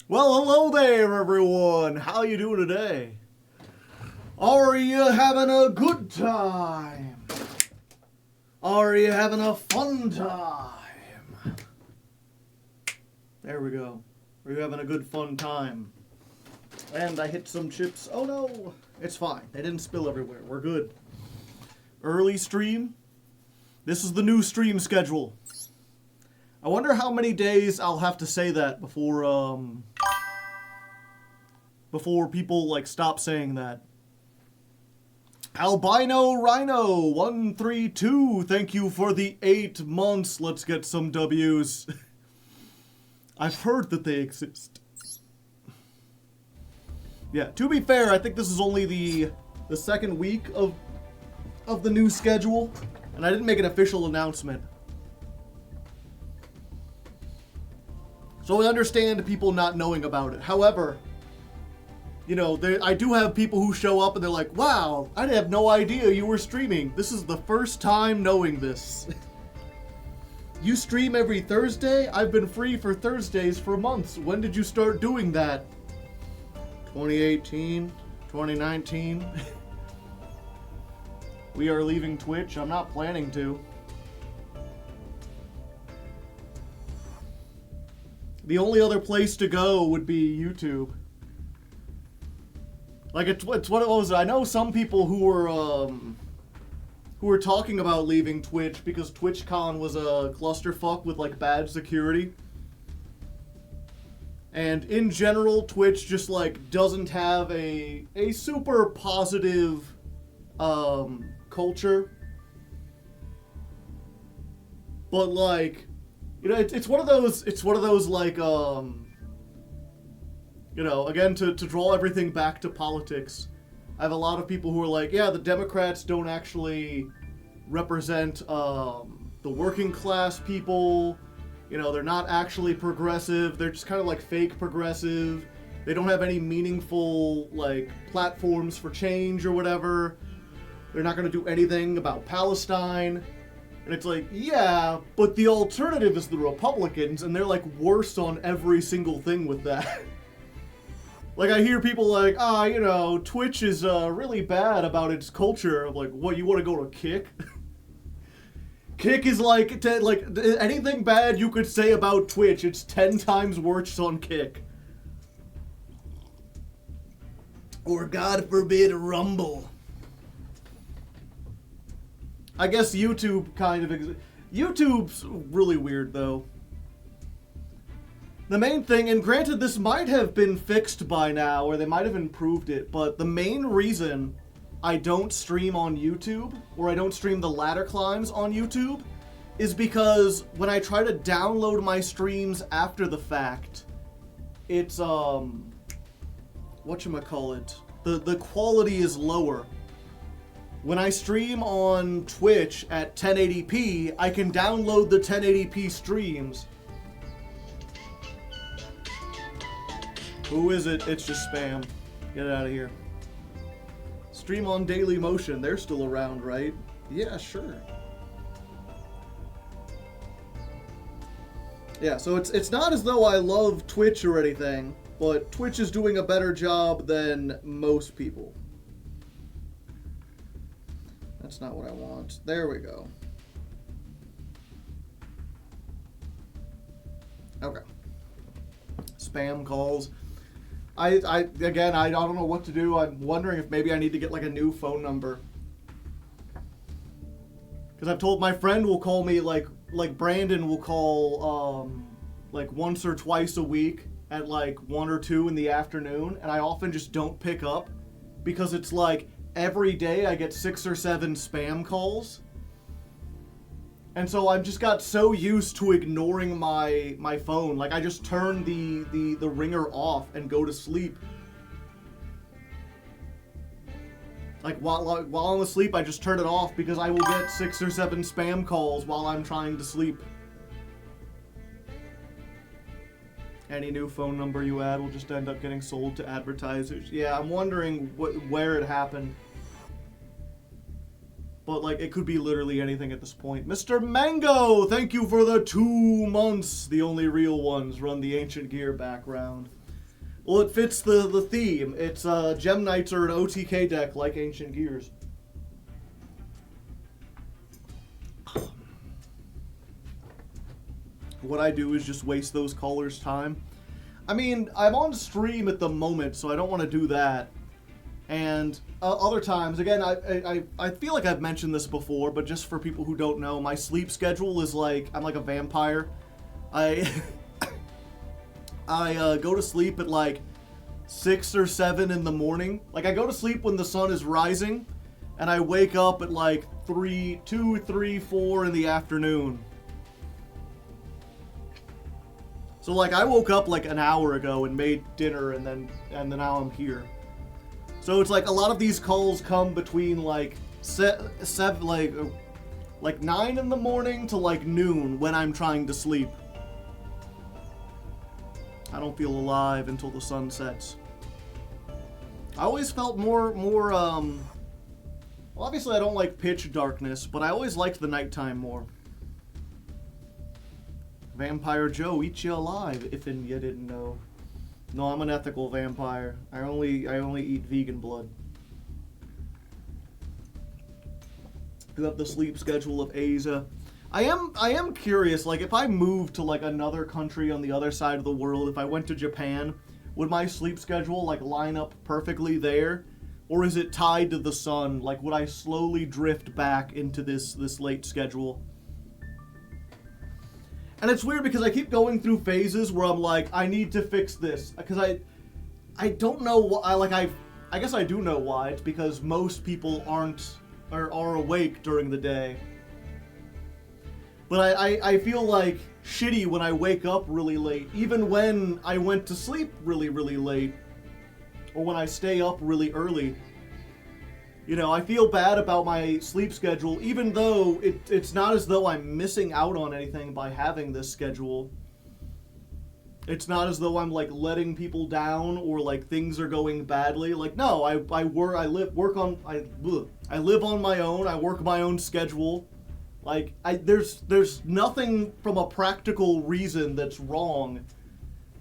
Well, hello there, everyone. How you doing today? Are you having a good time? Are you having a fun time? There we go. Are you having a good fun time? And I hit some chips. Oh no, it's fine. They didn't spill everywhere. We're good. Early stream. This is the new stream schedule. I wonder how many days I'll have to say that before people like stop saying that. Albino Rhino 132, thank you for the 8 months. Let's get some W's. I've heard that they exist. Yeah, to be fair, I think this is only the second week of the new schedule, and I didn't make an official announcement. So I understand people not knowing about it. However, you know, I do have people who show up and they're like, wow, I have no idea you were streaming. This is the first time knowing this. You stream every Thursday? I've been free for Thursdays for months. When did you start doing that? 2018? 2019? We are leaving Twitch. I'm not planning to. The only other place to go would be YouTube. Like, it's what it was. I know some people who were talking about leaving Twitch because TwitchCon was a clusterfuck with, like, bad security. And in general, Twitch just, like, doesn't have a super positive, culture. But, like, you know, it's one of those, like, you know, again, to draw everything back to politics, I have a lot of people who are like, yeah, the Democrats don't actually represent the working class people. You know, they're not actually progressive. They're just kind of like fake progressive. They don't have any meaningful, like, platforms for change or whatever. They're not going to do anything about Palestine. And it's like, yeah, but the alternative is the Republicans, and they're, like, worse on every single thing with that. Like, I hear people like, you know, Twitch is really bad about its culture. I'm like, what, you want to go to Kick? Kick is like anything bad you could say about Twitch, it's 10 times worse on Kick. Or, God forbid, Rumble. I guess YouTube kind of YouTube's really weird, though. The main thing, and granted this might have been fixed by now, or they might have improved it, but the main reason I don't stream on YouTube, or I don't stream the ladder climbs on YouTube, is because when I try to download my streams after the fact, it's, whatchamacallit, the quality is lower. When I stream on Twitch at 1080p, I can download the 1080p streams. Who is it? It's just spam. Get it out of here. Stream on Daily Motion. They're still around, right? Yeah, sure. Yeah, so it's not as though I love Twitch or anything, but Twitch is doing a better job than most people. That's not what I want. There we go. Okay. Spam calls. I don't know what to do. I'm wondering if maybe I need to get like a new phone number. Because I've told my friend will call me like Brandon will call like once or twice a week at like 1 or 2 in the afternoon, and I often just don't pick up because it's like every day I get 6 or 7 spam calls. And so I've just got so used to ignoring my phone. Like, I just turn the ringer off and go to sleep. Like, while I'm asleep, I just turn it off because I will get 6 or 7 spam calls while I'm trying to sleep. Any new phone number you add will just end up getting sold to advertisers. Yeah, I'm wondering where it happened. But, like, it could be literally anything at this point. Mr. Mango, thank you for the 2 months. The only real ones run the Ancient Gear background. Well, it fits the theme. It's Gem Knights are an OTK deck like Ancient Gears. What I do is just waste those callers' time. I mean, I'm on stream at the moment, so I don't want to do that. And other times, again, I feel like I've mentioned this before, but just for people who don't know, my sleep schedule is like, I'm like a vampire. I go to sleep at like 6 or 7 in the morning. Like, I go to sleep when the sun is rising, and I wake up at like 2, 3, 4 in the afternoon. So like, I woke up like an hour ago and made dinner, and then now I'm here. So it's like a lot of these calls come between like 9 in the morning to like noon when I'm trying to sleep. I don't feel alive until the sun sets. I always felt more well, obviously I don't like pitch darkness, but I always liked the nighttime more. Vampire Joe, eat you alive, if you didn't know. No, I'm an ethical vampire. I only eat vegan blood. You have the sleep schedule of Aza. I am curious, like, if I moved to like another country on the other side of the world, if I went to Japan, would my sleep schedule like line up perfectly there? Or is it tied to the sun? Like, would I slowly drift back into this late schedule? And it's weird because I keep going through phases where I'm like, I need to fix this. Because I don't know why, I guess I do know why. It's because most people are awake during the day. But I feel like shitty when I wake up really late, even when I went to sleep really, really late. Or when I stay up really early. You know, I feel bad about my sleep schedule, even though it's not as though I'm missing out on anything by having this schedule. It's not as though I'm like letting people down or like things are going badly. Like, no, I live on my own. I work my own schedule. Like, there's nothing from a practical reason that's wrong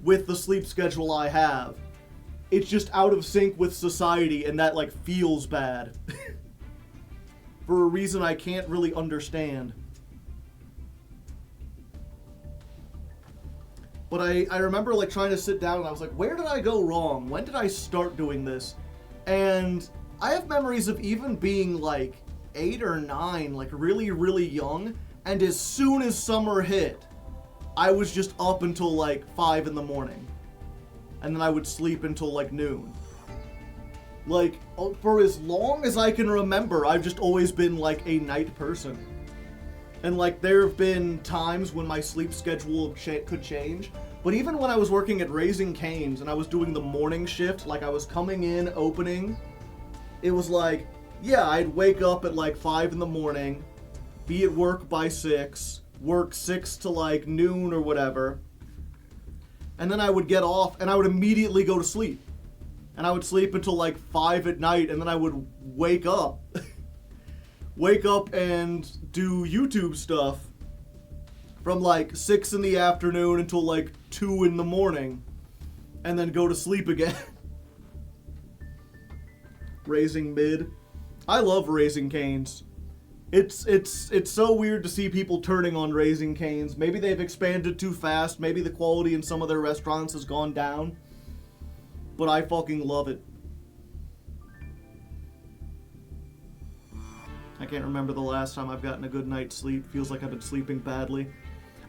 with the sleep schedule I have. It's just out of sync with society, and that, like, feels bad. For a reason I can't really understand. But I remember, like, trying to sit down, and I was like, where did I go wrong? When did I start doing this? And I have memories of even being, like, 8 or 9, like, really, really young, and as soon as summer hit, I was just up until, like, 5 in the morning. And then I would sleep until like noon. Like, for as long as I can remember, I've just always been like a night person. And like, there have been times when my sleep schedule could change. But even when I was working at Raising Cane's and I was doing the morning shift, like I was coming in, opening, it was like, yeah, I'd wake up at like 5 in the morning, be at work by 6, work 6 to like noon or whatever. And then I would get off, and I would immediately go to sleep. And I would sleep until like 5 at night, and then I would wake up. Wake up and do YouTube stuff from like 6 in the afternoon until like 2 in the morning. And then go to sleep again. Raising Mid. I love Raising Cane's. It's so weird to see people turning on Raising Cane's. Maybe they've expanded too fast. Maybe the quality in some of their restaurants has gone down. But I fucking love it. I can't remember the last time I've gotten a good night's sleep. Feels like I've been sleeping badly.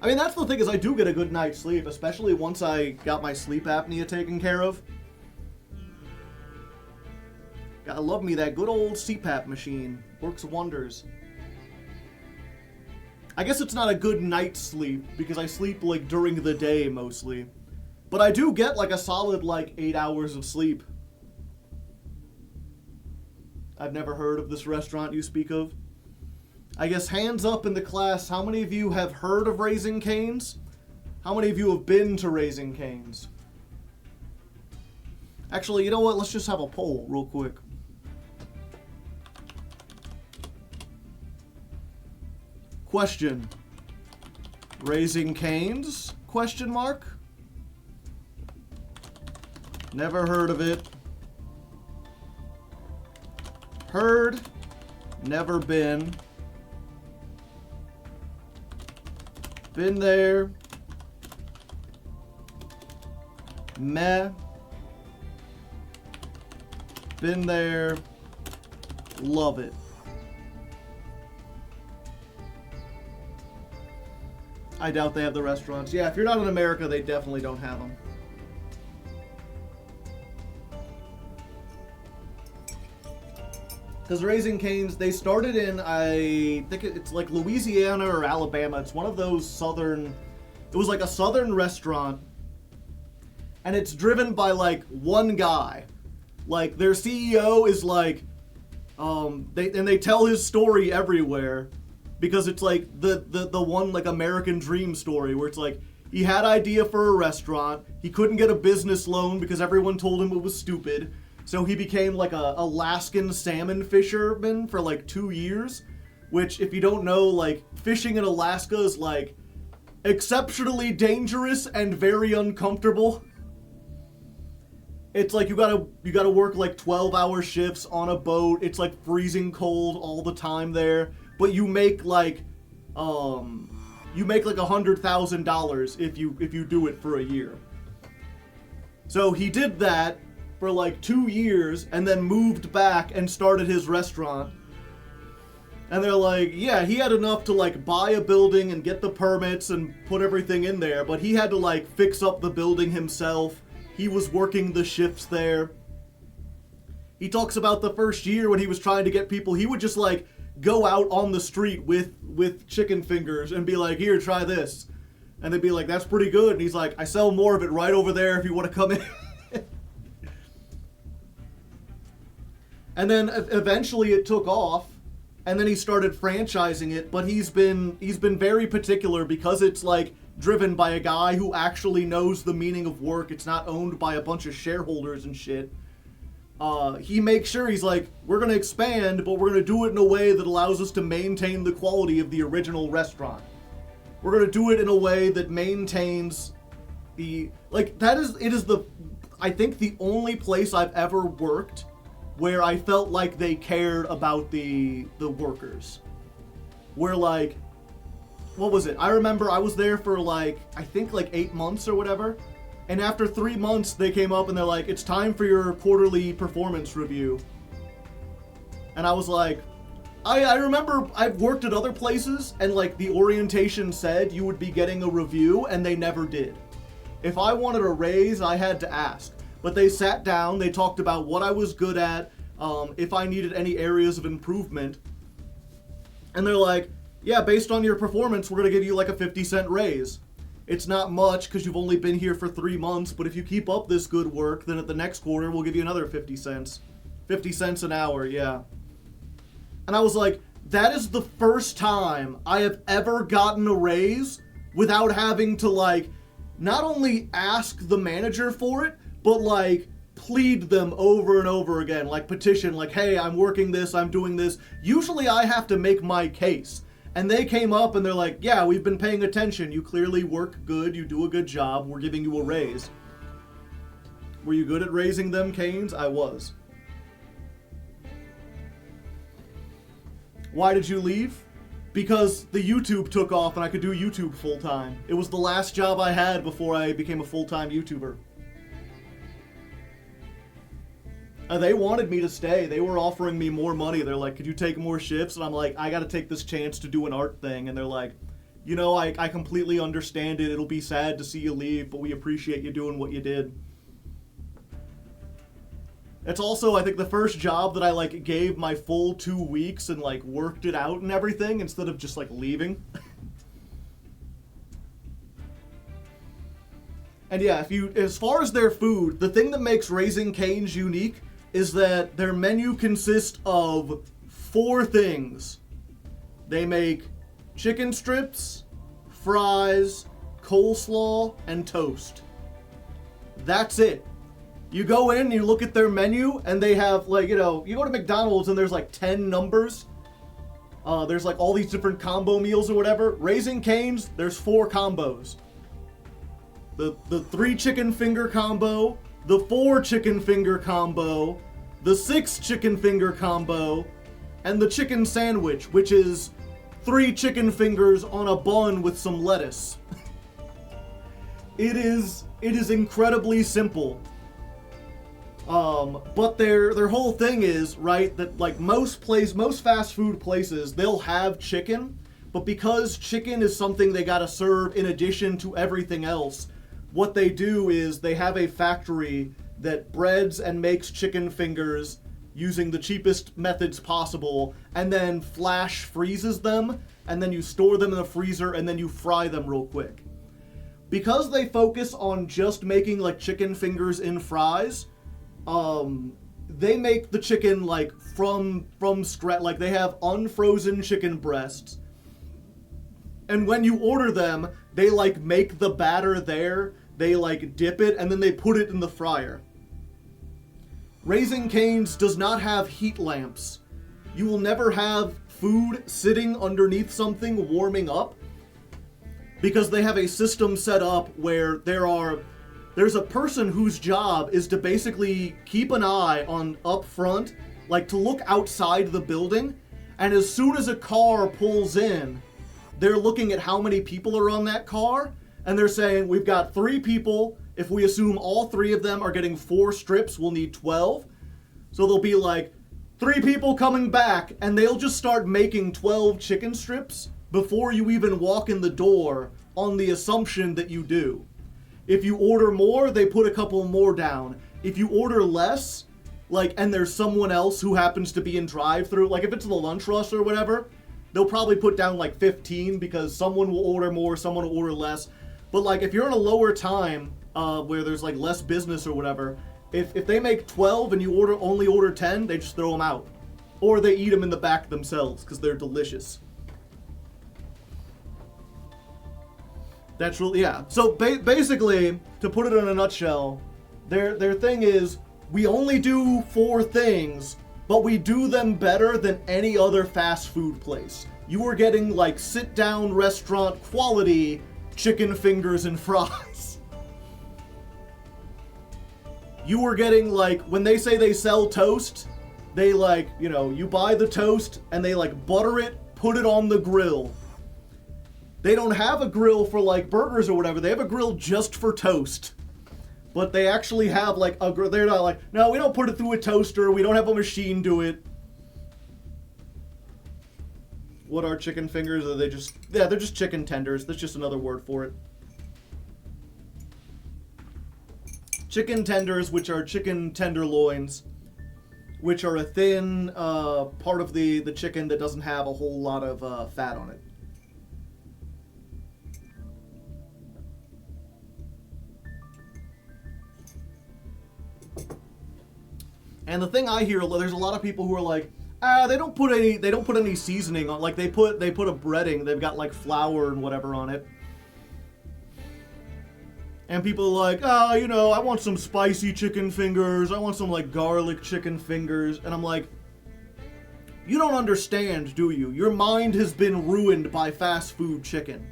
I mean, that's the thing, is I do get a good night's sleep, especially once I got my sleep apnea taken care of. Gotta love me that good old CPAP machine. Works wonders. I guess it's not a good night's sleep, because I sleep, like, during the day, mostly. But I do get, like, a solid, like, 8 hours of sleep. I've never heard of this restaurant you speak of. I guess hands up in the class, how many of you have heard of Raising Cane's? How many of you have been to Raising Cane's? Actually, you know what? Let's just have a poll real quick. Question. Raising Cane's? Question mark? Never heard of it. Heard. Never been. Been there. Meh. Been there. Love it. I doubt they have the restaurants. Yeah, if you're not in America, they definitely don't have them. Because Raising Cane's, they started in, I think it's like Louisiana or Alabama. It's one of those southern, it was like a southern restaurant. And it's driven by like one guy. Like their CEO is like, they tell his story everywhere. Because it's like the one like American dream story where it's like, he had idea for a restaurant. He couldn't get a business loan because everyone told him it was stupid. So he became like a Alaskan salmon fisherman for like 2 years, which if you don't know, like fishing in Alaska is like exceptionally dangerous and very uncomfortable. It's like you gotta work like 12-hour shifts on a boat. It's like freezing cold all the time there, but you make like $100,000 if you do it for a year. So he did that for like 2 years and then moved back and started his restaurant. And they're like, yeah, he had enough to like buy a building and get the permits and put everything in there, but he had to like fix up the building himself. He was working the shifts there. He talks about the first year when he was trying to get people, he would just like go out on the street with chicken fingers and be like, here, try this. And they'd be like, that's pretty good. And he's like, I sell more of it right over there if you want to come in. And then eventually it took off, and then he started franchising it, but he's been very particular because it's like driven by a guy who actually knows the meaning of work. It's not owned by a bunch of shareholders and shit. He makes sure, he's like, we're going to expand, but we're going to do it in a way that allows us to maintain the quality of the original restaurant. We're going to do it in a way that maintains the, like, I think the only place I've ever worked where I felt like they cared about the workers. Where like, what was it? I remember I was there for like, I think like 8 months or whatever. And after 3 months, they came up and they're like, it's time for your quarterly performance review. And I was like, I remember I've worked at other places and like the orientation said you would be getting a review and they never did. If I wanted a raise, I had to ask. But they sat down, they talked about what I was good at, if I needed any areas of improvement. And they're like, yeah, based on your performance, we're going to give you like a 50-cent raise. It's not much because you've only been here for 3 months, but if you keep up this good work, then at the next quarter, we'll give you another 50 cents. 50 cents an hour, yeah. And I was like, that is the first time I have ever gotten a raise without having to like, not only ask the manager for it, but like plead them over and over again, like petition, like, hey, I'm working this, I'm doing this. Usually I have to make my case. And they came up and they're like, yeah, we've been paying attention. You clearly work good, you do a good job, we're giving you a raise. Were you good at raising them canes? I was. Why did you leave? Because the YouTube took off and I could do YouTube full time. It was the last job I had before I became a full-time YouTuber. They wanted me to stay. They were offering me more money. They're like, could you take more shifts? And I'm like, I gotta take this chance to do an art thing. And they're like, you know, I completely understand it. It'll be sad to see you leave, but we appreciate you doing what you did. It's also, I think, the first job that I like gave my full 2 weeks and like worked it out and everything instead of just like leaving. And yeah, as far as their food, the thing that makes Raising Cane's unique is that their menu consists of 4 things. They make chicken strips, fries, coleslaw, and toast. That's it. You go in, you look at their menu, and they have, like, you know, you go to McDonald's and there's like 10 numbers. There's like all these different combo meals or whatever. Raising Cane's, there's 4 combos. The 3 chicken finger combo, the 4 chicken finger combo, the 6 chicken finger combo, and the chicken sandwich, which is 3 chicken fingers on a bun with some lettuce. It is incredibly simple. But their whole thing is, right, that like most fast food places, they'll have chicken, but because chicken is something they gotta serve in addition to everything else, what they do is they have a factory that breads and makes chicken fingers using the cheapest methods possible, and then flash freezes them, and then you store them in the freezer, and then you fry them real quick. Because they focus on just making like chicken fingers in fries, they make the chicken like from scratch. Like they have unfrozen chicken breasts, and when you order them, they like make the batter there. They like dip it and then they put it in the fryer. Raising Cane's does not have heat lamps. You will never have food sitting underneath something warming up, because they have a system set up where there's a person whose job is to basically keep an eye on up front, like to look outside the building, and as soon as a car pulls in, they're looking at how many people are on that car, and they're saying, we've got 3 people. If we assume all 3 of them are getting 4 strips, we'll need 12. So they'll be like, 3 people coming back, and they'll just start making 12 chicken strips before you even walk in the door, on the assumption that you do. If you order more, they put a couple more down. If you order less, like, and there's someone else who happens to be in drive-thru, like if it's the lunch rush or whatever, they'll probably put down like 15 because someone will order more, someone will order less. But like if you're in a lower time where there's like less business or whatever, if they make 12 and you only order 10, they just throw them out. Or they eat them in the back themselves because they're delicious. That's really, yeah. So basically, to put it in a nutshell, their thing is, we only do 4 things, but we do them better than any other fast food place. You are getting like sit-down restaurant quality chicken fingers and fries. You are getting like, when they say they sell toast, they like, you know, you buy the toast and they like butter it, put it on the grill. They don't have a grill for like burgers or whatever. They have a grill just for toast. But they actually have like a grill. They're not like, no, we don't put it through a toaster. We don't have a machine do it. What are chicken fingers? Are they just, yeah, they're just chicken tenders. That's just another word for it. Chicken tenders, which are chicken tenderloins, which are a thin part of the chicken that doesn't have a whole lot of fat on it. And the thing I hear, there's a lot of people who are like, they don't put any seasoning on. Like they put a breading. They've got like flour and whatever on it. And people are like, you know, I want some spicy chicken fingers. I want some like garlic chicken fingers. And I'm like, you don't understand, do you? Your mind has been ruined by fast food chicken.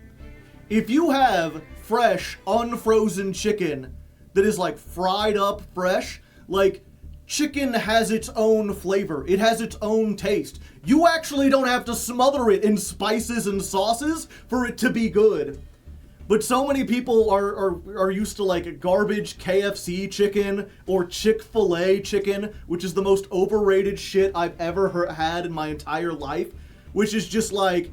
If you have fresh, unfrozen chicken that is like fried up fresh, like, chicken has its own flavor. It has its own taste. You actually don't have to smother it in spices and sauces for it to be good. But so many people are used to like garbage KFC chicken or Chick-fil-A chicken, which is the most overrated shit I've ever had in my entire life, which is just like,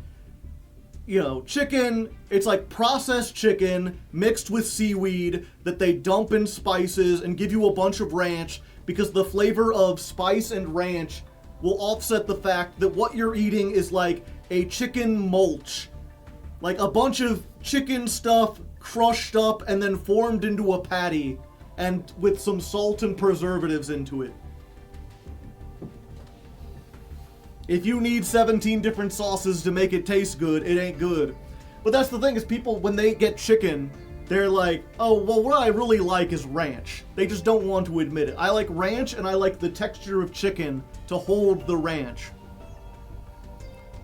you know, chicken, it's like processed chicken mixed with seaweed that they dump in spices and give you a bunch of ranch, because the flavor of spice and ranch will offset the fact that what you're eating is like a chicken mulch. Like a bunch of chicken stuff crushed up and then formed into a patty, and with some salt and preservatives into it. If you need 17 different sauces to make it taste good, it ain't good. But that's the thing, is people, when they get chicken, they're like, oh, well, what I really like is ranch. They just don't want to admit it. I like ranch, and I like the texture of chicken to hold the ranch.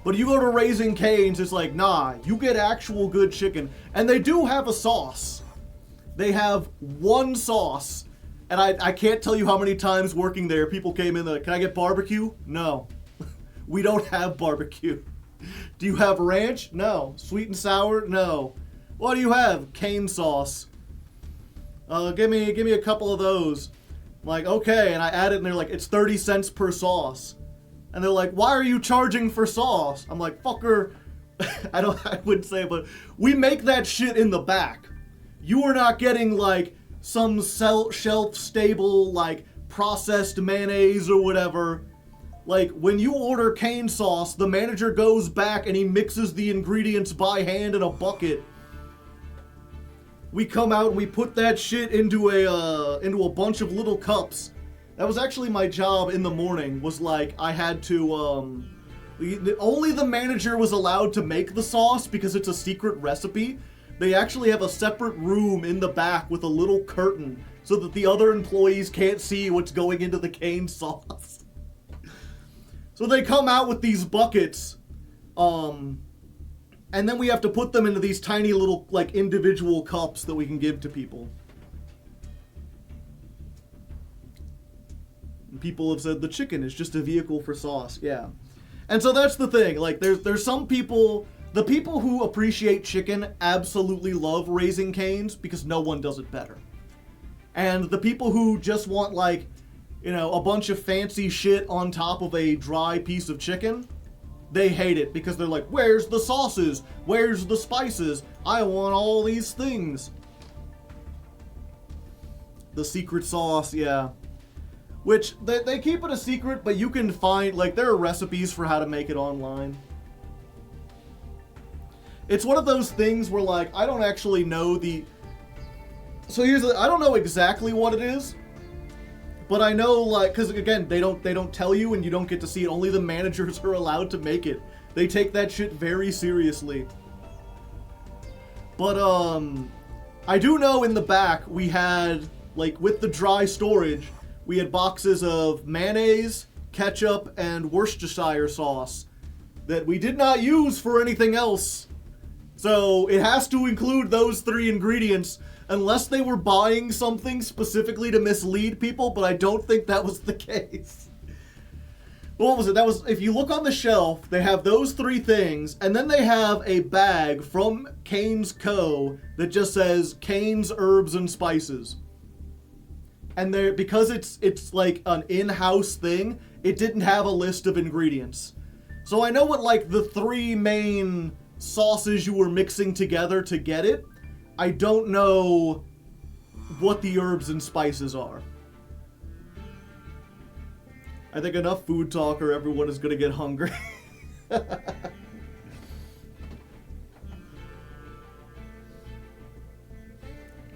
But you go to Raising Cane's, it's like, nah, you get actual good chicken. And they do have a sauce. They have one sauce And I can't tell you how many times working there, people came in, like, can I get barbecue? No. We don't have barbecue. Do you have ranch? No. Sweet and sour? No. What do you have? Cane sauce. Give me a couple of those. I'm like, okay, and I add it, and they're like, it's 30 cents per sauce. And they're like, why are you charging for sauce? I'm like, fucker, I wouldn't say, but we make that shit in the back. You are not getting, like, some shelf-stable, like, processed mayonnaise or whatever. Like, when you order cane sauce, the manager goes back and he mixes the ingredients by hand in a bucket. We come out and we put that shit into a bunch of little cups. That was actually my job in the morning, was like, I had to, only the manager was allowed to make the sauce because it's a secret recipe. They actually have a separate room in the back with a little curtain so that the other employees can't see what's going into the cane sauce. So they come out with these buckets, and then we have to put them into these tiny little, like, individual cups that we can give to people. And people have said the chicken is just a vehicle for sauce, yeah. And so that's the thing, like, there's some people, the people who appreciate chicken absolutely love Raising Cane's because no one does it better. And the people who just want, like, you know, a bunch of fancy shit on top of a dry piece of chicken, they hate it because they're like, where's the sauces? Where's the spices? I want all these things. The secret sauce, yeah. Which, they keep it a secret, but you can find, like, there are recipes for how to make it online. It's one of those things where, like, I don't actually know so here's I don't know exactly what it is. But I know, like, because again, they don't tell you and you don't get to see it. Only the managers are allowed to make it. They take that shit very seriously. But, I do know in the back we had, like, with the dry storage, we had boxes of mayonnaise, ketchup, and Worcestershire sauce that we did not use for anything else. So it has to include those 3 ingredients. Unless they were buying something specifically to mislead people, but I don't think that was the case. What was it? That was, if you look on the shelf, they have those 3 things, and then they have a bag from Cane's Co. that just says Cane's Herbs and Spices. And because it's like an in-house thing, it didn't have a list of ingredients. So I know what, like, the 3 main sauces you were mixing together to get it. I don't know what the herbs and spices are. I think enough food talk or everyone is gonna get hungry.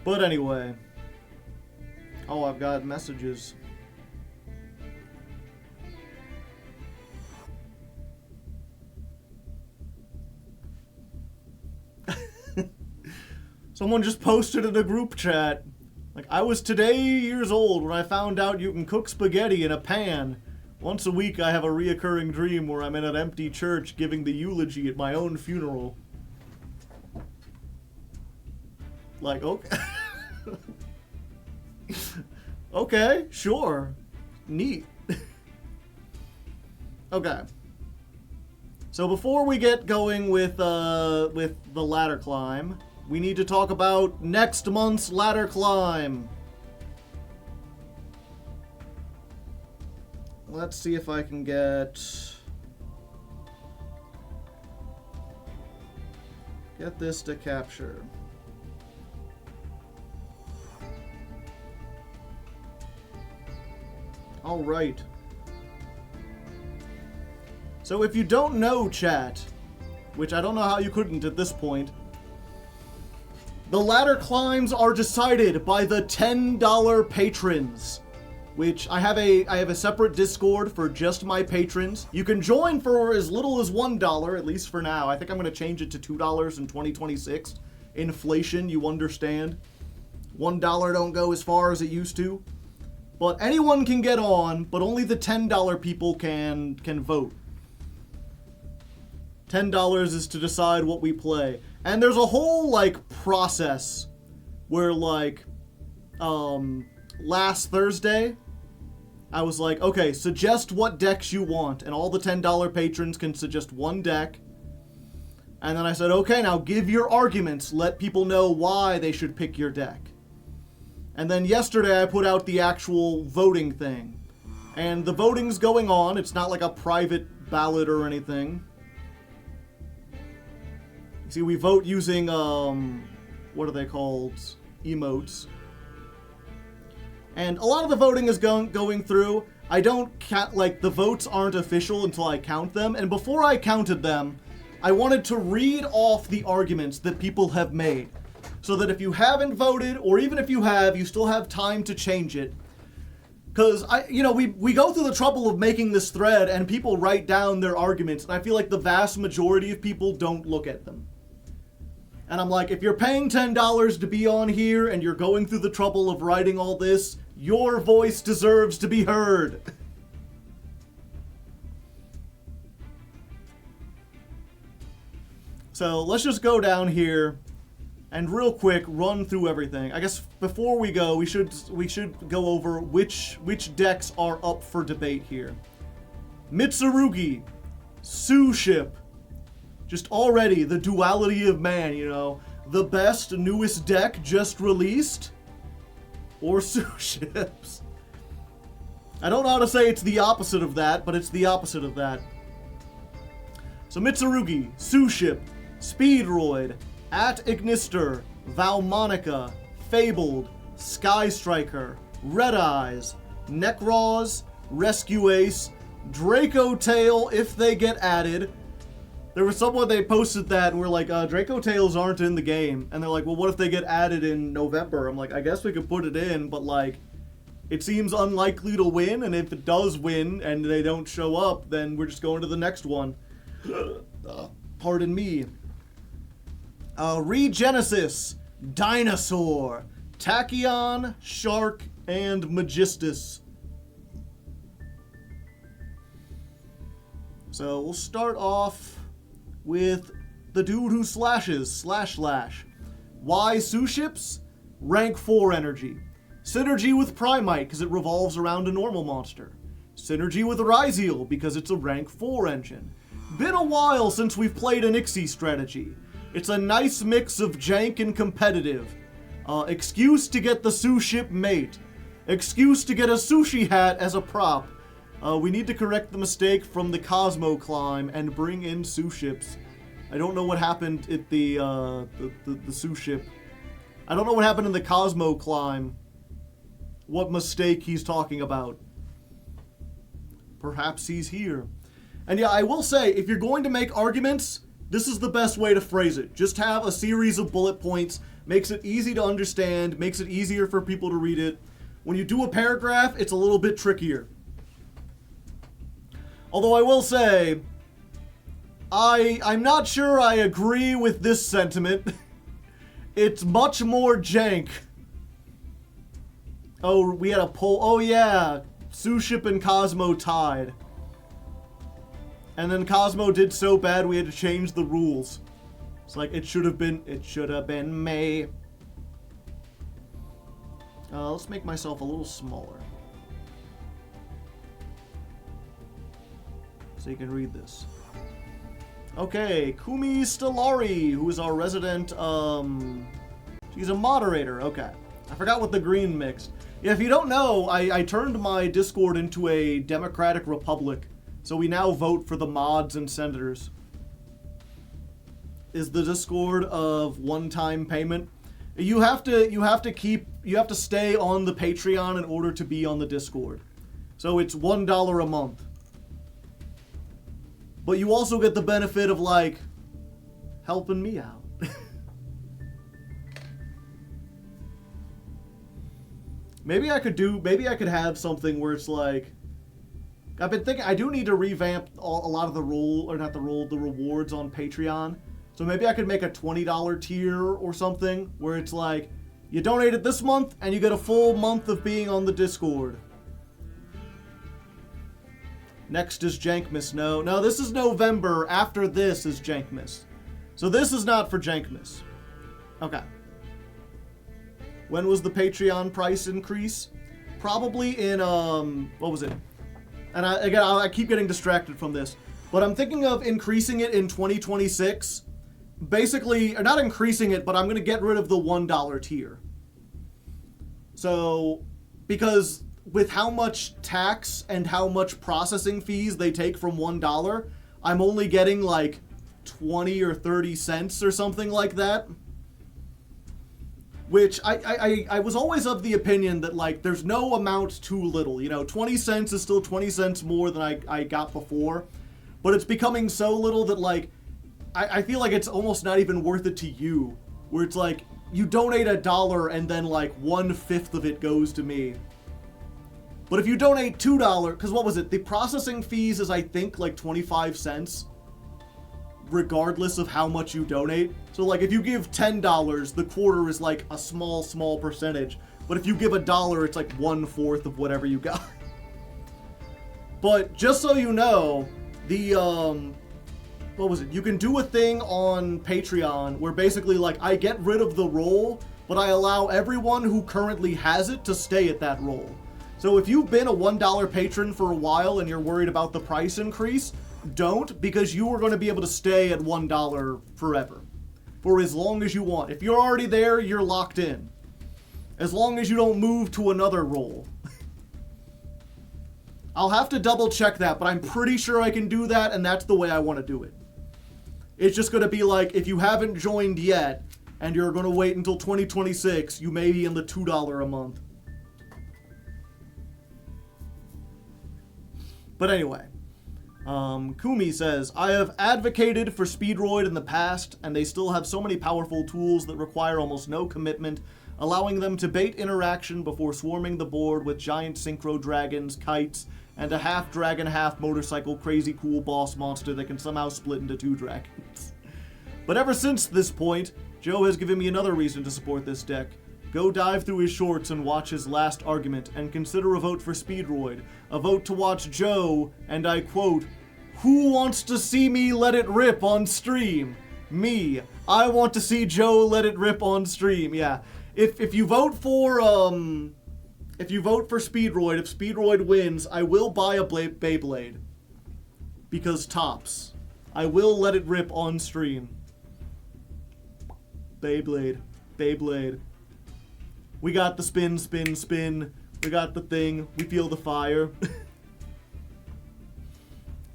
But anyway. Oh, I've got messages. Someone just posted in a group chat, like, I was today years old when I found out you can cook spaghetti in a pan. Once a week I have a reoccurring dream where I'm in an empty church giving the eulogy at my own funeral. Like, okay. Okay, sure. Neat. Okay. So before we get going with the ladder climb, we need to talk about next month's ladder climb. Let's see if I can get this to capture. All right. So if you don't know, chat, which I don't know how you couldn't at this point, the ladder climbs are decided by the $10 patrons, which I have a separate Discord for just my patrons. You can join for as little as $1, at least for now. I think I'm going to change it to $2 in 2026. Inflation, you understand. $1 don't go as far as it used to. But anyone can get on, but only the $10 people can vote. $10 is to decide what we play. And there's a whole, like, process where, like, last Thursday, I was like, okay, suggest what decks you want, and all the $10 patrons can suggest one deck. And then I said, okay, now give your arguments. Let people know why they should pick your deck. And then yesterday I put out the actual voting thing. And the voting's going on. It's not like a private ballot or anything. You see, we vote using, what are they called? Emotes. And a lot of the voting is going through. I don't count, like, the votes aren't official until I count them. And before I counted them, I wanted to read off the arguments that people have made. So that if you haven't voted, or even if you have, you still have time to change it. Because, we go through the trouble of making this thread, and people write down their arguments, and I feel like the vast majority of people don't look at them. And I'm like, if you're paying $10 to be on here, and you're going through the trouble of writing all this, your voice deserves to be heard. So, let's just go down here and real quick run through everything. I guess before we go, we should go over which decks are up for debate here. Mitsurugi, Sue Ship, just already the duality of man, the best newest deck just released, or Sue Ships. I don't know how to say it's the opposite of that, but it's the opposite of that. So Mitsurugi, Sue Ship, Speedroid, At Ignister, Valmonica, Fabled, Sky Striker, Red Eyes, Necroz, Rescue Ace, Draco Tail if they get added. There was someone, they posted that and we're like, Draco Tails aren't in the game. And they're like, well, what if they get added in November? I'm like, I guess we could put it in, but like, it seems unlikely to win, and if it does win and they don't show up, then we're just going to the next one. Pardon me. Regenesis, Dinosaur, Tachyon, Shark, and Magistus. So we'll start off with the dude who slashes, Slash. Why Sue Ships? Rank 4 energy. Synergy with Primite, because it revolves around a normal monster. Synergy with Ryzeal, because it's a rank 4 engine. Been a while since we've played an Ixie strategy. It's a nice mix of jank and competitive. Excuse to get the Sue Ship mate. Excuse to get a sushi hat as a prop. We need to correct the mistake from the Cosmo climb and bring in Sue Ships. I don't know what happened at the Sue Ship. I don't know what happened in the Cosmo climb. What mistake he's talking about. Perhaps he's here. And yeah, I will say, if you're going to make arguments, this is the best way to phrase it. Just have a series of bullet points. Makes it easy to understand. Makes it easier for people to read it. When you do a paragraph, it's a little bit trickier. Although I will say, I'm not sure I agree with this sentiment. It's much more jank. Oh, we had a poll. Oh yeah, Sue Ship and Cosmo tied. And then Cosmo did so bad we had to change the rules. It's like, it should have been May. Let's make myself a little smaller. So you can read this. Okay, Kumi Stellari, who is our resident, she's a moderator, okay. I forgot what the green mixed. Yeah, if you don't know, I turned my Discord into a democratic republic. So we now vote for the mods and senators. Is the Discord of one-time payment? You have to stay on the Patreon in order to be on the Discord. So it's $1 a month. But you also get the benefit of, like, helping me out. Maybe I could have something where it's like, I've been thinking, I do need to revamp a lot of the the rewards on Patreon. So maybe I could make a $20 tier or something where it's like, you donated this month and you get a full month of being on the Discord. Next is Jankmas. No, this is November. After this is Jankmas. So this is not for Jankmas. Okay. When was the Patreon price increase? probably in, what was it? And I keep getting distracted from this. But I'm thinking of increasing it in 2026. Basically, or not increasing it, but I'm going to get rid of the $1 tier. So, because with how much tax and how much processing fees they take from $1, I'm only getting like 20 or 30 cents or something like that. Which I was always of the opinion that, like, there's no amount too little. You know, 20 cents is still 20 cents more than I got before. But it's becoming so little that, like, I feel like it's almost not even worth it to you. Where it's like, you donate $1 and then, like, 1/5 of it goes to me. But if you donate $2, because what was it? The processing fees is, I think, like 25 cents. Regardless of how much you donate. So, like, if you give $10, the quarter is, like, a small percentage. But if you give $1, it's, like, 1/4 of whatever you got. But, just so you know, the, what was it? You can do a thing on Patreon where basically, like, I get rid of the role, but I allow everyone who currently has it to stay at that role. So if you've been a $1 patron for a while and you're worried about the price increase, don't, because you are going to be able to stay at $1 forever. For as long as you want. If you're already there, you're locked in. As long as you don't move to another role. I'll have to double check that, but I'm pretty sure I can do that, and that's the way I want to do it. It's just going to be like, if you haven't joined yet, and you're going to wait until 2026, you may be in the $2 a month. But anyway. Kumi says, I have advocated for Speedroid in the past, and they still have so many powerful tools that require almost no commitment, allowing them to bait interaction before swarming the board with giant synchro dragons, kites, and a half dragon, half motorcycle crazy cool boss monster that can somehow split into 2 dragons. But ever since this point, Joe has given me another reason to support this deck. Go dive through his shorts and watch his last argument, and consider a vote for Speedroid. A vote to watch Joe, and I quote, "Who wants to see me let it rip on stream? Me. I want to see Joe let it rip on stream." Yeah. If you vote for Speedroid, if Speedroid wins, I will buy a Beyblade. Because tops. I will let it rip on stream. Beyblade. We got the spin. We got the thing. We feel the fire.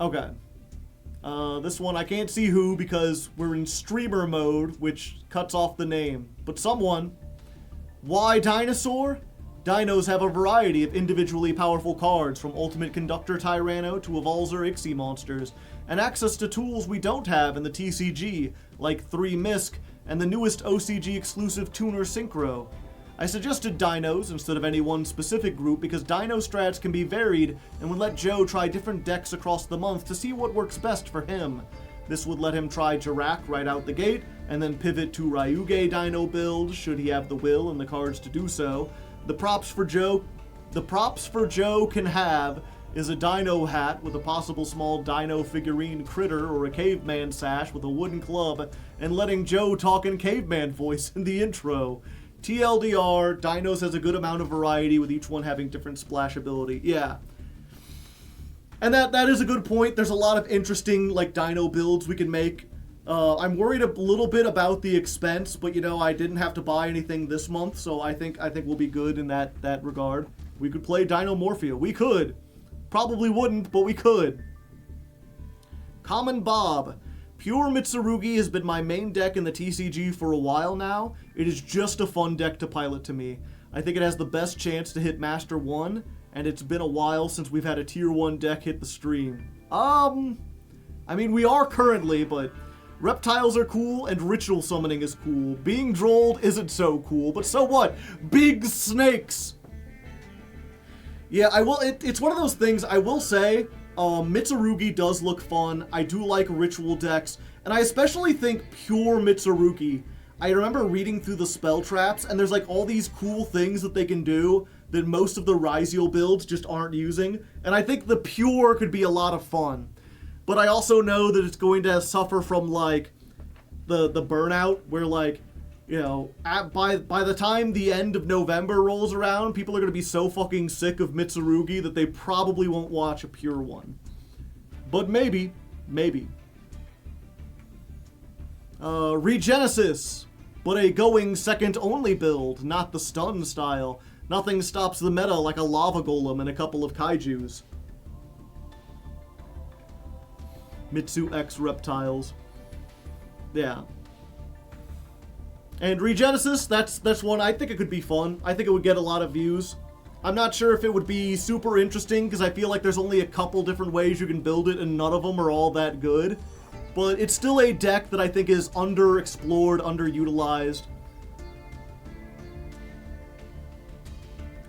Okay. This one, I can't see who because we're in streamer mode, which cuts off the name. But someone. Why Dinosaur? Dinos have a variety of individually powerful cards, from Ultimate Conductor Tyranno to Evolzer Ixie monsters, and access to tools we don't have in the TCG, like 3 Misk and the newest OCG exclusive Tuner Synchro. I suggested Dinos instead of any one specific group because Dino strats can be varied and would let Joe try different decks across the month to see what works best for him. This would let him try Jirak right out the gate, and then pivot to Ryuge Dino build should he have the will and the cards to do so. The props for Joe can have is a Dino hat with a possible small Dino figurine critter or a caveman sash with a wooden club, and letting Joe talk in caveman voice in the intro. TLDR, Dinos has a good amount of variety with each one having different splash ability. Yeah. And that is a good point. There's a lot of interesting, like, Dino builds we can make. I'm worried a little bit about the expense, but, you know, I didn't have to buy anything this month, so I think we'll be good in that regard. We could play Dino Morphia. We could. Probably wouldn't, but we could. Common Bob. Pure Mitsurugi has been my main deck in the TCG for a while now. It is just a fun deck to pilot to me. I think it has the best chance to hit Master 1, and it's been a while since we've had a Tier 1 deck hit the stream. I mean, we are currently, but reptiles are cool, and ritual summoning is cool. Being drolled isn't so cool, but so what? Big snakes! Yeah, it's one of those things, I will say, Mitsurugi does look fun. I do like ritual decks, and I especially think pure Mitsurugi. I remember reading through the spell traps, and there's like all these cool things that they can do that most of the Raizio builds just aren't using, and I think the pure could be a lot of fun. But I also know that it's going to suffer from like the burnout, where like You know, by the time the end of November rolls around, people are going to be so fucking sick of Mitsurugi that they probably won't watch a pure one. But maybe. Regenesis, but a going second only build, not the stun style. Nothing stops the meta like a lava golem and a couple of kaijus. Mitsu X reptiles. Yeah. And Regenesis, that's one, I think it could be fun. I think it would get a lot of views. I'm not sure if it would be super interesting, because I feel like there's only a couple different ways you can build it, and none of them are all that good. But it's still a deck that I think is underexplored, underutilized.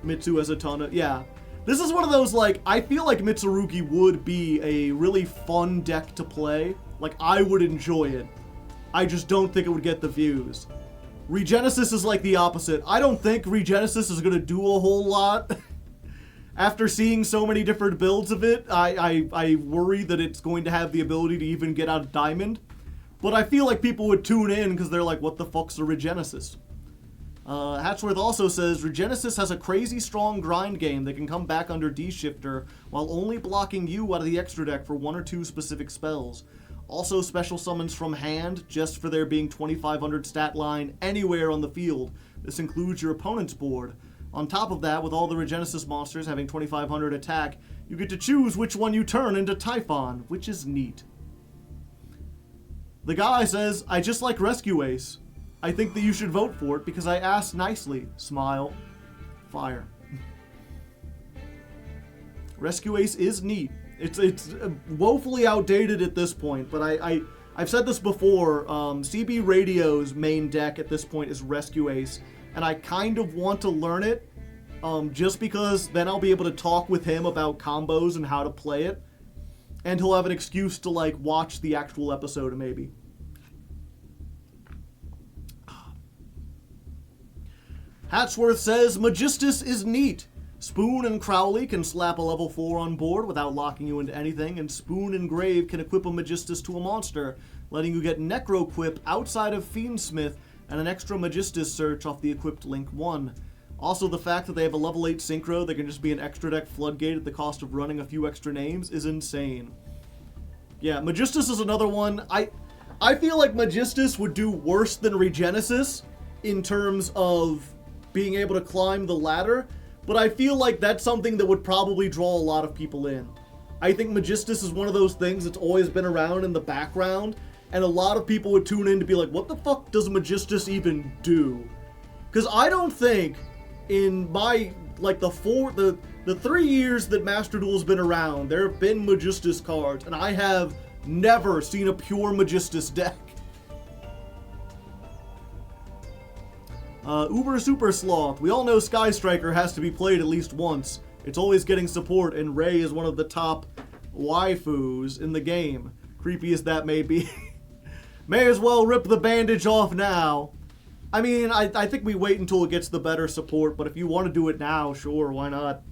Mitsu has a ton of... Yeah. This is one of those, like, I feel like Mitsurugi would be a really fun deck to play. Like, I would enjoy it. I just don't think it would get the views. Regenesis is like the opposite. I don't think Regenesis is going to do a whole lot. After seeing so many different builds of it, I worry that it's going to have the ability to even get out of Diamond. But I feel like people would tune in because they're like, what the fuck's a Regenesis? Hatchworth also says, Regenesis has a crazy strong grind game that can come back under D-Shifter while only blocking you out of the extra deck for 1 or 2 specific spells. Also special summons from hand, just for there being 2500 stat line anywhere on the field. This includes your opponent's board. On top of that, with all the Regenesis monsters having 2500 attack, you get to choose which one you turn into Typhon, which is neat. The guy says, I just like Rescue Ace. I think that you should vote for it because I asked nicely. Smile. Fire. Rescue Ace is neat. It's woefully outdated at this point, but I've said this before, CB Radio's main deck at this point is Rescue Ace, and I kind of want to learn it, just because then I'll be able to talk with him about combos and how to play it, and he'll have an excuse to, like, watch the actual episode maybe. Hatchworth says, Magistus is neat. Spoon and Crowley can slap a level 4 on board without locking you into anything, and Spoon and Grave can equip a Magistus to a monster, letting you get Necroquip outside of Fiendsmith and an extra Magistus search off the equipped Link 1. Also, the fact that they have a level 8 Synchro that can just be an extra deck Floodgate at the cost of running a few extra names is insane. Yeah, Magistus is another one. I feel like Magistus would do worse than Regenesis in terms of being able to climb the ladder, but I feel like that's something that would probably draw a lot of people in. I think Magistus is one of those things that's always been around in the background, and a lot of people would tune in to be like, what the fuck does Magistus even do? Because I don't think in my, like, the 3 years that Master Duel's been around, there have been Magistus cards, and I have never seen a pure Magistus deck. Uber Super Sloth. We all know Sky Striker has to be played at least once. It's always getting support, and Rei is one of the top waifus in the game. Creepy as that may be. May as well rip the bandage off now. I mean, I think we wait until it gets the better support, but if you want to do it now, sure, why not?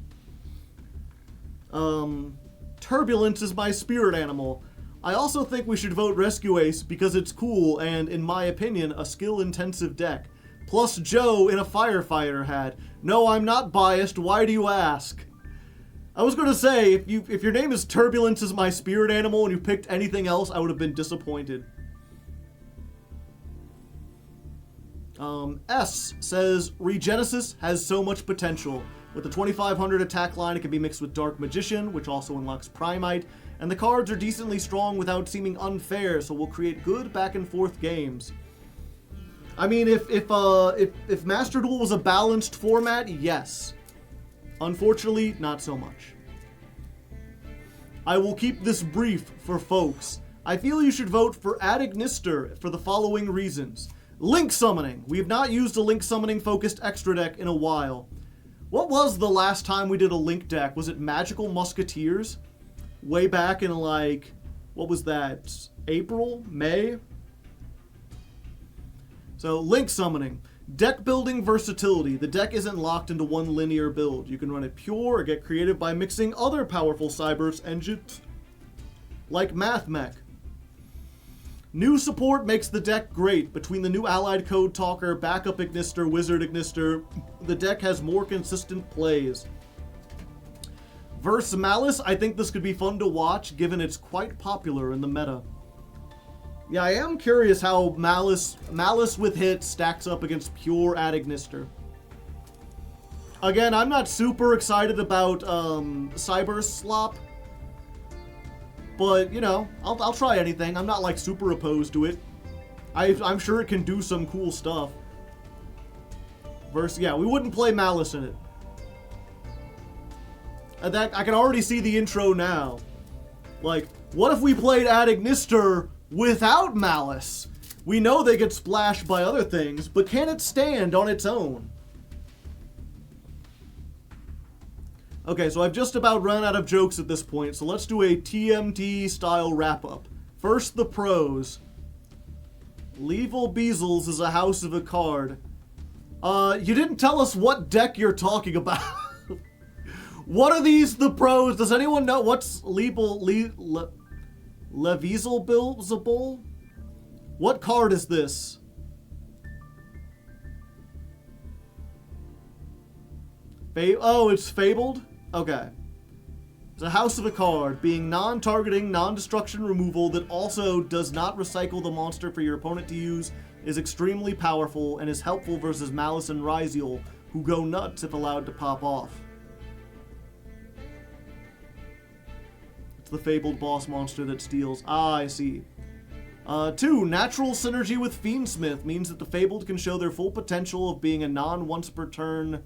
Turbulence is my spirit animal. I also think we should vote Rescue Ace because it's cool and, in my opinion, a skill-intensive deck. Plus Joe in a firefighter hat. No, I'm not biased. Why do you ask? I was going to say, if your name is Turbulence is my spirit animal and you picked anything else, I would have been disappointed. S says, Regenesis has so much potential. With the 2500 attack line, it can be mixed with Dark Magician, which also unlocks Primite, and the cards are decently strong without seeming unfair, so will create good back and forth games. I mean, if Master Duel was a balanced format, yes. Unfortunately, not so much. I will keep this brief for folks. I feel you should vote for Adignister for the following reasons. Link Summoning. We have not used a Link Summoning focused extra deck in a while. What was the last time we did a Link deck? Was it Magical Musketeers? Way back in, like, what was that? April? May? So, Link Summoning. Deck building versatility. The deck isn't locked into one linear build. You can run it pure or get creative by mixing other powerful Cyberse engines, like MathMech. New support makes the deck great. Between the new Allied Code Talker, Backup Ignister, Wizard Ignister, the deck has more consistent plays. Versus Malice, I think this could be fun to watch, given it's quite popular in the meta. Yeah, I am curious how Malice with hit stacks up against pure Ad Ignister. Again, I'm not super excited about Cyber Slop, but, you know, I'll try anything. I'm not, like, super opposed to it. I'm sure it can do some cool stuff. Versus, yeah, we wouldn't play Malice in it. And that, I can already see the intro now. Like, what if we played Ad Ignister without Malice? We know they get splashed by other things, but can it stand on its own? Okay, so I've just about run out of jokes at this point, so let's do a TMT-style wrap-up. First, the pros. Level Beezles is a house of a card. You didn't tell us what deck you're talking about. What are these, the pros? Does anyone know what's Levizelable? What card is this? Oh, it's Fabled? Okay. It's a house of a card, being non-targeting, non-destruction removal that also does not recycle the monster for your opponent to use, is extremely powerful, and is helpful versus Malice and Ryziel, who go nuts if allowed to pop off. It's the Fabled boss monster that steals. Ah, I see. 2. Natural synergy with Fiendsmith means that the Fabled can show their full potential of being a non-once-per-turn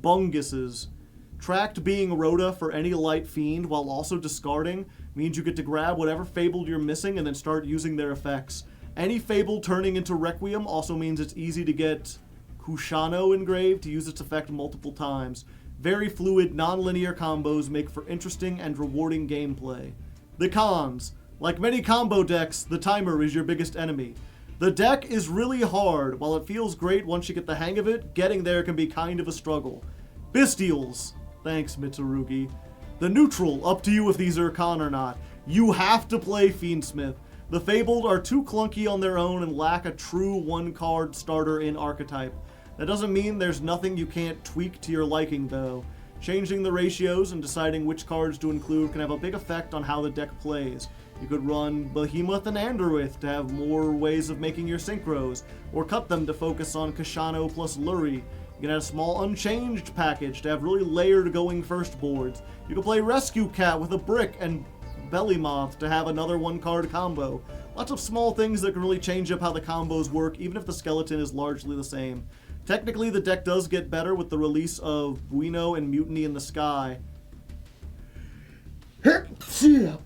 bunguses. Tracked being Rhoda for any light fiend while also discarding means you get to grab whatever Fabled you're missing and then start using their effects. Any Fabled turning into Requiem also means it's easy to get Kushano engraved to use its effect multiple times. Very fluid, non-linear combos make for interesting and rewarding gameplay. The cons. Like many combo decks, the timer is your biggest enemy. The deck is really hard. While it feels great once you get the hang of it, getting there can be kind of a struggle. Bestials. Thanks, Mitsurugi. The neutral, up to you if these are con or not. You have to play Fiendsmith. The Fabled are too clunky on their own and lack a true one-card starter in archetype. That doesn't mean there's nothing you can't tweak to your liking, though. Changing the ratios and deciding which cards to include can have a big effect on how the deck plays. You could run Behemoth and Andorith to have more ways of making your synchros, or cut them to focus on Kashano plus Luri. You can add a small Unchanged package to have really layered going first boards. You can play Rescue Cat with a Brick and Bellymoth to have another one-card combo. Lots of small things that can really change up how the combos work, even if the skeleton is largely the same. Technically, the deck does get better with the release of Bueno and Mutiny in the Sky.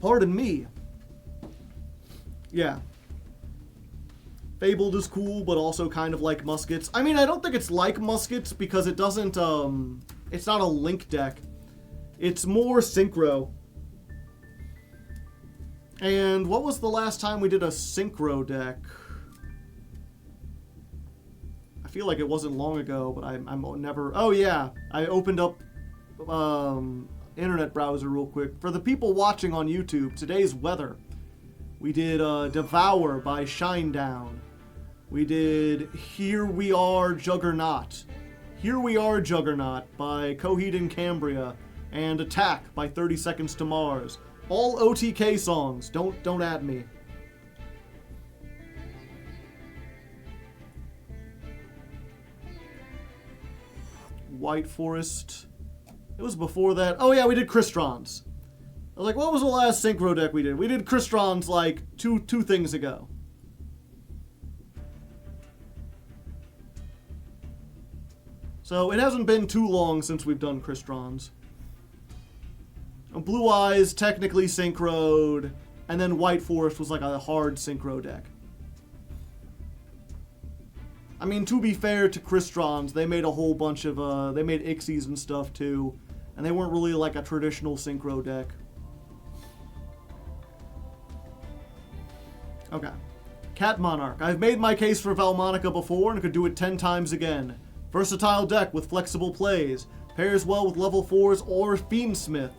Pardon me. Yeah. Fabled is cool, but also kind of like Muskets. I mean, I don't think it's like Muskets because it doesn't, it's not a Link deck. It's more Synchro. And what was the last time we did a Synchro deck? I feel like it wasn't long ago, but I'm never... Oh, yeah. I opened up internet browser real quick. For the people watching on YouTube, today's weather. We did Devour by Shinedown. We did Here We Are Juggernaut. Here We Are Juggernaut by Coheed and Cambria. And Attack by 30 Seconds to Mars. All OTK songs. Don't add me. White Forest. It was before that. Oh yeah, we did Crystron's. I was like, what was the last Synchro deck we did? We did Crystron's like two things ago. So it hasn't been too long since we've done Crystron's. Blue Eyes technically synchroed, and then White Forest was like a hard synchro deck. I mean, to be fair to Crystron's, they made a whole bunch of, they made Ixies and stuff too, and they weren't really like a traditional synchro deck. Okay. Cat Monarch. I've made my case for Valmonica before and could do it 10 times again. Versatile deck with flexible plays. Pairs well with level 4s or Fiendsmith.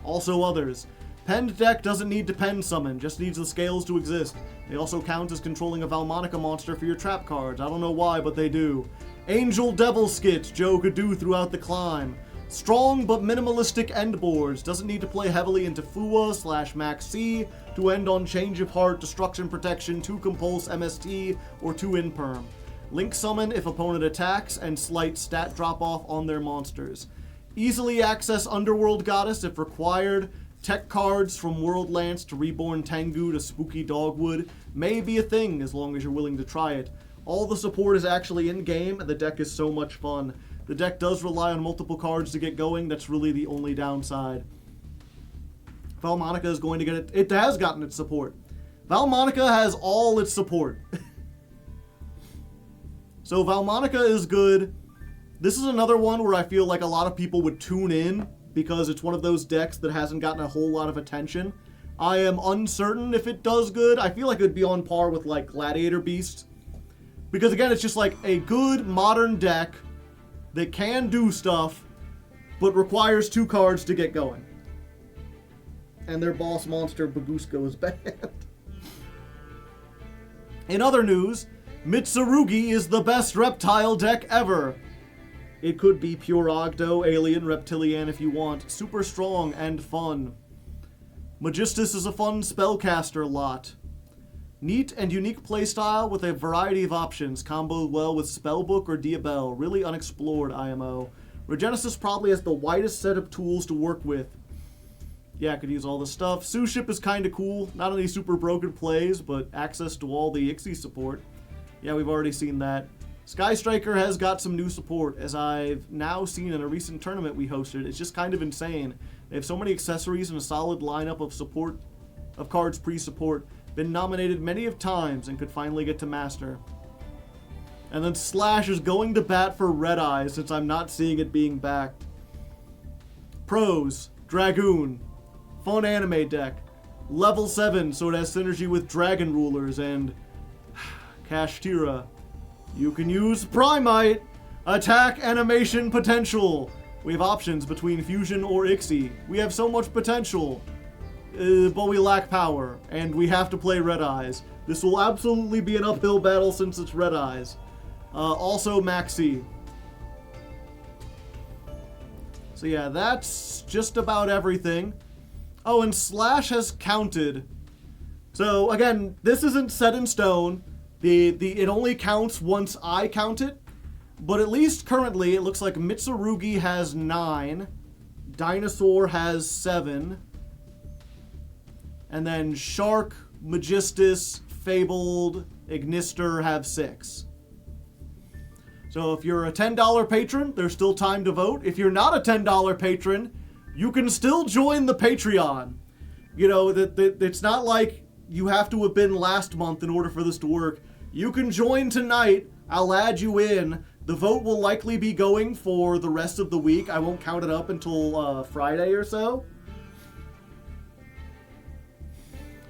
Also others. Penned deck doesn't need to pen summon, just needs the scales to exist. They also count as controlling a Valmonica monster for your trap cards. I don't know why, but they do. Angel Devil Skit, Joe could do throughout the climb. Strong but minimalistic end boards. Doesn't need to play heavily into Fua/Max C to end on Change of Heart, Destruction Protection, 2 Compulse MST, or 2 Imperm. Link Summon if opponent attacks, and slight stat drop-off on their monsters. Easily access Underworld Goddess if required. Tech cards from World Lance to Reborn Tengu to Spooky Dogwood may be a thing as long as you're willing to try it. All the support is actually in-game, and the deck is so much fun. The deck does rely on multiple cards to get going. That's really the only downside. Valmonica is going to get it. It has gotten its support. Valmonica has all its support. So Valmonica is good. This is another one where I feel like a lot of people would tune in because it's one of those decks that hasn't gotten a whole lot of attention. I am uncertain if it does good. I feel like it would be on par with like Gladiator Beast. Because again, it's just like a good modern deck that can do stuff, but requires 2 cards to get going. And their boss monster, Bagusko, is bad. In other news, Mitsurugi is the best reptile deck ever. It could be pure Ogdo, Alien, Reptilian if you want. Super strong and fun. Magistus is a fun spellcaster lot. Neat and unique playstyle with a variety of options, comboed well with Spellbook or Diabel. Really unexplored IMO. Regenesis probably has the widest set of tools to work with. Yeah, I could use all this stuff. Suship is kind of cool. Not any super broken plays, but access to all the Ixie support. Yeah, we've already seen that. Sky Striker has got some new support, as I've now seen in a recent tournament we hosted. It's just kind of insane. They have so many accessories and a solid lineup of support, of cards pre-support. Been nominated many of times and could finally get to Master. And then Slash is going to bat for Red Eye since I'm not seeing it being backed. Pros, Dragoon. Fun anime deck. Level 7, so it has synergy with Dragon Rulers and Kashtira. You can use Primite. Attack animation potential. We have options between Fusion or Ixie. We have so much potential. But we lack power, and we have to play Red Eyes. This will absolutely be an uphill battle since it's Red Eyes. Also Maxi. So yeah, that's just about everything. Oh, and Slash has counted. So again, this isn't set in stone. It only counts once I count it. But at least currently, it looks like Mitsurugi has 9. Dinosaur has 7. And then Shark, Magistus, Fabled, Ignister have 6. So if you're a $10 patron, there's still time to vote. If you're not a $10 patron, you can still join the Patreon. You know, it's not like you have to have been last month in order for this to work. You can join tonight. I'll add you in. The vote will likely be going for the rest of the week. I won't count it up until Friday or so.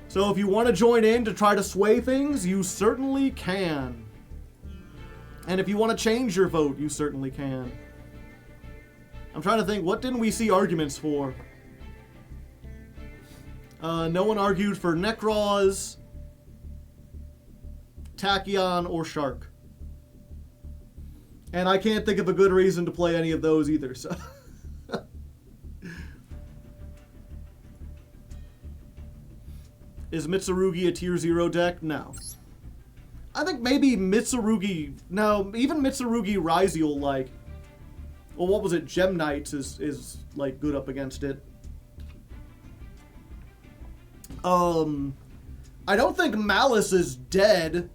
So if you want to join in to try to sway things, you certainly can. And if you want to change your vote, you certainly can. I'm trying to think, what didn't we see arguments for? No one argued for Necroz, Tachyon, or Shark. And I can't think of a good reason to play any of those either, so... Is Mitsurugi a tier 0 deck? No. I think maybe Mitsurugi... No, even Mitsurugi Ryziel, like... Well, what was it? Gem Knights is like, good up against it. I don't think Malice is dead.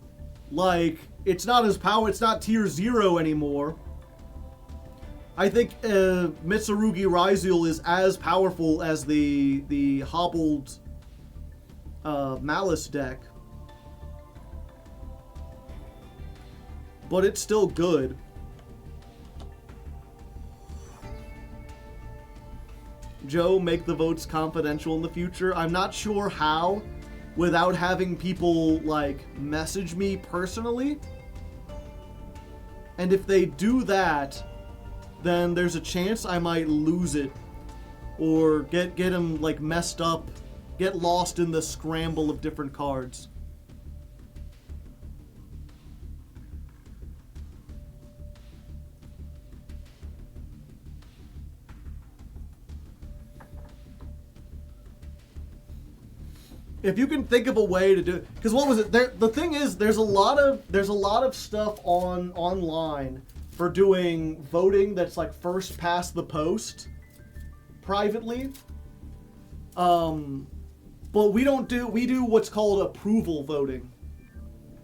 Like, it's not his power, it's not tier 0 anymore. I think Mitsurugi Ryziel is as powerful as the hobbled Malice deck. But it's still good. Joe, make the votes confidential in the future. I'm not sure how, without having people, like, message me personally. And if they do that, then there's a chance I might lose it. Or get them, like, messed up get lost in the scramble of different cards. If you can think of a way to do it, because what was it? The thing is, there's a lot of stuff online for doing voting that's like first past the post privately. But we do what's called approval voting.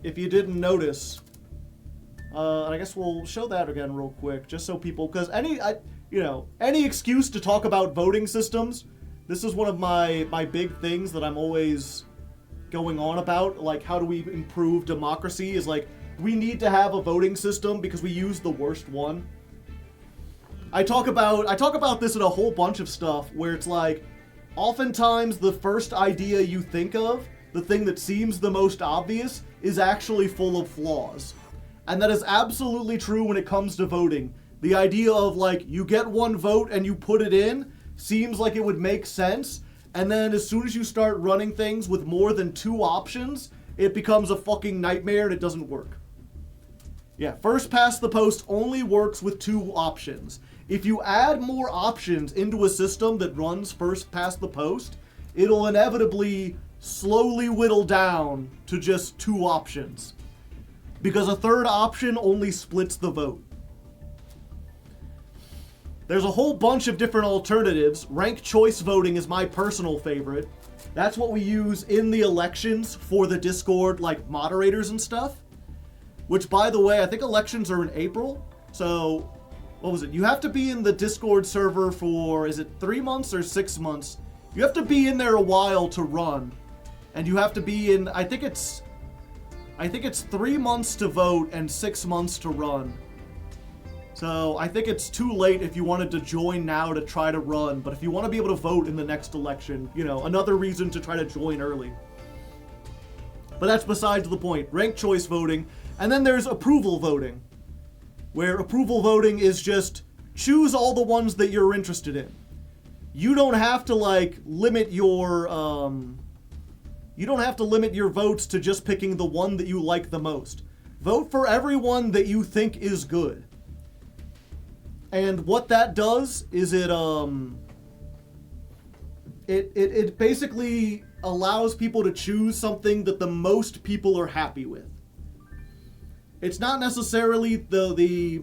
If you didn't notice, and I guess we'll show that again real quick, just so people, because any excuse to talk about voting systems. This is one of my big things that I'm always going on about. Like, how do we improve democracy? Is like, we need to have a voting system because we use the worst one. I talk about this in a whole bunch of stuff where it's like, oftentimes the first idea you think of, the thing that seems the most obvious, is actually full of flaws. And that is absolutely true when it comes to voting. The idea of like, you get one vote and you put it in, seems like it would make sense, and then as soon as you start running things with more than 2 options, it becomes a fucking nightmare and it doesn't work. Yeah, first past the post only works with 2 options. If you add more options into a system that runs first past the post, it'll inevitably slowly whittle down to just 2 options. Because a third option only splits the vote. There's a whole bunch of different alternatives. Ranked choice voting is my personal favorite. That's what we use in the elections for the Discord, like, moderators and stuff. Which, by the way, I think elections are in April. So, what was it? You have to be in the Discord server for, is it 3 months or 6 months? You have to be in there a while to run. And you have to be in, I think it's 3 months to vote and 6 months to run. So I think it's too late if you wanted to join now to try to run, but if you want to be able to vote in the next election, another reason to try to join early. But that's besides the point. Ranked choice voting. And then there's approval voting, where approval voting is just choose all the ones that you're interested in. You don't have to limit your votes to just picking the one that you like the most. Vote for everyone that you think is good. And what that does is it basically allows people to choose something that the most people are happy with. It's not necessarily the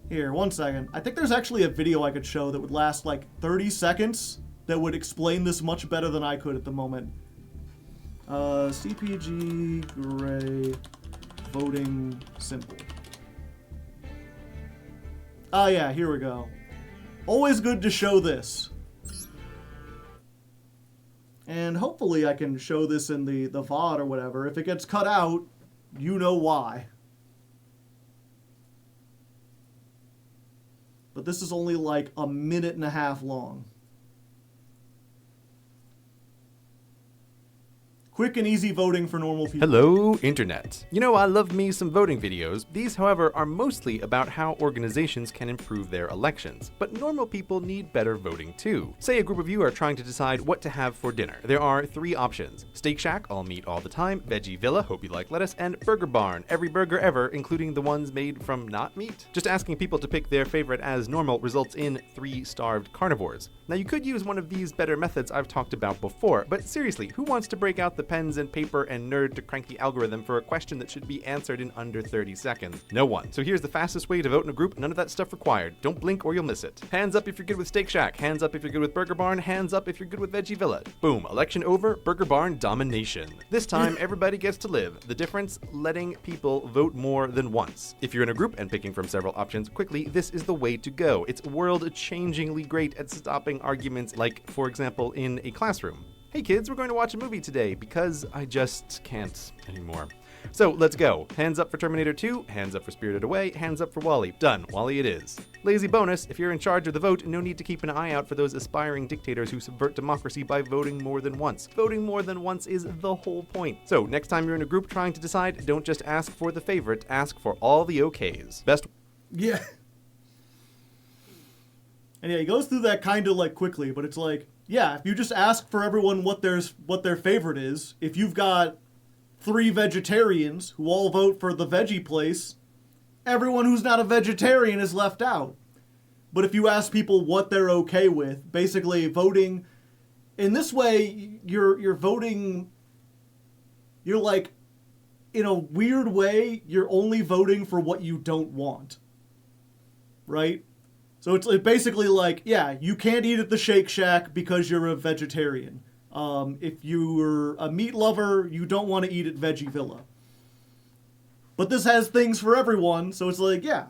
Here, 1 second. I think there's actually a video I could show that would last like 30 seconds that would explain this much better than I could at the moment. CPG Grey voting simple. Oh yeah, here we go. Always good to show this. And hopefully I can show this in the VOD or whatever. If it gets cut out, you know why. But this is only like a minute and a half long. Quick and easy voting for normal people. Hello, Internet. You know, I love me some voting videos. These, however, are mostly about how organizations can improve their elections. But normal people need better voting too. Say a group of you are trying to decide what to have for dinner. There are 3 options. Steak Shack, all meat all the time, Veggie Villa, hope you like lettuce, and Burger Barn, every burger ever, including the ones made from not meat. Just asking people to pick their favorite as normal results in 3 starved carnivores. Now you could use one of these better methods I've talked about before, but seriously, who wants to break out the pens and paper and nerd to crank the algorithm for a question that should be answered in under 30 seconds? No one. So here's the fastest way to vote in a group, none of that stuff required. Don't blink or you'll miss it. Hands up if you're good with Steak Shack, hands up if you're good with Burger Barn, hands up if you're good with Veggie Villa. Boom, election over, Burger Barn domination. This time, everybody gets to live. The difference, letting people vote more than once. If you're in a group and picking from several options quickly, this is the way to go. It's world-changingly great at stopping arguments like, for example, in a classroom. Hey kids, we're going to watch a movie today because I just can't anymore. So let's go. Hands up for Terminator 2, hands up for Spirited Away, hands up for WALL-E. Done. WALL-E it is. Lazy bonus, if you're in charge of the vote, no need to keep an eye out for those aspiring dictators who subvert democracy by voting more than once. Voting more than once is the whole point. So next time you're in a group trying to decide, don't just ask for the favorite, ask for all the okays. Best. Yeah. And yeah, he goes through that kind of like quickly, but it's like, Yeah, if you just ask for everyone what their favorite is, if you've got 3 vegetarians who all vote for the veggie place, everyone who's not a vegetarian is left out. But if you ask people what they're okay with, basically voting in this way, you're voting, you're like, in a weird way, you're only voting for what you don't want. Right? So it's basically like, yeah, you can't eat at the Shake Shack because you're a vegetarian. If you're a meat lover, you don't want to eat at Veggie Villa. But this has things for everyone, so it's like, yeah.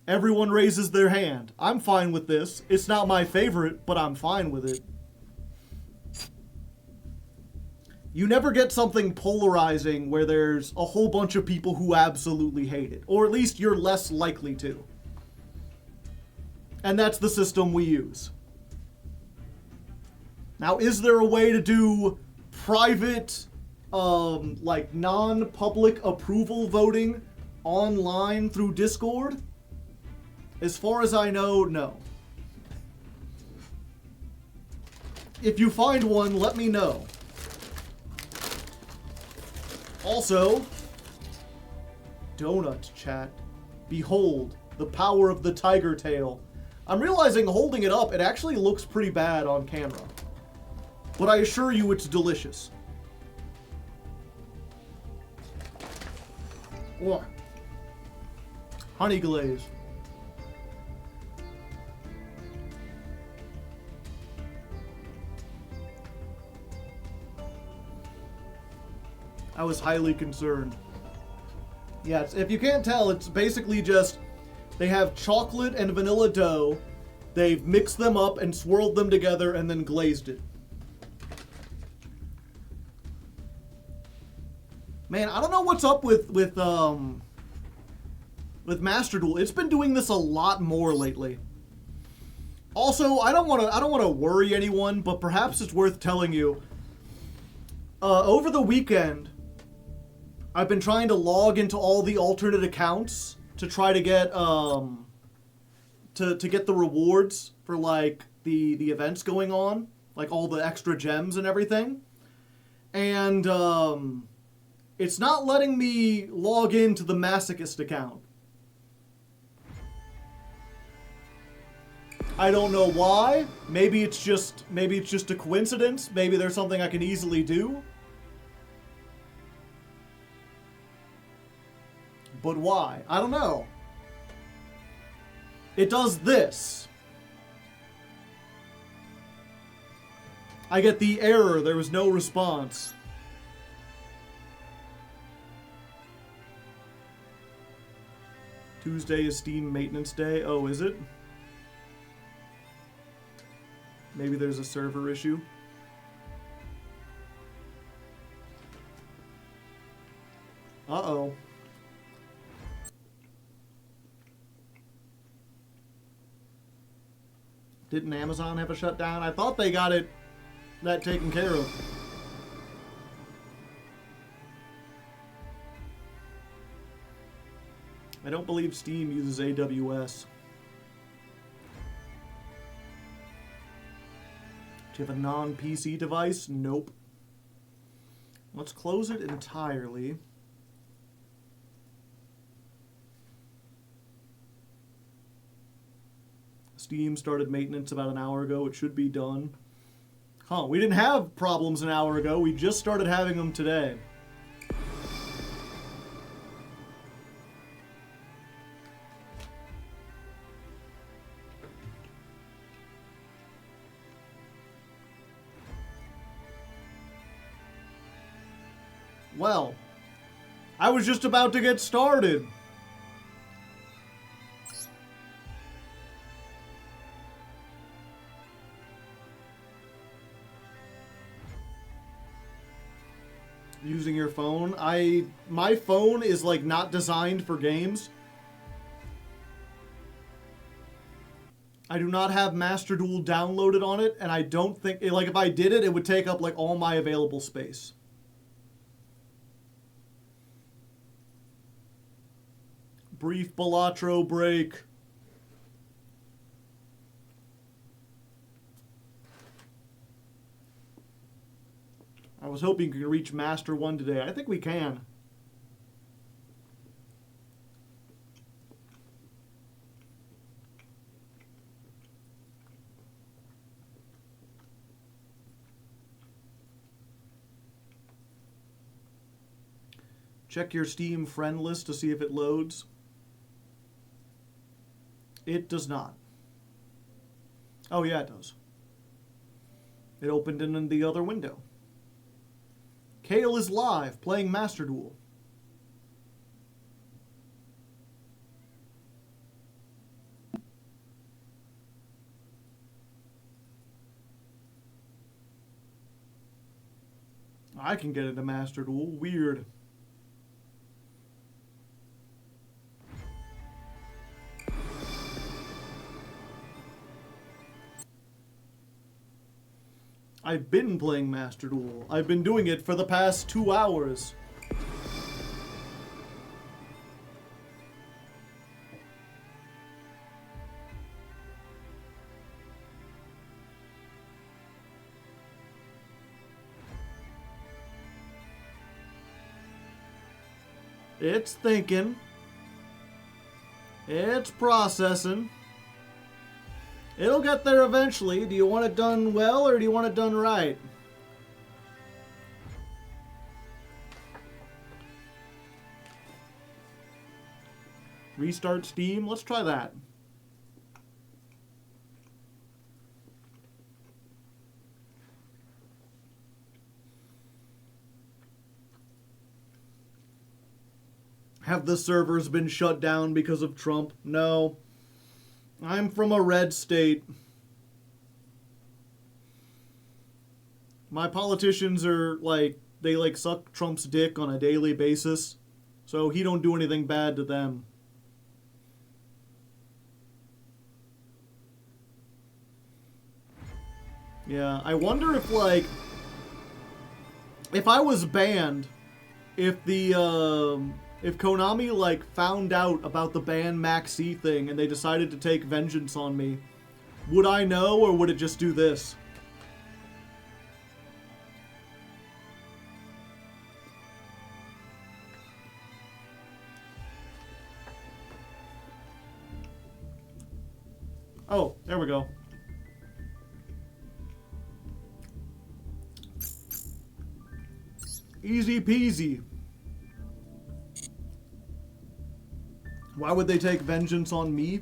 Everyone raises their hand. I'm fine with this. It's not my favorite, but I'm fine with it. You never get something polarizing where there's a whole bunch of people who absolutely hate it. Or at least you're less likely to. And that's the system we use. Now, is there a way to do private, like non-public approval voting online through Discord? As far as I know, no. If you find one, let me know. Also, donut chat. Behold, the power of the tiger tail. I'm realizing holding it up, it actually looks pretty bad on camera. But I assure you it's delicious. What? Honey glaze. I was highly concerned. Yeah, if you can't tell, it's basically just they have chocolate and vanilla dough. They've mixed them up and swirled them together and then glazed it. Man, I don't know what's up with Master Duel. It's been doing this a lot more lately. Also, I don't want to worry anyone, but perhaps it's worth telling you. Over the weekend, I've been trying to log into all the alternate accounts to try to get to get the rewards for like the events going on, like all the extra gems and everything. And it's not letting me log into the Masochist account. I don't know why. Maybe it's just a coincidence. Maybe there's something I can easily do. But why? I don't know. It does this. I get the error, there was no response. Tuesday is Steam maintenance day. Oh, is it? Maybe there's a server issue. Uh-oh. Didn't Amazon have a shutdown? I thought they got that taken care of. I don't believe Steam uses AWS. Do you have a non-PC device? Nope. Let's close it entirely. Steam started maintenance about an hour ago. It should be done. Huh, we didn't have problems an hour ago. We just started having them today. Well, I was just about to get started. Using your phone? My phone is like not designed for games. I do not have Master Duel downloaded on it, and I don't think, like if I did it, it would take up like all my available space. Brief Balatro break. I was hoping we could reach Master 1 today. I think we can. Check your Steam friend list to see if it loads. It does not. Oh yeah, it does. It opened in the other window. Kale is live, playing Master Duel. I can get into Master Duel. Weird. I've been playing Master Duel. I've been doing it for the past 2 hours. It's thinking. It's processing. It'll get there eventually. Do you want it done well or do you want it done right? Restart Steam? Let's try that. Have the servers been shut down because of Trump? No. I'm from a red state. My politicians are like, they like suck Trump's dick on a daily basis. So he don't do anything bad to them. Yeah, I wonder if like, if I was banned, if Konami, like, found out about the ban Maxi thing and they decided to take vengeance on me, would I know or would it just do this? Oh, there we go. Easy peasy. Why would they take vengeance on me?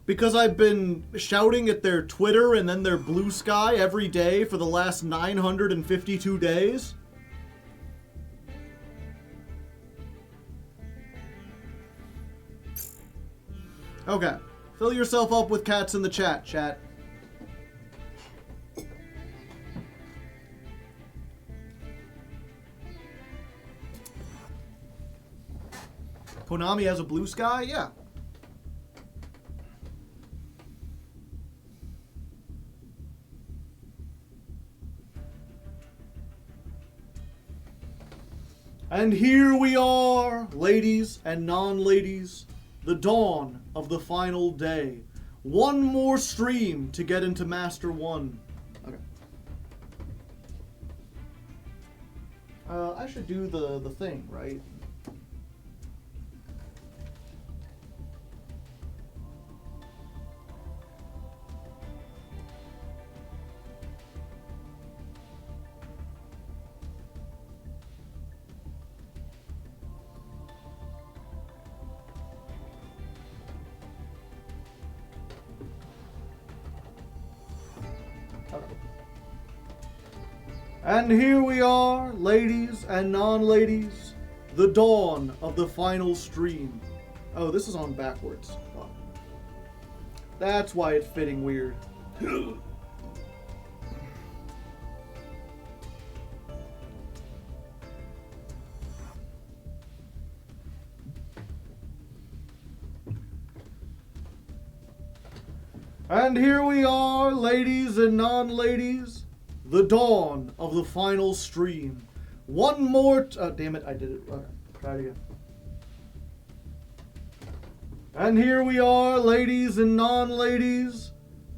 Because I've been shouting at their Twitter and then their Blue Sky every day for the last 952 days. Okay. Fill yourself up with cats in the chat, chat. Konami has a Blue Sky? Yeah. And here we are, ladies and non-ladies, the dawn of the final day. One more stream to get into Master 1. Okay. I should do the thing, right? And here we are, ladies and non-ladies, the dawn of the final stream. Oh, this is on backwards. Oh. That's why it's fitting weird. And here we are, ladies and non-ladies, the dawn of the final stream. One more... damn it, I did it. Okay, try it again. And here we are, ladies and non-ladies,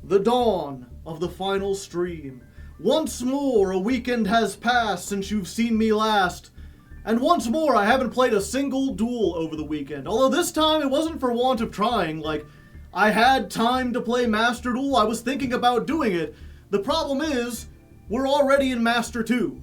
the dawn of the final stream. Once more, a weekend has passed since you've seen me last. And once more, I haven't played a single duel over the weekend. Although this time, it wasn't for want of trying. Like, I had time to play Master Duel. I was thinking about doing it. The problem is, we're already in Master 2.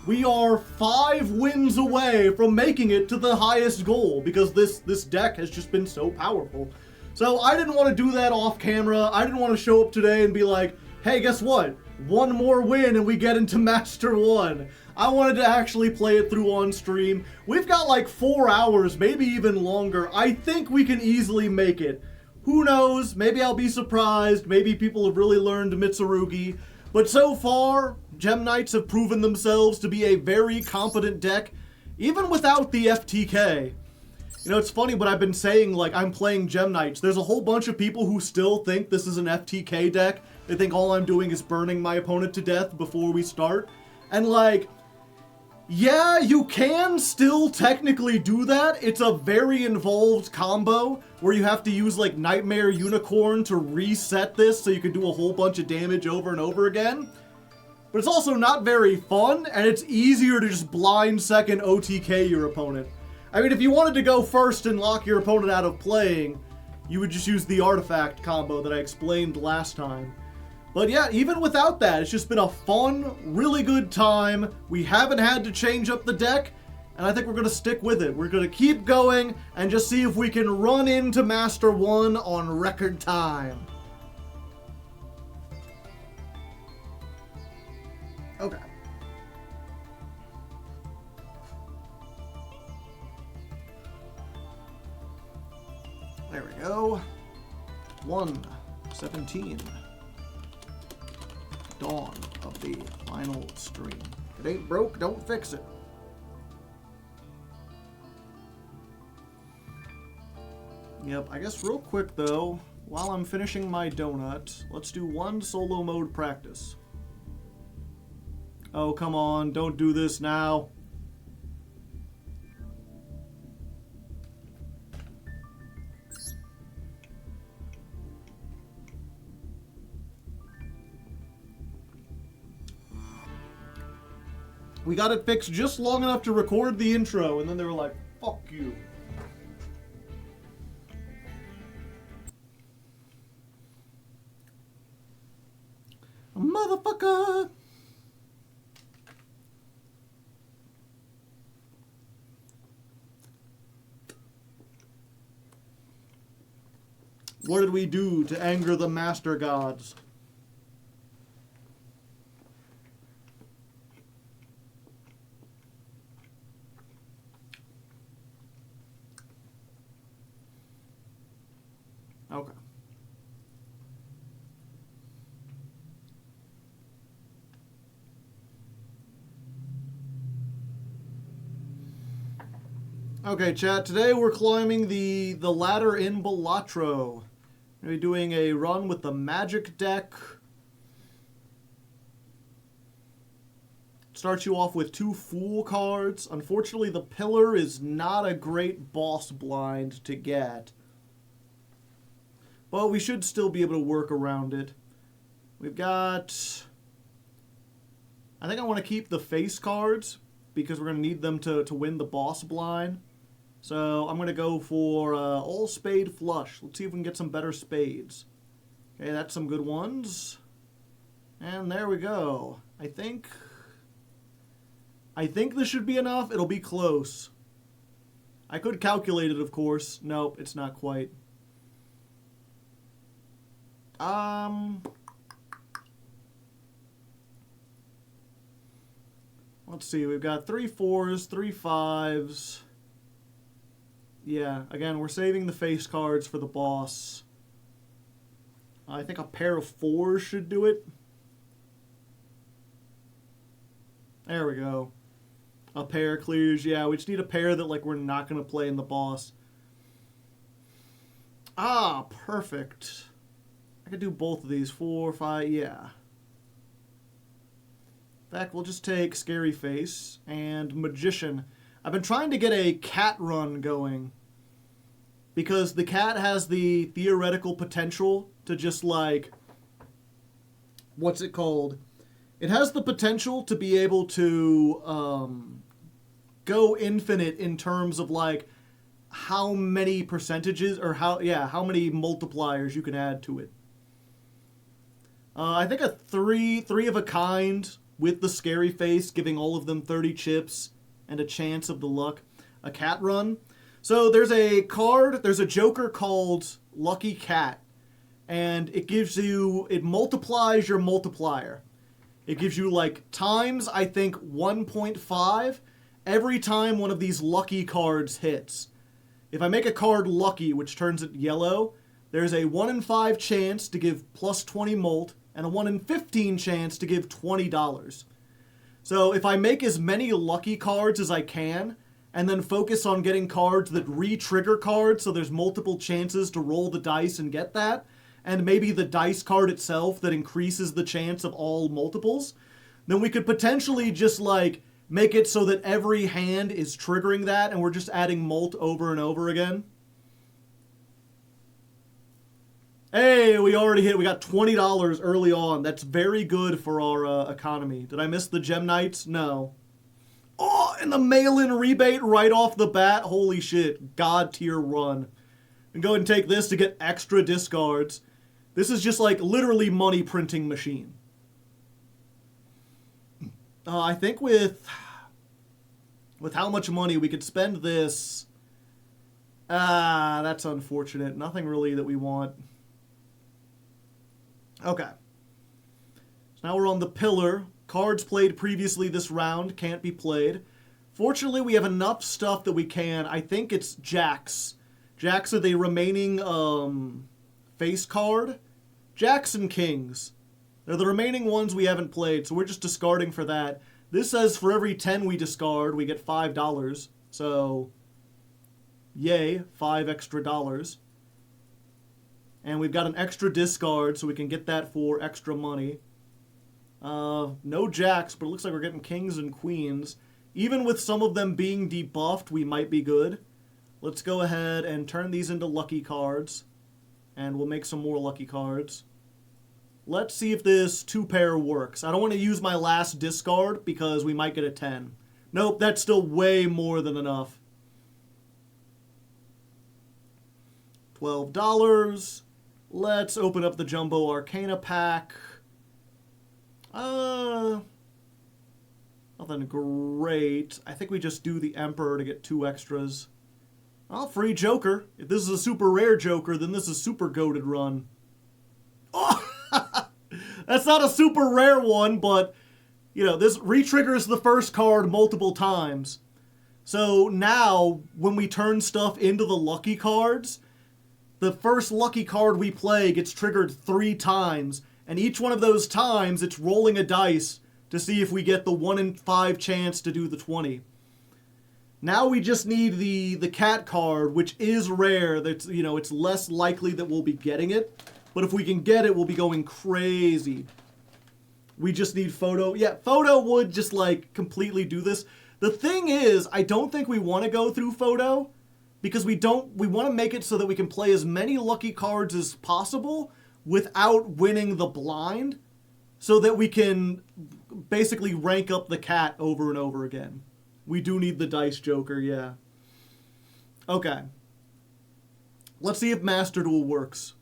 We are 5 wins away from making it to the highest goal because this deck has just been so powerful. So I didn't want to do that off camera. I didn't want to show up today and be like, hey, guess what? One more win and we get into Master 1. I wanted to actually play it through on stream. We've got like 4 hours, maybe even longer. I think we can easily make it. Who knows? Maybe I'll be surprised. Maybe people have really learned Mitsurugi. But so far, Gem Knights have proven themselves to be a very competent deck, even without the FTK. You know, it's funny what I've been saying, like, I'm playing Gem Knights. There's a whole bunch of people who still think this is an FTK deck. They think all I'm doing is burning my opponent to death before we start. And, like, yeah, you can still technically do that. It's a very involved combo where you have to use like Nightmare Unicorn to reset this so you can do a whole bunch of damage over and over again. But it's also not very fun, and it's easier to just blind second OTK your opponent. I mean, if you wanted to go first and lock your opponent out of playing, you would just use the artifact combo that I explained last time. But yeah, even without that, it's just been a fun, really good time. We haven't had to change up the deck, and I think we're going to stick with it. We're going to keep going and just see if we can run into Master 1 on record time. Okay. There we go. 1:17. Dawn of the final stream. If it ain't broke, don't fix it. Yep, I guess real quick though, while I'm finishing my donut, let's do one solo mode practice. Oh, come on, don't do this now. We got it fixed just long enough to record the intro, and then they were like, fuck you. Motherfucker! What did we do to anger the master gods? Okay. Okay, chat. Today we're climbing the ladder in Balatro. We're going to be doing a run with the magic deck. Starts you off with 2 Fool cards. Unfortunately, the Pillar is not a great boss blind to get. But we should still be able to work around it. We've got... I think I want to keep the face cards because we're going to need them to win the boss blind. So I'm going to go for all spade flush. Let's see if we can get some better spades. Okay, that's some good ones. And there we go. I think this should be enough. It'll be close. I could calculate it, of course. Nope, it's not quite. Let's see. We've got 3 4s, 3 5s. Yeah, again, we're saving the face cards for the boss. I think a pair of 4s should do it. There we go. A pair clears. Yeah, we just need a pair that like we're not going to play in the boss. Ah, perfect. I could do both of these. 4, 5, yeah. In fact, we'll just take Scary Face and Magician. I've been trying to get a cat run going because the cat has the theoretical potential to just like, what's it called? It has the potential to be able to go infinite in terms of like how many percentages or how many multipliers you can add to it. I think a three of a kind with the scary face, giving all of them 30 chips and a chance of the luck. A cat run. So there's a joker called Lucky Cat, and it multiplies your multiplier. It gives you like times, I think, 1.5 every time one of these lucky cards hits. If I make a card lucky, which turns it yellow, there's a 1 in 5 chance to give plus 20 mult, and a 1 in 15 chance to give $20. So if I make as many lucky cards as I can, and then focus on getting cards that re-trigger cards, so there's multiple chances to roll the dice and get that, and maybe the dice card itself that increases the chance of all multiples, then we could potentially just like make it so that every hand is triggering that and we're just adding mult over and over again. Hey, we got $20 early on. That's very good for our economy. Did I miss the Gem Knights? No. Oh, and the mail-in rebate right off the bat. Holy shit. God tier run. And go ahead and take this to get extra discards. This is just like literally money printing machine. I think with how much money we could spend this. That's unfortunate. Nothing really that we want. Okay. So now we're on the pillar. Cards played previously this round can't be played. Fortunately, we have enough stuff that we can. I think it's jacks. Jacks are the remaining face card. Jacks and kings. They're the remaining ones we haven't played, so we're just discarding for that. This says for every 10 we discard, we get $5. So, yay, $5 extra dollars. And we've got an extra discard, so we can get that for extra money. No jacks, but it looks like we're getting kings and queens. Even with some of them being debuffed, we might be good. Let's go ahead and turn these into lucky cards. And we'll make some more lucky cards. Let's see if this 2-pair works. I don't want to use my last discard because we might get a 10. Nope, that's still way more than enough. $12. Let's open up the Jumbo Arcana pack. Nothing great. I think we just do the Emperor to get 2 extras. Oh, free Joker. If this is a super rare Joker, then this is super goated run. Oh! That's not a super rare one, but, you know, this re-triggers the first card multiple times. So now, when we turn stuff into the lucky cards, the first lucky card we play gets triggered 3 times, and each one of those times, it's rolling a dice to see if we get the 1 in 5 chance to do the 20. Now we just need the cat card, which is rare. That's, you know, it's less likely that we'll be getting it. But if we can get it, we'll be going crazy. We just need photo. Yeah, photo would just like completely do this. The thing is, I don't think we want to go through photo because we want to make it so that we can play as many lucky cards as possible without winning the blind so that we can basically rank up the cat over and over again. We do need the dice joker, yeah. Okay. Let's see if Master Duel works.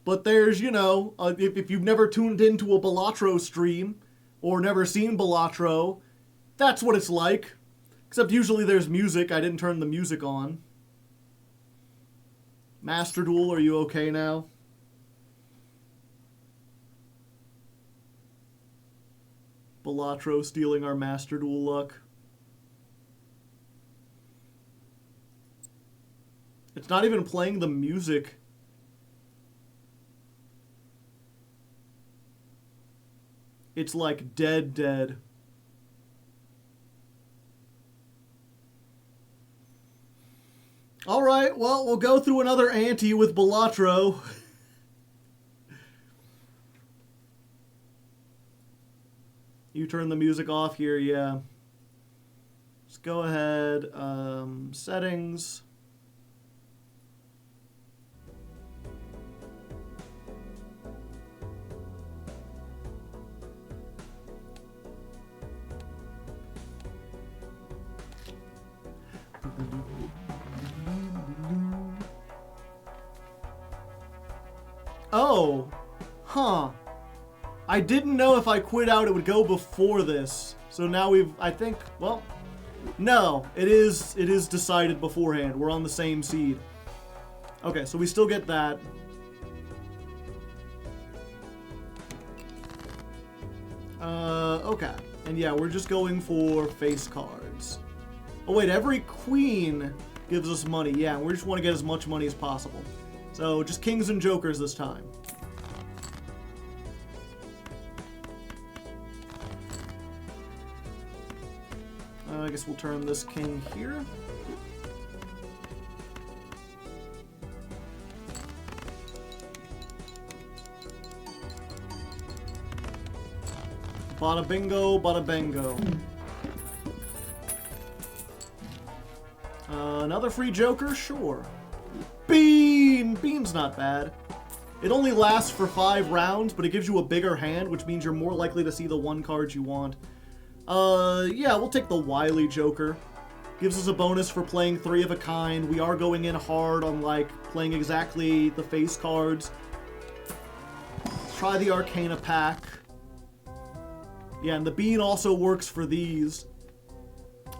But there's, you know, if you've never tuned into a Balatro stream or never seen Balatro, that's what it's like. Except usually there's music. I didn't turn the music on. Master Duel, are you okay now? Balatro stealing our Master Duel luck. It's not even playing the music. It's like dead. Alright, well, we'll go through another ante with Balatro. You turn the music off here, yeah. Let's go ahead, settings. Oh. Huh. I didn't know if I quit out it would go before this. So now I think, well, no, it is decided beforehand. We're on the same seed. Okay, so we still get that. Okay. And yeah, we're just going for face cards. Oh wait, every queen gives us money. Yeah, we just want to get as much money as possible. So just kings and jokers this time. I guess we'll turn this king here. Bada bingo, bada bango. Another free joker? Sure. Bean! Bean's not bad. It only lasts for 5 rounds, but it gives you a bigger hand, which means you're more likely to see the one card you want. Yeah, we'll take the Wily Joker. Gives us a bonus for playing 3 of a kind. We are going in hard on, like, playing exactly the face cards. Let's try the Arcana pack. Yeah, and the Bean also works for these.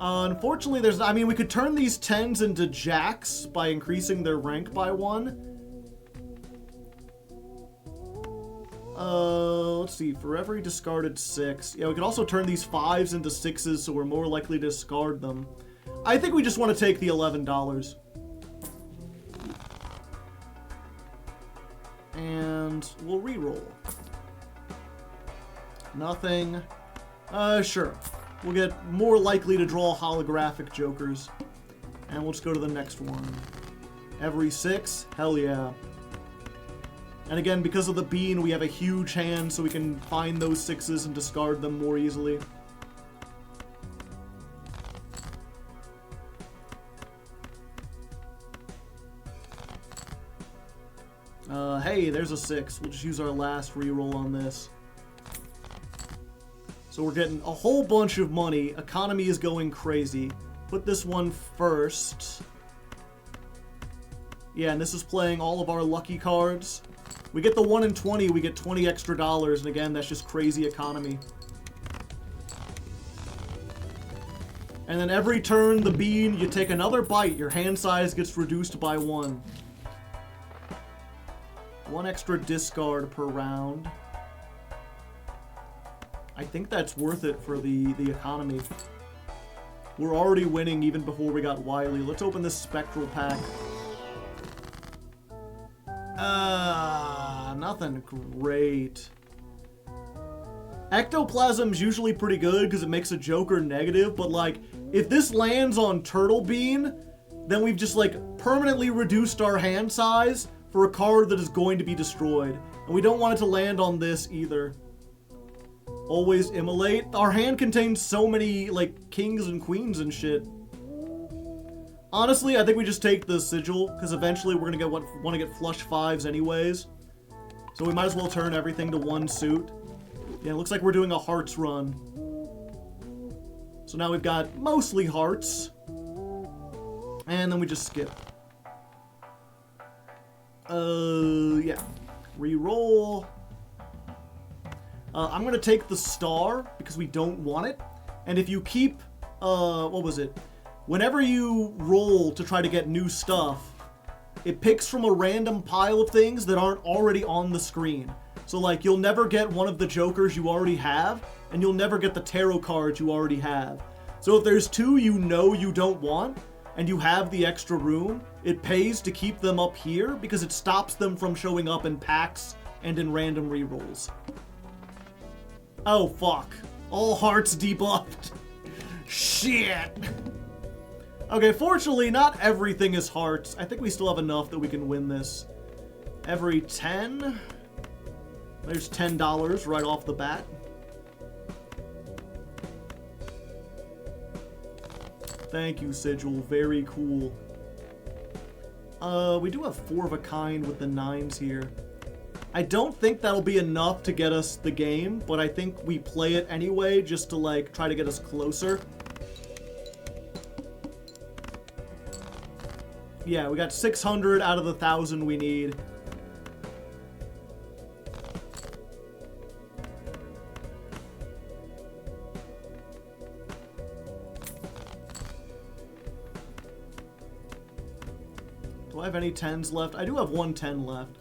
Unfortunately, we could turn these 10s into jacks by increasing their rank by 1. Let's see, for every discarded 6. Yeah, we could also turn these 5s into 6s, so we're more likely to discard them. I think we just want to take the $11. And we'll re-roll. Nothing. Sure. We'll get more likely to draw holographic jokers. And we'll just go to the next one. Every 6? Hell yeah. And again, because of the Bean, we have a huge hand, so we can find those 6s and discard them more easily. Hey, there's a 6. We'll just use our last reroll on this. So we're getting a whole bunch of money. Economy is going crazy. Put this one first. Yeah, and this is playing all of our lucky cards. We get the 1 in 20, we get 20 extra dollars, and again, that's just crazy economy. And then every turn, the Bean, you take another bite, your hand size gets reduced by 1. 1 extra discard per round. I think that's worth it for the economy. We're already winning even before we got Wily. Let's open this Spectral pack. Nothing great. Ectoplasm's usually pretty good because it makes a Joker negative, but like, if this lands on Turtle Bean, then we've just like permanently reduced our hand size for a card that is going to be destroyed. And we don't want it to land on this either. Always immolate. Our hand contains so many like kings and queens and shit. Honestly, I think we just take the Sigil, because eventually we're gonna want to get flush 5s anyways. So we might as well turn everything to 1 suit. Yeah, it looks like we're doing a hearts run. So now we've got mostly hearts. And then we just skip. Yeah. Reroll. I'm gonna take the star, because we don't want it. And if you keep, what was it? Whenever you roll to try to get new stuff, it picks from a random pile of things that aren't already on the screen. So like, you'll never get one of the jokers you already have, and you'll never get the tarot cards you already have. So if there's 2 you know you don't want, and you have the extra room, it pays to keep them up here, because it stops them from showing up in packs and in random rerolls. Oh fuck. All hearts debuffed. Shit. Okay, fortunately, not everything is hearts. I think we still have enough that we can win this. Every 10. There's $10 right off the bat. Thank you, Sigil. Very cool. We do have 4 of a kind with the 9s here. I don't think that'll be enough to get us the game, but I think we play it anyway just to, like, try to get us closer. Yeah, we got 600 out of the 1,000 we need. Do I have any 10s left? I do have 1 10 left.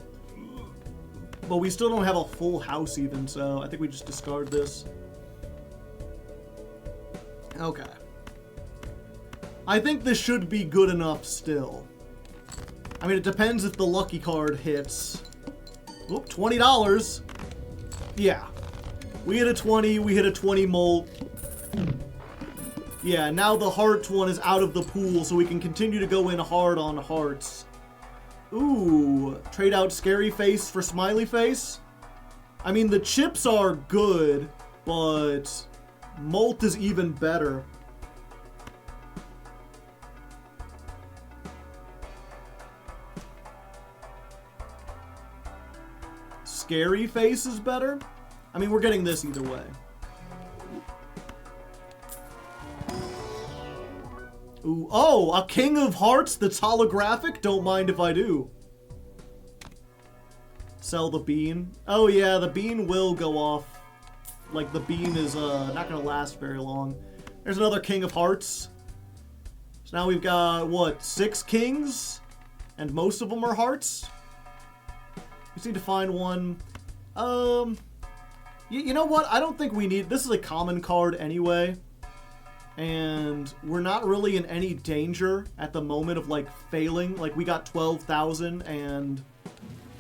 But we still don't have a full house even, so I think we just discard this. Okay. I think this should be good enough still. I mean, it depends if the lucky card hits. Oop, $20. Yeah. We hit a 20, we hit a 20 molt. Yeah, now the heart one is out of the pool, so we can continue to go in hard on hearts. Ooh, trade out Scary Face for Smiley Face? I mean, the chips are good, but molt is even better. Scary Face is better? I mean, we're getting this either way. Ooh, oh, a King of Hearts that's holographic? Don't mind if I do. Sell the bean. Oh yeah, the bean will go off. Like, the bean is not gonna last very long. There's another King of Hearts. So now we've got, what, 6 kings? And most of them are hearts? We just need to find one. You know what? I don't think we need... This is a common card anyway. And we're not really in any danger at the moment of, like, failing. Like, we got 12,000 and...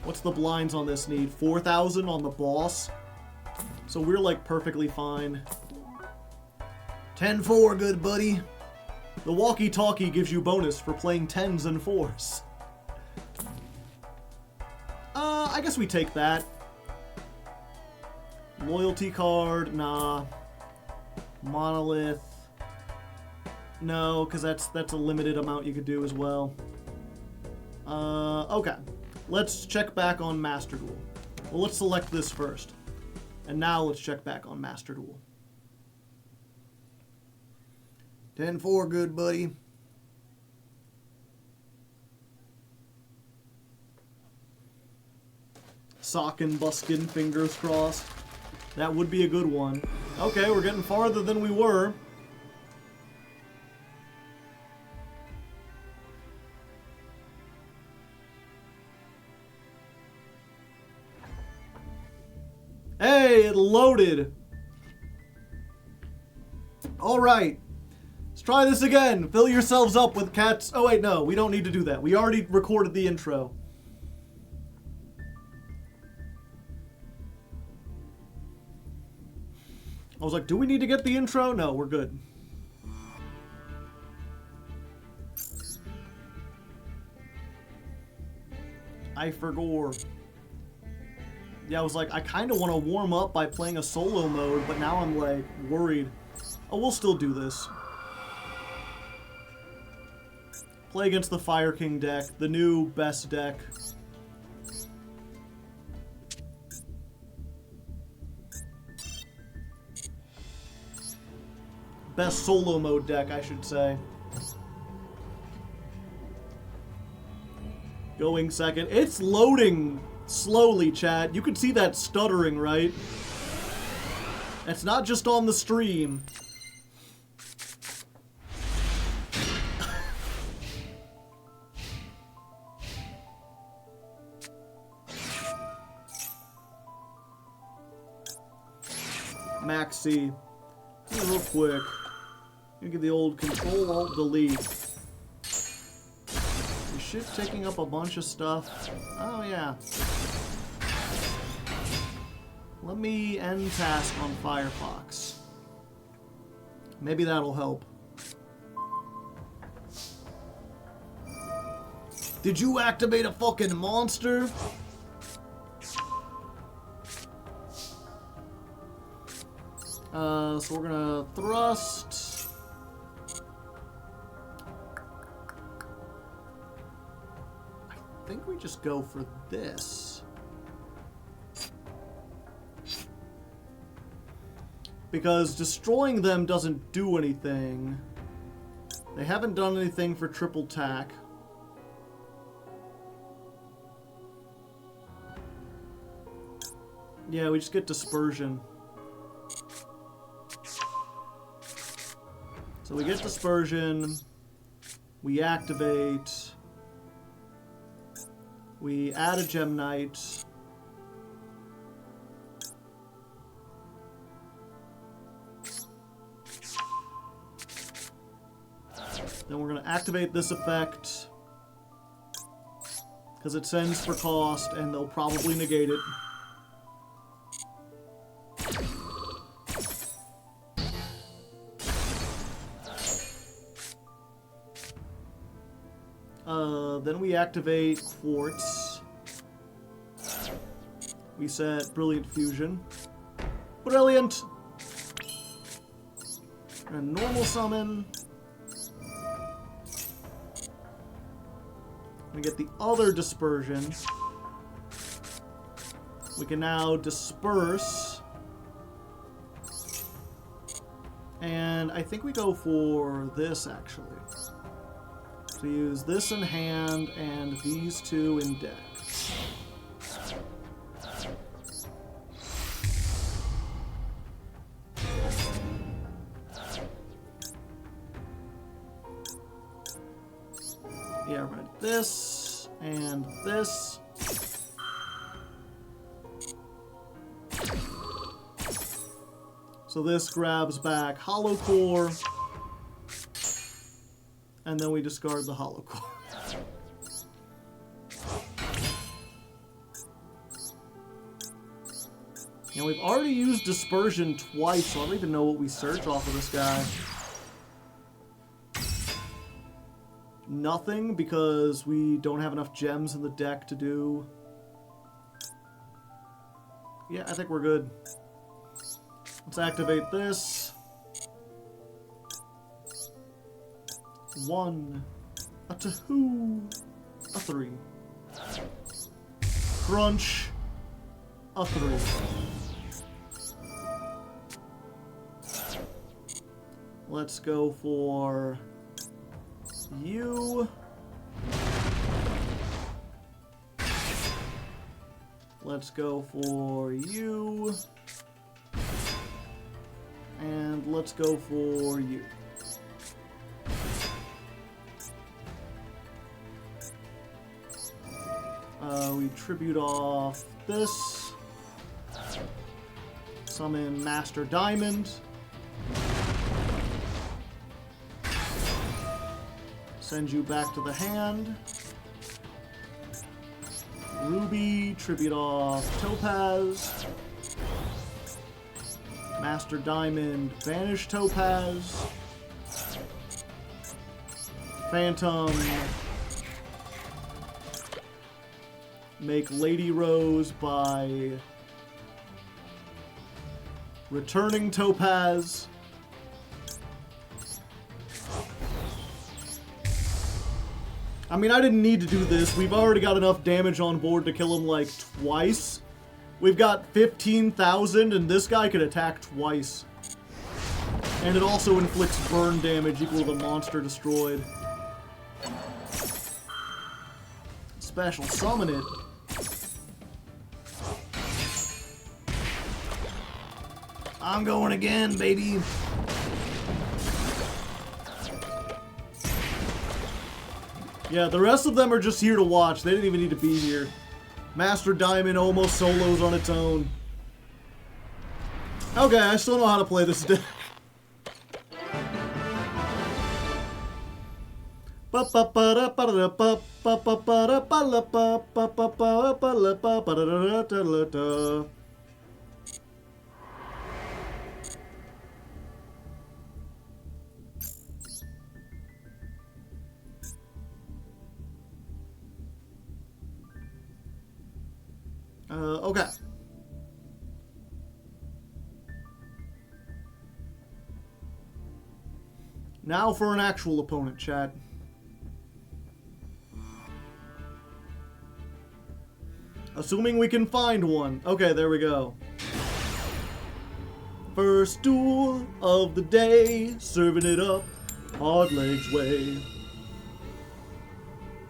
What's the blinds on this need? 4,000 on the boss. So we're, like, perfectly fine. 10-4, good buddy. The walkie-talkie gives you bonus for playing 10s and 4s. I guess we take that. Loyalty card, nah. Monolith. No, because that's a limited amount you could do as well. Okay. Let's check back on Master Duel. Well, let's select this first. And now let's check back on Master Duel. 10-4, good buddy. Sockin' buskin', fingers crossed. That would be a good one. Okay, we're getting farther than we were. Hey, it loaded. Alright. Let's try this again. Fill yourselves up with cats. Oh wait, no, we don't need to do that. We already recorded the intro. I was like, do we need to get the intro? No, we're good. I forgot. Yeah, I was like, I kind of want to warm up by playing a solo mode, but now I'm like, worried. Oh, we'll still do this. Play against the Fire King deck, the new best deck. Best solo mode deck, I should say. Going second. It's loading slowly, chat. You can see that stuttering, right? It's not just on the stream. Maxi. Real quick. Gonna get the old Control Alt Delete. Is shit taking up a bunch of stuff? Oh yeah. Let me end task on Firefox. Maybe that'll help. Did you activate a fucking monster? So we're gonna thrust. I think we just go for this. Because destroying them doesn't do anything. They haven't done anything for triple tack. Yeah, we just get dispersion. So we get dispersion. We activate. We add a Gem Knight. Then we're going to activate this effect. Because it sends for cost, and they'll probably negate it. Then we activate Quartz. We set Brilliant Fusion. Brilliant! And normal summon. We get the other dispersion. We can now disperse. And I think we go for this, actually. So use this in hand and these two in deck. Yeah, right. This and this. So this grabs back Hollow Core. And then we discard the Hollow Core. And we've already used Dispersion twice, so I don't even know what we search off of this guy. Nothing, because we don't have enough gems in the deck to do... Yeah, I think we're good. Let's activate this. 1, a 2, a 3. Crunch, a 3. Let's go for you. Let's go for you. And let's go for you. We tribute off this. Summon Master Diamond. Send you back to the hand. Ruby, tribute off Topaz. Master Diamond, banish Topaz. Phantom. Make Lady Rose by returning Topaz. I mean, I didn't need to do this. We've already got enough damage on board to kill him like twice. We've got 15,000 and this guy could attack twice. And it also inflicts burn damage equal to the monster destroyed. Special summon it. I'm going again, baby. Yeah, the rest of them are just here to watch. They didn't even need to be here. Master Diamond almost solos on its own. Okay, I still know how to play this deck. Okay. Now for an actual opponent, chat. Assuming we can find one. Okay, there we go. First duel of the day, serving it up Hardleg's way.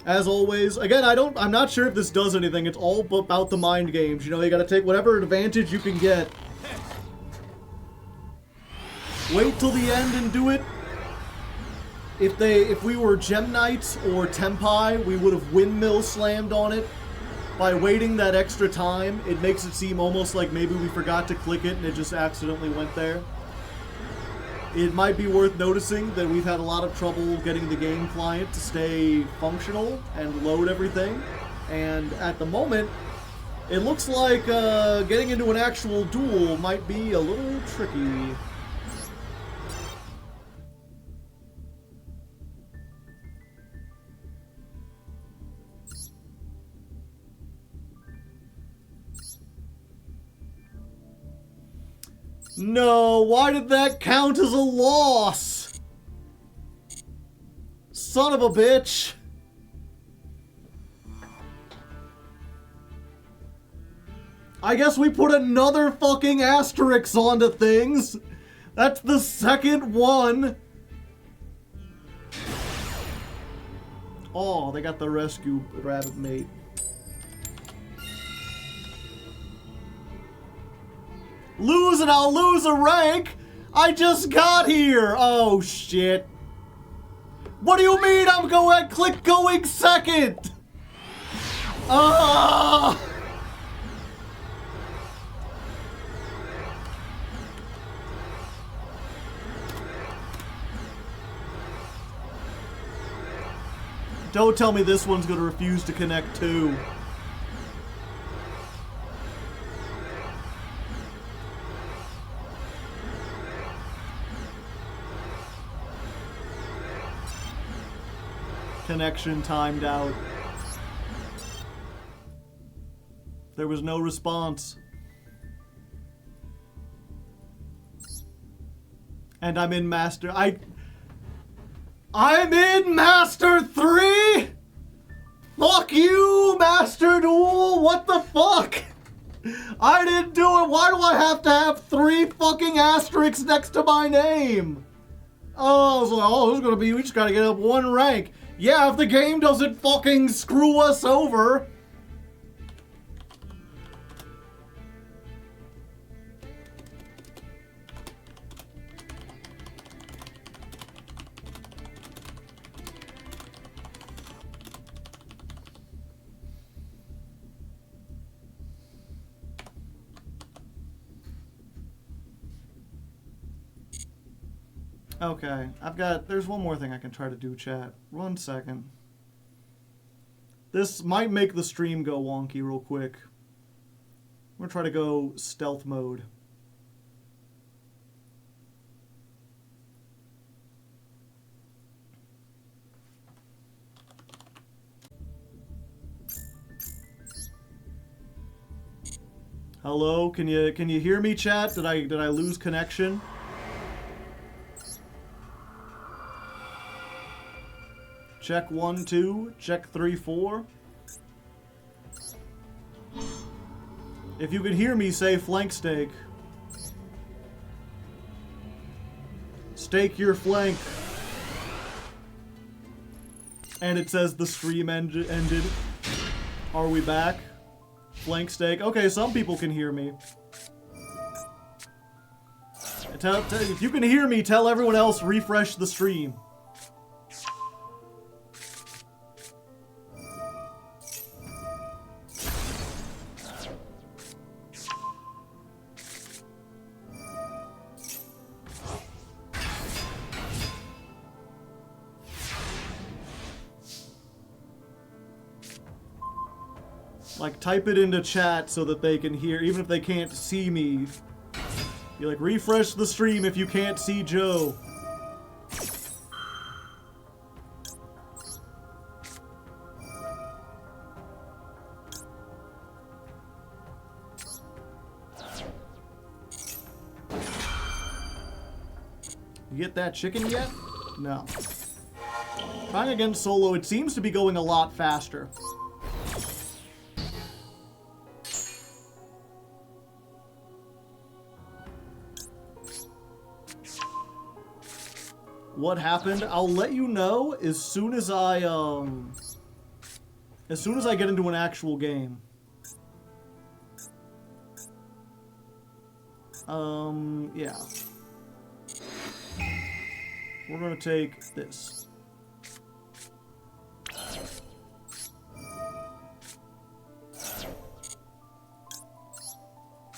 As always, again, I'm not sure if this does anything. It's all about the mind games. You know, you gotta take whatever advantage you can get. Wait till the end and do it. If we were Gem Knights or Tempai, we would have windmill slammed on it. By waiting that extra time, it makes it seem almost like maybe we forgot to click it and it just accidentally went there. It might be worth noticing that we've had a lot of trouble getting the game client to stay functional and load everything. And at the moment, it looks like getting into an actual duel might be a little tricky. No, why did that count as a loss? Son of a bitch. I guess we put another fucking asterisk onto things. That's the second one. Oh, they got the rescue rabbit mate. Lose and I'll lose a rank? I just got here! Oh, shit. What do you mean I'm click going second? Ah! Don't tell me this one's gonna refuse to connect too. Connection timed out. There was no response. And I'm in Master. I'm in Master 3? Fuck you, Master Duel! What the fuck? I didn't do it. Why do I have to have 3 fucking asterisks next to my name? Oh, I was like, oh, this is gonna be, we just gotta get up 1 rank. Yeah, if the game doesn't fucking screw us over. Okay, there's one more thing I can try to do, chat. 1 second. This might make the stream go wonky real quick. I'm gonna try to go stealth mode. Hello, can you hear me, chat? Did I lose connection? Check 1, 2. Check 3, 4. If you can hear me, say flank stake. Stake your flank. And it says the stream ended. Are we back? Flank stake. Okay, some people can hear me. If you can hear me, tell everyone else refresh the stream. Like, type it into chat so that they can hear, even if they can't see me. You like, refresh the stream if you can't see Joe. You get that chicken yet? No. Trying against solo, it seems to be going a lot faster. What happened? I'll let you know as soon as I As soon as I get into an actual game. Yeah. We're gonna take this.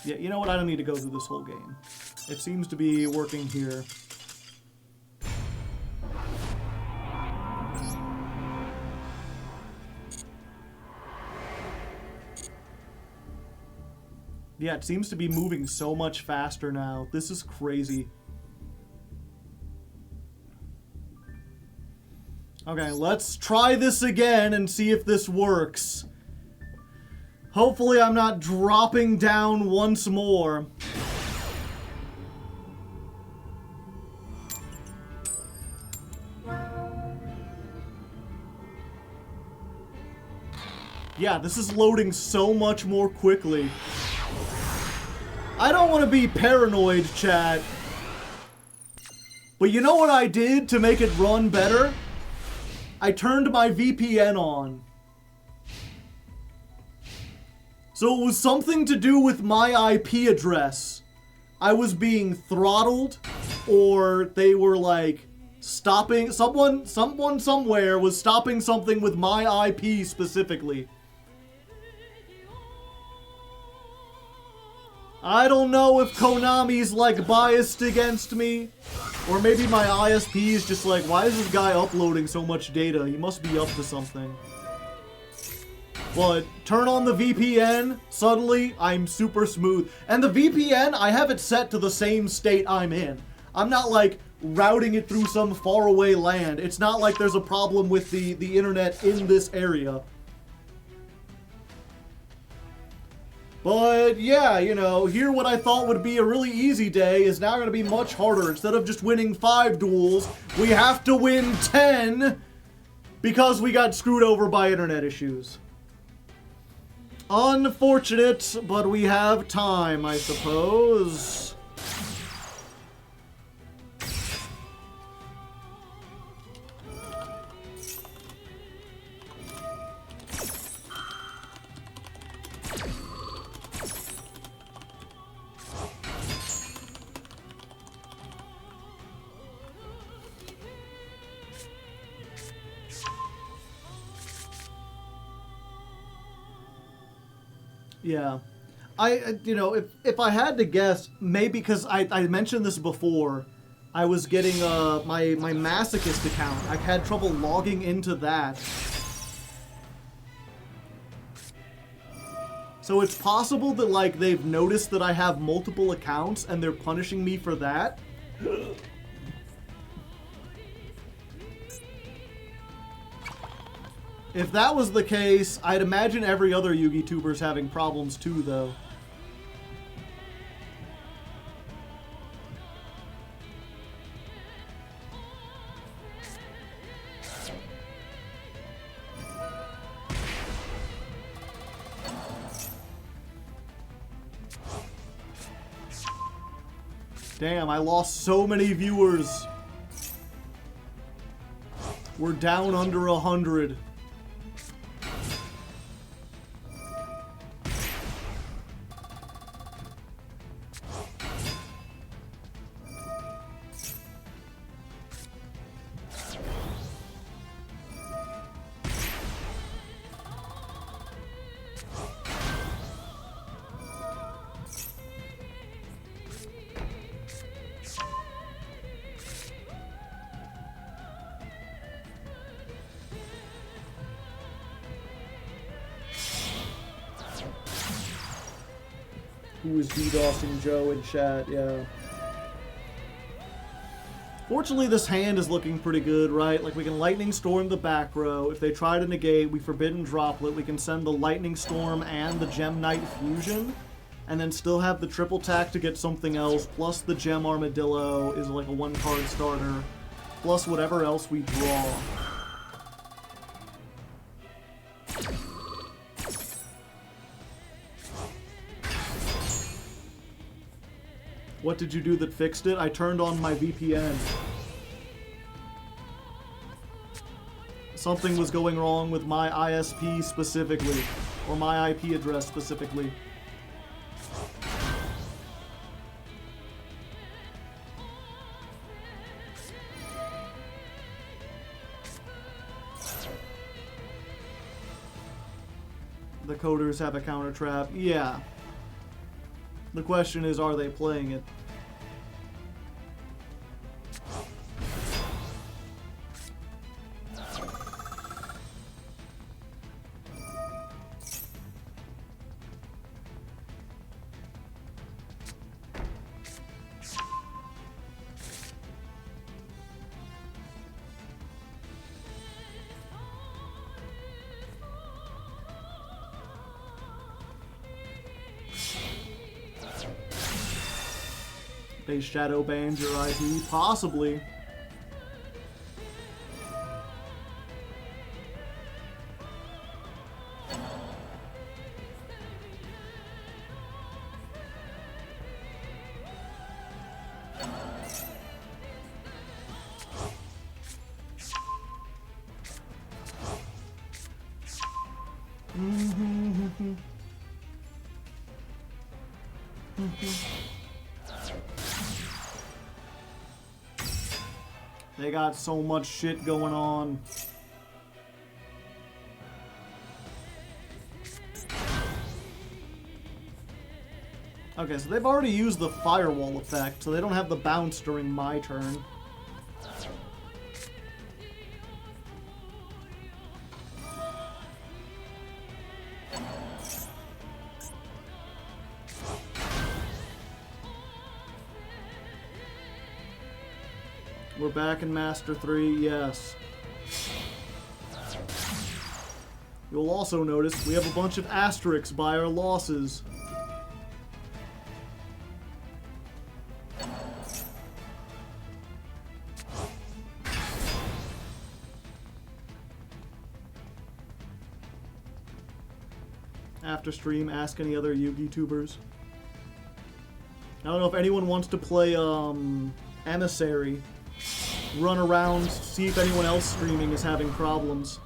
Yeah, you know what? I don't need to go through this whole game. It seems to be working here. Yeah, it seems to be moving so much faster now. This is crazy. Okay, let's try this again and see if this works. Hopefully I'm not dropping down once more. Yeah, this is loading so much more quickly. I don't want to be paranoid, chat. But you know what I did to make it run better? I turned my VPN on. So it was something to do with my IP address. I was being throttled, or they were like stopping, someone somewhere was stopping something with my IP specifically. I don't know if Konami's like biased against me, or maybe my ISP is just like, why is this guy uploading so much data? He must be up to something. But turn on the VPN, suddenly I'm super smooth. And the VPN, I have it set to the same state I'm in. I'm not like routing it through some faraway land. It's not like there's a problem with the internet in this area. But yeah, you know, here what I thought would be a really easy day is now going to be much harder. Instead of just winning 5 duels, we have to win 10 because we got screwed over by internet issues. Unfortunate, but we have time, I suppose. Yeah. You know, if I had to guess, maybe because I mentioned this before, I was getting my Masochist account. I had trouble logging into that. So it's possible that, like, they've noticed that I have multiple accounts and they're punishing me for that. If that was the case, I'd imagine every other Yugi tuber's having problems too, though. Damn, I lost so many viewers. We're down under 100. Who is DDoSing Joe in chat? Yeah. Fortunately, this hand is looking pretty good, right? Like, we can Lightning Storm the back row. If they try to negate, we Forbidden Droplet. We can send the Lightning Storm and the Gem Knight Fusion, and then still have the triple tack to get something else, plus the Gem Armadillo is like a 1-card starter, plus whatever else we draw. What did you do that fixed it? I turned on my VPN. something was going wrong with my ISP specifically, or my IP address specifically. The coders have a counter trap. Yeah. The question is, are they playing it? They shadow banned your IP? Possibly. They got so much shit going on. Okay, so they've already used the firewall effect, so they don't have the bounce during my turn. We're back in Master 3, yes. You'll also notice we have a bunch of asterisks by our losses. After stream, ask any other Yu-Gi tubers. I don't know if anyone wants to play Emissary. Run around, see if anyone else streaming is having problems.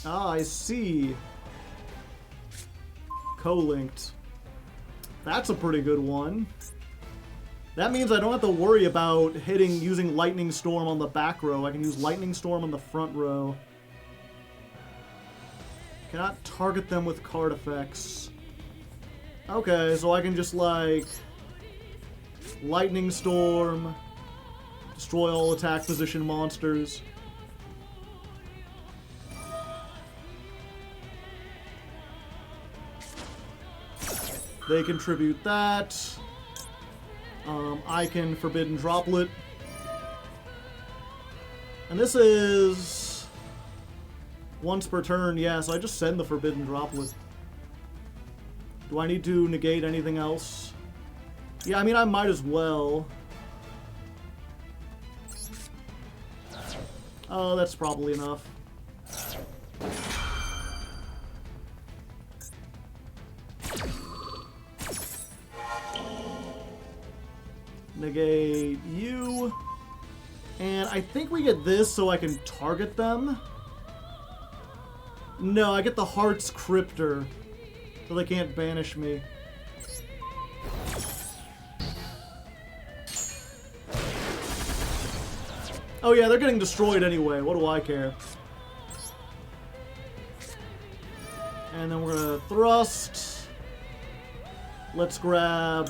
Ah, I see. Co-linked. That's a pretty good one. That means I don't have to worry about using Lightning Storm on the back row. I can use Lightning Storm on the front row. Cannot target them with card effects. Okay, so I can just, like, Lightning Storm, destroy all attack position monsters. They contribute that. I can Forbidden Droplet. And this is once per turn, yeah, so I just send the Forbidden Droplet. Do I need to negate anything else? Yeah, I mean, I might as well. Oh, that's probably enough. Negate you. And I think we get this so I can target them. No, I get the Heart's Cryptor, so they can't banish me. Oh yeah, they're getting destroyed anyway. What do I care? And then we're gonna thrust. Let's grab,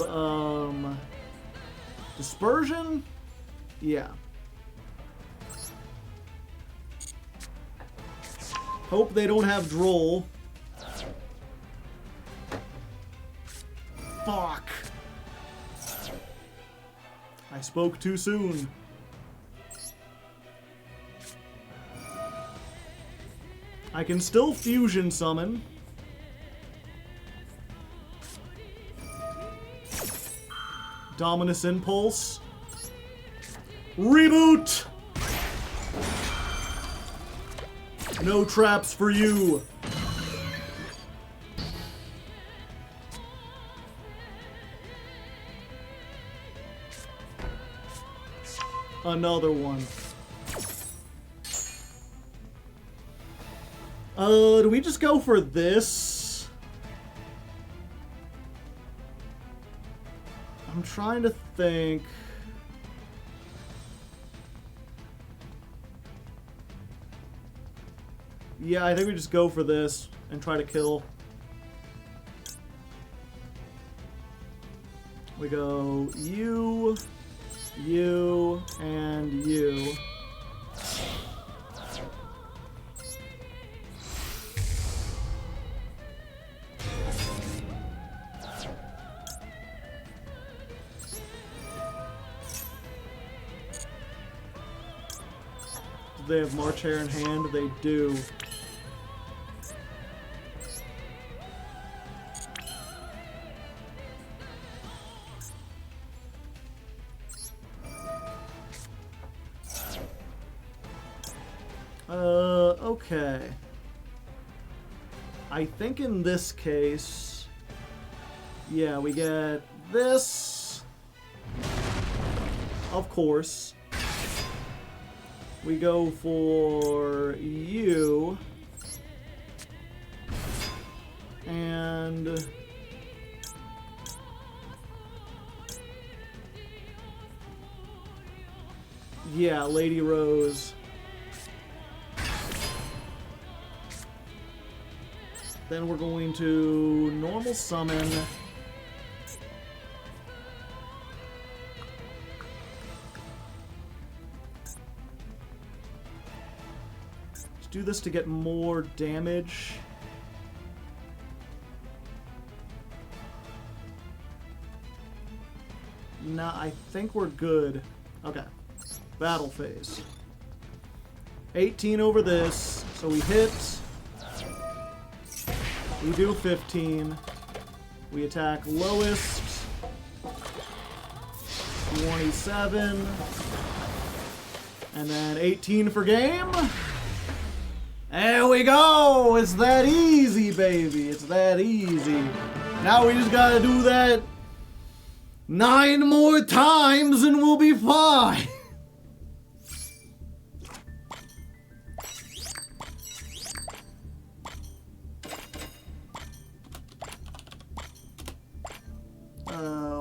Dispersion? Yeah. Hope they don't have Droll. Fuck. I spoke too soon. I can still fusion summon. Dominus Impulse. Reboot! No traps for you. Another one. Do we just go for this? I'm trying to think. Yeah, I think we just go for this and try to kill. We go you, and you. Do they have March Hare in hand? They do. Okay. I think in this case, yeah, we get this. Of course. We go for you. And yeah, Lady Rose. Then we're going to normal summon. Let's do this to get more damage. Nah, I think we're good. Okay. Battle phase. 18 over this, so we hit. We do 15. We attack lowest. 27. And then 18 for game. There we go! It's that easy, baby. It's that easy. Now we just gotta do that 9 more times and we'll be fine.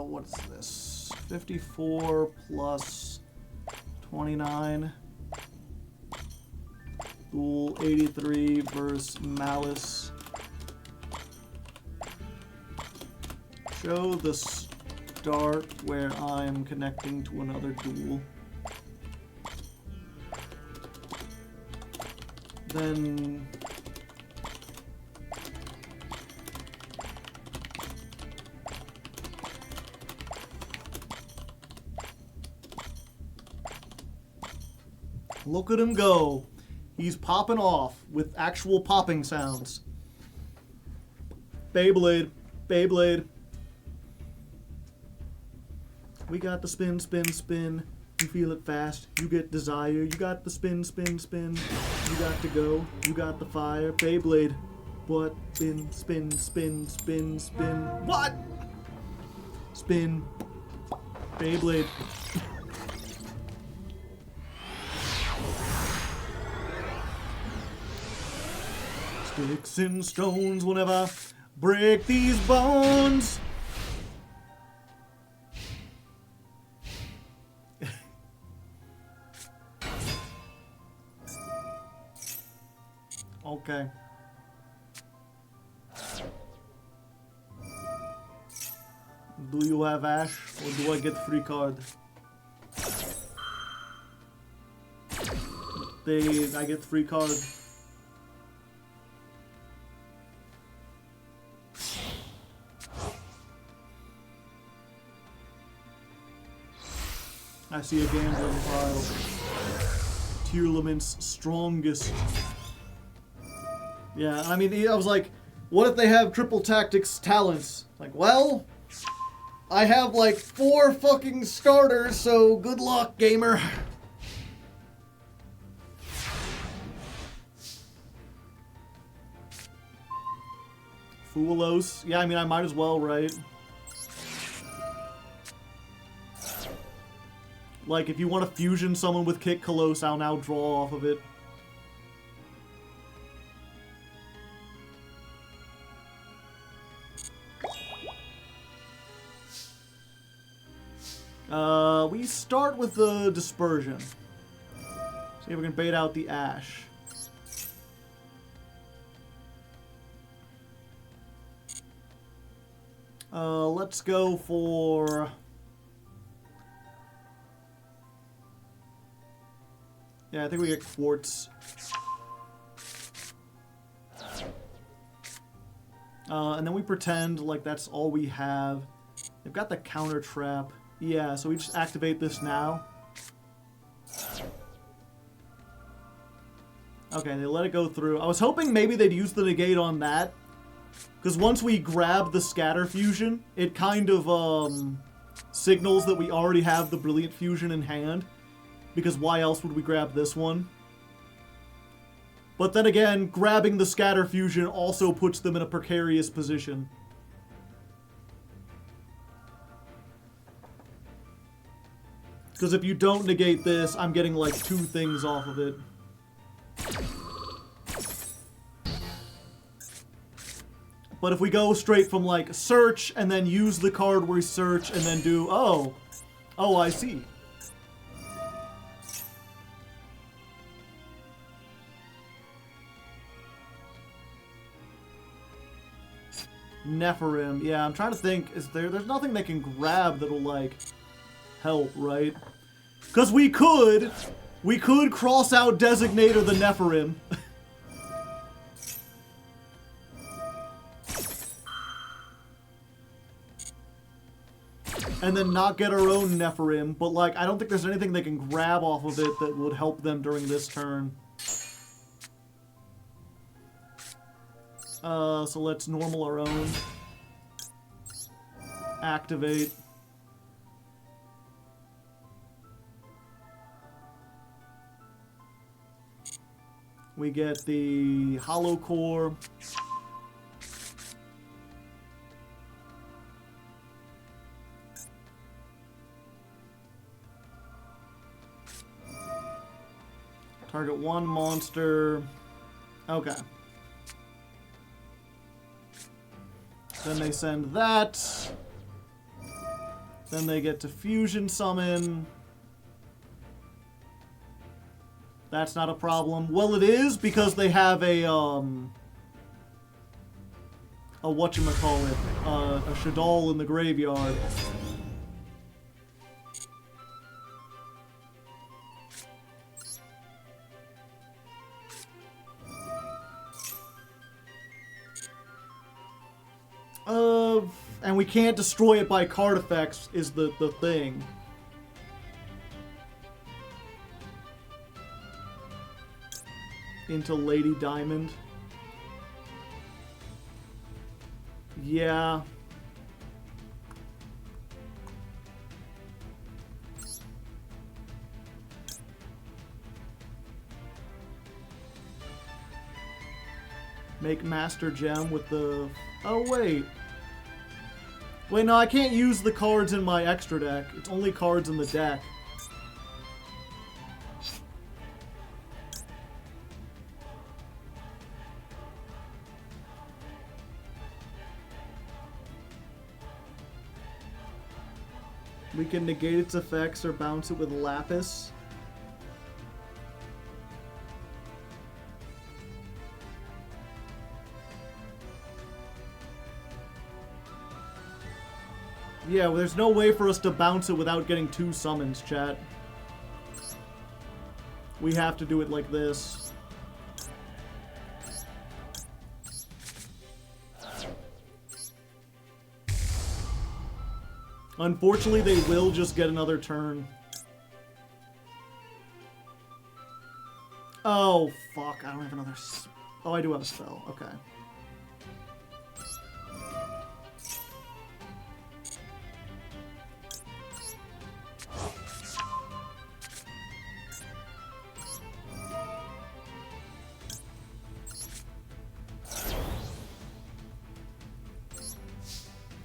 What's this? 54 plus 29. Duel 83 versus Malice. Show the start where I'm connecting to another duel. Then look at him go. He's popping off with actual popping sounds. Beyblade. Beyblade. We got the spin, spin, spin. You feel it fast. You get desire. You got the spin, spin, spin. You got to go. You got the fire. Beyblade. What? Spin, spin, spin, spin, spin. What? Spin. Beyblade. Sticks and stones will never break these bones. Okay. Do you have Ash or do I get free card? I get free card. I see a gambling pile. Tearlament's strongest. Yeah, I mean, I was like, what if they have triple tactics talents? Like, well, I have like 4 fucking starters, so good luck, gamer. Foolos. Yeah, I mean, I might as well, right? Like, if you want to fusion someone with Kick Kalos, I'll now draw off of it. We start with the Dispersion. See if we can bait out the Ash. Let's go for... Yeah, I think we get Quartz. And then we pretend like that's all we have. They've got the counter trap. Yeah, so we just activate this now. Okay, they let it go through. I was hoping maybe they'd use the negate on that. Because once we grab the scatter fusion, it kind of signals that we already have the brilliant fusion in hand. Because why else would we grab this one? But then again, grabbing the scatter fusion also puts them in a precarious position. Because if you don't negate this, I'm getting like 2 things off of it. But if we go straight from like search and then use the card where we search and then do, oh, I see. Nephirim. Yeah, I'm trying to think. There's nothing they can grab that'll like help, right? Because we could cross out Designator the Nephirim. And then not get our own Nephirim, but like, I don't think there's anything they can grab off of it that would help them during this turn. So let's normal our own. Activate. We get the Hollow Core. Target 1 monster. Okay. Then they send that. Then they get to fusion summon. That's not a problem. Well, it is because they have a whatchamacallit, a Shaddoll in the graveyard. And we can't destroy it by card effects is the thing. Into Lady Diamond. Yeah. Make Master Gem with the... Oh, wait. Wait, no, I can't use the cards in my extra deck. It's only cards in the deck. We can negate its effects or bounce it with Lapis. Yeah, well, there's no way for us to bounce it without getting 2 summons, chat. We have to do it like this. Unfortunately, they will just get another turn. Oh, fuck. I don't have another... Oh, I do have a spell. Okay.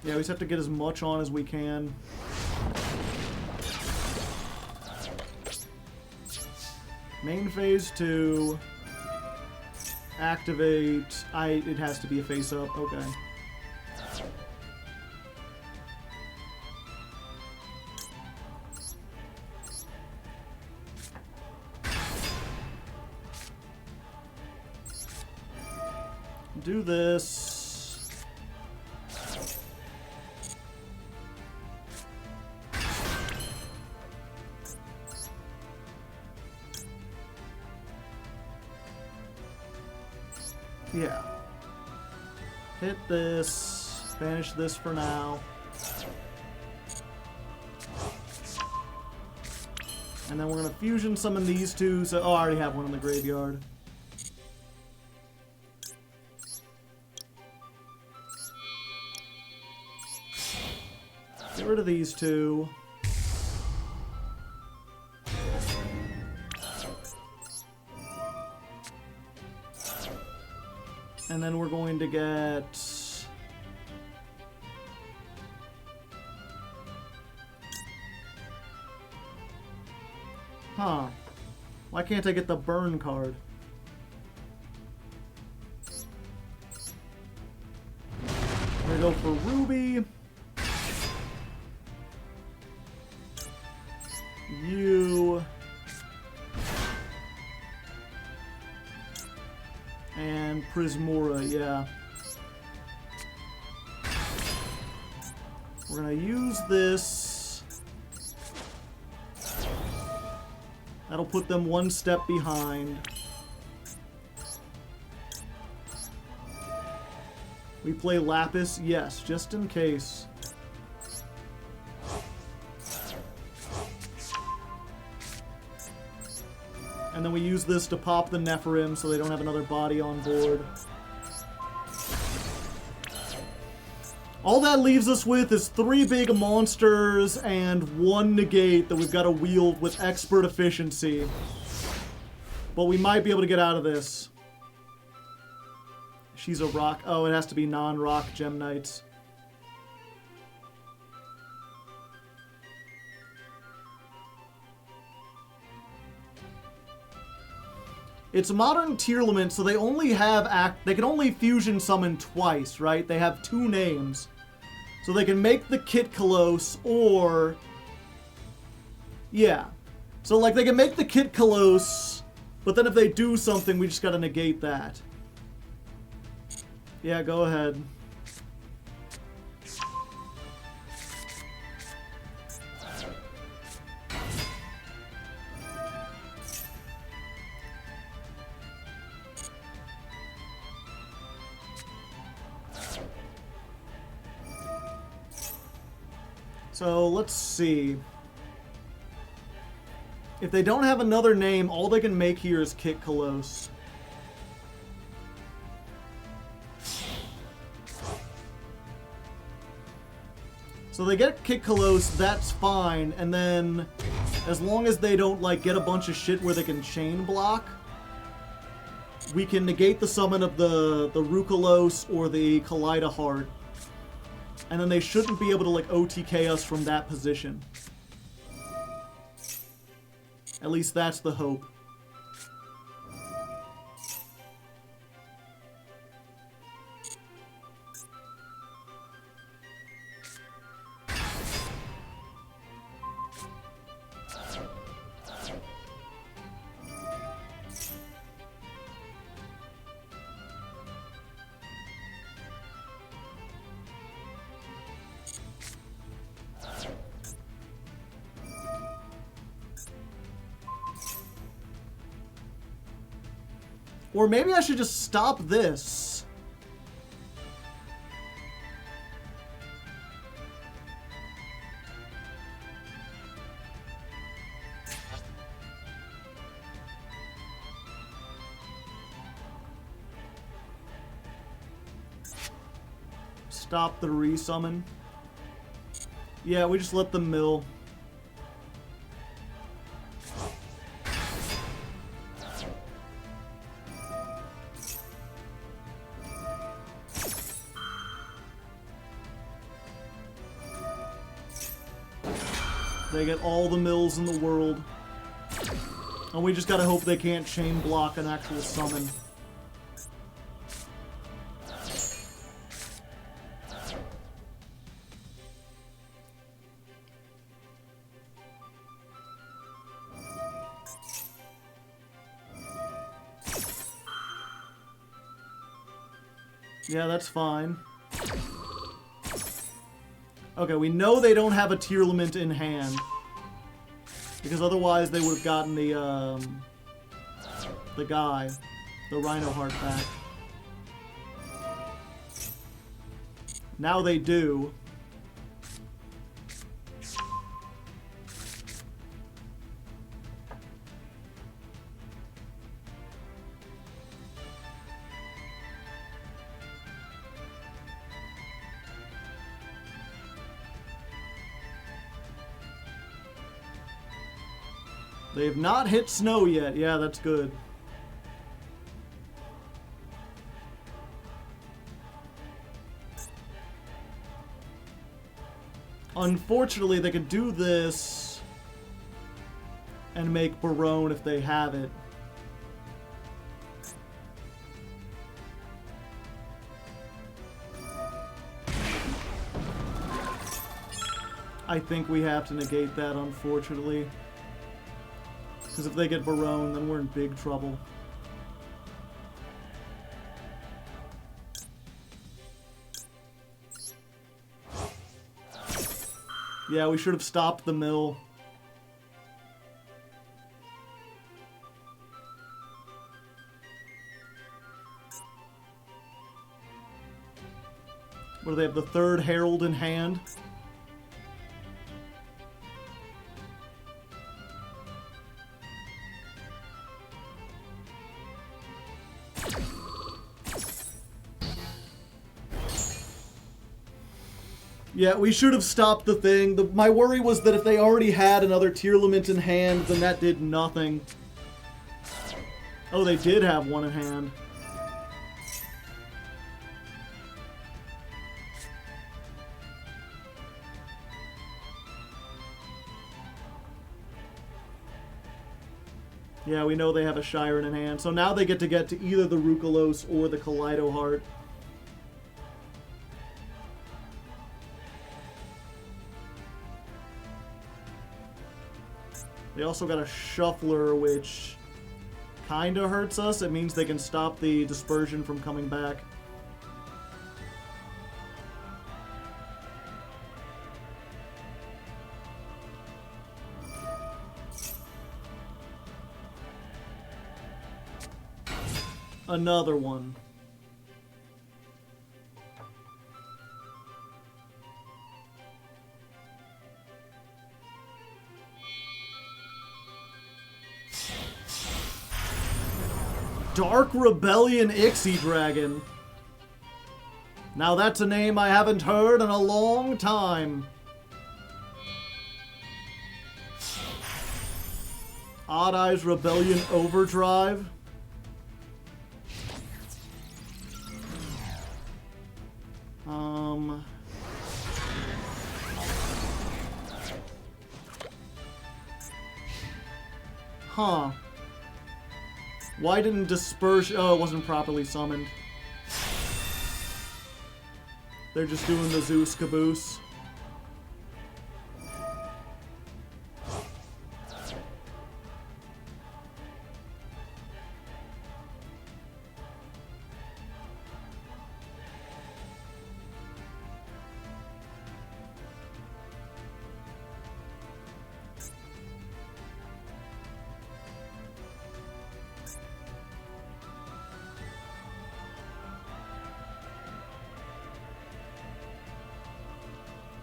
Yeah, we just have to get as much on as we can. Main phase 2. Activate. It has to be a face up. Okay. Do this. Yeah. Hit this. Banish this for now. And then we're going to fusion summon these two. So, oh, I already have one in the graveyard. Get rid of these two. And then we're going to get... Huh. Why can't I get the burn card? We're gonna go for Ruby. You... And Prismora, yeah. We're gonna use this. That'll put them one step behind. We play Lapis? Yes, just in case. And then we use this to pop the Nephirim so they don't have another body on board. All that leaves us with is 3 big monsters and 1 negate that we've got to wield with expert efficiency. But we might be able to get out of this. She's a rock. Oh, it has to be non-rock Gem Knights. It's a modern Tearlament, so they only have they can only fusion summon twice, right? They have 2 names. So they can make the Kit Kalos or... Yeah. So, like, they can make the Kit Kalos, but then if they do something, we just gotta negate that. Yeah, go ahead. So, let's see. If they don't have another name, all they can make here is Kit Kalos. So they get Kit Kalos, that's fine, and then as long as they don't like get a bunch of shit where they can chain block, we can negate the summon of the Rukalos or the Kaleida Heart. And then they shouldn't be able to, like, OTK us from that position. At least that's the hope. Or maybe I should just stop this. Stop the resummon. Yeah, we just let them mill. They get all the mills in the world. And we just gotta hope they can't chain block an actual summon. Yeah, that's fine. Okay, we know they don't have a Tearlament in hand. Because otherwise they would have gotten the guy, the Rhino Heart back. Now they do. They have not hit snow yet. Yeah, that's good. Unfortunately, they could do this and make Barone if they have it. I think we have to negate that, unfortunately. Because if they get Barone, then we're in big trouble. Yeah, we should have stopped the mill. What do they have? The third Herald in hand? Yeah, we should have stopped the thing. My worry was that if they already had another Tearlament in hand, then that did nothing. Oh, they did have one in hand. Yeah, we know they have a Shiren in hand. So now they get to either the Rukalos or the Kaleido Heart. They also got a Shuffler, which kinda hurts us. It means they can stop the dispersion from coming back. Another one. Dark Rebellion Ixie Dragon. Now that's a name I haven't heard in a long time. Odd Eyes Rebellion Overdrive. Huh. Why didn't Dispersion... Oh, it wasn't properly summoned. They're just doing the Zeus caboose.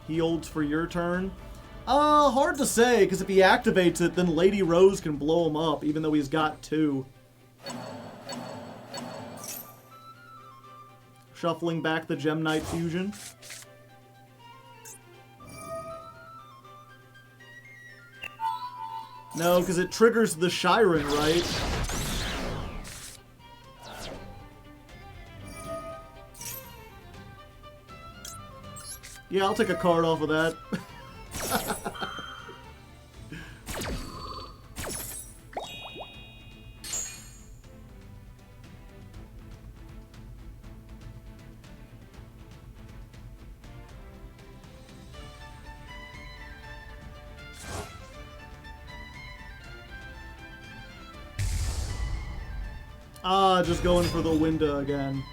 He holds for your turn. Hard to say, because if he activates it, then Lady Rose can blow him up, even though he's got two. Shuffling back the Gem Knight fusion. No, because it triggers the Shiren, right? Yeah, I'll take a card off of that. Just going for the window again.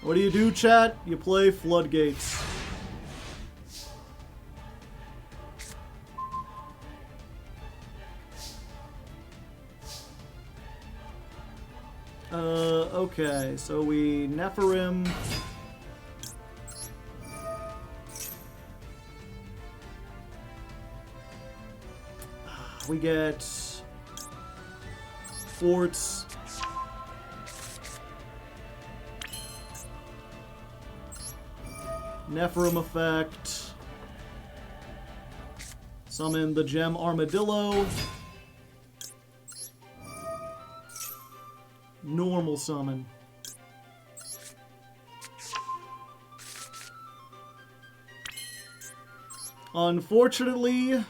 What do, chat? You play Floodgates. Okay, so we Nephirim. We get Forts. Nephirim effect. Summon the Gem Armadillo. Normal summon. Unfortunately,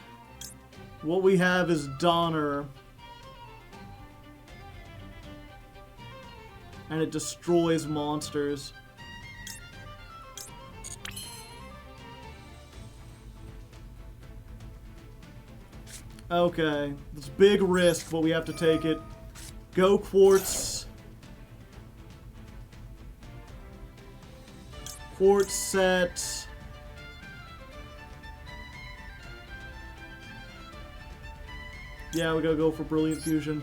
what we have is Donner. And it destroys monsters. Okay, it's big risk, but we have to take it. Go Quartz. Quartz set. Yeah, we gotta go for Brilliant Fusion.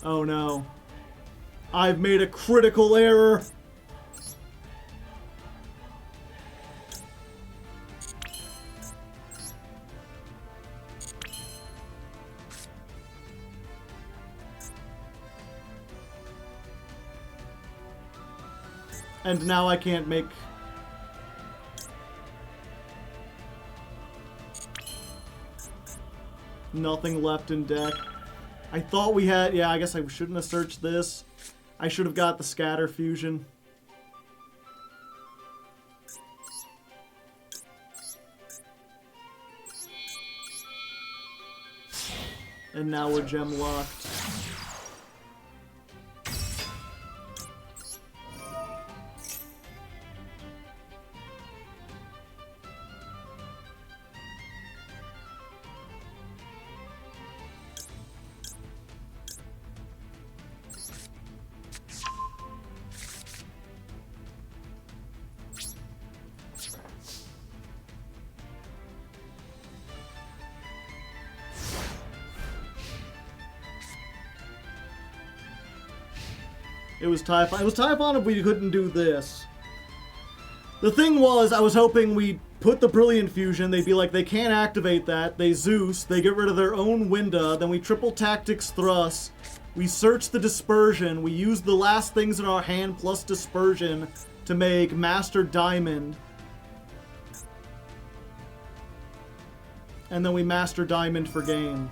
Oh no. I've made a critical error. And now I can't make... Nothing left in deck. I thought we had... Yeah, I guess I shouldn't have searched this. I should have got the Scatter Fusion. And now we're gem locked. It was Typhon. It was Typhon if we couldn't do this. The thing was, I was hoping we'd put the Brilliant Fusion, they'd be like, they can't activate that, they Zeus, they get rid of their own Winda, then we triple Tactics Thrust, we search the Dispersion, we use the last things in our hand plus Dispersion to make Master Diamond. And then we Master Diamond for game.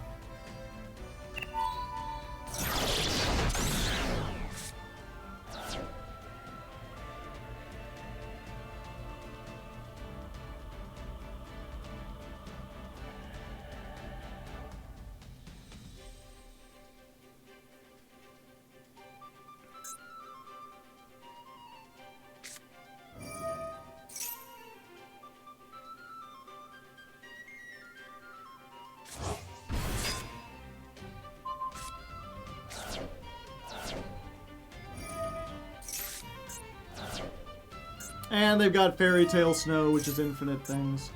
And they've got Fairy Tale Snow, which is infinite things.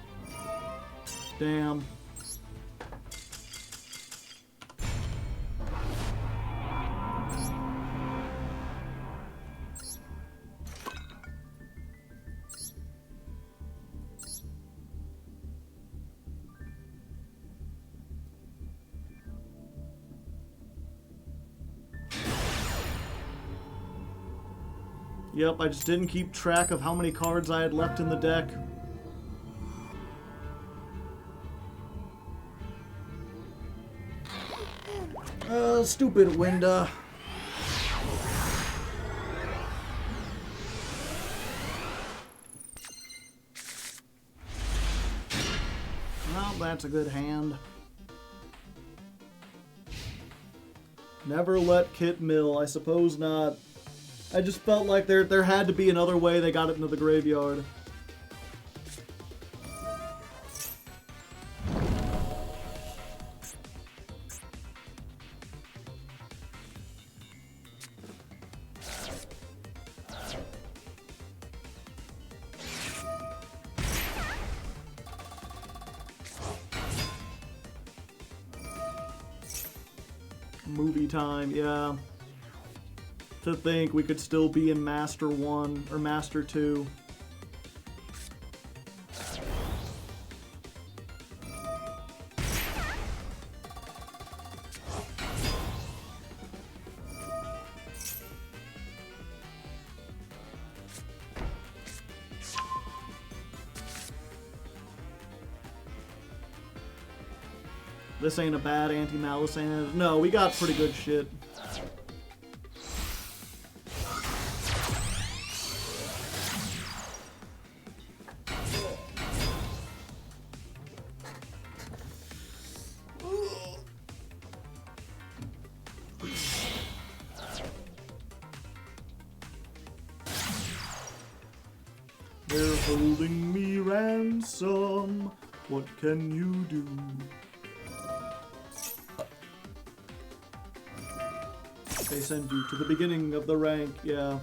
Damn. Yep, I just didn't keep track of how many cards I had left in the deck. Stupid Winda. Well, that's a good hand. Never let Kit mill. I suppose not. I just felt like there had to be another way they got it into the graveyard. Movie time, yeah. To think we could still be in Master 1 or Master 2. This ain't a bad anti-malice hand. No, we got pretty good shit. They're holding me ransom. What can you do? They send you to the beginning of the rank, yeah.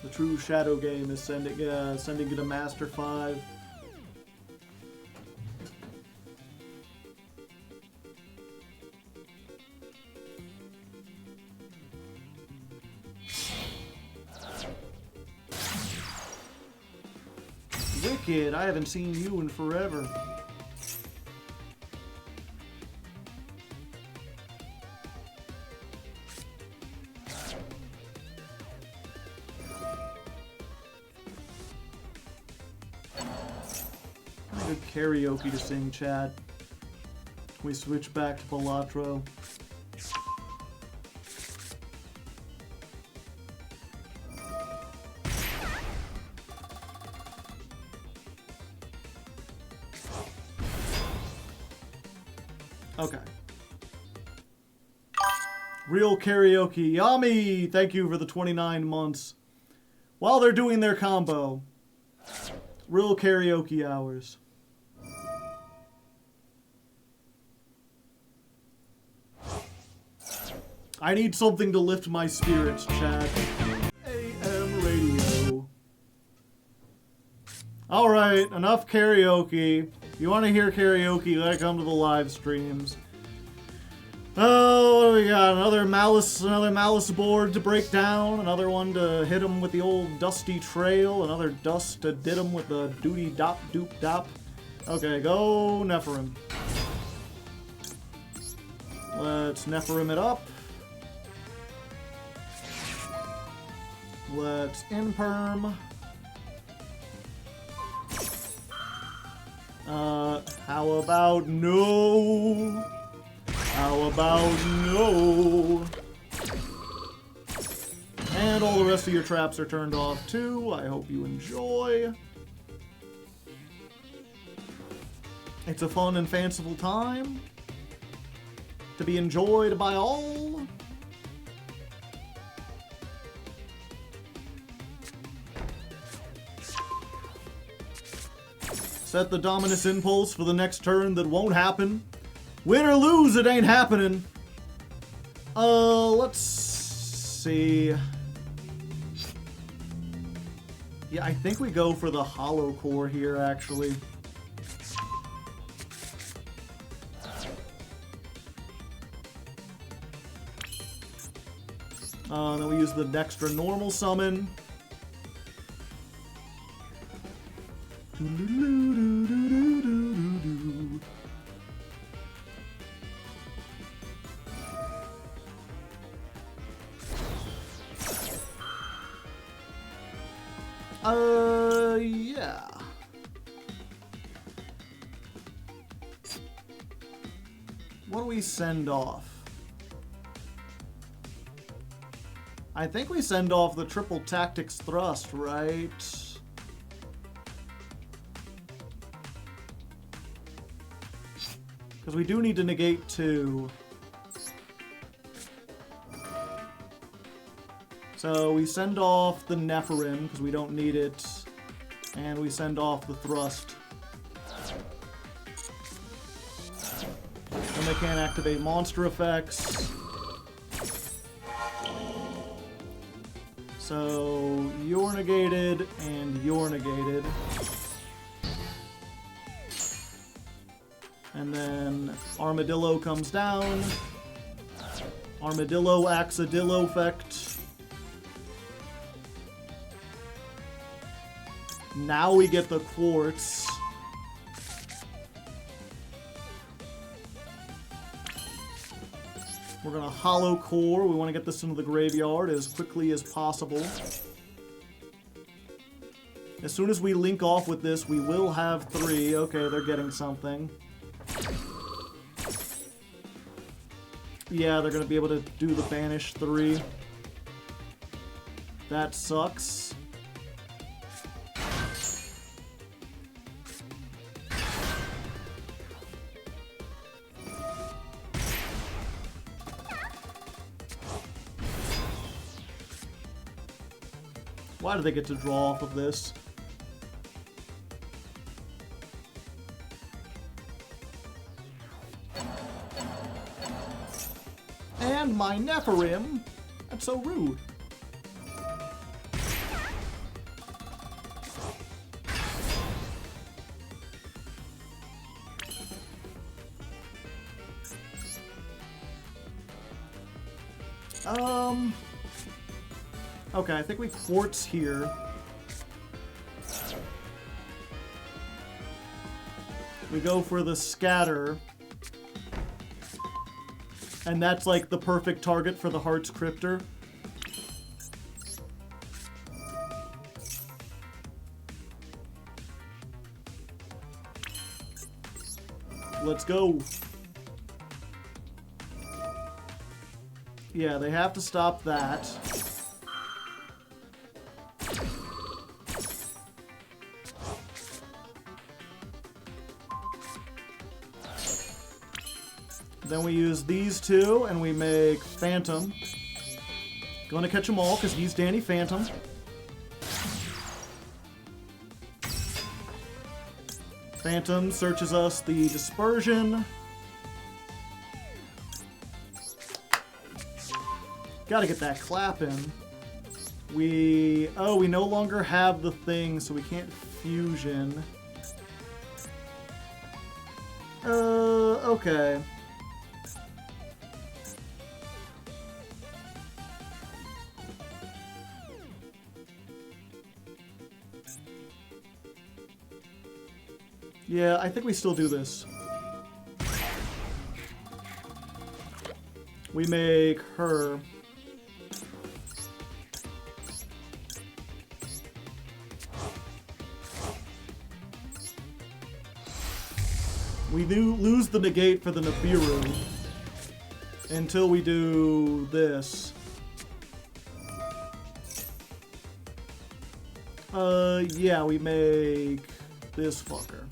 The true Shadow game is sending you to Master 5. Wicked, I haven't seen you in forever. Good karaoke to sing, chat. We switch back to Balatro. Okay. Real karaoke. Yami! Thank you for the 29 months. While they're doing their combo. Real karaoke hours. I need something to lift my spirits, chat. AM radio. Alright, enough karaoke. If you want to hear karaoke, let it come to the live streams. Oh, what do we got? Another malice board to break down. Another one to hit him with the old dusty trail. Another dust to did him with the doody dop doop dop. Okay, go Nephirim. Let's Nephirim it up. Let's Imperm. How about no? How about no? And all the rest of your traps are turned off too. I hope you enjoy. It's a fun and fanciful time to be enjoyed by all. Set the Dominus Impulse for the next turn that won't happen. Win or lose, it ain't happening. Let's see. Yeah, I think we go for the hollow core here, actually. Then we use the extra normal summon. Yeah. What do we send off? I think we send off the triple tactics thrust, right? Because we do need to negate 2. So we send off the Nephirim, because we don't need it. And we send off the thrust. And they can't activate monster effects. So you're negated, and you're negated. And then Armadillo comes down. Armadillo Axadillo effect. Now we get the quartz. We're gonna hollow core. We want to get this into the graveyard as quickly as possible. As soon as we link off with this, we will have 3. Okay, they're getting something. Yeah, they're gonna be able to do the banish 3. That sucks. Why do they get to draw off of this? And my Nephirim? That's so rude. Okay, I think we quartz here. We go for the scatter. And that's like the perfect target for the Heart's Cryptor. Let's go. Yeah, they have to stop that. Then we use these 2, and we make Phantom. Gonna catch them all, because he's Danny Phantom. Phantom searches us the Dispersion. Gotta get that clap in. We no longer have the thing, so we can't fusion. Okay. Yeah, I think we still do this. We make her. We do lose the negate for the Nibiru until we do this. Yeah, we make this fucker.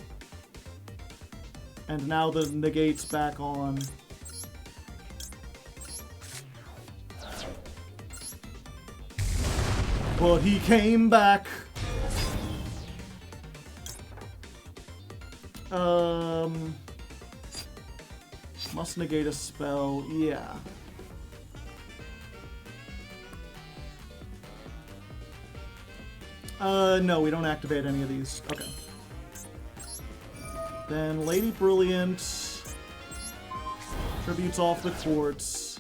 And now the negate's back on. But he came back. Must negate a spell, yeah. No, we don't activate any of these. Okay. Then Lady Brilliant tributes off the quartz.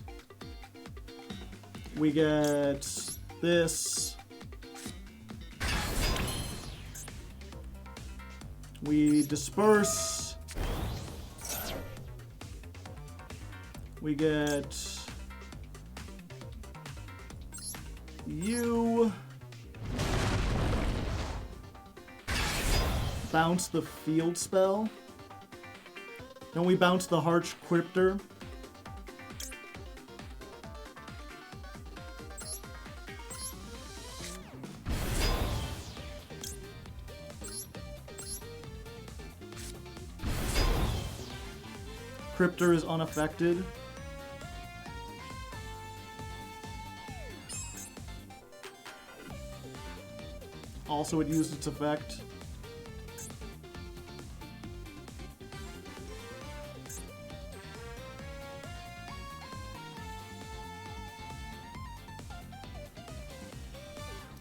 We get this. We disperse. We get you. Bounce the field spell. Then we bounce the Harsh Cryptor. Cryptor is unaffected. Also, it used its effect.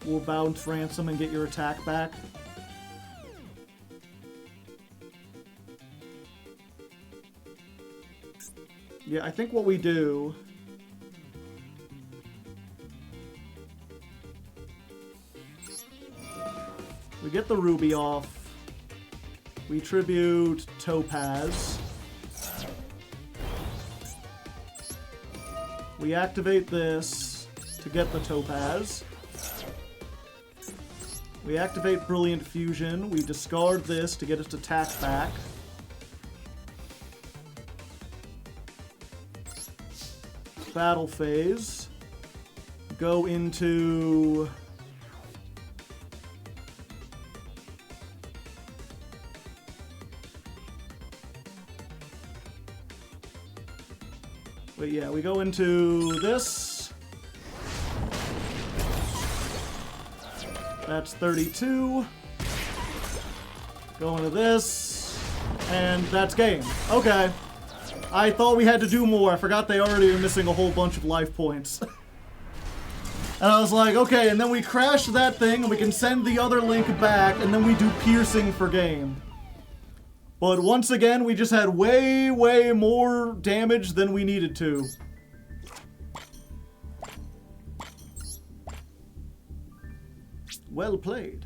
We'll bounce Ransom and get your attack back. Yeah, I think what we do... we get the ruby off. We tribute Topaz. We activate this to get the Topaz. We activate Brilliant Fusion. We discard this to get its attack back. Battle phase. Go into... Wait, yeah, we go into this. That's 32. Go into this. And that's game. Okay. I thought we had to do more. I forgot they already are missing a whole bunch of life points. And I was like, okay, and then we crash that thing, and we can send the other link back, and then we do piercing for game. But once again, we just had way, way more damage than we needed to. Well played.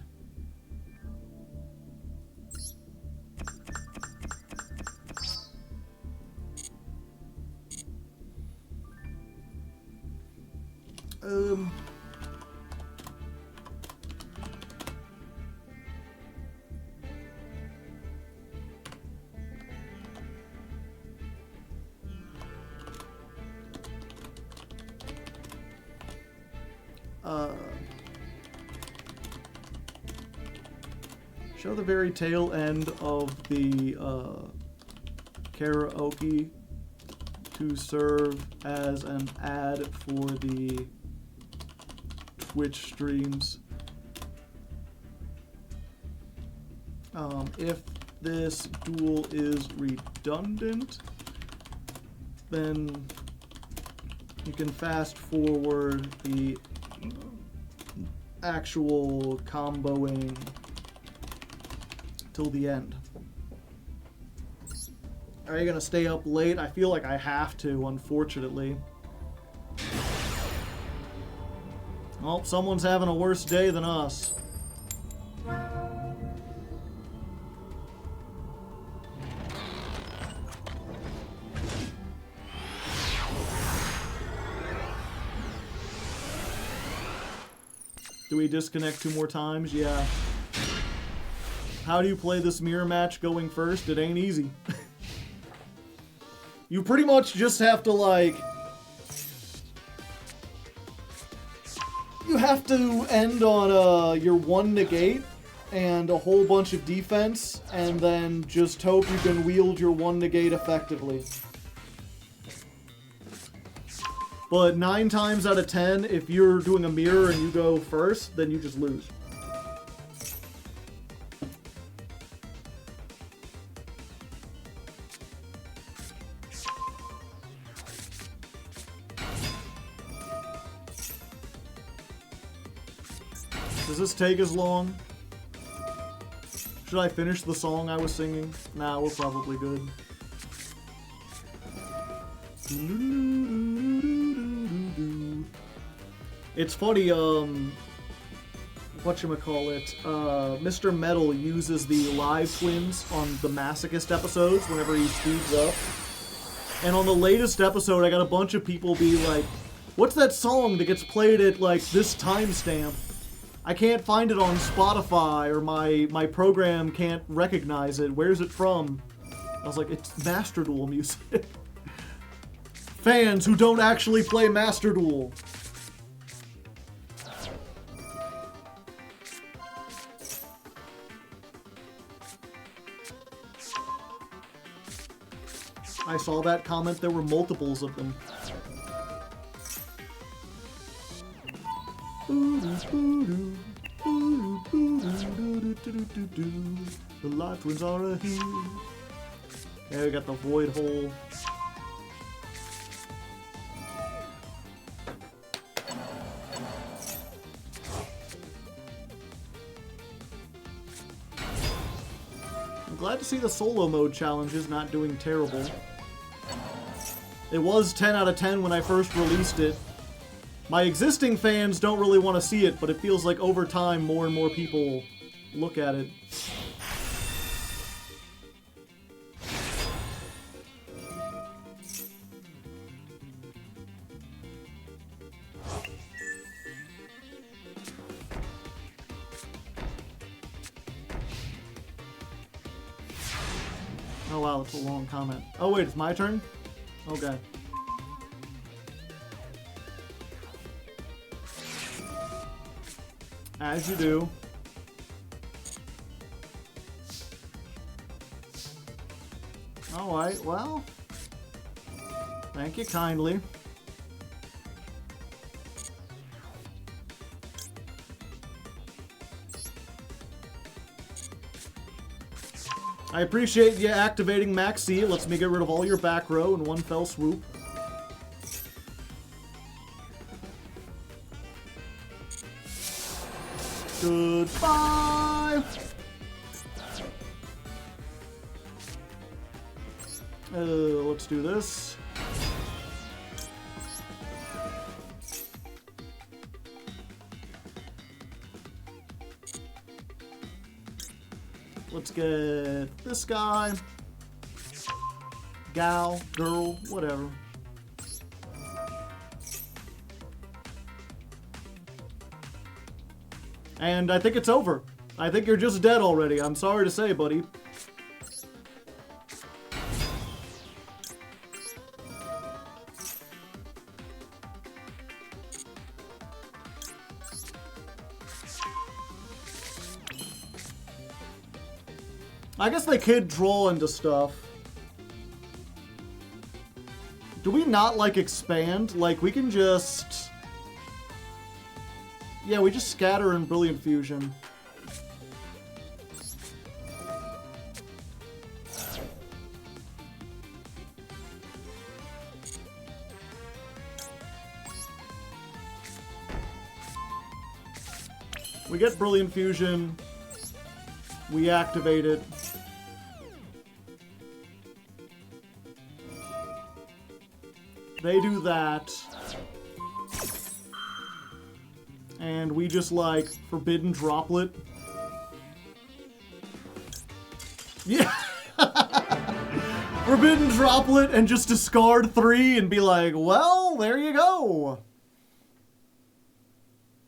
Show the very tail end of the karaoke to serve as an ad for the Twitch streams. If this duel is redundant, then you can fast forward the actual comboing till the end. Are you gonna stay up late? I feel like I have to, unfortunately. Well, someone's having a worse day than us. Do we disconnect 2 more times? Yeah. How do you play this mirror match going first? It ain't easy. You pretty much just have to, like... You have to end on your 1 negate and a whole bunch of defense, and then just hope you can wield your 1 negate effectively. But 9 times out of 10, if you're doing a mirror and you go first, then you just lose. Does this take as long? Should I finish the song I was singing? Nah, we're probably good. It's funny, whatchamacallit, Mr. Metal uses the live twins on the Masochist episodes whenever he speeds up. And on the latest episode, I got a bunch of people be like, what's that song that gets played at, like, this timestamp? I can't find it on Spotify, or my program can't recognize it. Where's it from? I was like, it's Master Duel music. Fans who don't actually play Master Duel. I saw that comment, there were multiples of them. The live twins are here. Okay, we got the void hole. I'm glad to see the solo mode challenges not doing terrible. It was 10 out of 10 when I first released it. My existing fans don't really want to see it, but it feels like over time more and more people look at it. Oh wow, that's a long comment. Oh wait, it's my turn? Okay. As you do. Alright, well. Thank you kindly. I appreciate you activating Max C. It lets me get rid of all your back row in one fell swoop. Goodbye! Let's do this. Let's get this guy. Gal, girl, whatever. And I think it's over. I think you're just dead already. I'm sorry to say, buddy. I guess they could draw into stuff. Do we not, like, expand? Like, we can just... Yeah, we just scatter in Brilliant Fusion. We get Brilliant Fusion. We activate it. They do that. And we just, like, Forbidden Droplet. Yeah! Forbidden Droplet and just discard 3 and be like, well, there you go.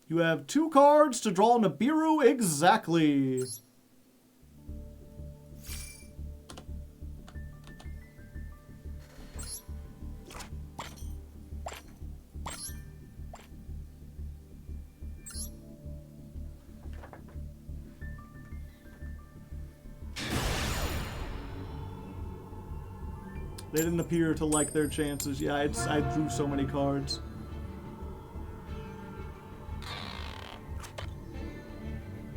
You have 2 cards to draw Nibiru exactly. They didn't appear to like their chances. Yeah, I drew so many cards.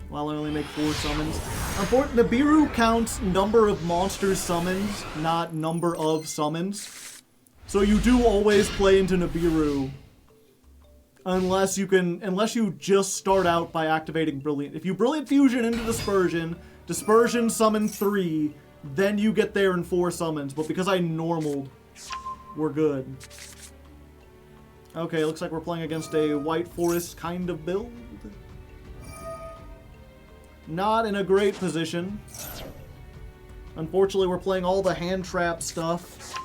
While I only make 4 summons. Unfortunately, Nibiru counts number of monsters summons, not number of summons. So you do always play into Nibiru unless you just start out by activating Brilliant. If you Brilliant Fusion into Dispersion, Dispersion summon 3, then you get there in 4 summons. But because I normaled, we're good. Okay, looks like we're playing against a White Forest kind of build. Not in a great position. Unfortunately, we're playing all the hand trap stuff.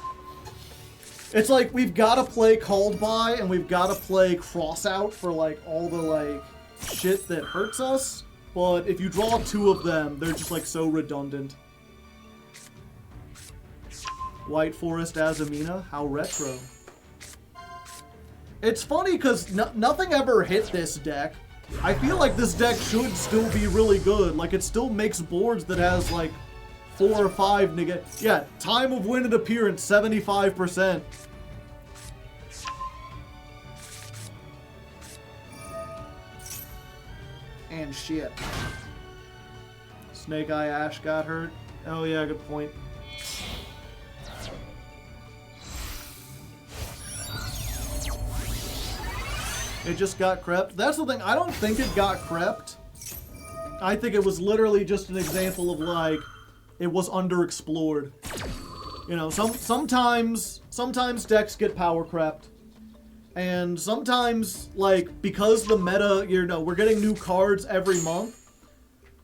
It's like we've got to play Called By and we've got to play Cross Out for like all the like shit that hurts us. But if you draw 2 of them, they're just like so redundant. White Forest Azamina, how retro. It's funny because nothing ever hit this deck. I feel like this deck should still be really good. Like, it still makes boards that has, like, 4 or 5 negate. Yeah, time of win and appearance, 75%. And shit. Snake Eye Ash got hurt. Oh yeah, good point. It just got crept. That's the thing, I don't think it got crept. I think it was literally just an example of like, it was underexplored. You know, sometimes decks get power crept. And sometimes, like, because the meta, you know, we're getting new cards every month,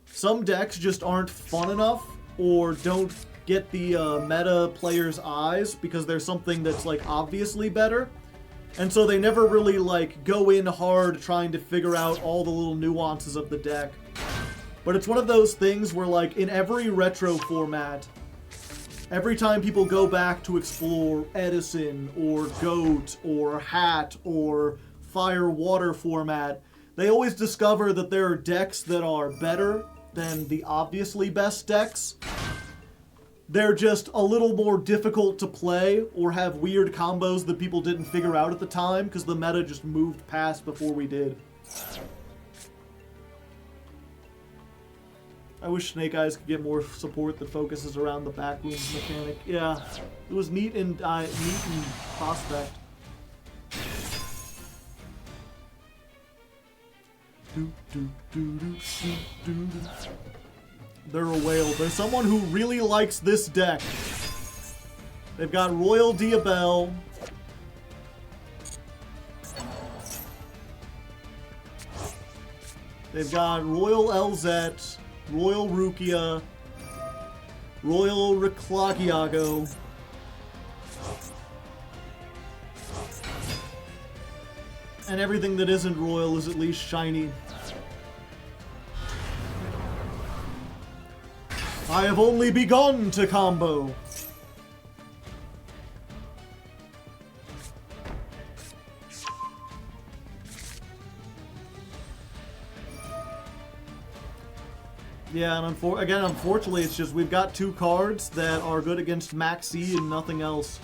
some decks just aren't fun enough or don't get the meta player's eyes because there's something that's, like, obviously better. And so they never really, like, go in hard trying to figure out all the little nuances of the deck. But it's one of those things where, like, in every retro format, every time people go back to explore Edison or Goat or Hat or Fire Water format, they always discover that there are decks that are better than the obviously best decks. They're just a little more difficult to play or have weird combos that people didn't figure out at the time because the meta just moved past before we did. I wish Snake Eyes could get more support that focuses around the backrooms mechanic. Yeah, it was neat in Prospect. They're a whale. There's someone who really likes this deck. They've got Royal Diabelle. They've got Royal Elzet, Royal Rukia, Royal Reclagiago, and everything that isn't royal is at least shiny. I have only begun to combo. Yeah, and unfortunately, it's just we've got 2 cards that are good against Maxi and nothing else.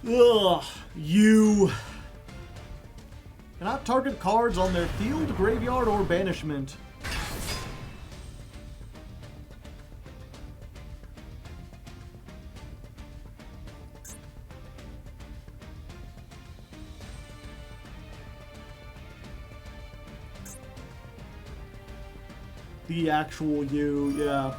Ugh, you cannot target cards on their field, graveyard, or banishment. The actual you, yeah.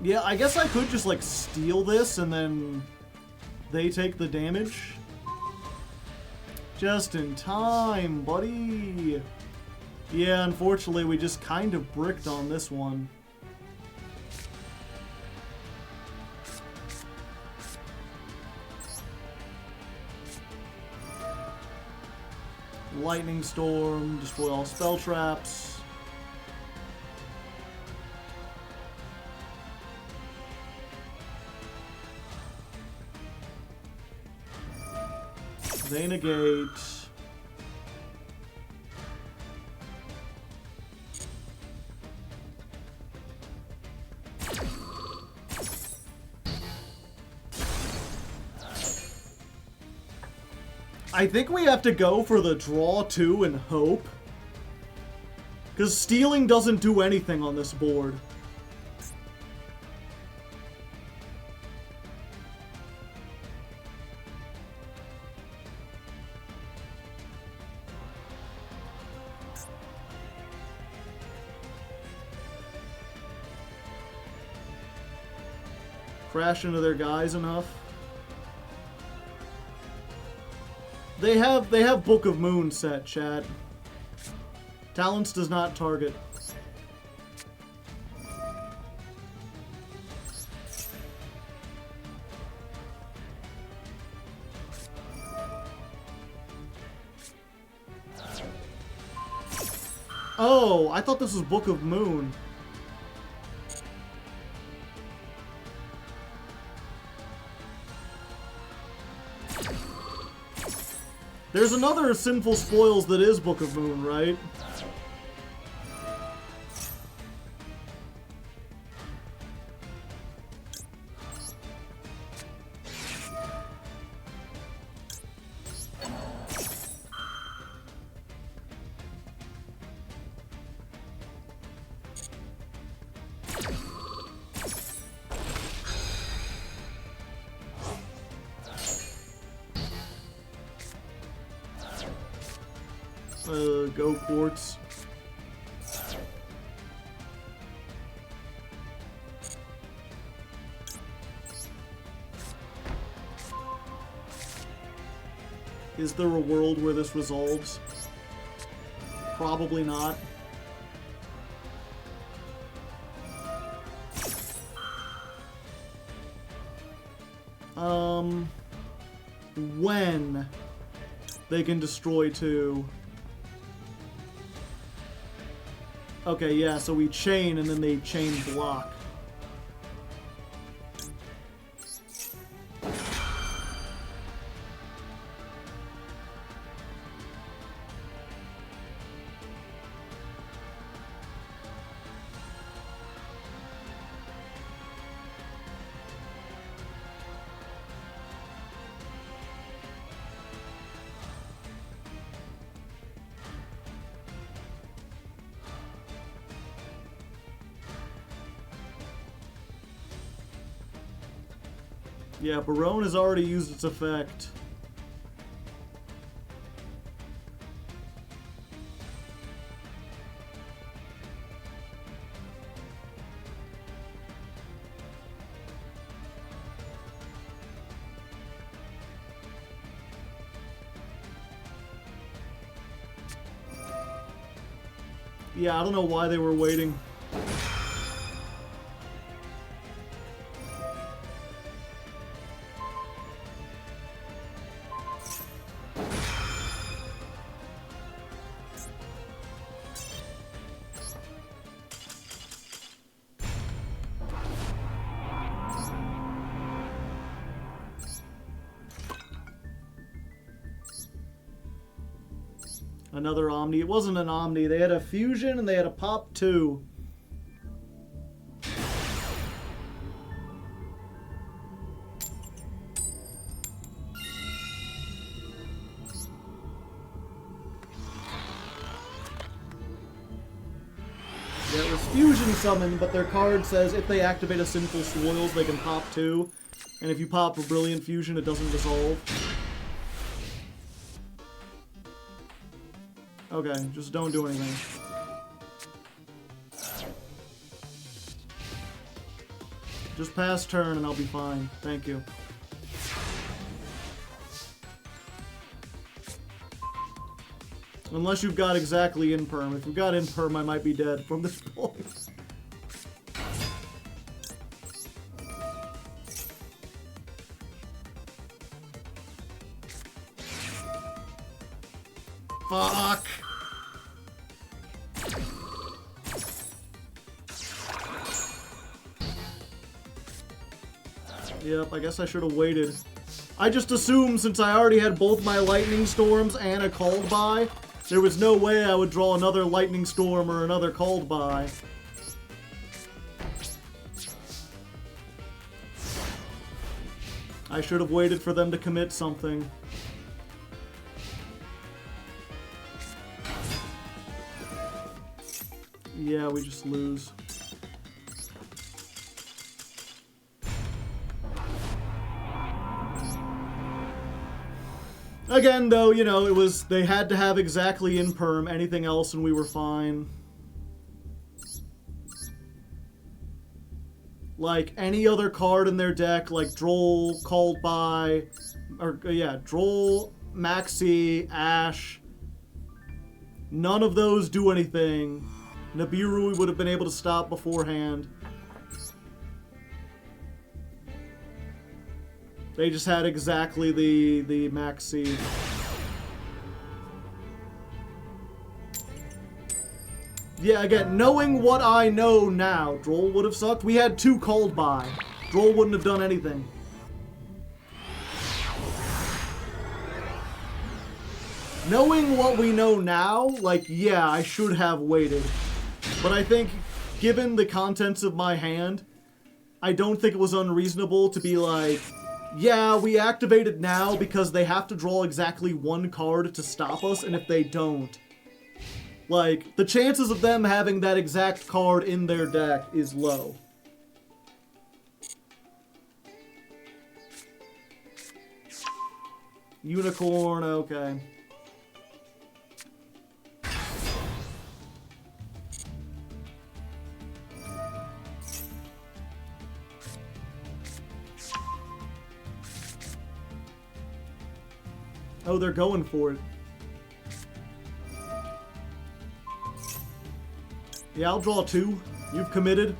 Yeah, I guess I could just, like, steal this and then they take the damage. Just in time, buddy. Yeah, unfortunately, we just kind of bricked on this one. Lightning Storm, destroy all spell traps. They negate. I think we have to go for the draw 2 and hope. Because stealing doesn't do anything on this board. Crash into their guys enough. They have Book of Moon set, chat. Talents does not target. Oh, I thought this was Book of Moon. There's another Sinful Spoils that is Book of Moon, right? Go Quartz. Is there a world where this resolves? Probably not. When they can destroy 2. Okay, yeah, so we chain and then they chain block. Yeah, Barone has already used its effect. Yeah, I don't know why they were waiting. Another Omni. It wasn't an Omni. They had a Fusion and they had a Pop 2. Yeah, it was Fusion Summon, but their card says if they activate a Sinful Spoils, they can pop 2. And if you pop a Brilliant Fusion, it doesn't resolve. Okay, just don't do anything. Just pass turn and I'll be fine. Thank you. Unless you've got exactly Imperm. If you've got Imperm, I might be dead from this point. Fuck! Yep, I guess I should have waited. I just assumed since I already had both my Lightning Storms and a Called By, there was no way I would draw another Lightning Storm or another Called By. I should have waited for them to commit something. Yeah, we just lose. Again, though, you know, they had to have exactly in perm, anything else, and we were fine. Like, any other card in their deck, like Droll, Called By, or, yeah, Droll, Maxi, Ash, none of those do anything. Nibiru we would have been able to stop beforehand. They just had exactly the Maxi. Yeah, again, knowing what I know now, Droll would have sucked. We had 2 Called By. Droll wouldn't have done anything. Knowing what we know now, like, yeah, I should have waited. But I think, given the contents of my hand, I don't think it was unreasonable to be like, yeah, we activated now because they have to draw exactly 1 card to stop us, and if they don't, like, the chances of them having that exact card in their deck is low. Unicorn, okay. Oh, they're going for it. Yeah, I'll draw 2. You've committed.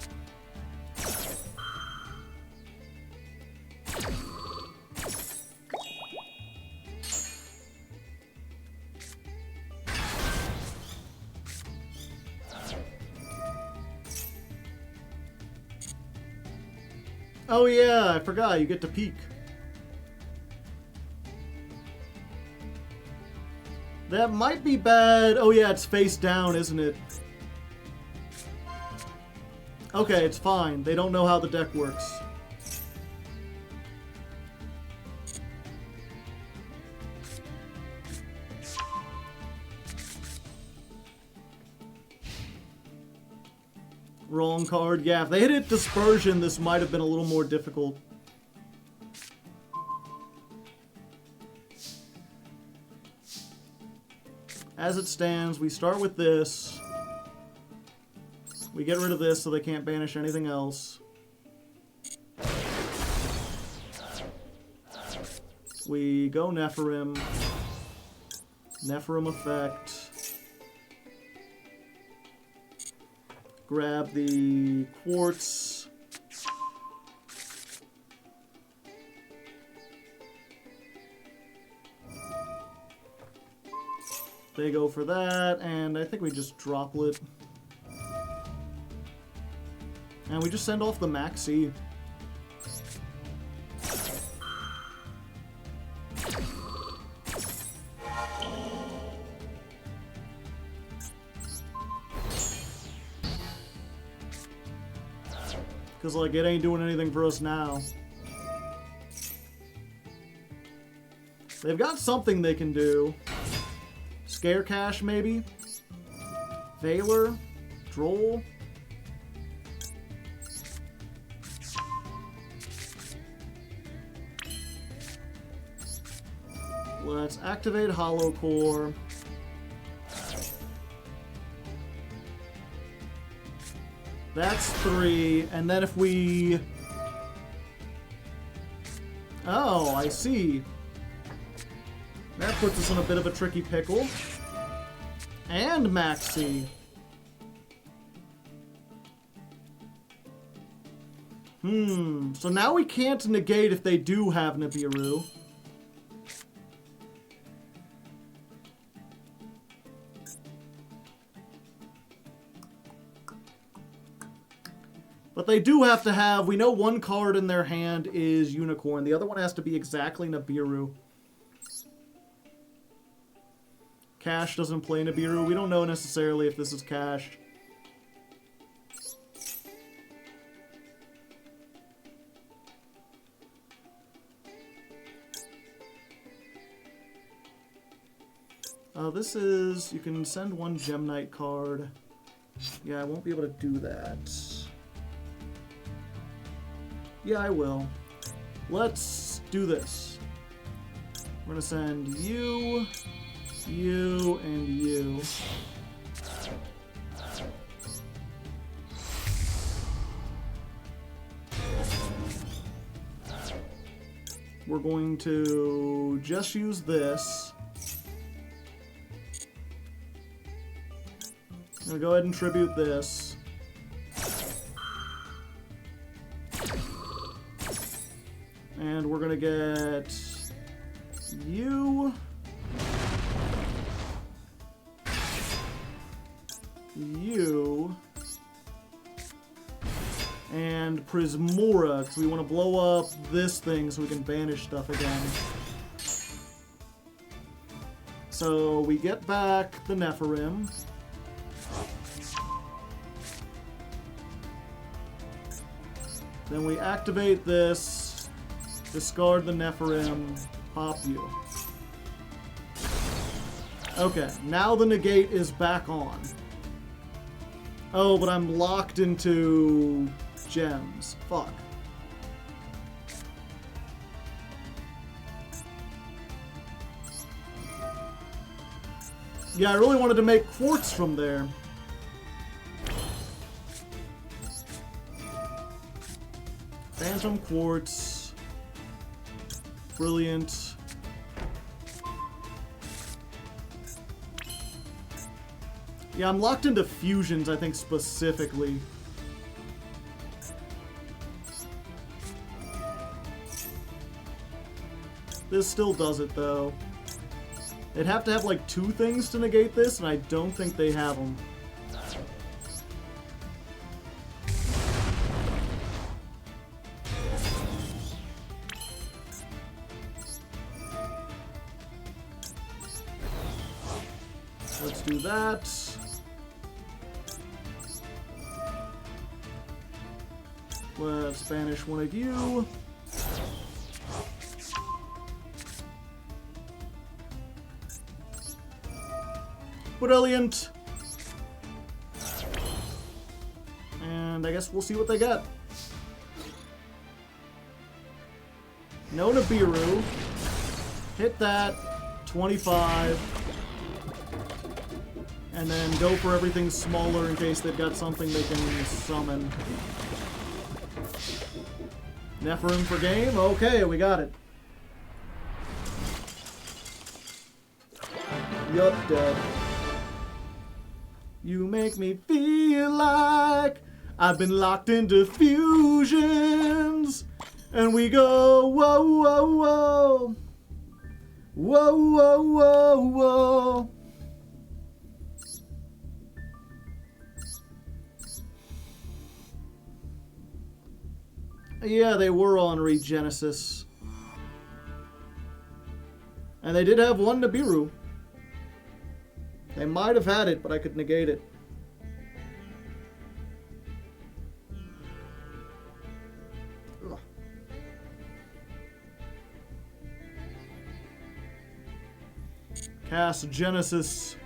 Oh yeah, I forgot, you get to peek. That might be bad. Oh yeah, it's face down, isn't it? Okay, it's fine. They don't know how the deck works. Wrong card. Yeah, if they had hit Dispersion, this might have been a little more difficult. As it stands, we start with this. We get rid of this so they can't banish anything else. We go Nephirim. Nephirim effect. Grab the Quartz. They go for that, and I think we just Droplet. And we just send off the Maxi. Because, like, it ain't doing anything for us now. They've got something they can do. Scare Cash, maybe? Veiler? Droll? Let's activate Hollow Core. That's 3, and then if we... Oh, I see. That puts us in a bit of a tricky pickle. And Maxi. So now we can't negate if they do have Nibiru. But they do have to have... We know one card in their hand is Unicorn. The other one has to be exactly Nibiru. Cash doesn't play Nibiru. We don't know necessarily if this is Cash. This is... You can send one Gem Knight card. Yeah, I won't be able to do that. Yeah, I will. Let's do this. We're gonna send you, you, and you. We're going to just use this. I'm gonna go ahead and tribute this. And we're gonna get you, you, and Prismora, because we want to blow up this thing so we can banish stuff again. So we get back the Nephirim. Then we activate this, discard the Nephirim, pop you. Okay, now the negate is back on. Oh, but I'm locked into gems. Fuck. Yeah, I really wanted to make quartz from there. Phantom Quartz. Brilliant. Yeah, I'm locked into fusions, I think, specifically. This still does it, though. They'd have to have, like, 2 things to negate this, and I don't think they have them. Let's do that. Let's banish one of you. Brilliant. And I guess we'll see what they get. No Nibiru. Hit that. 25. And then go for everything smaller in case they've got something they can summon. Nephirim for game? Okay, we got it. Yup, dead. You make me feel like I've been locked into fusions. And we go, whoa, whoa, whoa. Whoa, whoa, whoa, whoa. Yeah, they were on Regenesis. And they did have one Nibiru. They might have had it, but I could negate it. Ugh. Cast Genesis.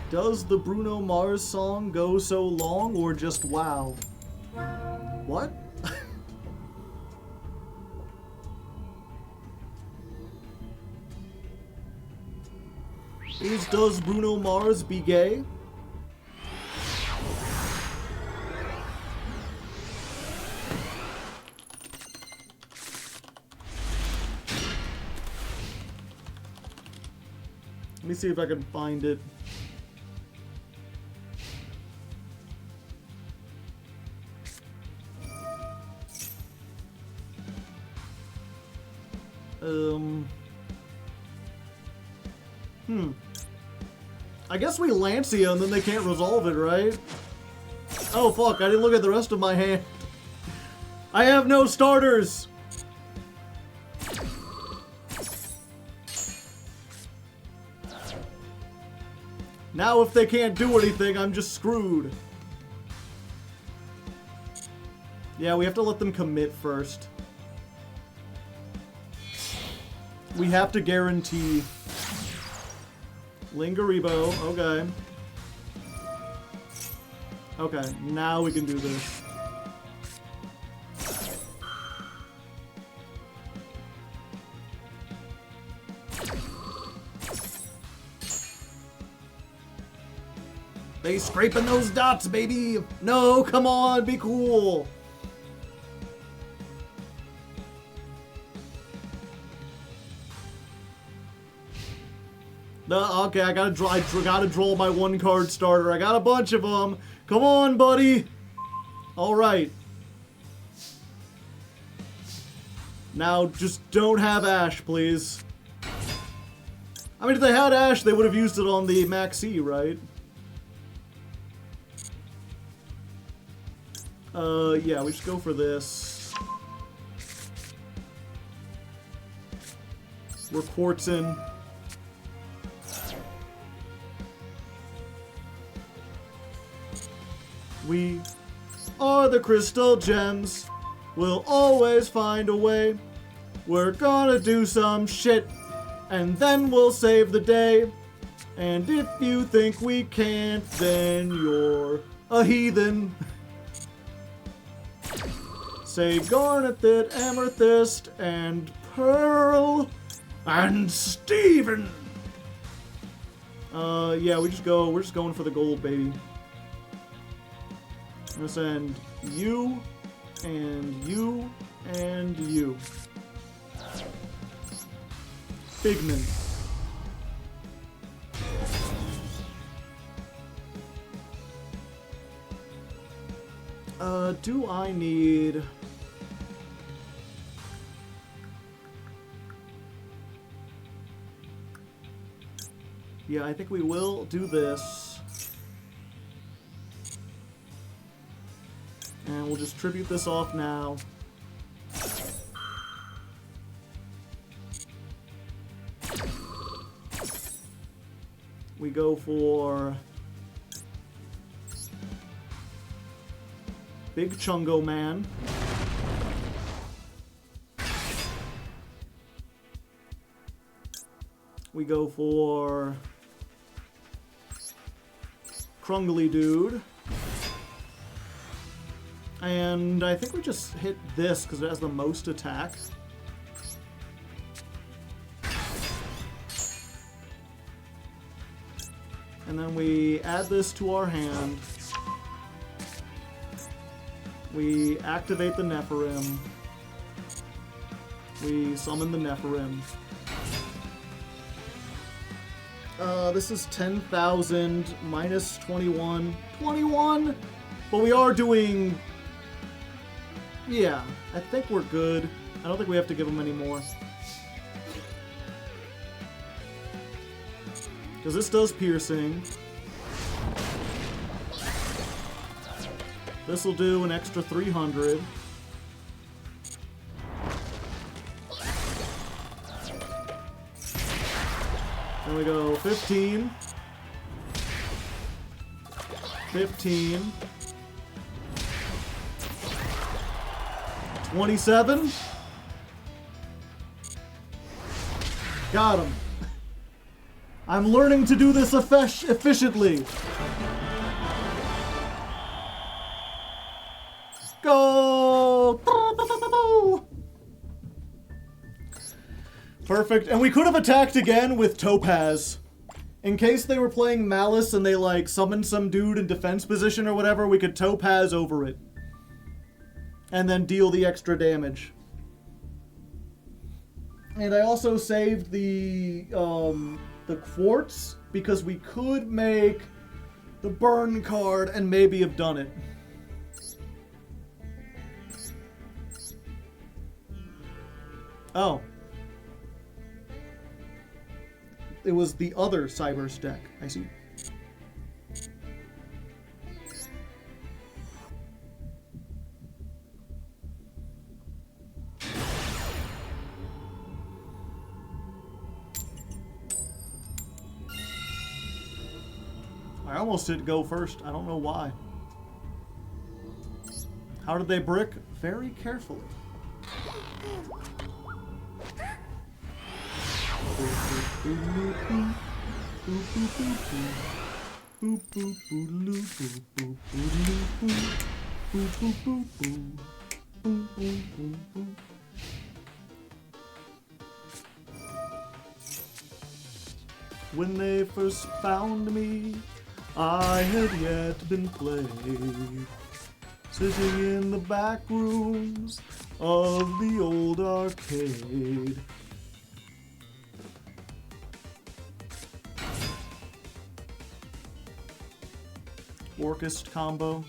Does the Bruno Mars song go so long, or just wow? What? Does Bruno Mars be gay? Let me see if I can find it. I guess we Lancia and then they can't resolve it, right? Oh fuck, I didn't look at the rest of my hand. I have no starters! Now if they can't do anything, I'm just screwed. Yeah, we have to let them commit first. We have to guarantee. Lingaribo, okay. Okay, now we can do this. They scraping those dots, baby! No, come on, be cool! No, okay, I gotta draw my one card starter. I got a bunch of them. Come on, buddy. All right. Now, just don't have Ash, please. I mean, if they had Ash, they would have used it on the Maxi, right? Yeah, we just go for this. We're quartzing. We are the crystal gems. We'll always find a way. We're gonna do some shit, and then we'll save the day. And if you think we can't, then you're a heathen. Say garnet, amethyst, and pearl, and Steven. Yeah, we're just going for the gold, baby. I'm gonna send you, and you, and you. Figment. Do I need... Yeah, I think we will do this. And we'll just tribute this off now. We go for Big Chungo Man. We go for Krungly Dude. And I think we just hit this because it has the most attack. And then we add this to our hand. We activate the Nephirim. We summon the Nephirim. This is 10,000 minus 21. 21? But we are doing... Yeah, I think we're good. I don't think we have to give them any more. Because this does piercing. This will do an extra 300. Then we go 15. 15. 27. Got him. I'm learning to do this efficiently. Go! Perfect. And we could have attacked again with Topaz. In case they were playing Malice and they, like, summoned some dude in defense position or whatever, we could Topaz over it. And then deal the extra damage. And I also saved the quartz because we could make the burn card and maybe have done it. Oh. it was the other Cyber's deck. I see. I almost did go first. I don't know why. How did they brick? Very carefully. When they first found me, I had yet been played, sitting in the back rooms of the old arcade. Orchest combo.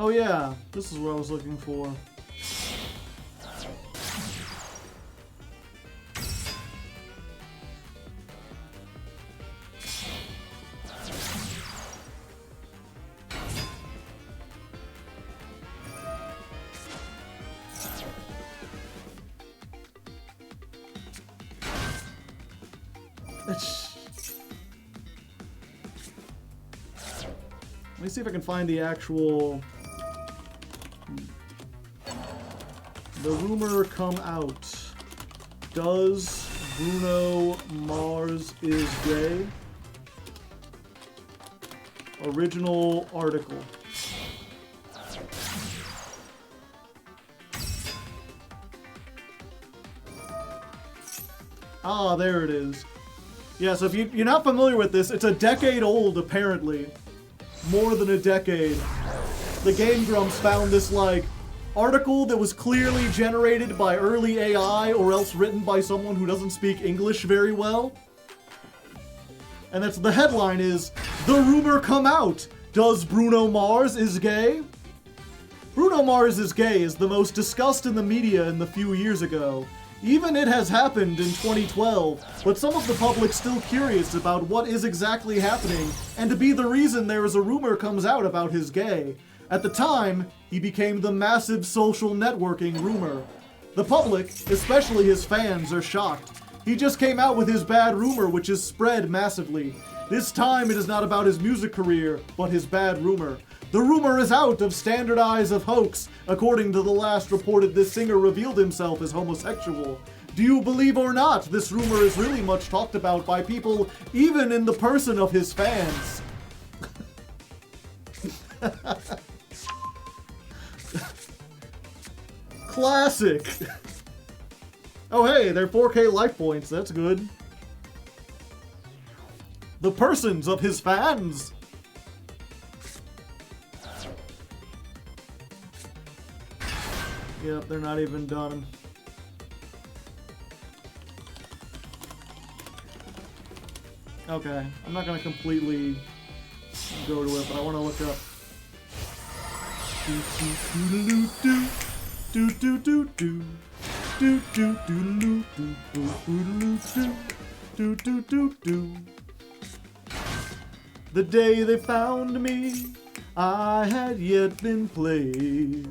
Oh yeah, this is what I was looking for. Let me see if I can find the actual... The rumor come out. Does Bruno Mars is gay? Original article. Ah, there it is. Yeah, so if you're not familiar with this, it's a decade old, apparently. More than a decade. The Game Grumps found this, like, article that was clearly generated by early AI or else written by someone who doesn't speak English very well. And that's the headline is, "The rumor come out! Does Bruno Mars is gay?" Bruno Mars is gay is the most discussed in the media in the few years ago. Even it has happened in 2012, but some of the public's still curious about what is exactly happening, and to be the reason there is a rumor comes out about his gay. At the time, he became the massive social networking rumor. The public, especially his fans, are shocked. He just came out with his bad rumor, which is spread massively. This time it is not about his music career, but his bad rumor. The rumor is out of Standard Eyes of Hoax. According to the last reported, this singer revealed himself as homosexual. Do you believe or not, this rumor is really much talked about by people, even in the person of his fans. Classic. Oh hey, they're 4K life points, that's good. The persons of his fans. Yep, they're not even done. Okay, I'm not gonna completely go to it, but I want to look up. The day they found me, I had yet been played.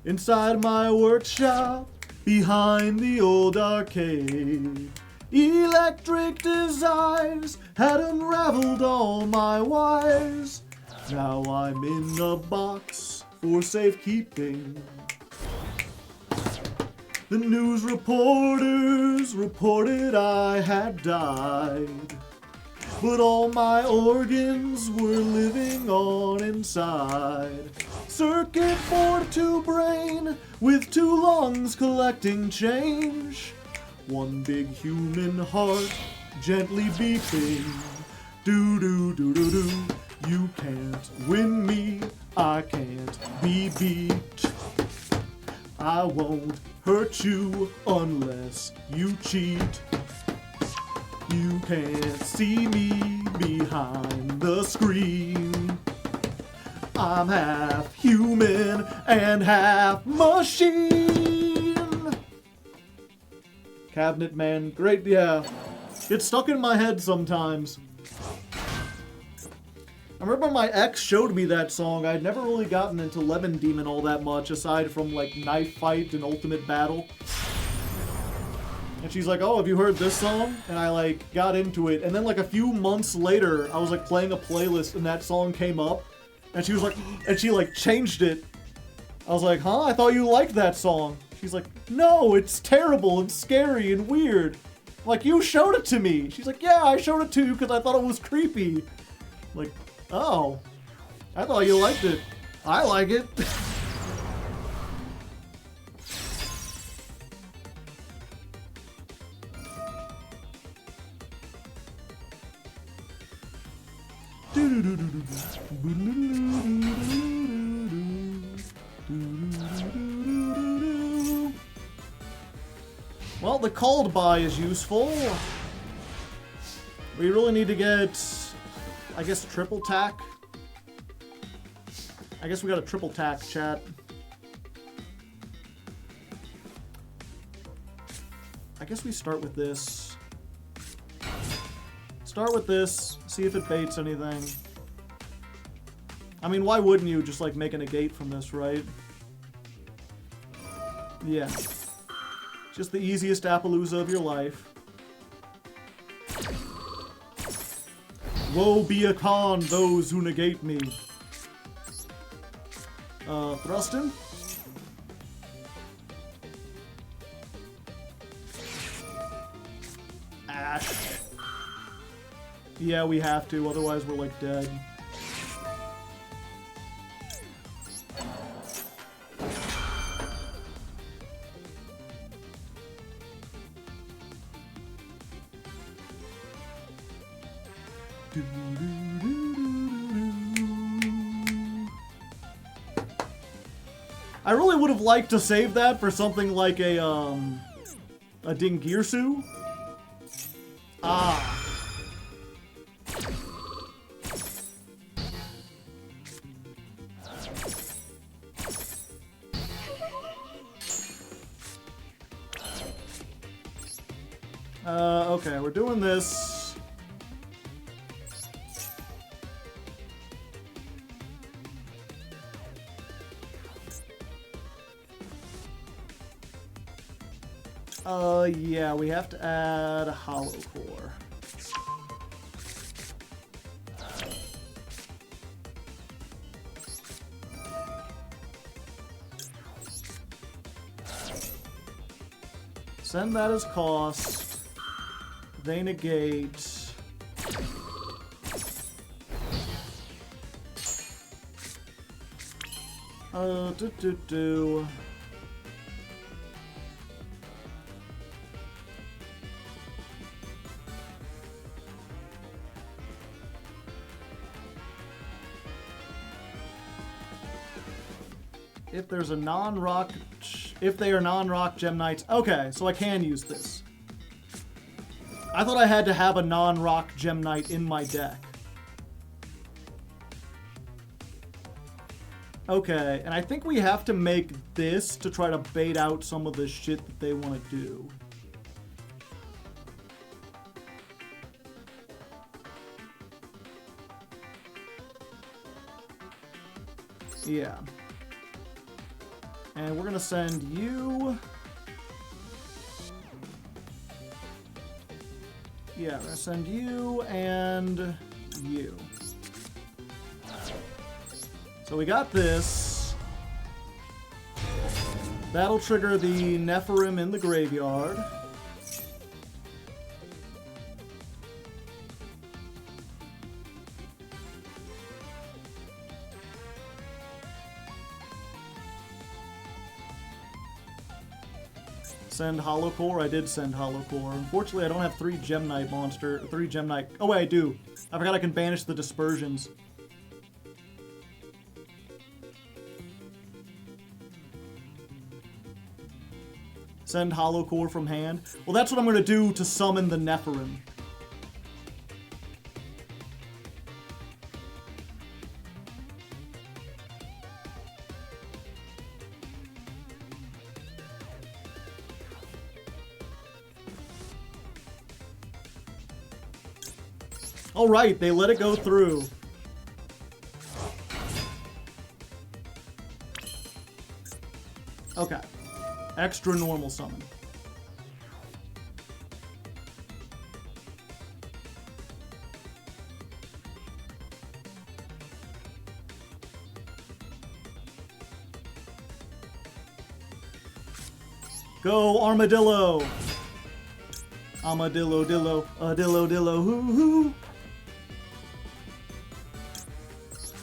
Inside my workshop, behind the old arcade, electric desires had unraveled all my wires. Now I'm in a box for safekeeping. The news reporters reported I had died, but all my organs were living on inside. Circuit board to brain, with 2 lungs collecting change. One big human heart, gently beating. Do-do-do-do-do. You can't win me, I can't be beat. I won't hurt you unless you cheat. You can't see me behind the screen. I'm half human and half machine. Cabinet Man, great, yeah. It's stuck in my head sometimes. I remember my ex showed me that song. I'd never really gotten into Lemon Demon all that much, aside from like Knife Fight and Ultimate Battle. And she's like, oh, have you heard this song? And I like got into it. And then like a few months later, I was like playing a playlist and that song came up. And she was like, and she like changed it. I was like, huh? I thought you liked that song. She's like, no, it's terrible and scary and weird. I'm like, you showed it to me. She's like, yeah, I showed it to you because I thought it was creepy. I'm like, oh, I thought you liked it. I like it. Well, the called by is useful. We really need to get, I guess, triple tack. I guess we got a triple tack, chat. I guess we start with this. Start with this, see if it baits anything. I mean, why wouldn't you just like make a negate from this, right? Yeah. Just the easiest Appaloosa of your life. Woe be upon those who negate me. Thrust him? Ash. Yeah, we have to, otherwise we're like dead. I really would have liked to save that for something like a Dingirsu. Ah. Okay, we're doing this. Yeah, we have to add a hollow core. Send that as cost. They negate. If there's a non-rock, if they are non-rock Gem Knights, okay, so I can use this. I thought I had to have a non-rock Gem Knight in my deck. Okay, and I think we have to make this to try to bait out some of the shit that they want to do. Yeah. And we're gonna send you... Yeah, we're gonna send you and you. So we got this. That'll trigger the Nephirim in the graveyard. Send Hollow Core. I did send Hollow Core. Unfortunately, I don't have 3 Gem Knight monster. 3 Gem Knight. Oh wait, I do. I forgot I can banish the dispersions. Send Hollow Core from hand. Well, that's what I'm going to do to summon the Nephirim. Oh, right, they let it go through. Okay. Extra normal summon. Go, Armadillo! Armadillo, dillo, dillo, dillo, hoo, hoo.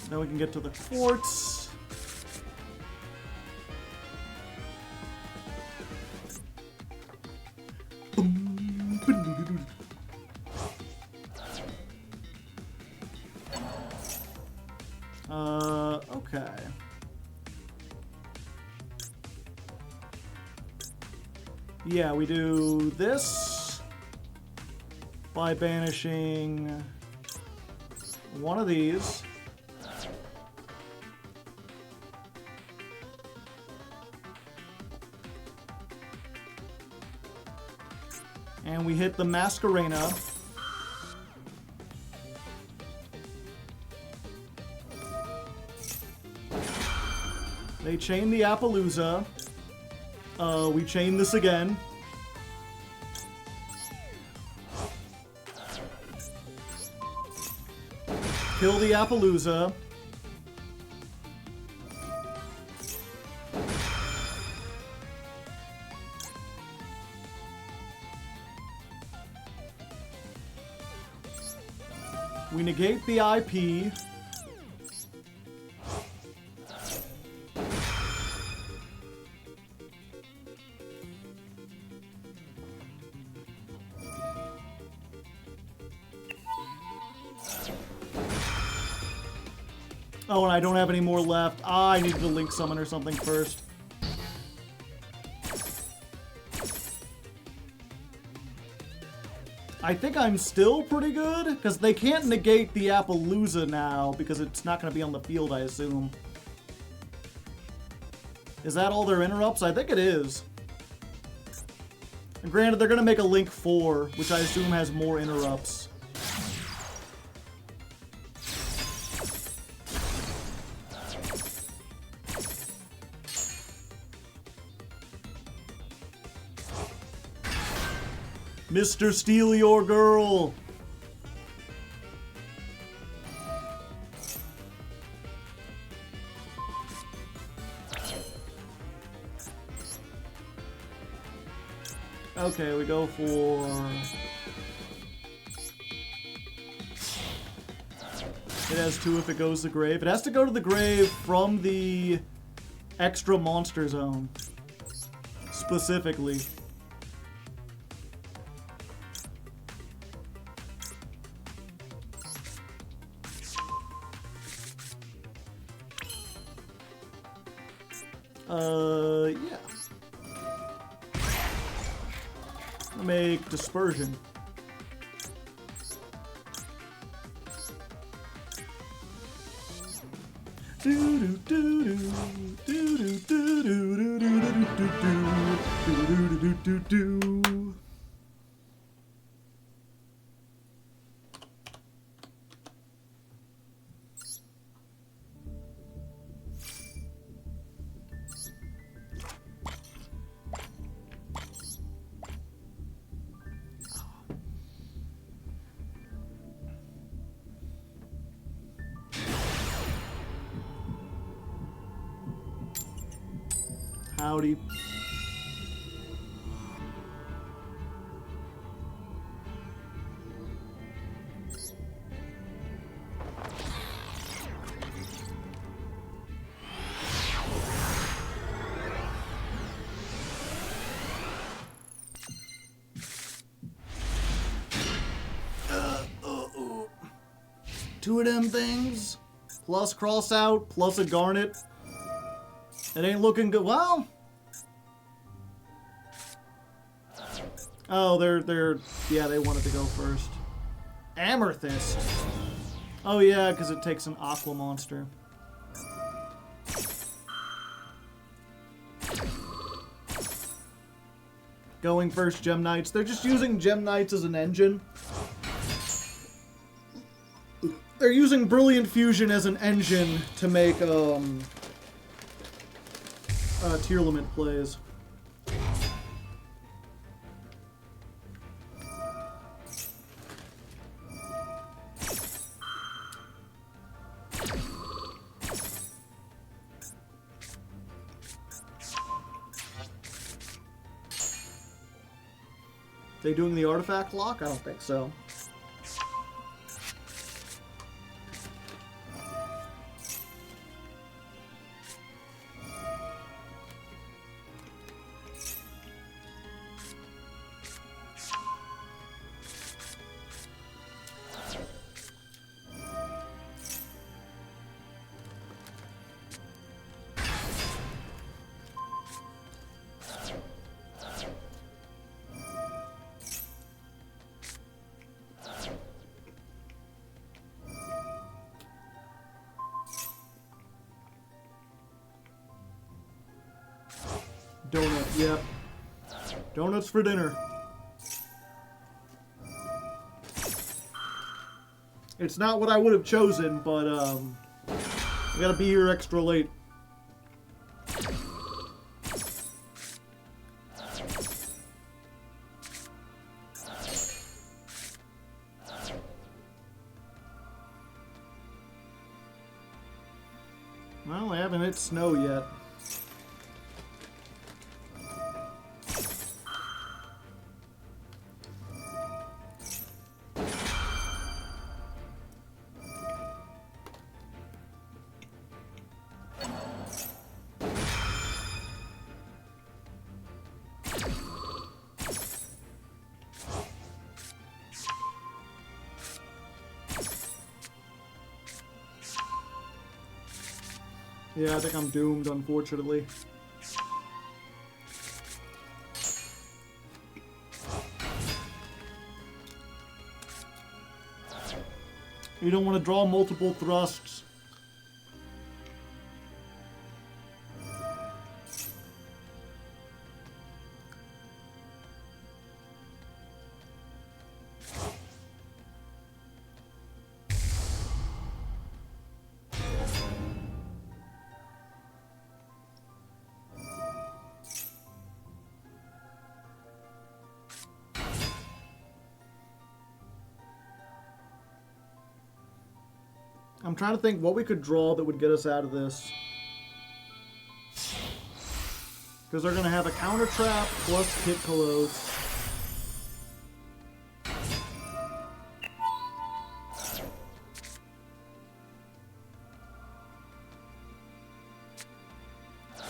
Now we can get to the forts. Okay. Yeah, we do this by banishing one of these. And we hit the Masquerena. They chain the Appaloosa. We chain this again. Kill the Appaloosa. We negate the IP. Oh, and I don't have any more left. Ah, I needed to link summon or something first. I think I'm still pretty good, because they can't negate the Appaloosa now, because it's not going to be on the field, I assume. Is that all their interrupts? I think it is. And granted, they're going to make a Link 4, which I assume has more interrupts. Mr. Steal Your Girl! Okay, we go for... It has 2 if it goes to the grave. It has to go to the grave from the extra monster zone. Specifically. Yeah. Make dispersion. Howdy. Two of them things, plus cross out, plus a garnet. It ain't looking good. Well, oh, yeah, they wanted to go first. Amethyst. Oh yeah, because it takes an aqua monster. Going first, Gem Knights. They're just using Gem Knights as an engine. they're using Brilliant Fusion as an engine to make tier limit plays. They doing the artifact lock? I don't think so. Donut, yep. Donuts for dinner. It's not what I would have chosen, but I gotta be here extra late. Well, I haven't hit snow yet. Yeah, I think I'm doomed, unfortunately. You don't want to draw multiple thrusts. I'm trying to think what we could draw that would get us out of this. Because they're going to have a counter trap plus Kit Colosse.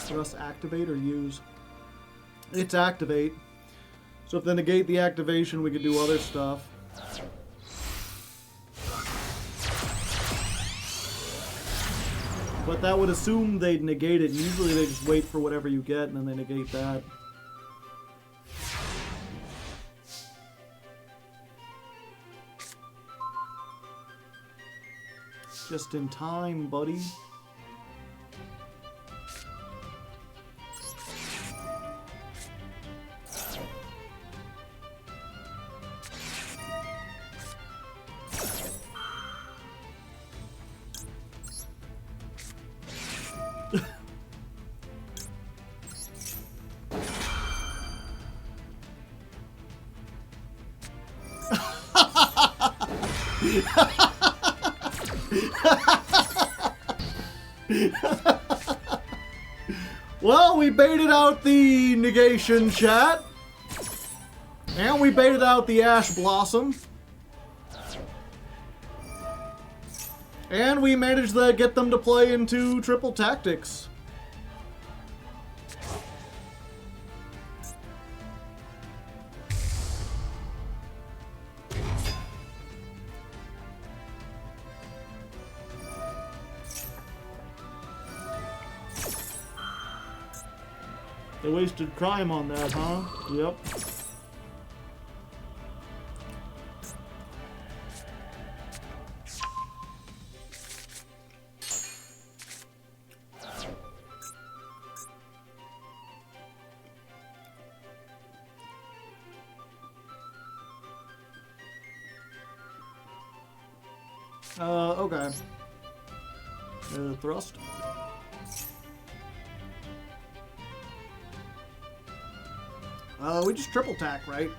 For us activate or use? It's activate. So if they negate the activation, we could do other stuff. But that would assume they'd negate it. Usually they just wait for whatever you get and then they negate that. Just in time, buddy. Well, we baited out the negation, chat. And we baited out the Ash Blossom. And we managed to get them to play into triple tactics. They wasted crime on that, huh? Yep. Okay. Thrust. We just triple tack, right?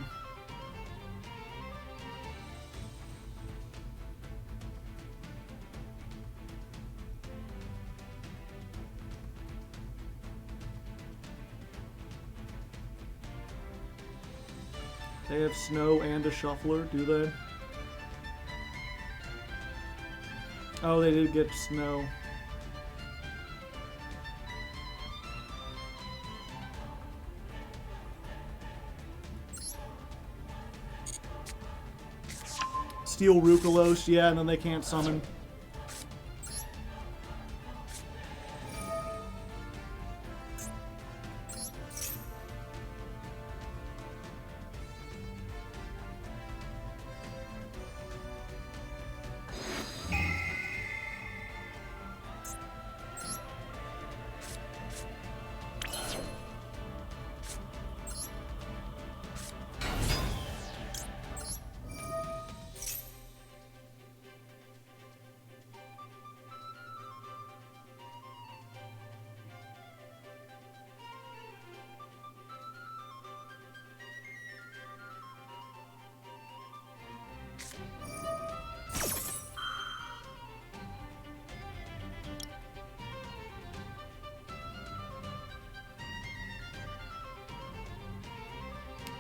They have snow and a shuffler, do they? Oh, they did get snow. Steel Rukalos, yeah, and then they can't summon.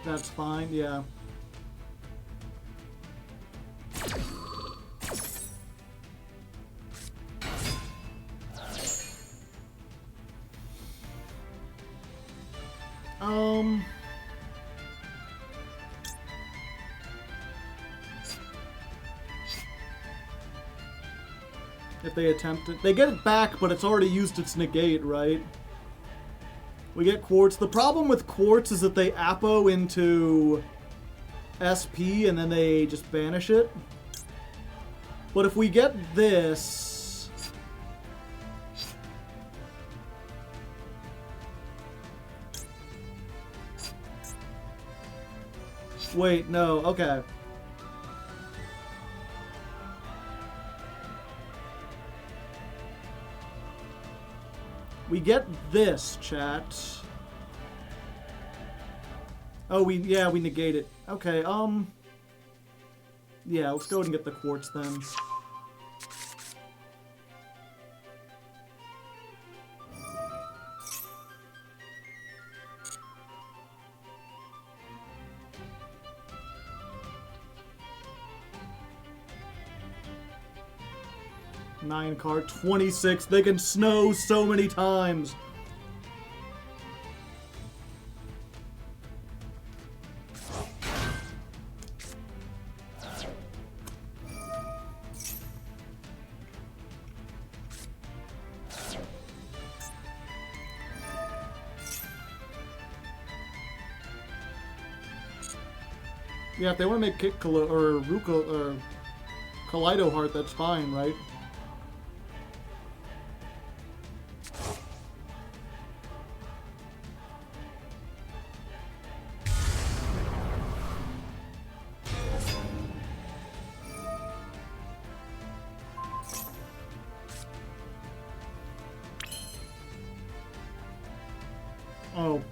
That's fine, yeah. If they attempt it, they get it back, but it's already used its negate, right? We get Quartz. The problem with Quartz is that they Apo into SP and then they just banish it. But if we get this... Wait, no, okay. We get this, chat. Oh, we negate it. Okay, yeah, let's go ahead and get the Quartz then. Nine card, 26. They can snow so many times. Yeah, if they want to make Kick or Ruka or Kaleido Heart, that's fine, right? Oh.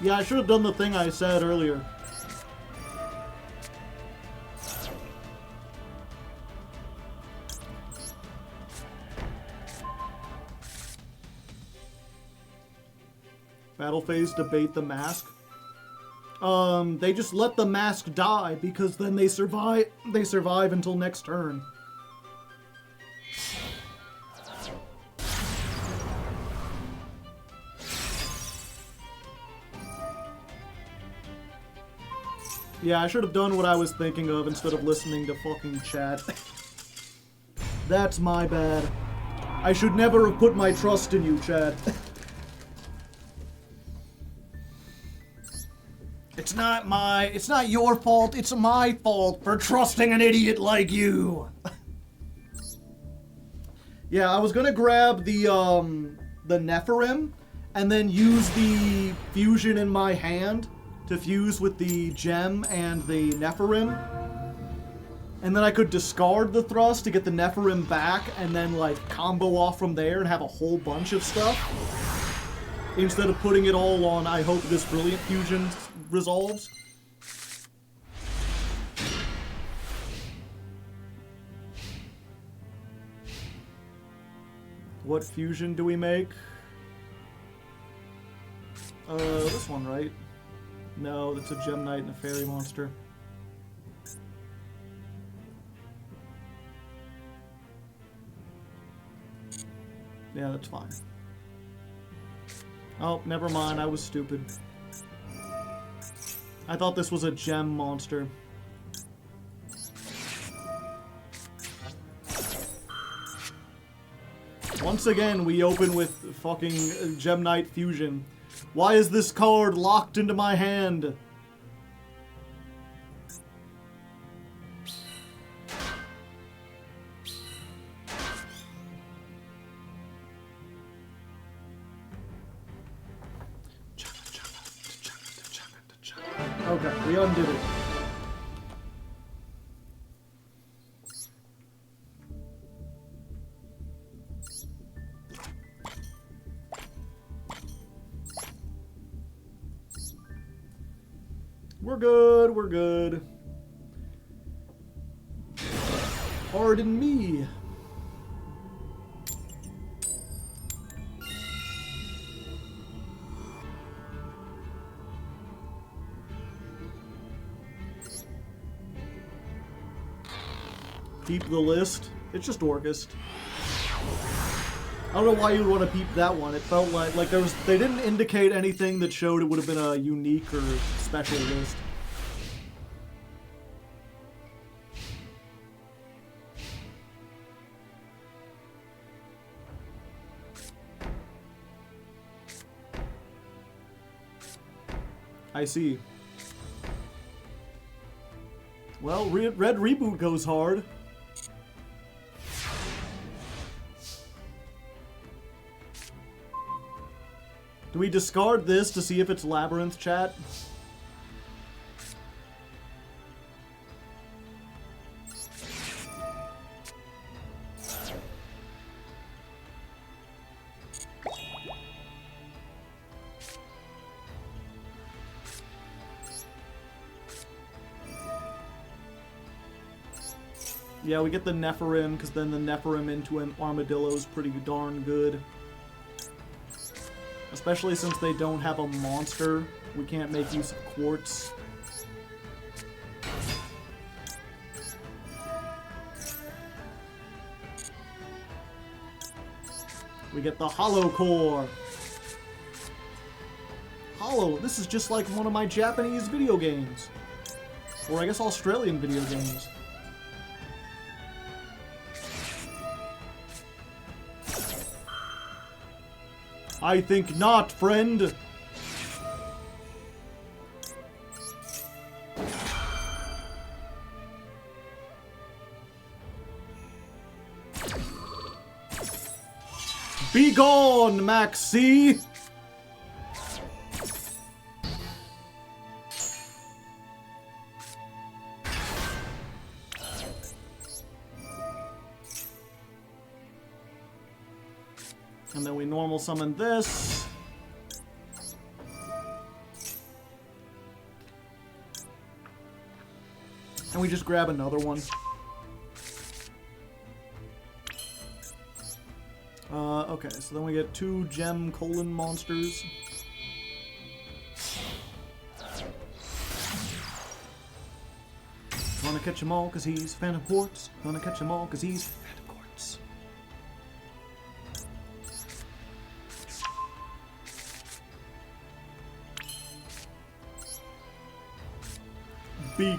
Yeah, I should have done the thing I said earlier. Battle phase, debate the mask. They just let the mask die because then they survive until next turn. Yeah, I should have done what I was thinking of instead of listening to fucking chat. That's my bad. I should never have put my trust in you, chat. It's not your fault, it's my fault for trusting an idiot like you. Yeah, I was gonna grab the Nephirim and then use the fusion in my hand to fuse with the gem and the Nephirim. And then I could discard the thrust to get the Nephirim back and then, like, combo off from there and have a whole bunch of stuff. Instead of putting it all on, I hope this Brilliant Fusion resolves. What fusion do we make? This one, right? No, that's a Gem Knight and a Fairy Monster. Yeah, that's fine. Oh, never mind, I was stupid. I thought this was a gem monster. Once again, we open with fucking Gem Knight Fusion. Why is this card locked into my hand? Okay, we undid it. We're good, we're good. Pardon me. Peep the list. It's just Orcust. I don't know why you would want to peep that one. It felt like there was, they didn't indicate anything that showed it would have been a unique or special list. I see. Well, Red Reboot goes hard. Do we discard this to see if it's Labyrinth, chat? Yeah, we get the Nephirim, because then the Nephirim into an Armadillo is pretty darn good. Especially since they don't have a monster, we can't make use of Quartz. We get the Hollow Core. Hollow, this is just like one of my Japanese video games. Or I guess Australian video games. I think not, friend. Be gone, Maxie! And then we normal summon this. And we just grab another one. Okay, so then we get 2 gem colon monsters. Gonna catch 'em all cause he's Phantom Quartz. Gonna catch 'em all cause he's Phantom Quartz. Big.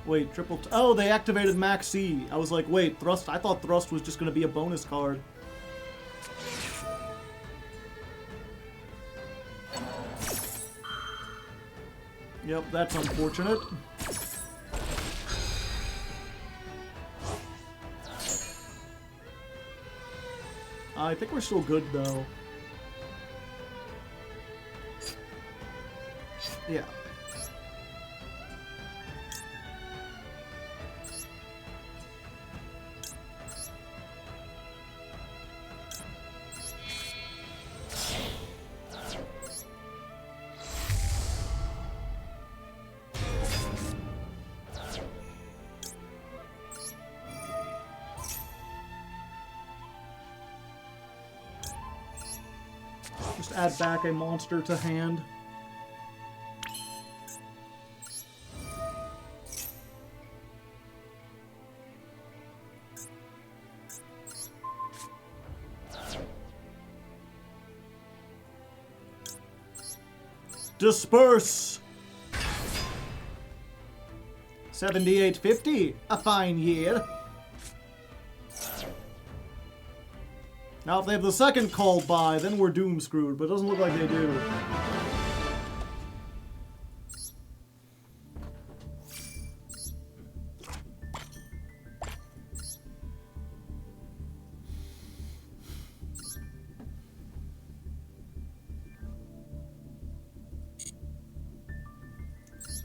Wait, oh, they activated Max C. I was like, wait, Thrust. I thought Thrust was just going to be a bonus card. Yep, that's unfortunate. I think we're still good, though. Yeah. Just add back a monster to hand. Disperse! 7850, a fine year. Now, if they have the second called by, then we're doom screwed, but it doesn't look like they do.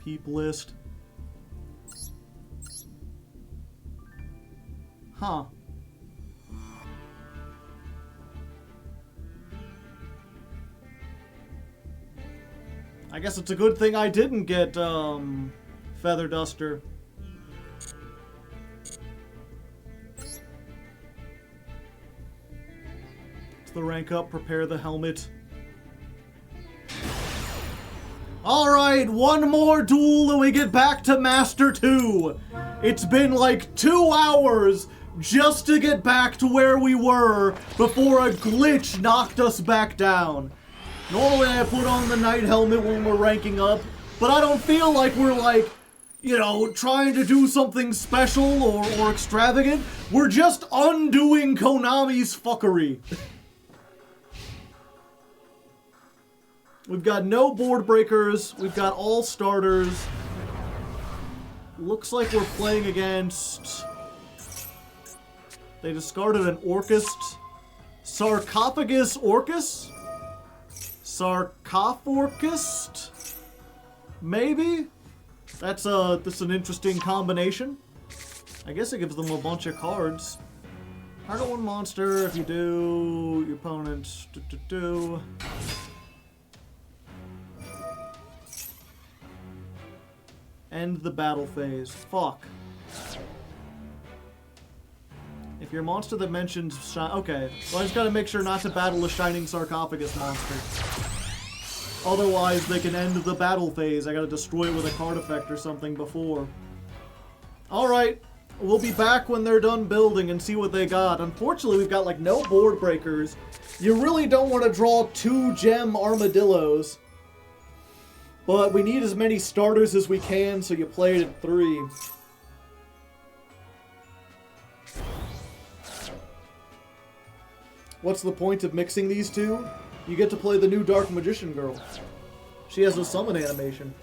Peep list. Huh. I guess it's a good thing I didn't get, Feather Duster. It's the rank up, prepare the helmet. Alright, one more duel and we get back to Master 2. It's been like 2 hours just to get back to where we were before a glitch knocked us back down. Normally I put on the Knight helmet when we're ranking up, but I don't feel like we're like, you know, trying to do something special or extravagant. We're just undoing Konami's fuckery. We've got no board breakers. We've got all starters. Looks like we're playing against... They discarded an Orcust. Sarcophagus Orcus? Sarcophorcist? Maybe? That's an interesting combination. I guess it gives them a bunch of cards. Target one monster. If you do, your opponent... End the battle phase. Fuck. If your monster that mentions okay. Well, I just gotta make sure not to battle a Shining Sarcophagus monster. Otherwise, they can end the battle phase. I gotta destroy it with a card effect or something before. Alright. We'll be back when they're done building and see what they got. Unfortunately, we've got, like, no board breakers. You really don't want to draw 2 gem armadillos. But we need as many starters as we can, so you play it at 3. What's the point of mixing these two? You get to play the new Dark Magician Girl. She has a summon animation.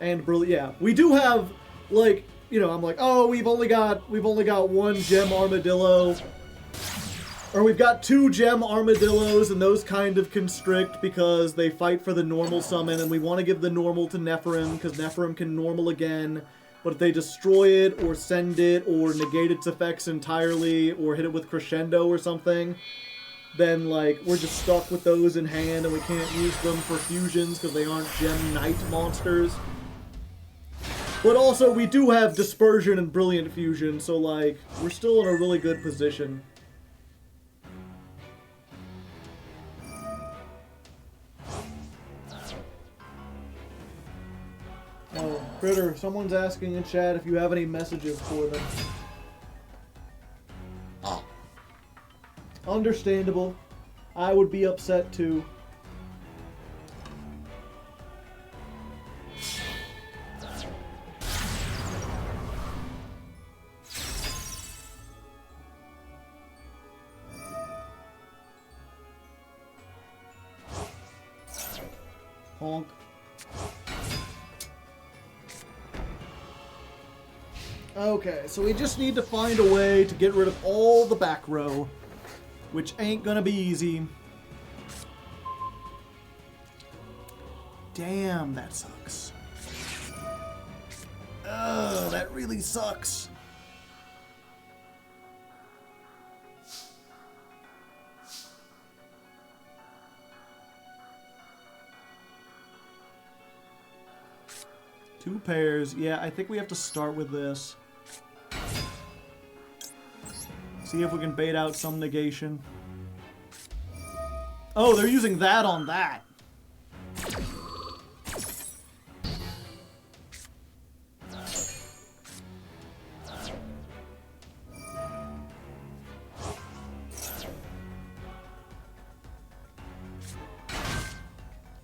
And yeah, we do have, like, you know, I'm like, oh, we've only got 1 gem armadillo. Or we've got 2 gem armadillos, and those kind of constrict because they fight for the normal summon, and we want to give the normal to Nephirim, because Nephirim can normal again. But if they destroy it, or send it, or negate its effects entirely, or hit it with Crescendo or something, then, like, we're just stuck with those in hand, and we can't use them for fusions, because they aren't Gem Knight monsters. But also, we do have Dispersion and Brilliant Fusion, so, like, we're still in a really good position. Oh, Critter, someone's asking in chat if you have any messages for them. Oh. Understandable. I would be upset too. Honk. Okay, so we just need to find a way to get rid of all the back row, which ain't gonna be easy. Damn, that sucks. Ugh, that really sucks. Two pairs. Yeah, I think we have to start with this. See if we can bait out some negation. Oh, they're using that on that.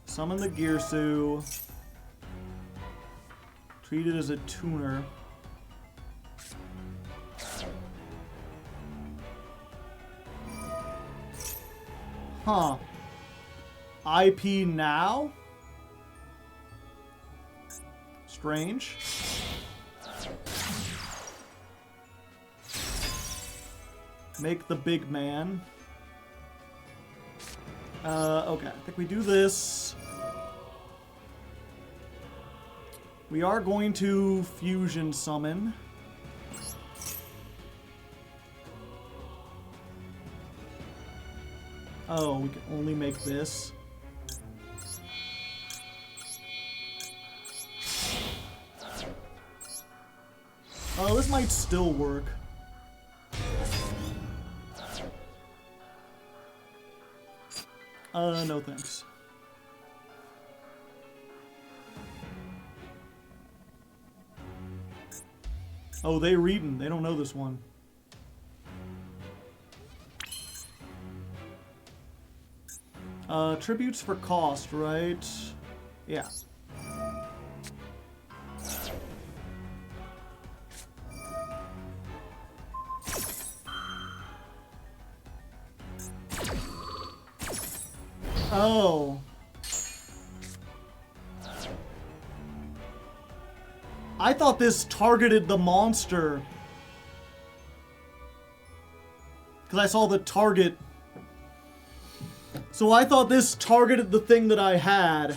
Summon the Girsu. Treat it as a tuner. Huh. IP now? Strange. Make the big man. Okay, I think we do this. We are going to fusion summon. Oh, we can only make this. Oh, this might still work. No thanks. Oh, they reading. They don't know this one. Tributes for cost, right? Yeah. Oh. I thought this targeted the monster. Because I saw the target. So I thought this targeted the thing that I had.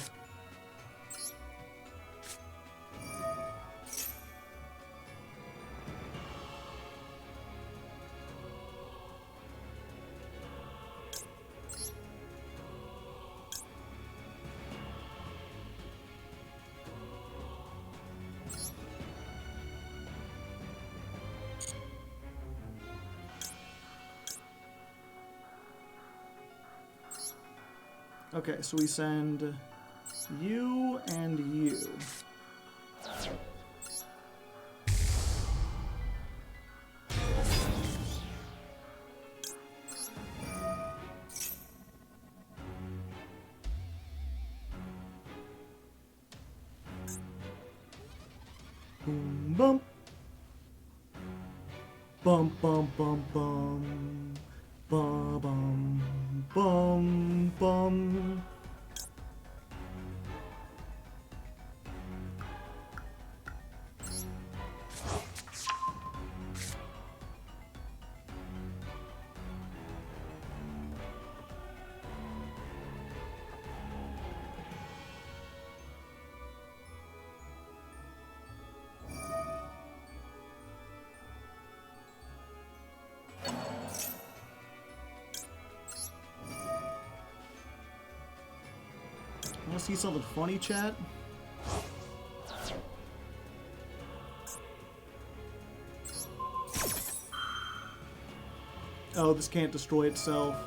Okay, so we send you and you. Boom, bum. Bum, bum, bum, bum. Bum, bum, bum, bum. Want to see something funny, chat? Oh, this can't destroy itself.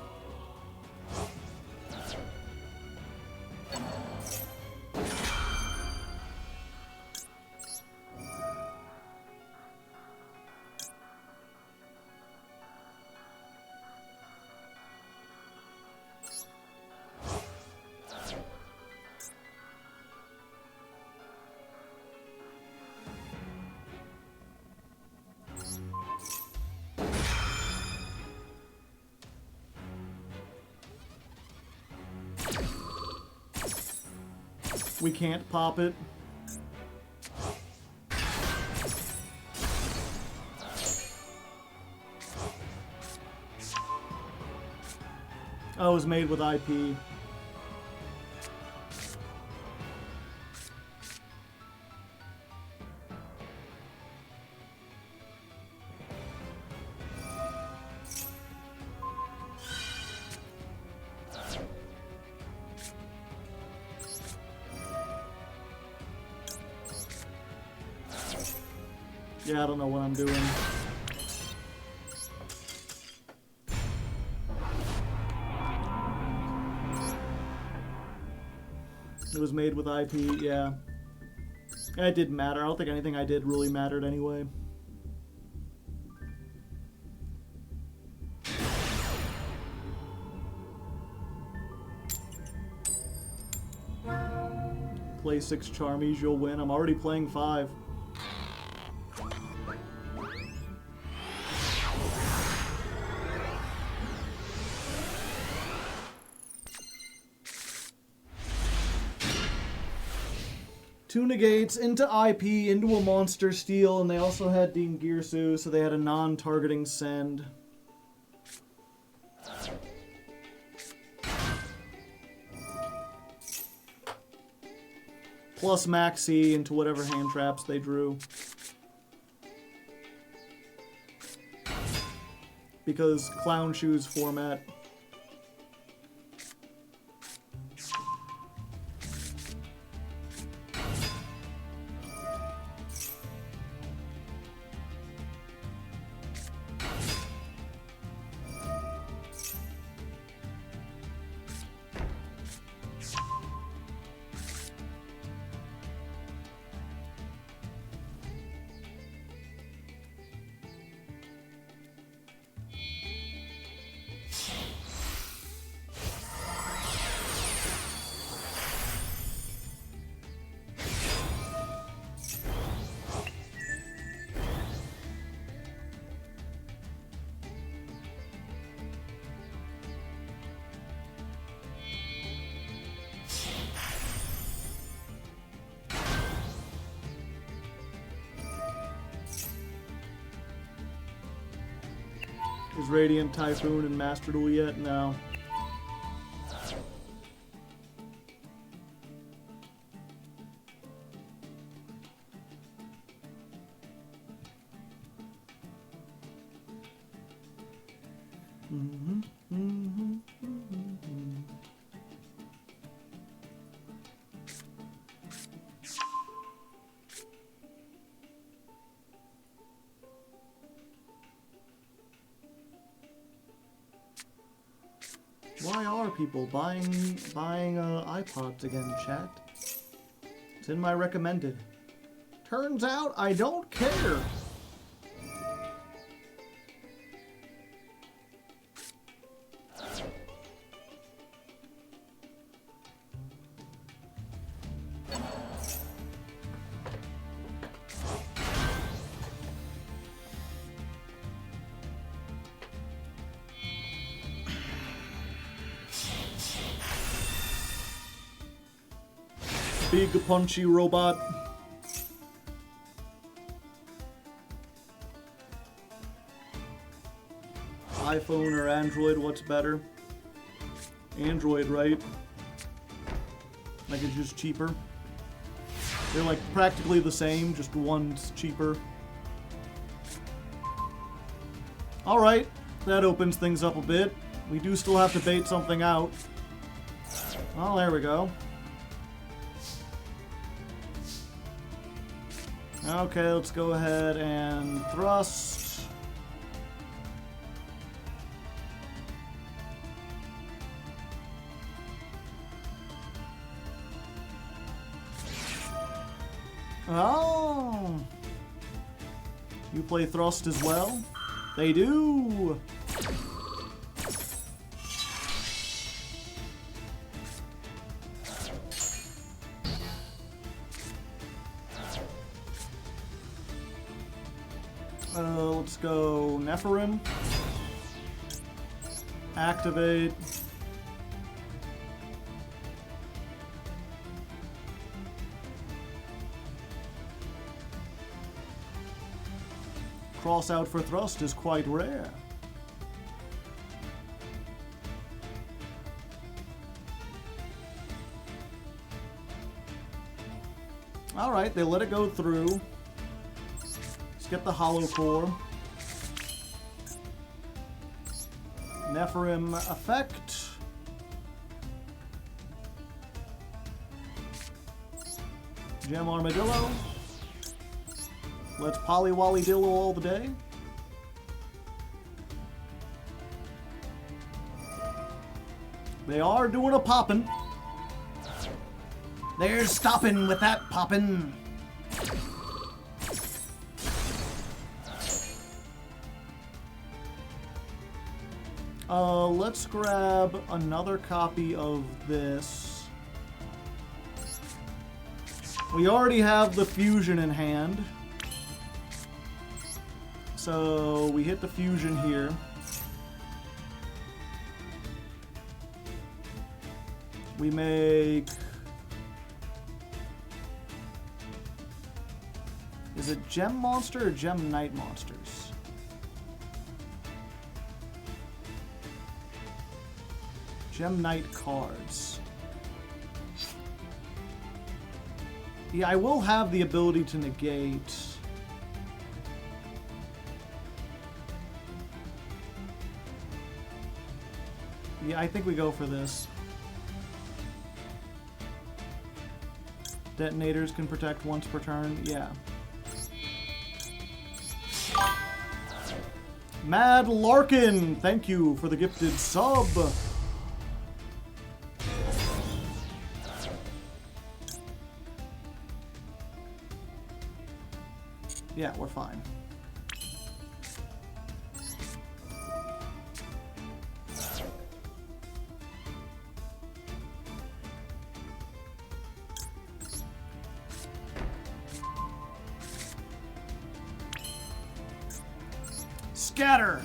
We can't pop it. Oh, it was made with IP. Yeah, I don't know what I'm doing. It was made with IP, yeah. It didn't matter. I don't think anything I did really mattered anyway. Play 6 Charmies, you'll win. I'm already playing 5. Two negates into IP, into a monster steal, and they also had Dean Girsu, so they had a non-targeting send. Plus Maxi into whatever hand traps they drew. Because Clown Shoes format. Is Radiant Typhoon and Master Duel yet? No. Why are people buying iPods again, chat? It's in my recommended. Turns out I don't care. Big punchy robot. iPhone or Android, what's better? Android, right? Like it's just cheaper. They're like practically the same, just one's cheaper. Alright, that opens things up a bit. We do still have to bait something out. Oh, there we go. Okay, let's go ahead and thrust. Oh! You play thrust as well? They do! Let's go Nephirim. Activate. Cross out for thrust is quite rare. Alright, they let it go through. Let's get the hollow core. Nephirim effect. Gem Armadillo. Let's polly-wally dillo all the day. They are doing a poppin'. They're stopping with that poppin'. Let's grab another copy of this. We already have the fusion in hand. So we hit the fusion here. We make... Is it Gem Monster or Gem Knight Monsters? Gem Knight cards. Yeah, I will have the ability to negate. Yeah, I think we go for this. Detonators can protect once per turn. Yeah. Mad Larkin, thank you for the gifted sub. Yeah, we're fine. Scatter!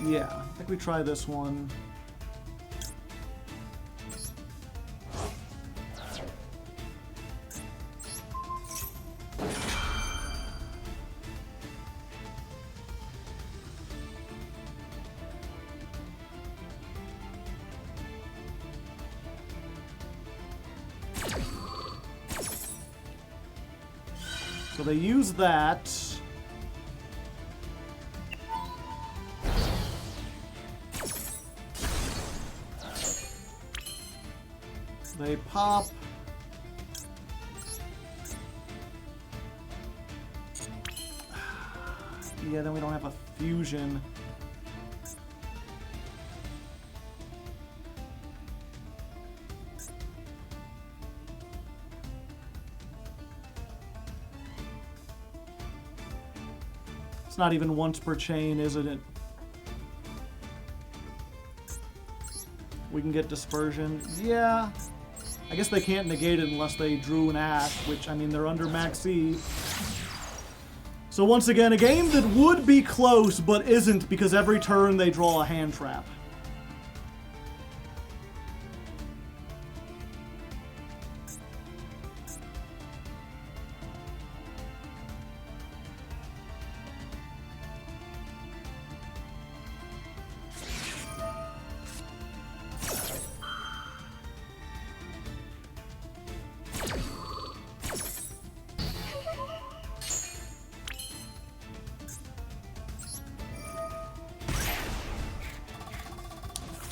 Yeah, I think we try this one. So they use that. They pop. Yeah, then we don't have a fusion. It's not even once per chain, isn't it? We can get dispersion. Yeah. I guess they can't negate it unless they drew an Ash, which, I mean, they're under Max E. So once again, a game that would be close, but isn't because every turn they draw a hand trap.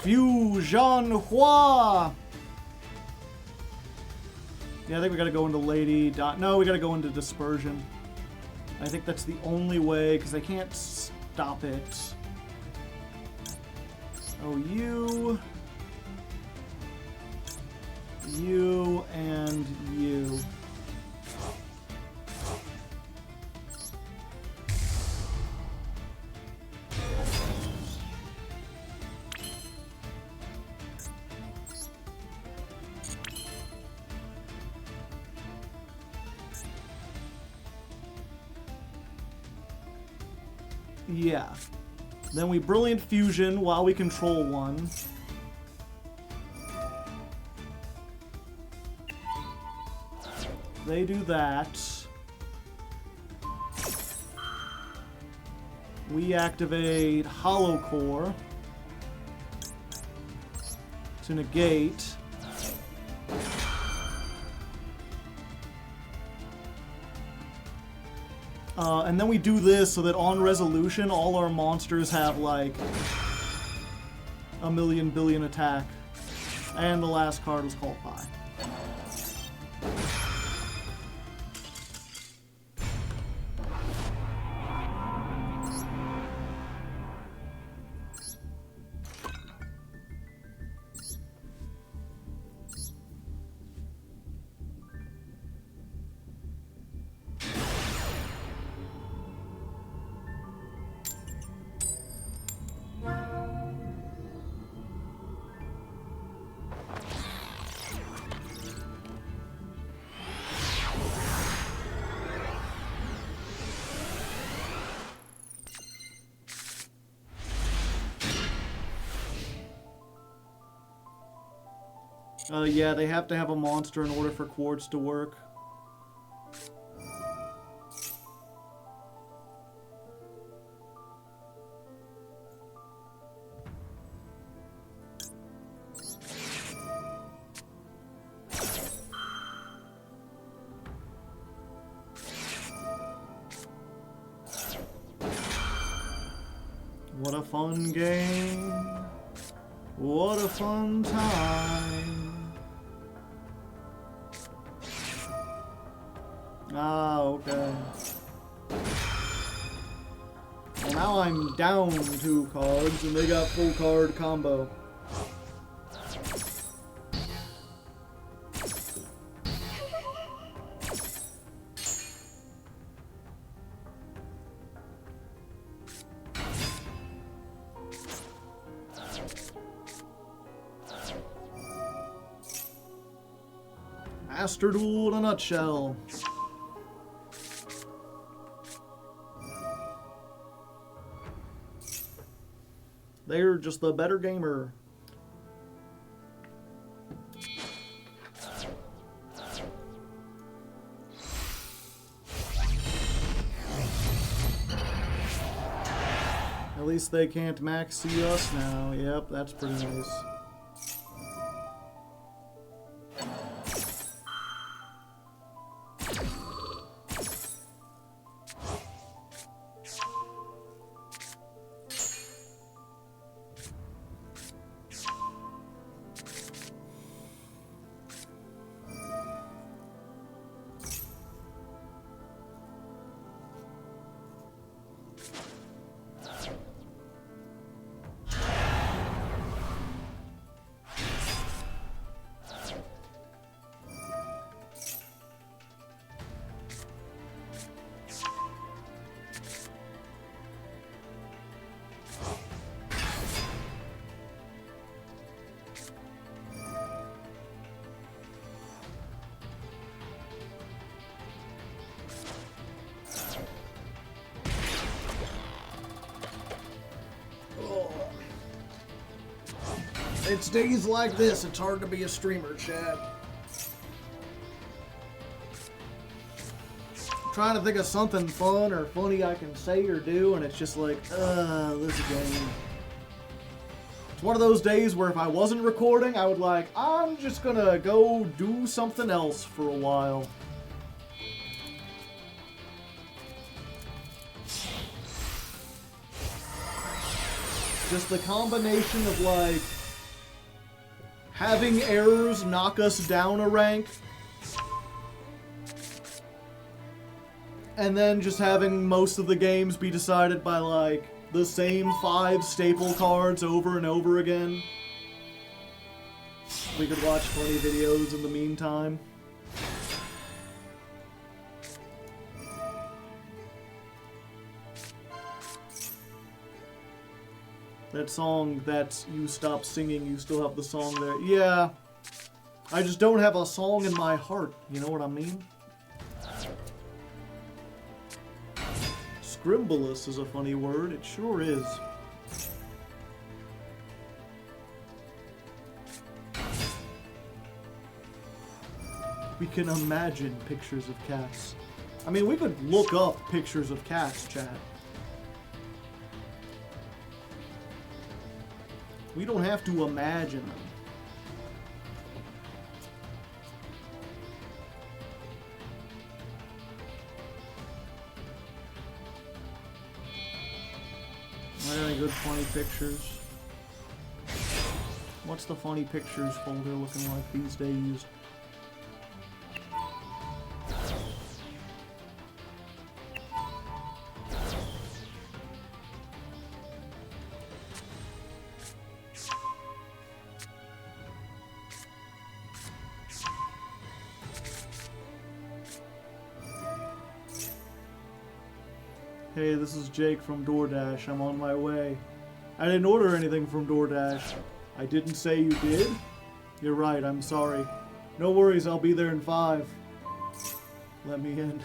Fusion Hua! Yeah, I think we gotta go into Lady Dot. No, we gotta go into Dispersion. I think that's the only way, because they can't stop it. Oh, you, and you. Yeah. Then we Brilliant Fusion while we control one. They do that. We activate Hollow Core to negate. And then we do this so that on resolution, all our monsters have like a million billion attack. And the last card was called Pie. Yeah, they have to have a monster in order for Quartz to work. What a fun game. What a fun time. Ah, okay. Well, now I'm down 2 cards, and they got full card combo. Master Duel in a nutshell. They're just the better gamer. At least they can't max see us now. Yep, that's pretty nice. It's days like this, it's hard to be a streamer, Chad. I'm trying to think of something fun or funny I can say or do, and it's just like, this game. It's one of those days where if I wasn't recording, I would like, I'm just gonna go do something else for a while. Just the combination of like, having errors knock us down a rank, and then just having most of the games be decided by like the same 5 staple cards over and over again. We could watch funny videos in the meantime. That song that you stop singing, you still have the song there. Yeah. I just don't have a song in my heart. You know what I mean? Scrimbalous is a funny word. It sure is. We can imagine pictures of cats. I mean, we could look up pictures of cats, chat. We don't have to imagine them. Are there any good funny pictures? What's the funny pictures folder looking like these days? Hey, this is Jake from DoorDash. I'm on my way. I didn't order anything from DoorDash. I didn't say you did? You're right, I'm sorry. No worries, I'll be there in 5. Let me in.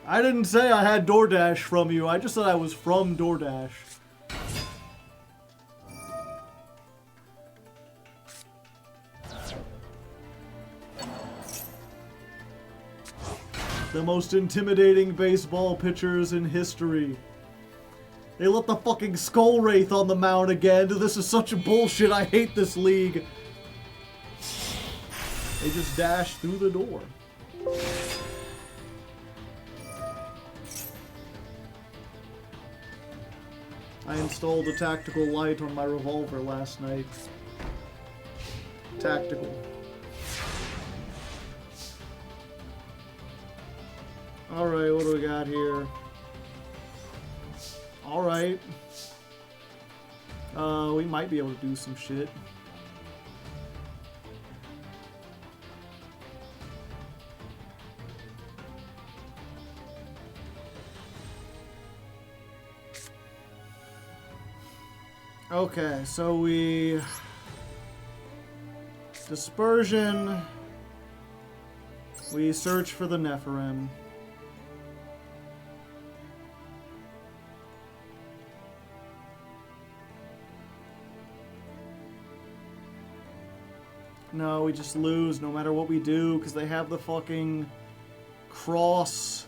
I didn't say I had DoorDash from you. I just said I was from DoorDash. The most intimidating baseball pitchers in history. They let the fucking Skull Wraith on the mound again. This is such a bullshit. I hate this league. They just dash through the door. I installed a tactical light on my revolver last night. Tactical. Alright, what do we got here? Alright. We might be able to do some shit. Okay, so we... Dispersion. We search for the Nephirim. No, we just lose no matter what we do because they have the fucking cross.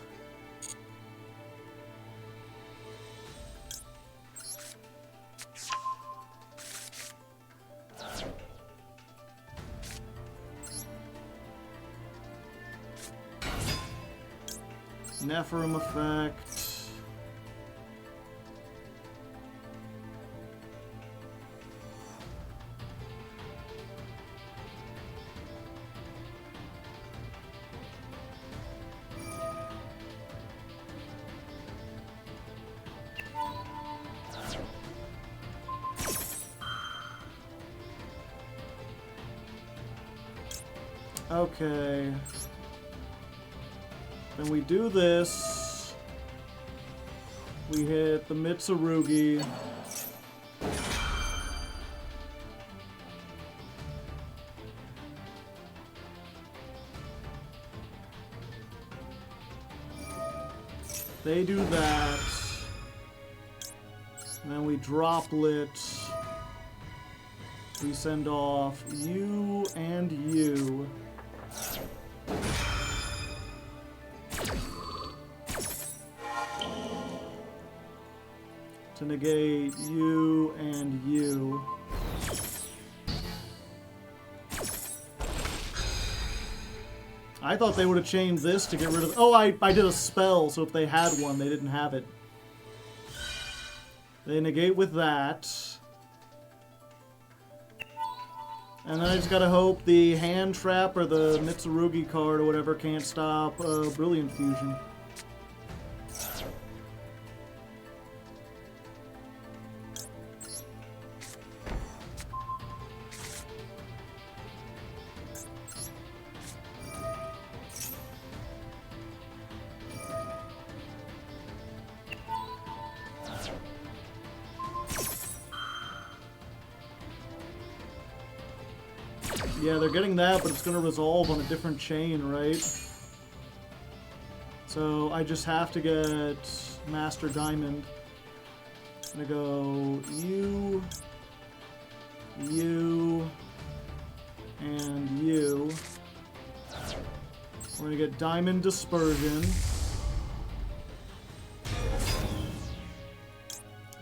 Nephirim effect. Okay. Then we do this. We hit the Mitsurugi. They do that. And then we droplet. We send off you and you. To negate you and you. I thought they would have changed this to get rid of... Oh, I did a spell, so if they had one, they didn't have it. They negate with that. And then I just gotta hope the hand trap or the Mitsurugi card or whatever can't stop Brilliant Fusion. Yeah, they're getting that, but it's going to resolve on a different chain, right? So I just have to get Master Diamond. I'm going to go you, you, and you. We're going to get Diamond Dispersion.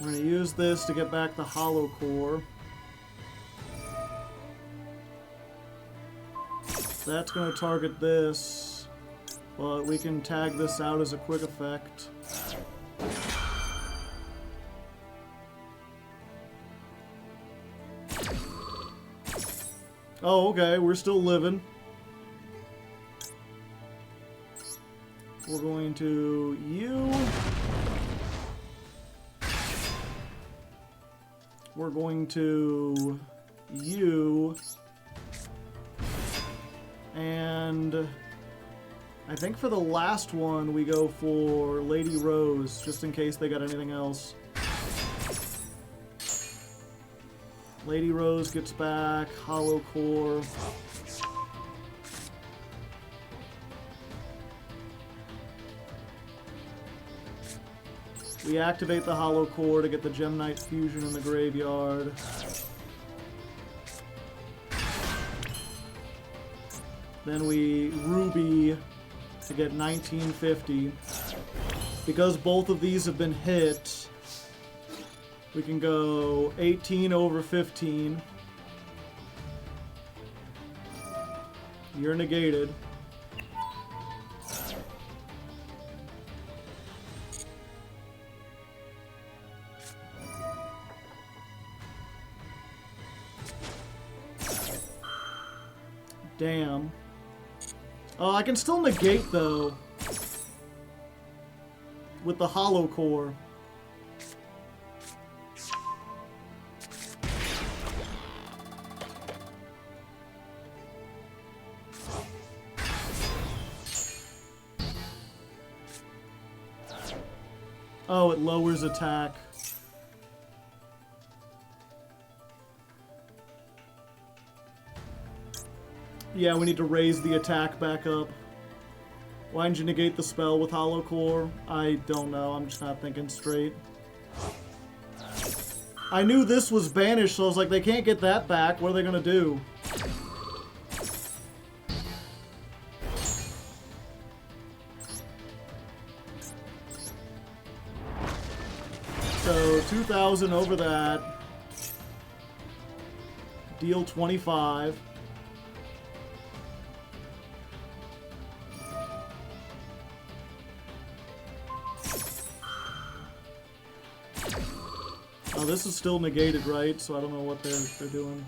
We're going to use this to get back the hollow core. That's going to target this, but we can tag this out as a quick effect. Oh, okay, we're still living. We're going to We're going to and I think for the last one we go for Lady Rose, just in case they got anything else. Lady Rose gets back, hollow core. We activate the hollow core to get the Gem Knight fusion in the graveyard. Then we Ruby to get 1950. Because both of these have been hit, we can go 18 over 15. You're negated. Damn. I can still negate, though, with the hollow core. Oh, it lowers attack. Yeah, we need to raise the attack back up. Why didn't you negate the spell with Hollow Core? I don't know, I'm just not thinking straight. I knew this was banished, so I was like, they can't get that back, what are they gonna do? So, 2,000 over that. Deal 25. Oh, this is still negated, right? So I don't know what they're doing.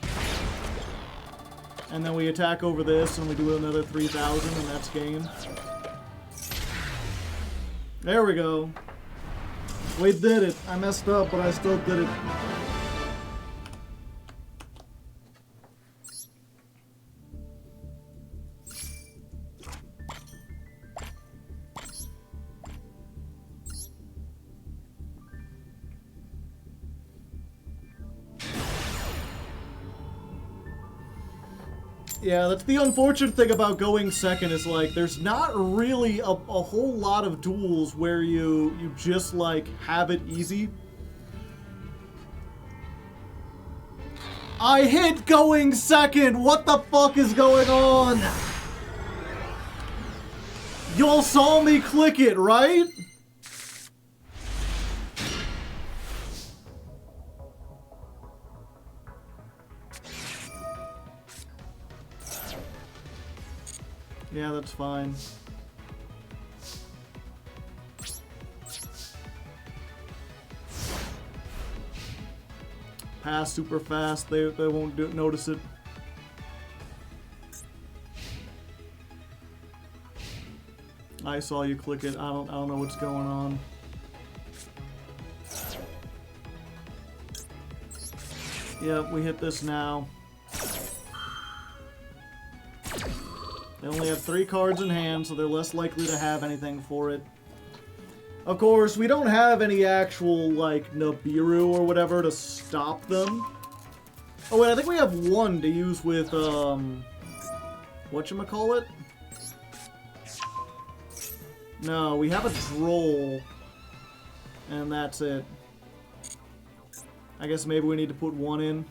And then we attack over this, and we do another 3,000, and that's game. There we go. We did it. I messed up, but I still did it. Yeah, that's the unfortunate thing about going second is, like, there's not really a whole lot of duels where you just, like, have it easy. I hit going second! What the fuck is going on? Y'all saw me click it, right? Yeah, that's fine. Pass super fast, they won't notice it. I saw you click it. I don't know what's going on. Yep, we hit this now. They only have 3 cards in hand, so they're less likely to have anything for it. Of course, we don't have any actual, like, Nibiru or whatever to stop them. Oh wait, I think we have 1 to use with, whatchamacallit? No, we have a Droll. And that's it. I guess maybe we need to put 1 in.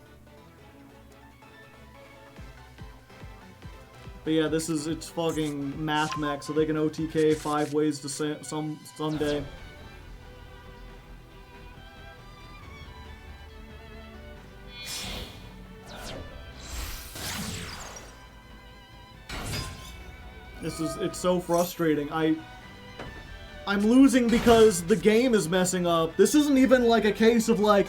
But yeah, it's fucking math mech, so they can OTK 5 ways to someday. It's so frustrating. I'm losing because the game is messing up. This isn't even like a case of like,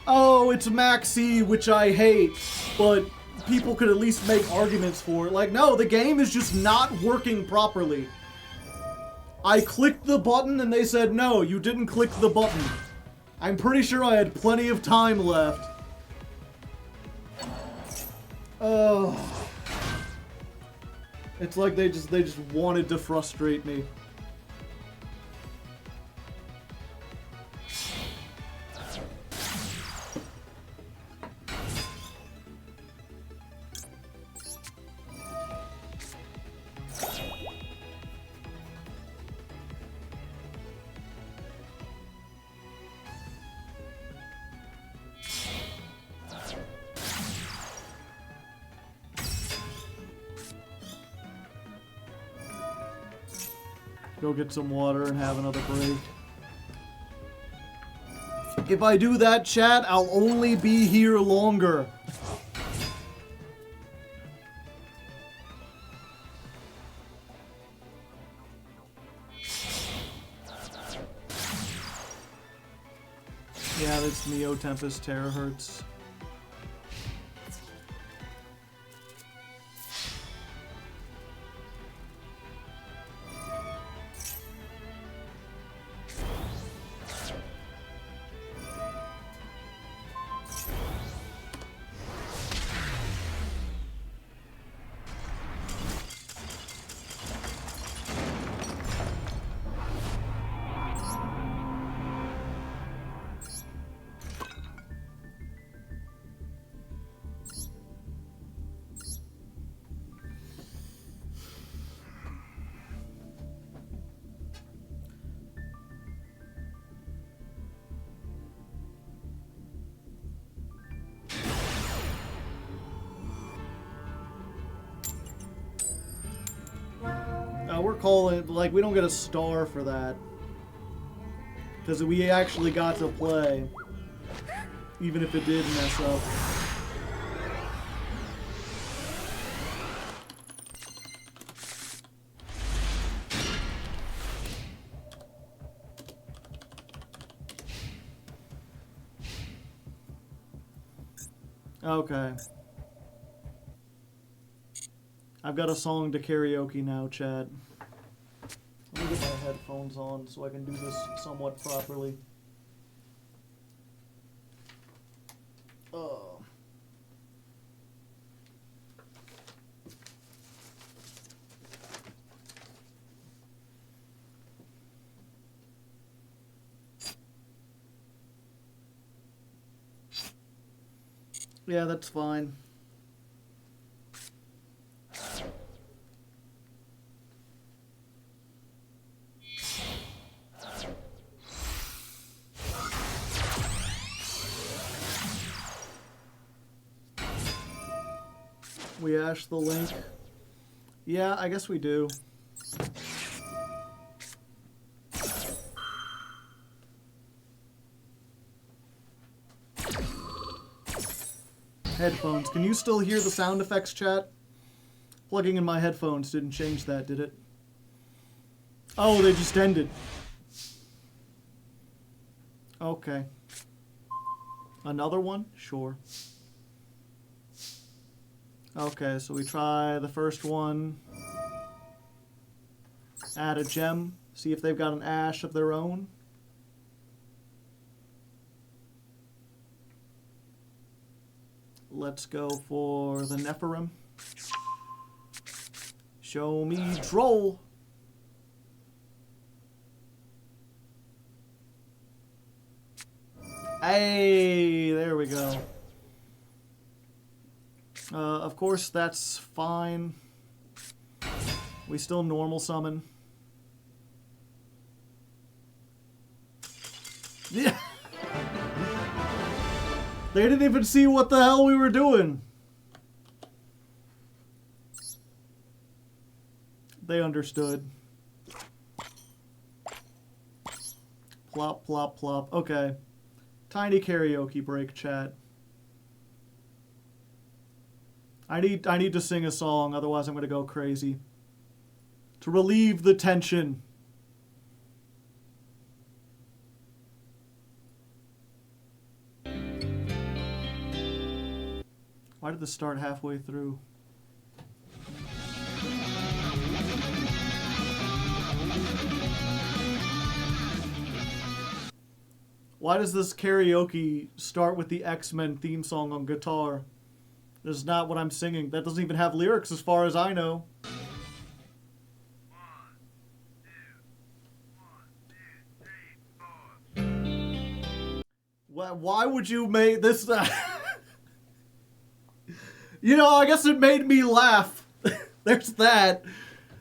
oh, it's Maxi, which I hate, but people could at least make arguments for it. Like, no, the game is just not working properly. I clicked the button and they said, no, you didn't click the button. I'm pretty sure I had plenty of time left. Oh. It's like they just wanted to frustrate me. Go get some water and have another break. If I do that, chat, I'll only be here longer. Yeah, that's Neo Tempest Terahertz. We're calling, like, we don't get a star for that. Because we actually got to play. Even if it did mess up. Okay. I've got a song to karaoke now, chat. Let me get my headphones on so I can do this somewhat properly. Oh. Yeah, that's fine. We ash the link. Yeah, I guess we do. Headphones. Can you still hear the sound effects, chat? Plugging in my headphones didn't change that, did it? Oh, they just ended. Okay. Another one? Sure. Okay, so we try the first one. Add a gem. See if they've got an ash of their own. Let's go for the Nephirim. Show me troll. Hey, there we go. Of course, that's fine. We still normal summon. Yeah. They didn't even see what the hell we were doing. They understood. Plop, plop, plop. Okay. Tiny karaoke break, chat. I need to sing a song, otherwise I'm gonna go crazy. to relieve the tension. Why did this start halfway through? Why does this karaoke start with the X-Men theme song on guitar? That's not what I'm singing. That doesn't even have lyrics as far as I know. Why would you make this... You know, I guess it made me laugh. There's that.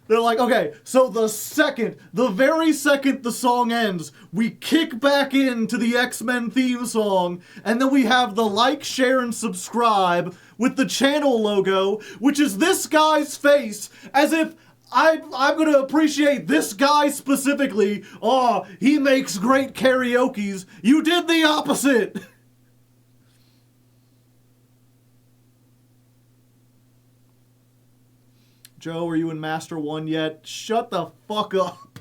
They're like, okay, so the very second the song ends, we kick back into the X-Men theme song, and then we have the like, share, and subscribe with the channel logo, which is this guy's face, as if I'm gonna appreciate this guy specifically. Oh, he makes great karaokes. You did the opposite. Joe, are you in Master 1 yet? Shut the fuck up.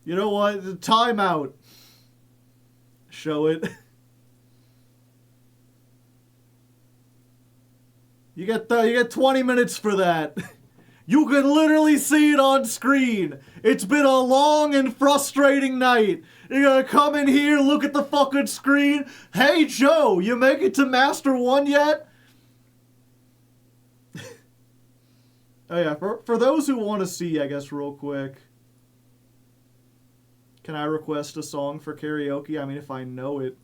You know what? Timeout. Show it. You get 20 minutes for that. You can literally see it on screen. It's been a long and frustrating night. You're gonna come in here, look at the fucking screen. Hey Joe, you make it to Master 1 yet? Oh yeah, for those who want to see, I guess, real quick. Can I request a song for karaoke? I mean, if I know it.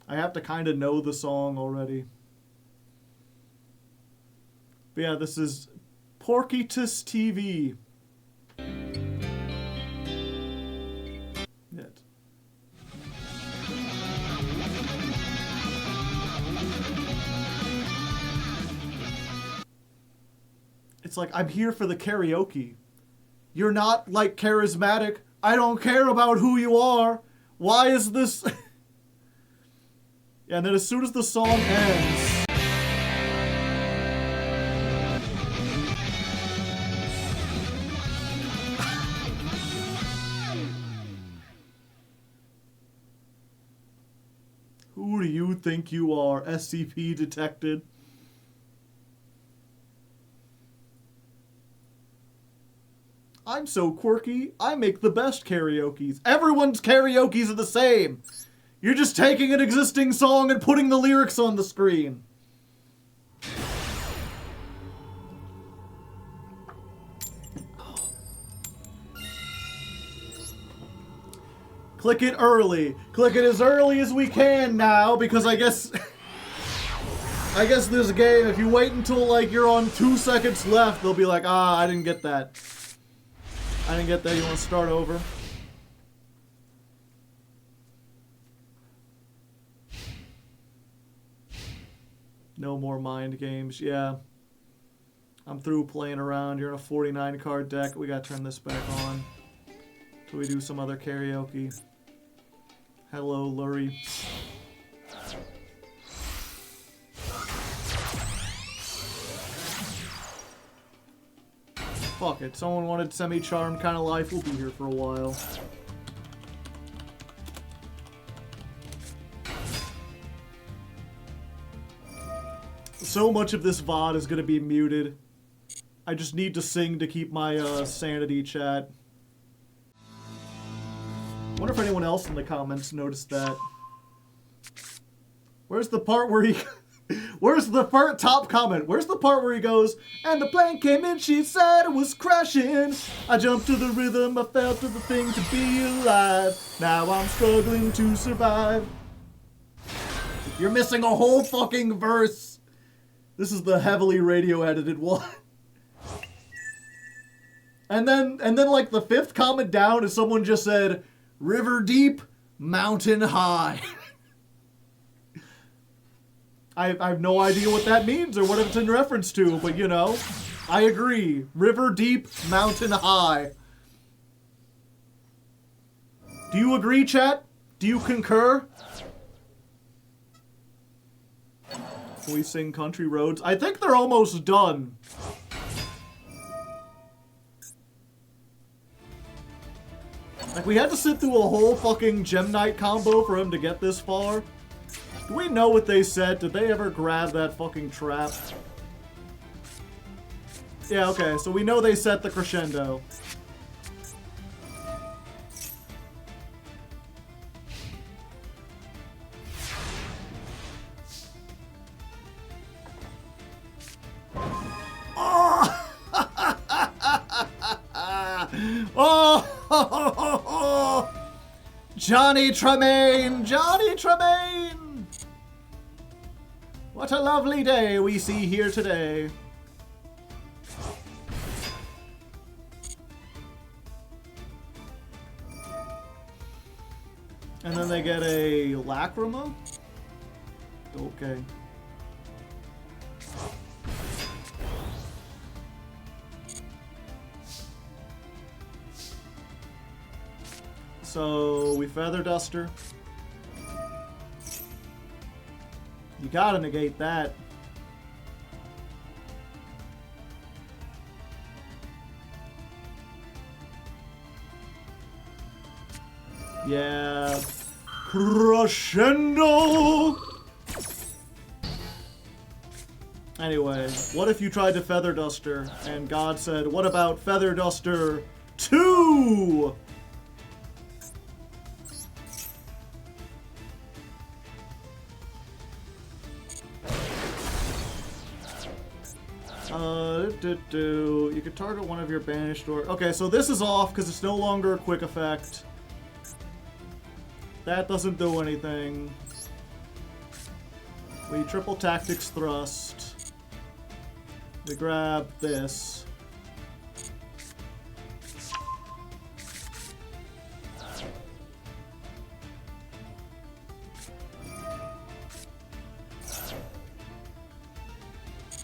I have to kind of know the song already. But yeah, this is Porkytus TV. Yet. It's like, I'm here for the karaoke. You're not, like, charismatic. I don't care about who you are. Why is this... Yeah, and then as soon as the song ends... Who do you think you are, SCP detected? I'm so quirky, I make the best karaokes. Everyone's karaokes are the same. You're just taking an existing song and putting the lyrics on the screen. Click it early. Click it as early as we can now, because I guess this game, if you wait until like you're on 2 seconds left, they'll be like, ah, I didn't get that. I didn't get that. You want to start over? No more mind games. Yeah. I'm through playing around. You're in a 49 card deck. We gotta turn this back on. So we do some other karaoke. Hello, Lurie. Fuck it. Someone wanted semi-charmed kind of life. We'll be here for a while. So much of this VOD is going to be muted. I just need to sing to keep my sanity, chat. Wonder if anyone else in the comments noticed that. Where's the part where he... Where's the top comment? Where's the part where he goes, and the plane came in, she said it was crashing. I jumped to the rhythm, I felt to the thing to be alive. Now I'm struggling to survive. You're missing a whole fucking verse. This is the heavily radio edited one. And then like the 5th comment down is someone just said, river deep, mountain high. I have no idea what that means or what it's in reference to, but you know, I agree. River deep, mountain high. Do you agree, chat? Do you concur? Can we sing Country Roads? I think they're almost done. We had to sit through a whole fucking Gem Knight combo for him to get this far. Do we know what they said? Did they ever grab that fucking trap? Yeah, okay, so we know they set the crescendo. Oh! Johnny Tremaine! Johnny Tremaine! What a lovely day we see here today. And then they get a Lacrima? Okay. So, we Feather Duster. You gotta negate that. Yeah. Crescendo! Anyway, what if you tried to Feather Duster, and God said, what about Feather Duster 2? You could target one of your banished or... Okay, so this is off because it's no longer a quick effect. That doesn't do anything. We triple tactics thrust. We grab this.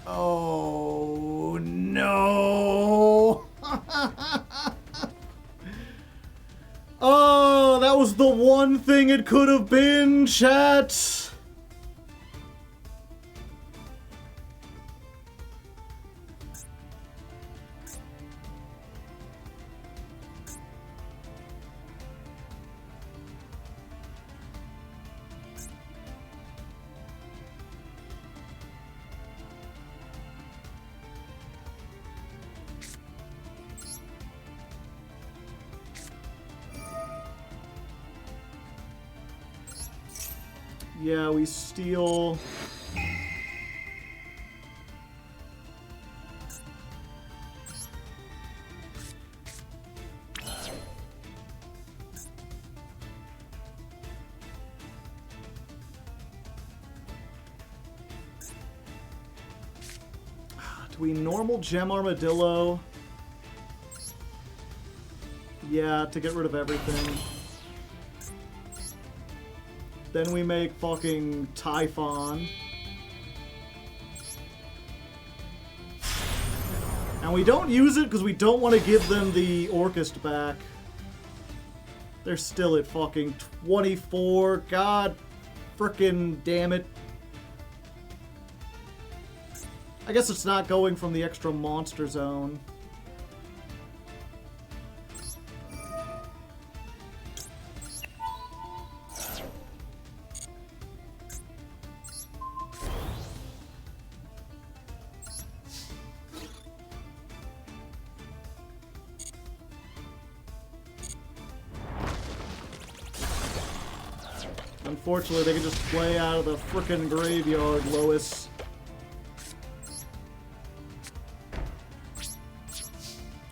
Oh, no. Oh, that was the one thing it could have been, chat. Yeah, we steal. Do we normal gem armadillo? Yeah, to get rid of everything. Then we make fucking Typhon. And we don't use it because we don't want to give them the Orchest back. They're still at fucking 24. God frickin' damn it. I guess it's not going from the extra monster zone. Unfortunately, they can just play out of the frickin' graveyard, Lois.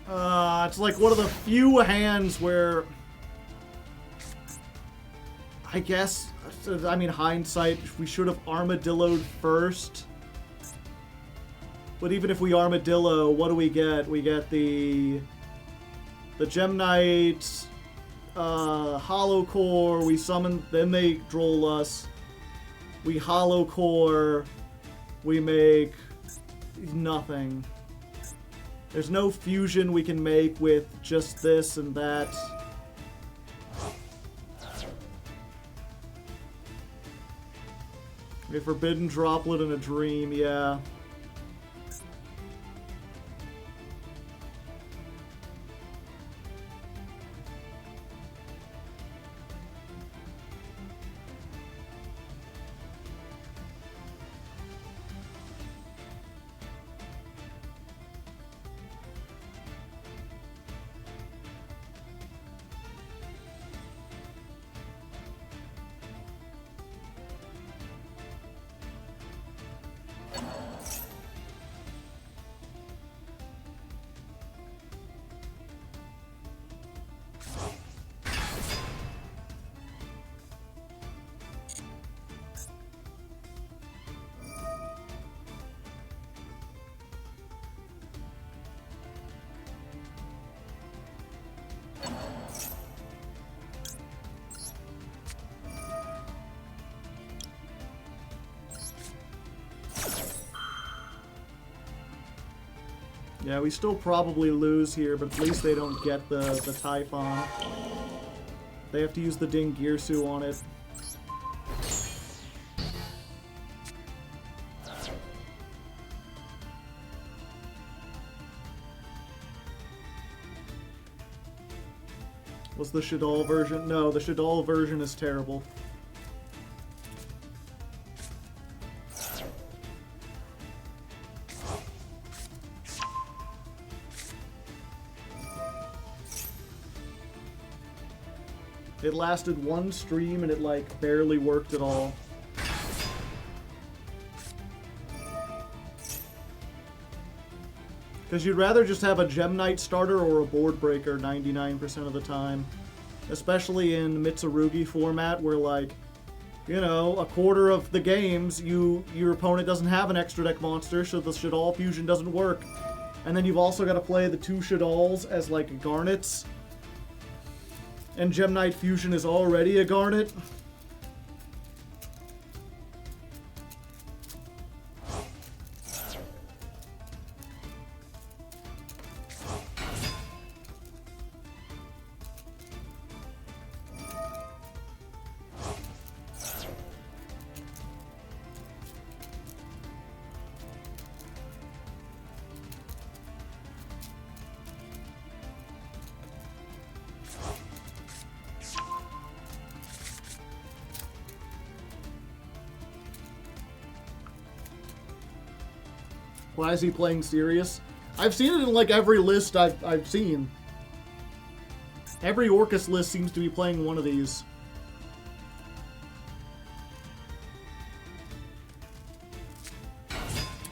It's like one of the few hands where... I guess, I mean, hindsight, we should have armadilloed first. But even if we armadillo, what do we get? We get the Gem Knight... Hollow Core, we summon, then they droll us. We Hollow Core, we make nothing. There's no fusion we can make with just this and that. A Forbidden Droplet and a Dream, yeah. Yeah, we still probably lose here, but at least they don't get the Typhon. They have to use the Dingirsu on it. Was the Shaddoll version? No, the Shaddoll version is terrible. It lasted one stream and it, like, barely worked at all. Because you'd rather just have a Gem Knight starter or a Board Breaker 99% of the time. Especially in Mitsurugi format where, like, you know, a quarter of the games, your opponent doesn't have an extra deck monster, so the Shaddoll fusion doesn't work. And then you've also got to play the 2 Shaddolls as, like, Garnets. And Gem Knight fusion is already a Garnet. Why is he playing serious? I've seen it in, like, every list I've seen. Every Orcus list seems to be playing one of these.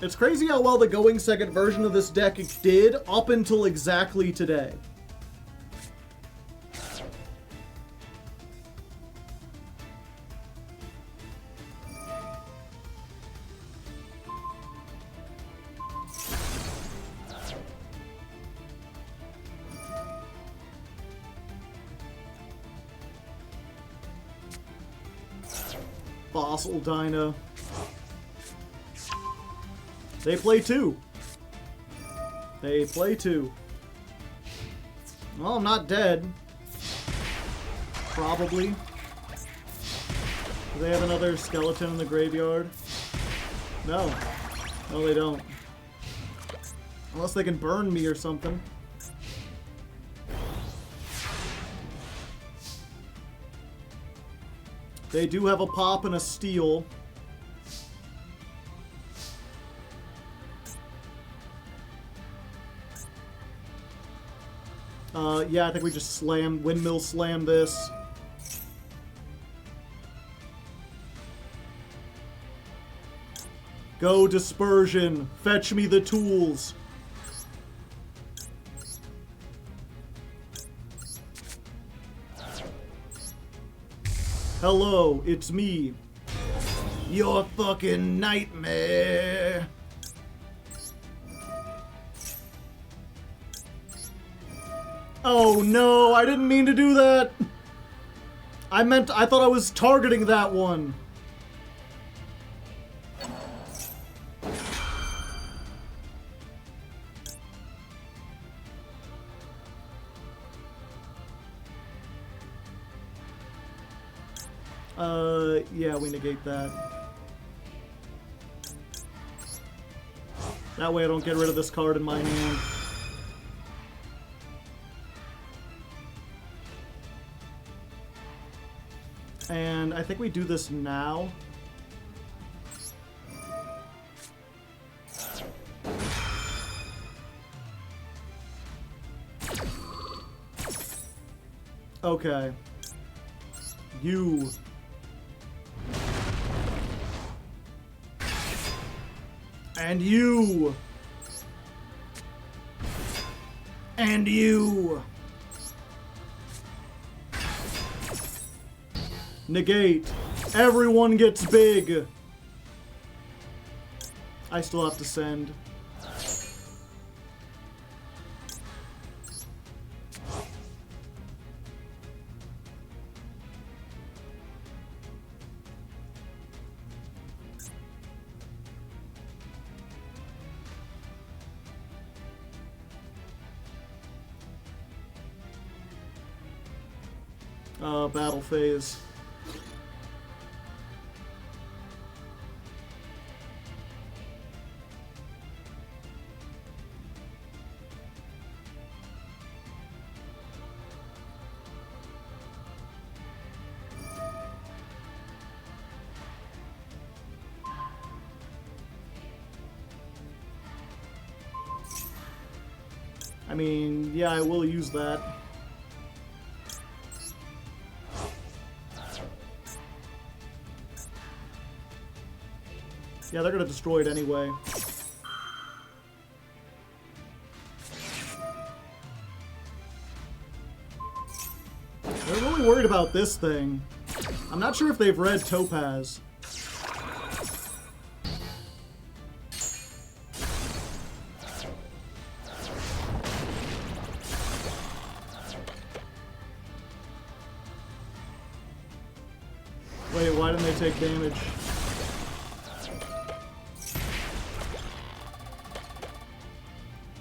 It's crazy how well the going second version of this deck did up until exactly today. Fossil Dyna. They play 2. They play 2. Well, I'm not dead. Probably. Do they have another skeleton in the graveyard? No. No, they don't. Unless they can burn me or something. They do have a pop and a steal. Yeah, I think we just windmill slam this. Go Dispersion, fetch me the tools. Hello, it's me. Your fucking nightmare. Oh no, I didn't mean to do that. I thought I was targeting that one. Yeah, we negate that. That way I don't get rid of this card in my hand. And I think we do this now. Okay. You. And you. And you. Negate. Everyone gets big. I still have to send. battle phase. I mean, yeah, I will use that. Yeah, they're gonna destroy it anyway. They're really worried about this thing. I'm not sure if they've read Topaz. Wait, why didn't they take damage?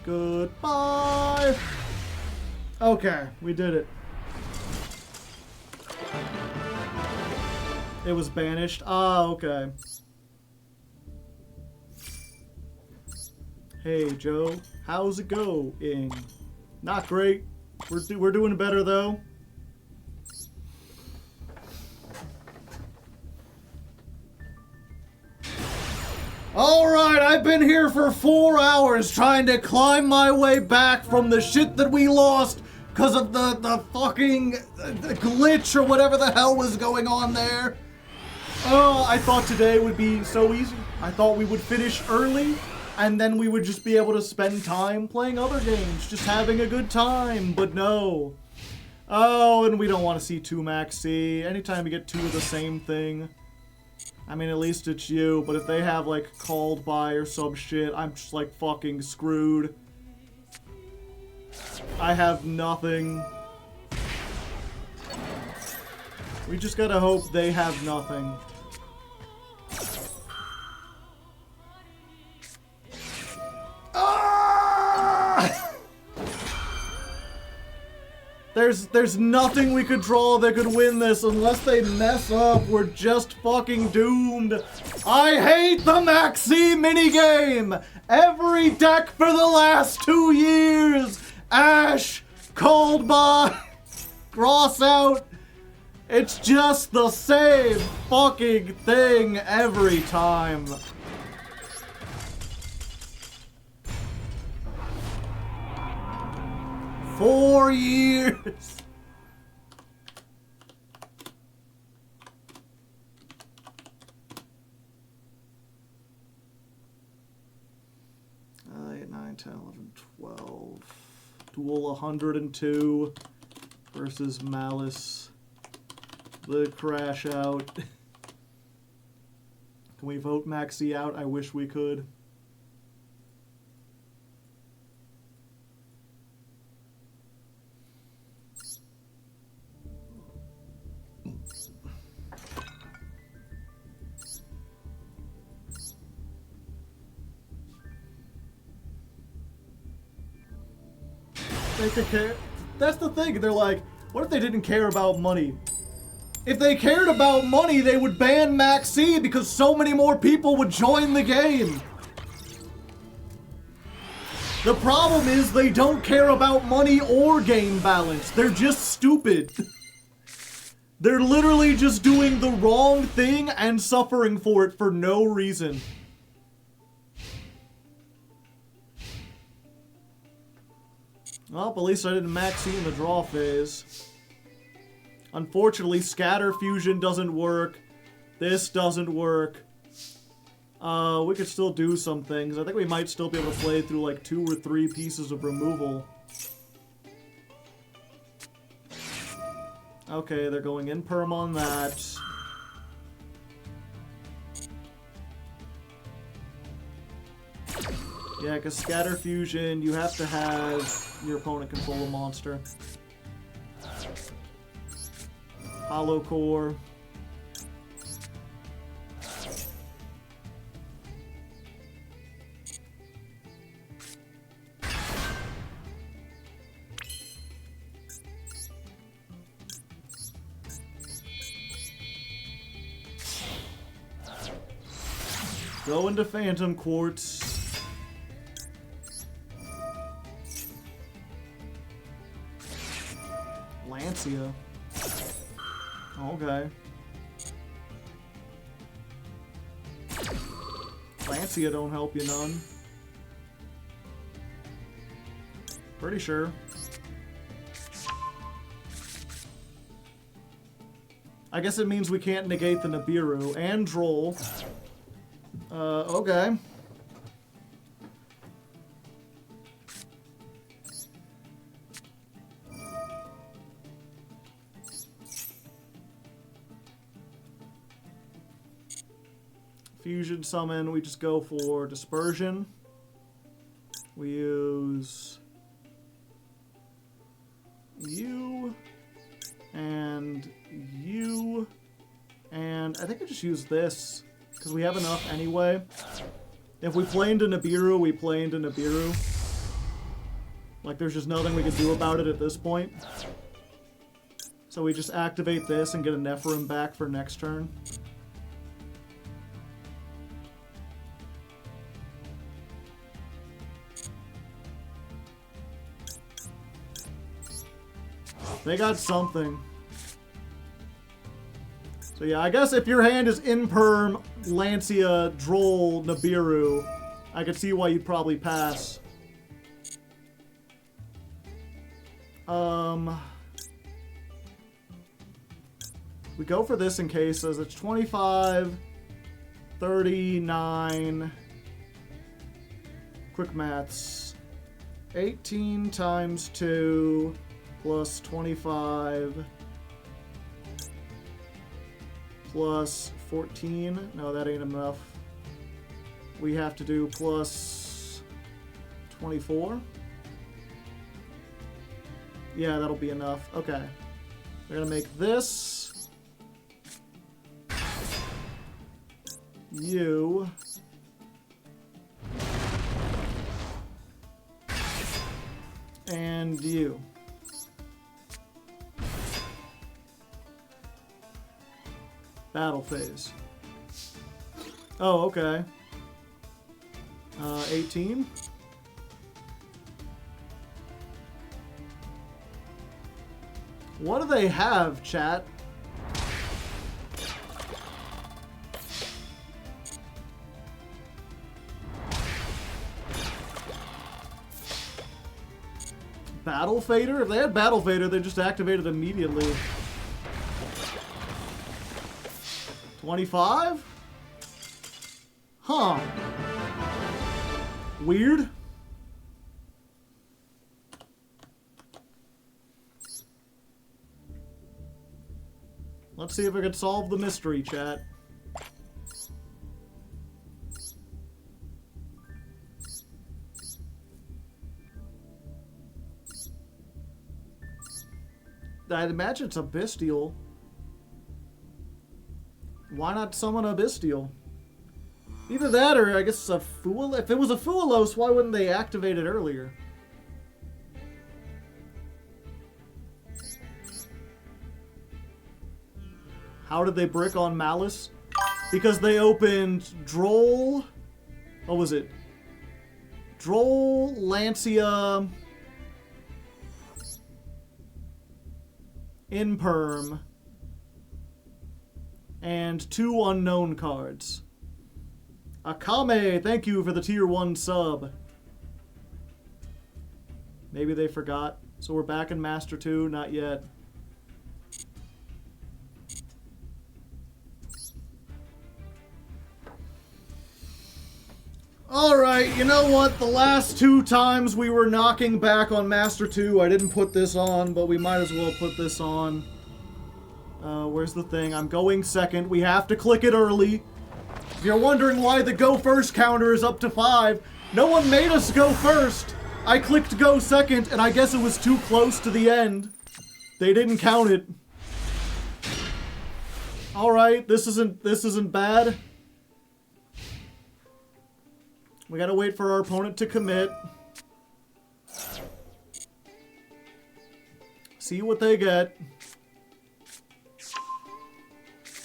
Goodbye! Okay, we did it. It was banished? Ah, okay. Hey, Joe. How's it going? Not great. We're doing better, though. Alright, I've been here for 4 hours trying to climb my way back from the shit that we lost because of the fucking glitch or whatever the hell was going on there. Oh, I thought today would be so easy. I thought we would finish early and then we would just be able to spend time playing other games, just having a good time, but no. Oh, and we don't want to see 2 Max C. Anytime we get 2 of the same thing. I mean, at least it's you, but if they have, like, called by or some shit, I'm just, like, fucking screwed. I have nothing. We just gotta hope they have nothing. Ah! There's nothing we could draw that could win this unless they mess up. We're just fucking doomed. I hate the Maxi minigame! Every deck for the last 2 years! Ash, called by, cross out. It's just the same fucking thing every time. Four years. Eight, 9, 10, 11, 12. Duel 102 versus Malice. The crash out. Can we vote Maxi out? I wish we could. They could care. That's the thing. They're like, what if they didn't care about money? If they cared about money, they would ban Max C because so many more people would join the game. The problem is they don't care about money or game balance. They're just stupid. They're literally just doing the wrong thing and suffering for it for no reason. Well, at least I didn't Max C in the draw phase. Unfortunately, Scatter Fusion doesn't work. This doesn't work. We could still do some things. I think we might still be able to play through like 2 or 3 pieces of removal. Okay, they're going in perm on that. Yeah, because Scatter Fusion, you have to have your opponent control a monster. Hollow Core. Go into Phantom Quartz. Lancia. Okay. Lancia don't help you none. Pretty sure. I guess it means we can't negate the Nibiru and Droll. Okay. Fusion summon, we just go for Dispersion. We use you and you, and I think I just use this because we have enough anyway. If we play into Nibiru, we play into Nibiru. Like, there's just nothing we can do about it at this point. So we just activate this and get a Nephilim back for next turn. They got something. So yeah, I guess if your hand is Imperm, Lancia, Droll, Nibiru, I could see why you'd probably pass. We go for this in case, as it's 25, 39, quick maths, 18 times 2, plus 25, plus 14. No, that ain't enough. We have to do plus 24. Yeah, that'll be enough. Okay. We're gonna make this you and you. Battle phase. Oh, okay. 18. What do they have, chat? Battle Fader? If they had Battle Fader, they just activated immediately. 25? Huh. Weird. Let's see if I can solve the mystery, chat. I'd imagine it's a Bestial. Why not summon a Bestial? Either that or I guess it's a Fool. If it was a Foolos, why wouldn't they activate it earlier? How did they brick on Malice? Because they opened Droll. What was it? Droll, Lancia, Imperm, and 2 unknown cards. Akame, thank you for the tier 1 sub. Maybe they forgot. So we're back in Master 2, not yet. Alright, you know what? The last 2 times we were knocking back on Master 2, I didn't put this on, but we might as well put this on. Where's the thing? I'm going second. We have to click it early. If you're wondering why the go first counter is up to 5, no one made us go first. I clicked go second, and I guess it was too close to the end. They didn't count it. Alright, this isn't bad. We gotta wait for our opponent to commit. See what they get.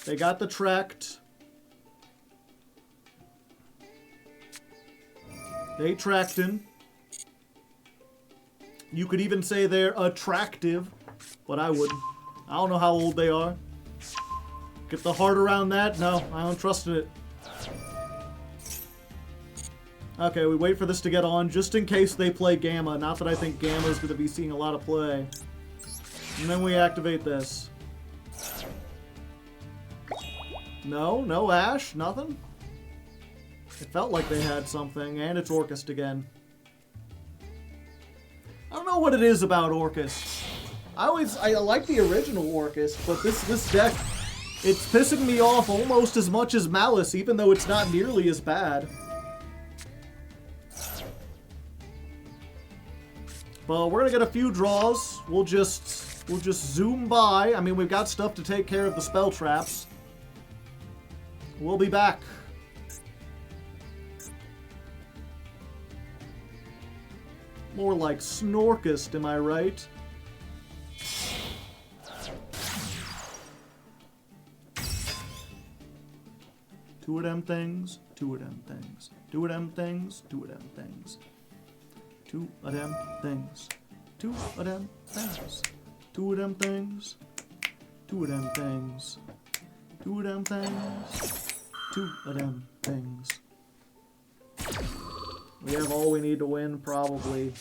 They got the Trekt. They tractin'. You could even say they're attractive, but I wouldn't. I don't know how old they are. Get the heart around that? No, I don't trust it. Okay, we wait for this to get on, just in case they play Gamma. Not that I think Gamma's going to be seeing a lot of play. And then we activate this. No, no Ash, nothing? It felt like they had something, and it's Orcust again. I don't know what it is about Orcust. I like the original Orcust, but this deck, it's pissing me off almost as much as Malice, even though it's not nearly as bad. But we're gonna get a few draws. We'll just zoom by. I mean, we've got stuff to take care of the spell traps. We'll be back. More like Snorkust, am I right? Two of them things, two of them things, two of them things, two of them things. Two of them things, two of them things, two of them things, two of them things, two of them things, two of them things. We have all we need to win, probably.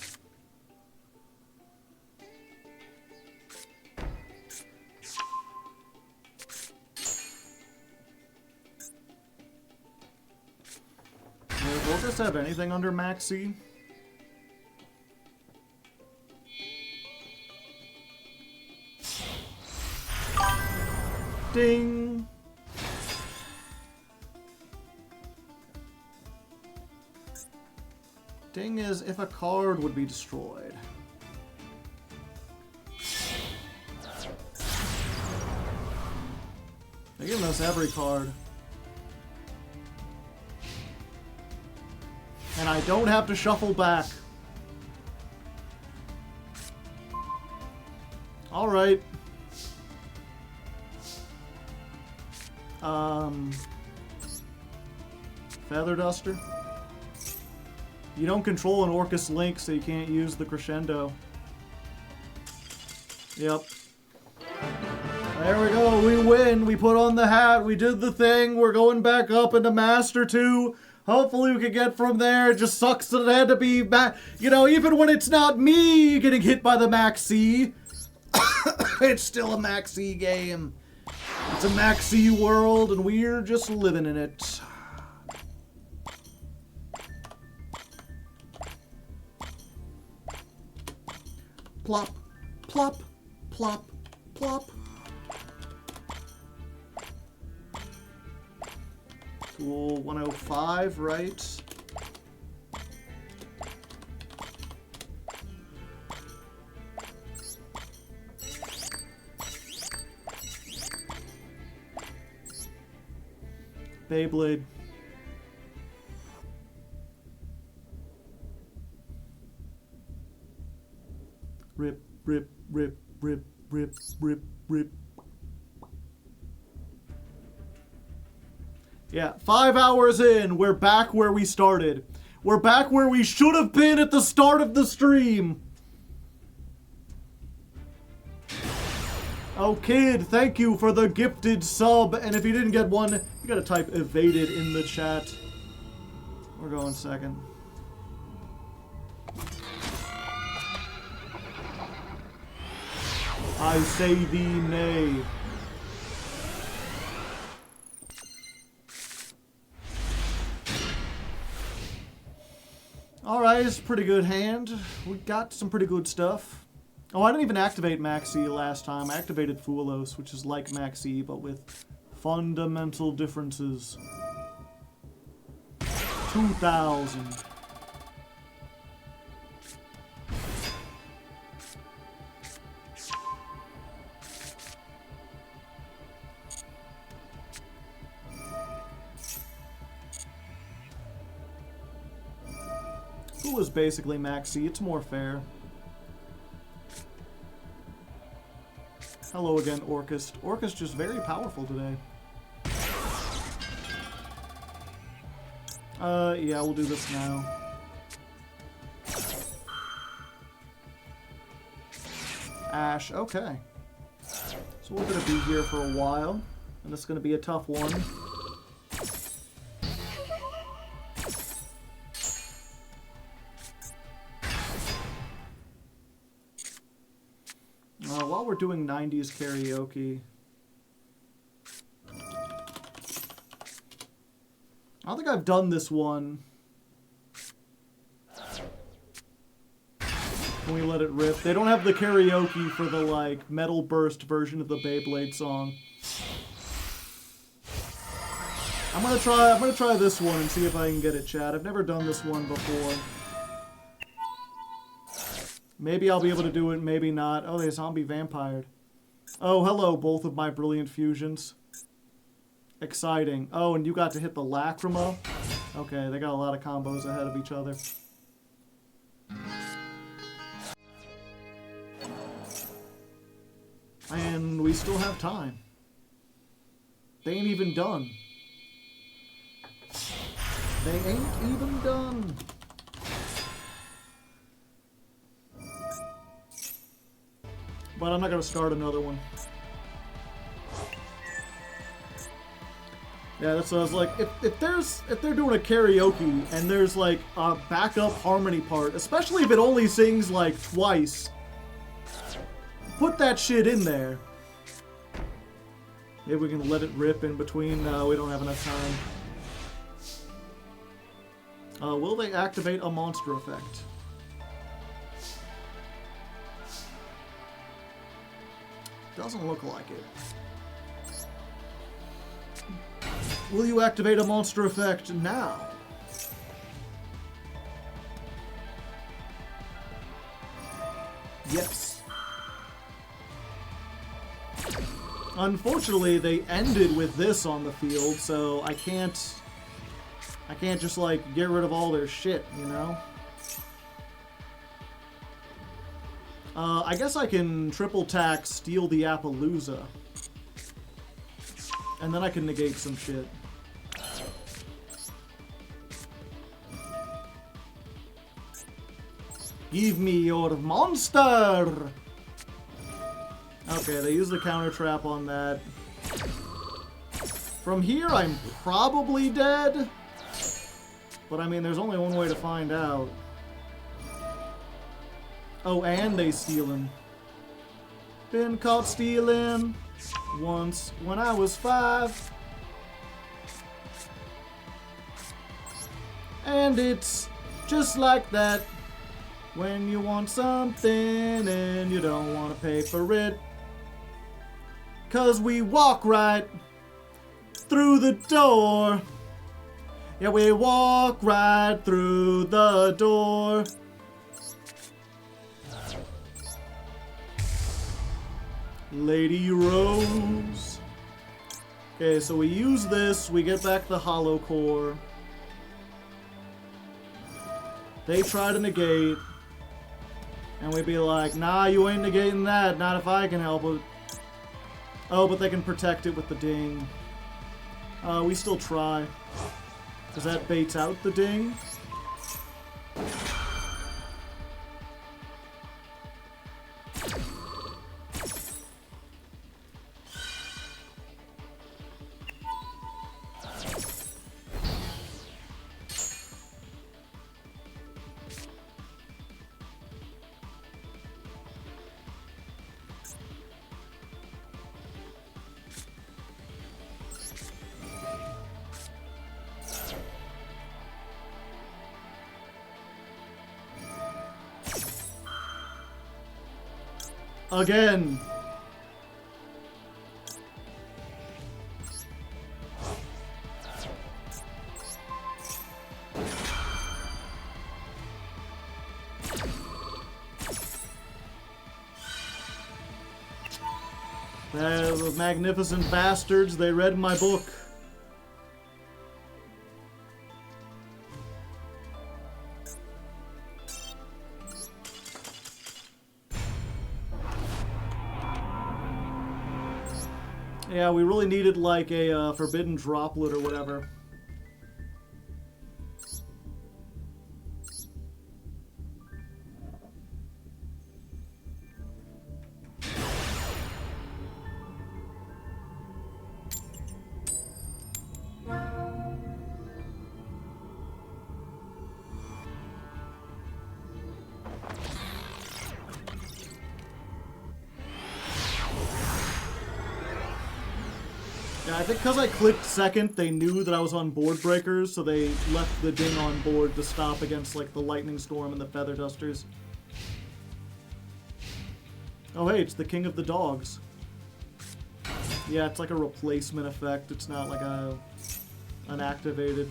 Does Orcust have anything under Maxi? Ding! Ding is if a card would be destroyed. They're giving us every card. And I don't have to shuffle back. Alright. Feather Duster. You don't control an Orcust Link, so you can't use the Crescendo. Yep. There we go, we win. We put on the hat, we did the thing, we're going back up into Master 2. Hopefully we can get from there. It just sucks that it had to be, you know, even when it's not me getting hit by the Maxi, it's still a Maxi game. It's a Maxi world, and we're just living in it. Plop, plop, plop, plop. Tool 105, right? Beyblade. Rip, rip, rip, rip, rip, rip, rip. Yeah, 5 hours in, we're back where we started. We're back where we should have been at the start of the stream. Oh, kid, thank you for the gifted sub. And if you didn't get one, you gotta type evaded in the chat. We're going second. I say thee nay. Alright, it's a pretty good hand. We got some pretty good stuff. Oh, I didn't even activate Maxi last time. I activated Fuelos, which is like Maxi, but with fundamental differences. 2,000. Who is basically Maxi? It's more fair. Hello again, Orcust. Orcust just very powerful today. Yeah, we'll do this now. Ash. Okay. So we're going to be here for a while, and it's going to be a tough one. While we're doing 90s karaoke, I don't think I've done this one. Can we let it rip? They don't have the karaoke for the, like, metal burst version of the Beyblade song. I'm gonna try this one and see if I can get it, chat. I've never done this one before. Maybe I'll be able to do it, maybe not. Oh, they zombie vampired. Oh, hello, both of my brilliant fusions. Exciting. Oh, and you got to hit the Lacrima? Okay, they got a lot of combos ahead of each other. And we still have time. They ain't even done. They ain't even done. But I'm not gonna start another one. Yeah, that's what I was like. If they're doing a karaoke and there's like a backup harmony part, especially if it only sings like twice, put that shit in there. Maybe we can let it rip in between. No, we don't have enough time. Will they activate a monster effect? Doesn't look like it. Will you activate a monster effect now? Yes. Unfortunately, they ended with this on the field, so I can't just like get rid of all their shit, you know? I guess I can triple tack steal the Appaloosa. And then I can negate some shit. Give me your monster! Okay, they use the counter trap on that. From here, I'm probably dead. But I mean, there's only one way to find out. Oh, and they stealing. Been caught stealing once when I was 5. And it's just like that. When you want something and you don't want to pay for it. 'Cause we walk right through the door. Yeah, we walk right through the door. Lady Rose. Okay, so we use this, we get back the hollow core. They try to negate. And we'd be like, nah, you ain't negating that, not if I can help it. Oh, but they can protect it with the ding. We still try. Because that baits out the ding. Again. The magnificent bastards, they read my book. Yeah, we really needed like a forbidden droplet or whatever. Yeah, I think because I clicked second, they knew that I was on board breakers, so they left the ding on board to stop against like the lightning storm and the feather dusters. Oh hey, it's the king of the dogs. Yeah, it's like a replacement effect. It's not like a unactivated.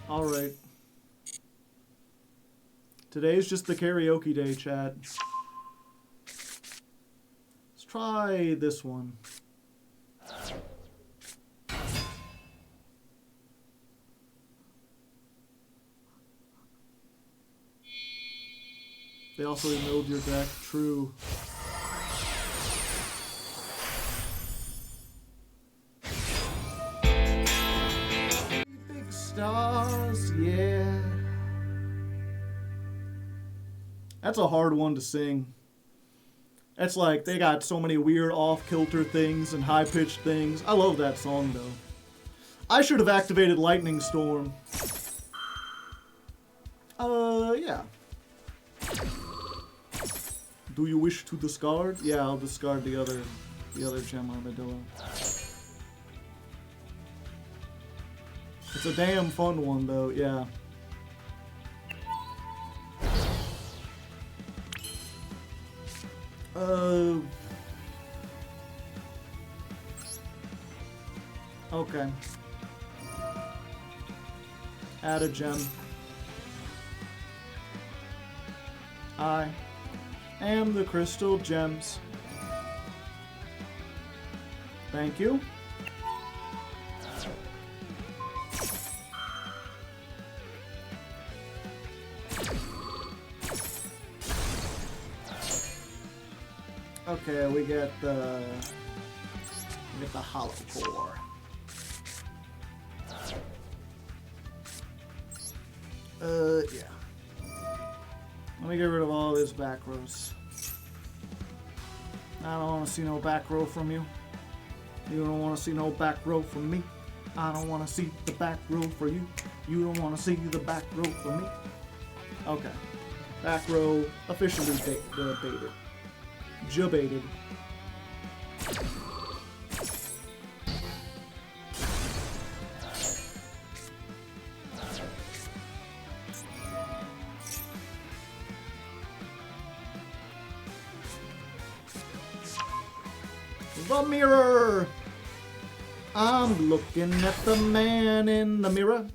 All right. Today's just the karaoke day, chat. Let's try this one. They also milled your deck. True. Big stars, yeah. That's a hard one to sing. It's like they got so many weird off-kilter things and high-pitched things. I love that song though. I should have activated Lightning Storm. Yeah. Do you wish to discard? Yeah, I'll discard the other gem armadillo. It's a damn fun one though, yeah. Okay. Add a gem. I am the crystal gems. Thank you. Okay, we get the hollow core. Yeah. Let me get rid of all this back rows. I don't want to see no back row from you. You don't want to see no back row from me. I don't want to see the back row for you. You don't want to see the back row for me. Okay. Back row officially baited. Jabaited. The mirror! I'm looking at the man in the mirror.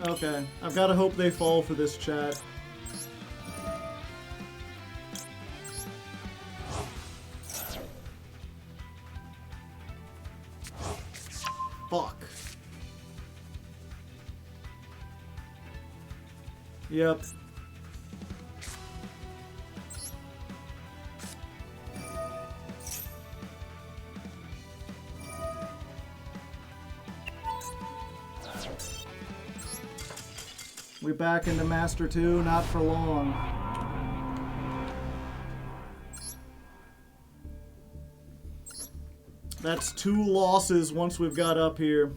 Okay, I've got to hope they fall for this, chat. Fuck. Yep. We back into Master 2, not for long. That's 2 losses once we've got up here.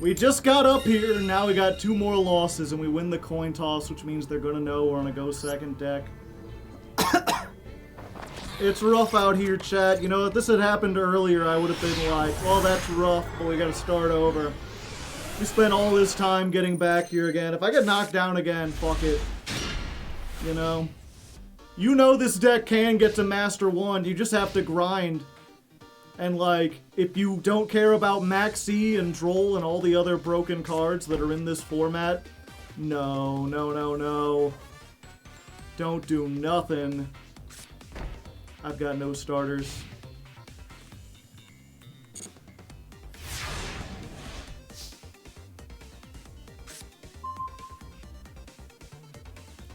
We just got up here, and now we got 2 more losses, and we win the coin toss, which means they're gonna know we're on a go second deck. It's rough out here, chat. You know, if this had happened earlier, I would have been like, well, that's rough, but we gotta start over. We spent all this time getting back here again. If I get knocked down again, fuck it. You know? You know this deck can get to Master 1. You just have to grind. And, like, if you don't care about Maxi and Droll and all the other broken cards that are in this format, no, no, no, no. Don't do nothing. I've got no starters.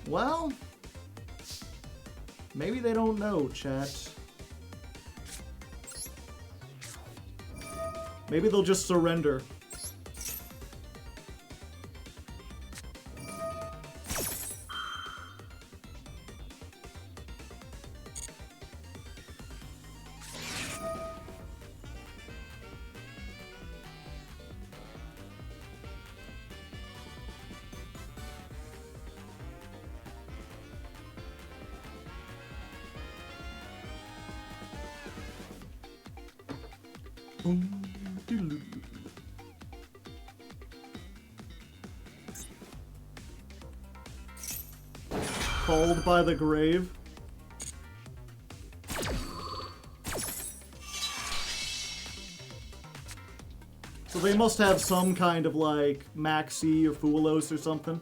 Well, maybe they don't know, chat. Maybe they'll just surrender. Called by the grave. So they must have some kind of like Maxi or Fuelos or something.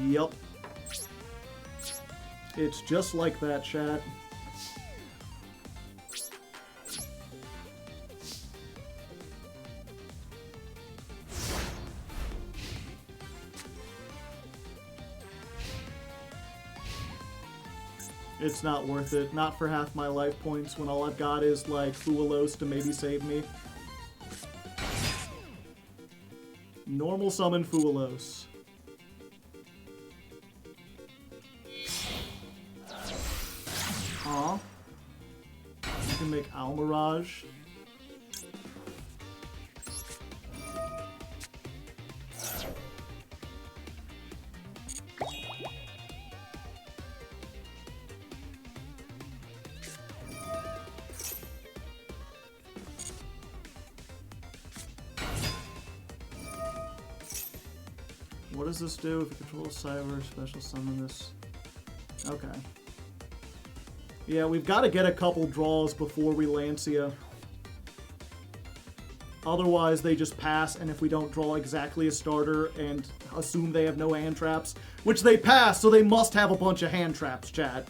Yup. It's just like that, chat. It's not worth it. Not for half my life points when all I've got is, like, Fuelos to maybe save me. Normal summon Fuelos. Huh? You can make Almirage. What does this do? If you control a cyber, special summon this. Okay. Yeah, we've got to get a couple draws before we Lancia. Otherwise, they just pass, and if we don't draw exactly a starter and assume they have no hand traps, which they pass, so they must have a bunch of hand traps, chat.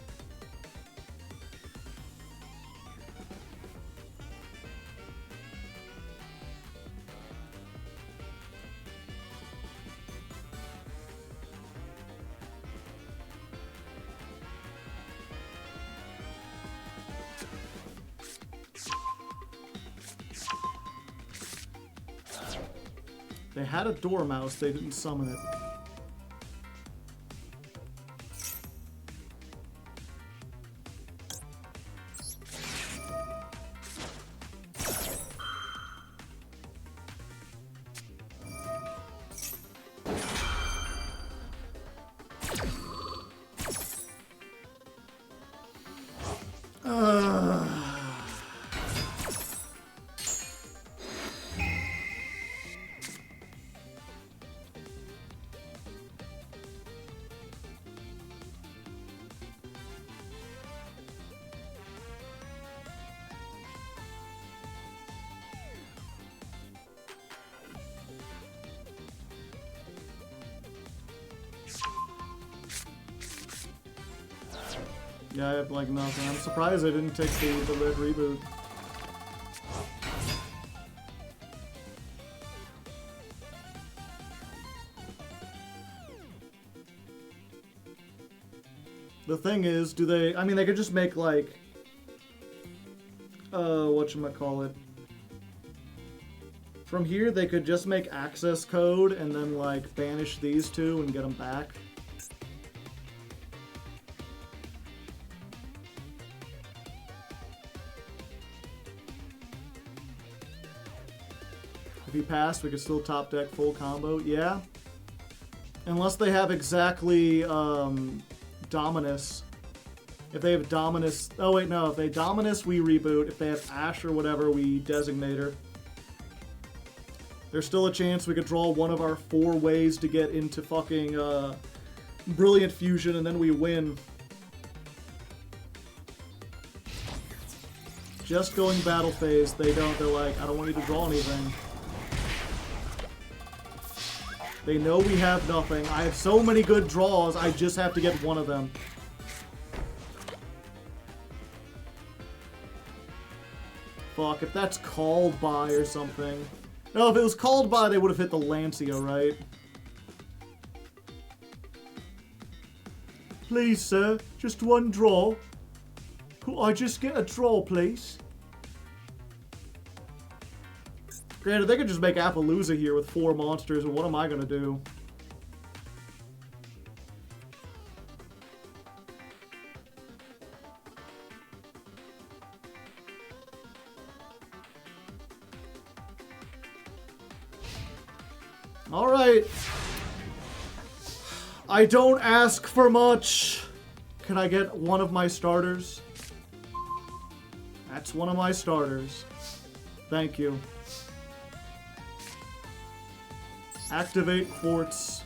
They had a Dormouse, they didn't summon it. Yeah, I have like nothing. I'm surprised I didn't take the red reboot. The thing is, do they... I mean, they could just make like... whatchamacallit. From here, they could just make access code and then like banish these two and get them back. If he passed, we could still top deck full combo. Yeah. Unless they have exactly Dominus. If they have Dominus... Oh, wait, no. If they Dominus, we reboot. If they have Ash or whatever, we designate her. There's still a chance we could draw one of our 4 ways to get into fucking Brilliant Fusion, and then we win. Just going battle phase, they don't. They're like, I don't want you to draw anything. They know we have nothing. I have so many good draws, I just have to get one of them. Fuck, if that's called by or something. No, if it was called by, they would have hit the Lancia, right? Please, sir, just one draw. Could I just get a draw, please? Granted, they could just make Appaloosa here with 4 monsters, and what am I gonna do? Alright. I don't ask for much. Can I get one of my starters? That's one of my starters. Thank you. Activate forts.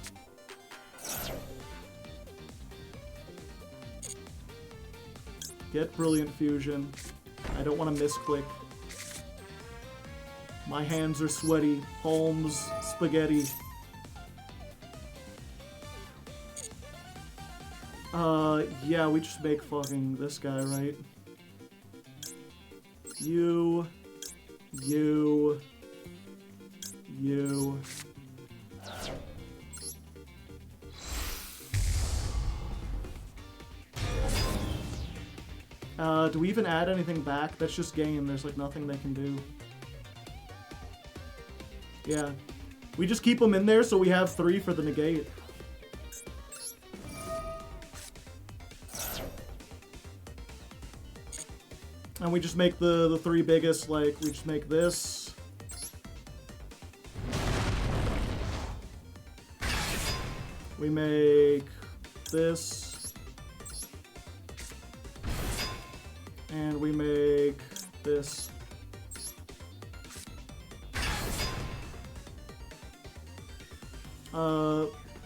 Get Brilliant Fusion. I don't want to misclick. My hands are sweaty. Palms, spaghetti. Yeah, we just make fucking this guy, right? You. Do we even add anything back? That's just game. There's like nothing they can do. Yeah. We just keep them in there so we have 3 for the negate. And we just make the 3 biggest, like, we just make this. We make this. And we make this.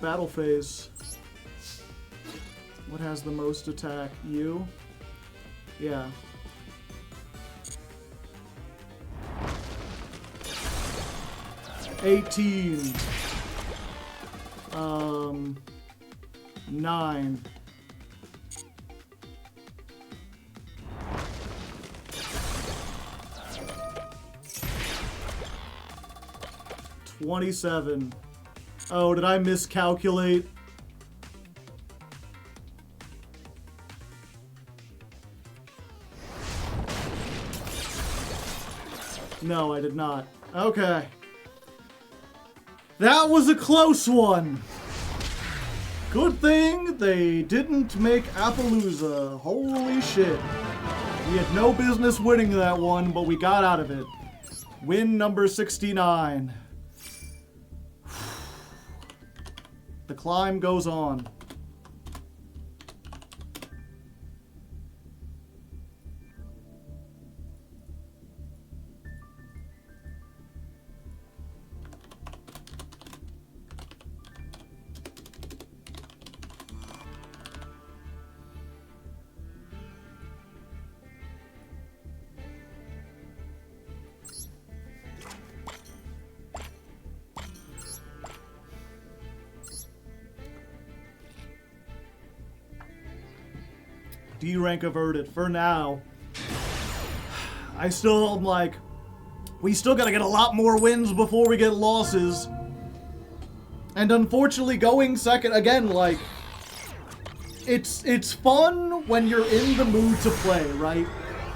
Battle phase. What has the most attack? You? Yeah. $18. 9. $27. Oh, did I miscalculate? No, I did not. Okay. That was a close one. Good thing they didn't make Appaloosa. Holy shit. We had no business winning that one, but we got out of it. Win number 69. The climb goes on. D rank averted for now. I still am like, we still gotta get a lot more wins before we get losses. And unfortunately going second, again, like, it's fun when you're in the mood to play, right?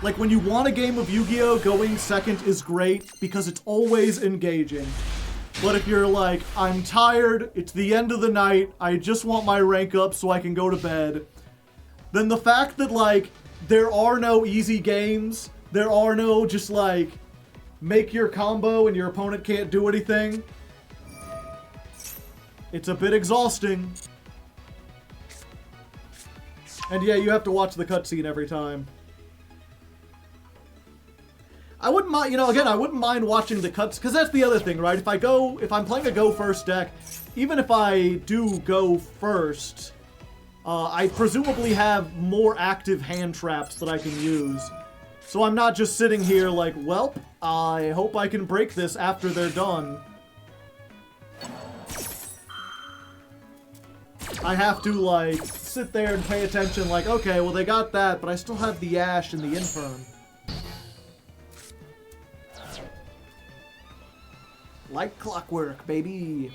Like when you want a game of Yu-Gi-Oh, going second is great because it's always engaging. But if you're like, I'm tired, it's the end of the night, I just want my rank up so I can go to bed, then the fact that, like, there are no easy games, there are no just, like, make your combo and your opponent can't do anything. It's a bit exhausting. And yeah, you have to watch the cutscene every time. I wouldn't mind, you know, again, I wouldn't mind watching the cuts, because that's the other thing, right? If I'm playing a go first deck, even if I do go first, I presumably have more active hand traps that I can use. So I'm not just sitting here like, well, I hope I can break this after they're done. I have to, like, sit there and pay attention, like, okay, well, they got that, but I still have the Ash and the Infern. Like clockwork, baby.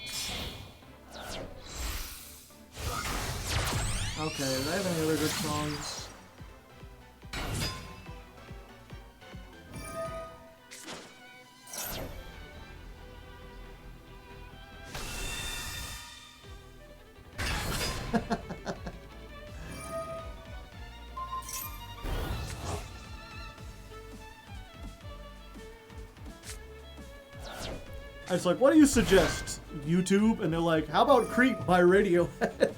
Okay, do I have any other good songs? It's like, what do you suggest? YouTube? And they're like, how about Creep by Radiohead?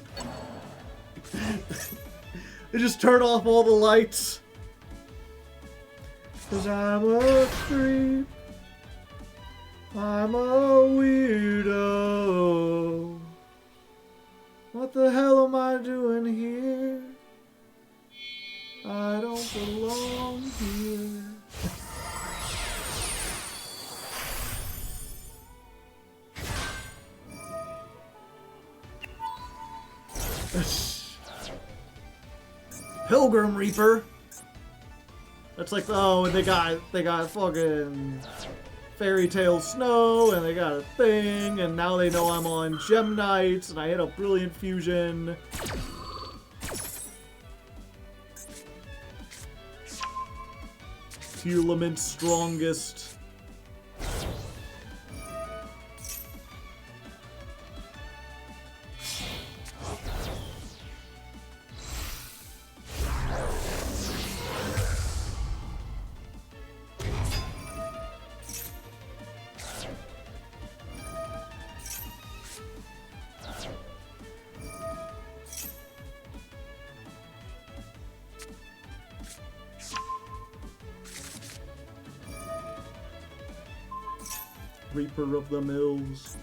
They just turn off all the lights. 'Cause I'm a creep. I'm a weirdo. What the hell am I doing here? I don't belong here. Pilgrim Reaper. That's like, oh, and they got fucking Fairy Tale Snow, and they got a thing, and now they know I'm on Gem Knights, and I hit a Brilliant Fusion. Tearlament's strongest. Reaper of the Mills.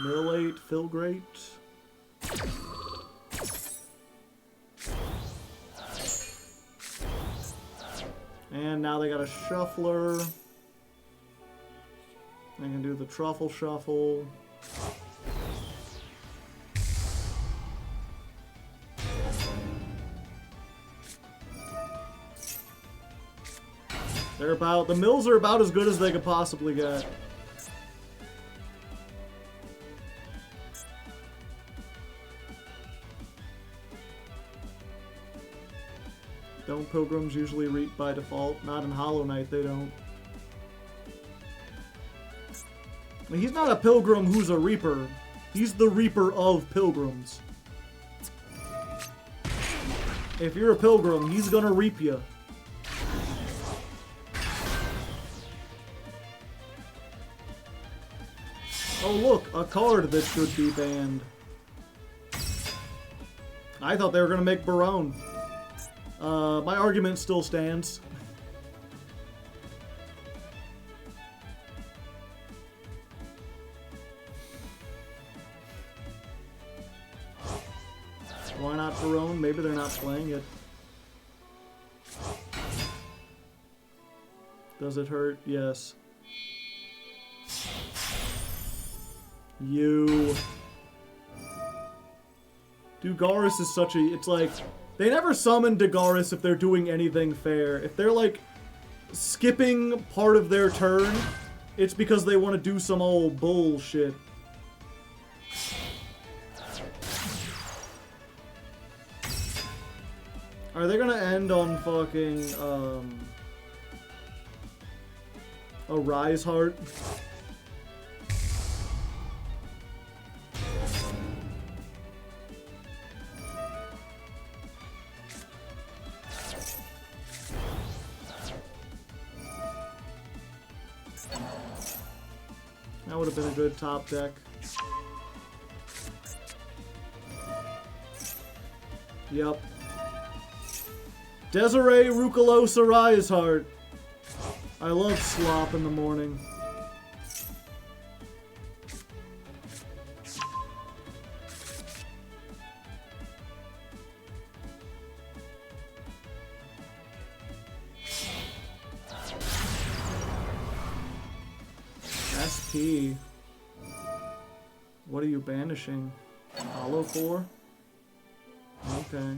Millate, Filgrate. And now they got a Shuffler. They can do the Truffle Shuffle. The mills are about as good as they could possibly get. Don't Pilgrims usually reap by default? Not in Hollow Knight, they don't. I mean, he's not a Pilgrim who's a Reaper. He's the Reaper of Pilgrims. If you're a Pilgrim, he's gonna reap you. Oh look, a card that should be banned. I thought they were gonna make Barone. My argument still stands. Why not Barone? Maybe they're not playing it. Does it hurt? Yes. You. Dugaris is such a... It's like... They never summon Dugaris if they're doing anything fair. If they're, like, skipping part of their turn, it's because they want to do some old bullshit. Are they gonna end on fucking, a Rise Heart? That would have been a good top deck. Yep. Desiree Rucalosa Riseheart. I love slop in the morning. SP. What are you banishing? Hollow Core? Okay.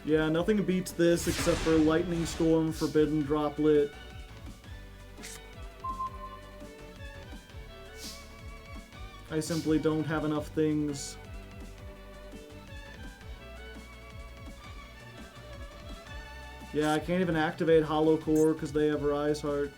Yeah, nothing beats this except for Lightning Storm, Forbidden Droplet. I simply don't have enough things. Yeah, I can't even activate Hollow Core because they have Rise Heart.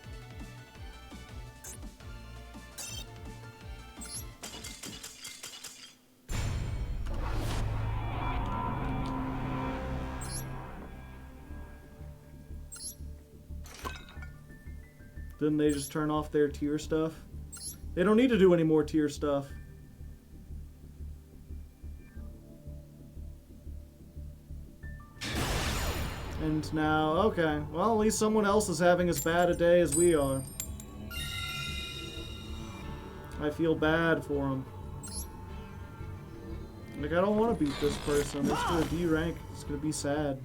Didn't they just turn off their tier stuff? They don't need to do any more tier stuff. And now, okay. Well, at least someone else is having as bad a day as we are. I feel bad for them. Like, I don't want to beat this person. It's gonna D rank. It's gonna be sad.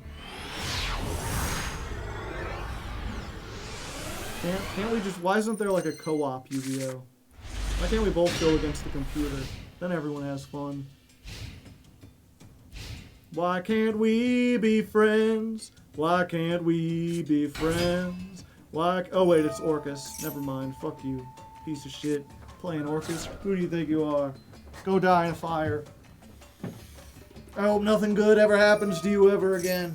Can't we just... Why isn't there like a co-op Yu-Gi-Oh? Why can't we both go against the computer? Then everyone has fun. Why can't we be friends? Why can't we be friends? Why... Oh wait, it's Orcus. Never mind. Fuck you. Piece of shit. Playing Orcus? Who do you think you are? Go die in a fire. I hope nothing good ever happens to you ever again.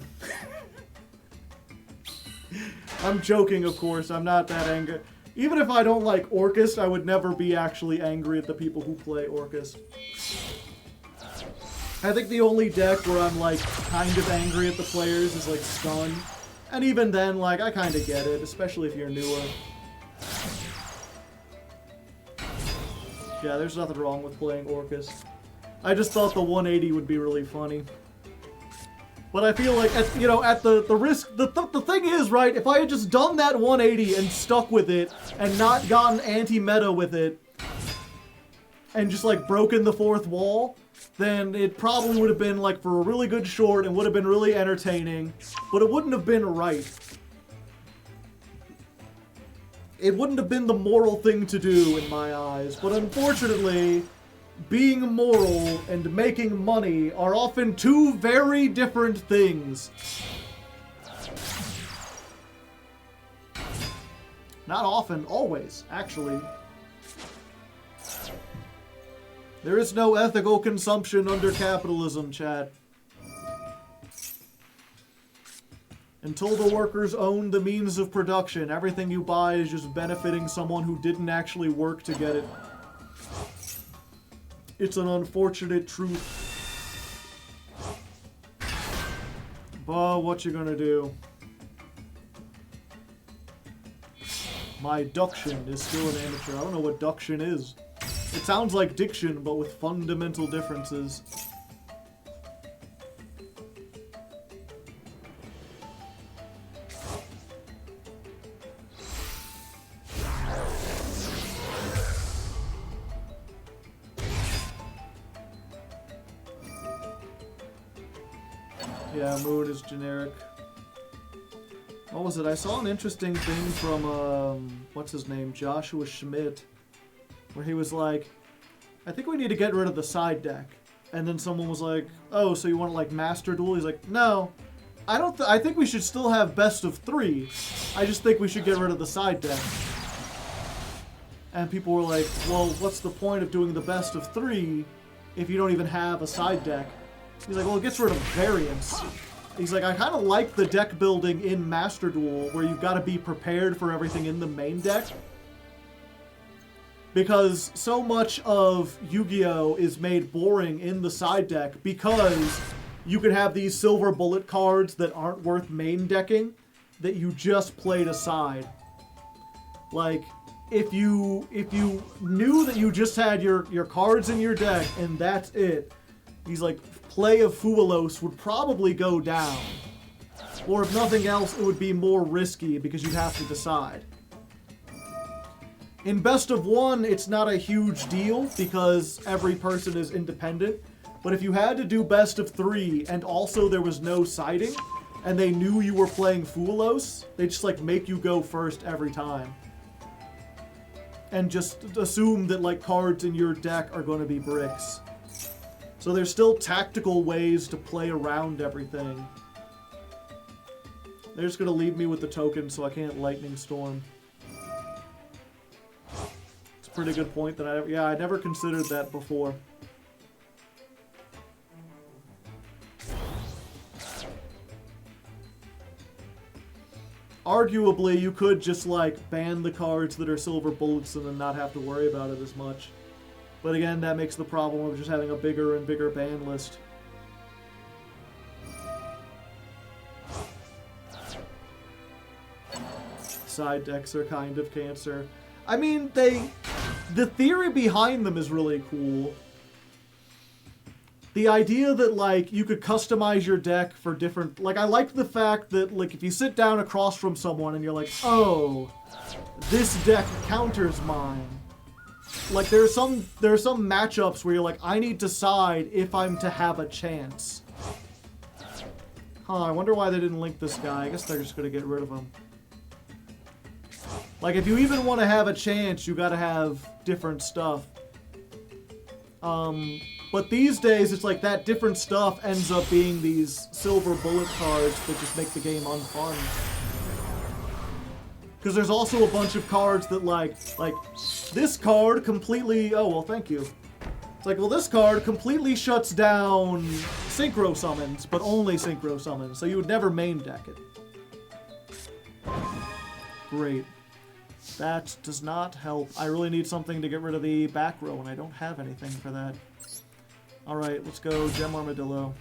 I'm joking, of course. I'm not that angry. Even if I don't like Orcus, I would never be actually angry at the people who play Orcus. I think the only deck where I'm, like, kind of angry at the players is, like, Stun. And even then, like, I kind of get it, especially if you're newer. Yeah, there's nothing wrong with playing Orcus. I just thought the 180 would be really funny. But I feel like, at the risk... The thing is, right, if I had just done that 180 and stuck with it, and not gotten anti-meta with it, and just, like, broken the fourth wall, then it probably would have been, like, for a really good short and would have been really entertaining, but it wouldn't have been right. It wouldn't have been the moral thing to do, in my eyes, but unfortunately... Being moral and making money are often two very different things. Not often, always, actually. There is no ethical consumption under capitalism, chat. Until the workers own the means of production, everything you buy is just benefiting someone who didn't actually work to get it. It's an unfortunate truth. But what you gonna do? My duction is still an amateur. I don't know what duction is. It sounds like diction, but with fundamental differences. Yeah, Moon is generic. What was it? I saw an interesting thing from, what's his name? Joshua Schmidt. Where he was like, I think we need to get rid of the side deck. And then someone was like, oh, so you want to, like, Master Duel? He's like, no. I think we should still have best of 3. I just think we should get rid of the side deck. And people were like, well, what's the point of doing the best of 3 if you don't even have a side deck? He's like, well, it gets rid of variance. He's like, I kind of like the deck building in Master Duel, where you've got to be prepared for everything in the main deck. Because so much of Yu-Gi-Oh! Is made boring in the side deck because you can have these silver bullet cards that aren't worth main decking that you just played aside. Like, if you knew that you just had your cards in your deck and that's it, he's like, play of Fuelos would probably go down. Or if nothing else, it would be more risky because you'd have to decide. In Best of One, it's not a huge deal because every person is independent. But if you had to do Best of Three and also there was no siding, and they knew you were playing Fuelos, they just like make you go first every time. And just assume that like cards in your deck are going to be bricks. So there's still tactical ways to play around everything. They're just going to leave me with the token so I can't Lightning Storm. It's a pretty good point that I never considered that before. Arguably, you could just, like, ban the cards that are silver bullets and then not have to worry about it as much. But again, that makes the problem of just having a bigger and bigger ban list. Side decks are kind of cancer. I mean, the theory behind them is really cool. The idea that, like, you could customize your deck for different... Like, I like the fact that, like, if you sit down across from someone and you're like, oh, this deck counters mine. Like, there are some matchups where you're like, I need to side if I'm to have a chance. Huh, I wonder why they didn't link this guy. I guess they're just going to get rid of him. Like, if you even want to have a chance, you got to have different stuff. But these days, it's like that different stuff ends up being these silver bullet cards that just make the game unfun. Because there's also a bunch of cards that like this card completely... Oh, well, thank you. It's like, well, this card completely shuts down synchro summons, but only synchro summons, so you would never main deck it. Great. That does not help. I really need something to get rid of the back row, and I don't have anything for that. Alright, let's go Gem Armadillo.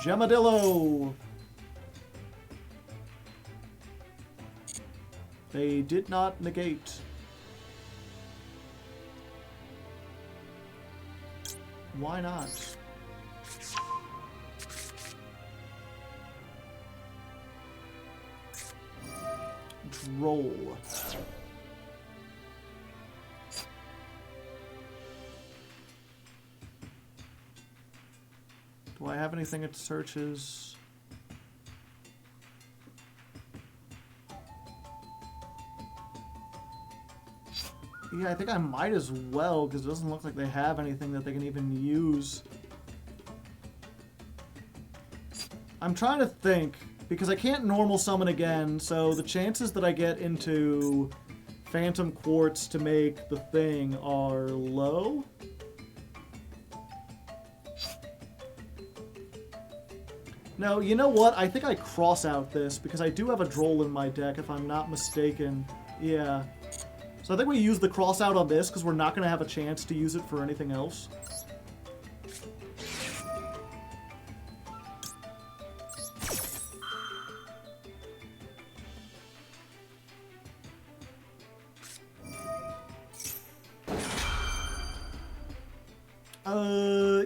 Gemadillo! They did not negate. Why not? Droll. Do I have anything it searches? Yeah, I think I might as well, because it doesn't look like they have anything that they can even use. I'm trying to think, because I can't normal summon again, so the chances that I get into Phantom Quartz to make the thing are low. No, you know what? I think I cross out this, because I do have a Droll in my deck, if I'm not mistaken. Yeah. So I think we use the cross out on this, because we're not going to have a chance to use it for anything else.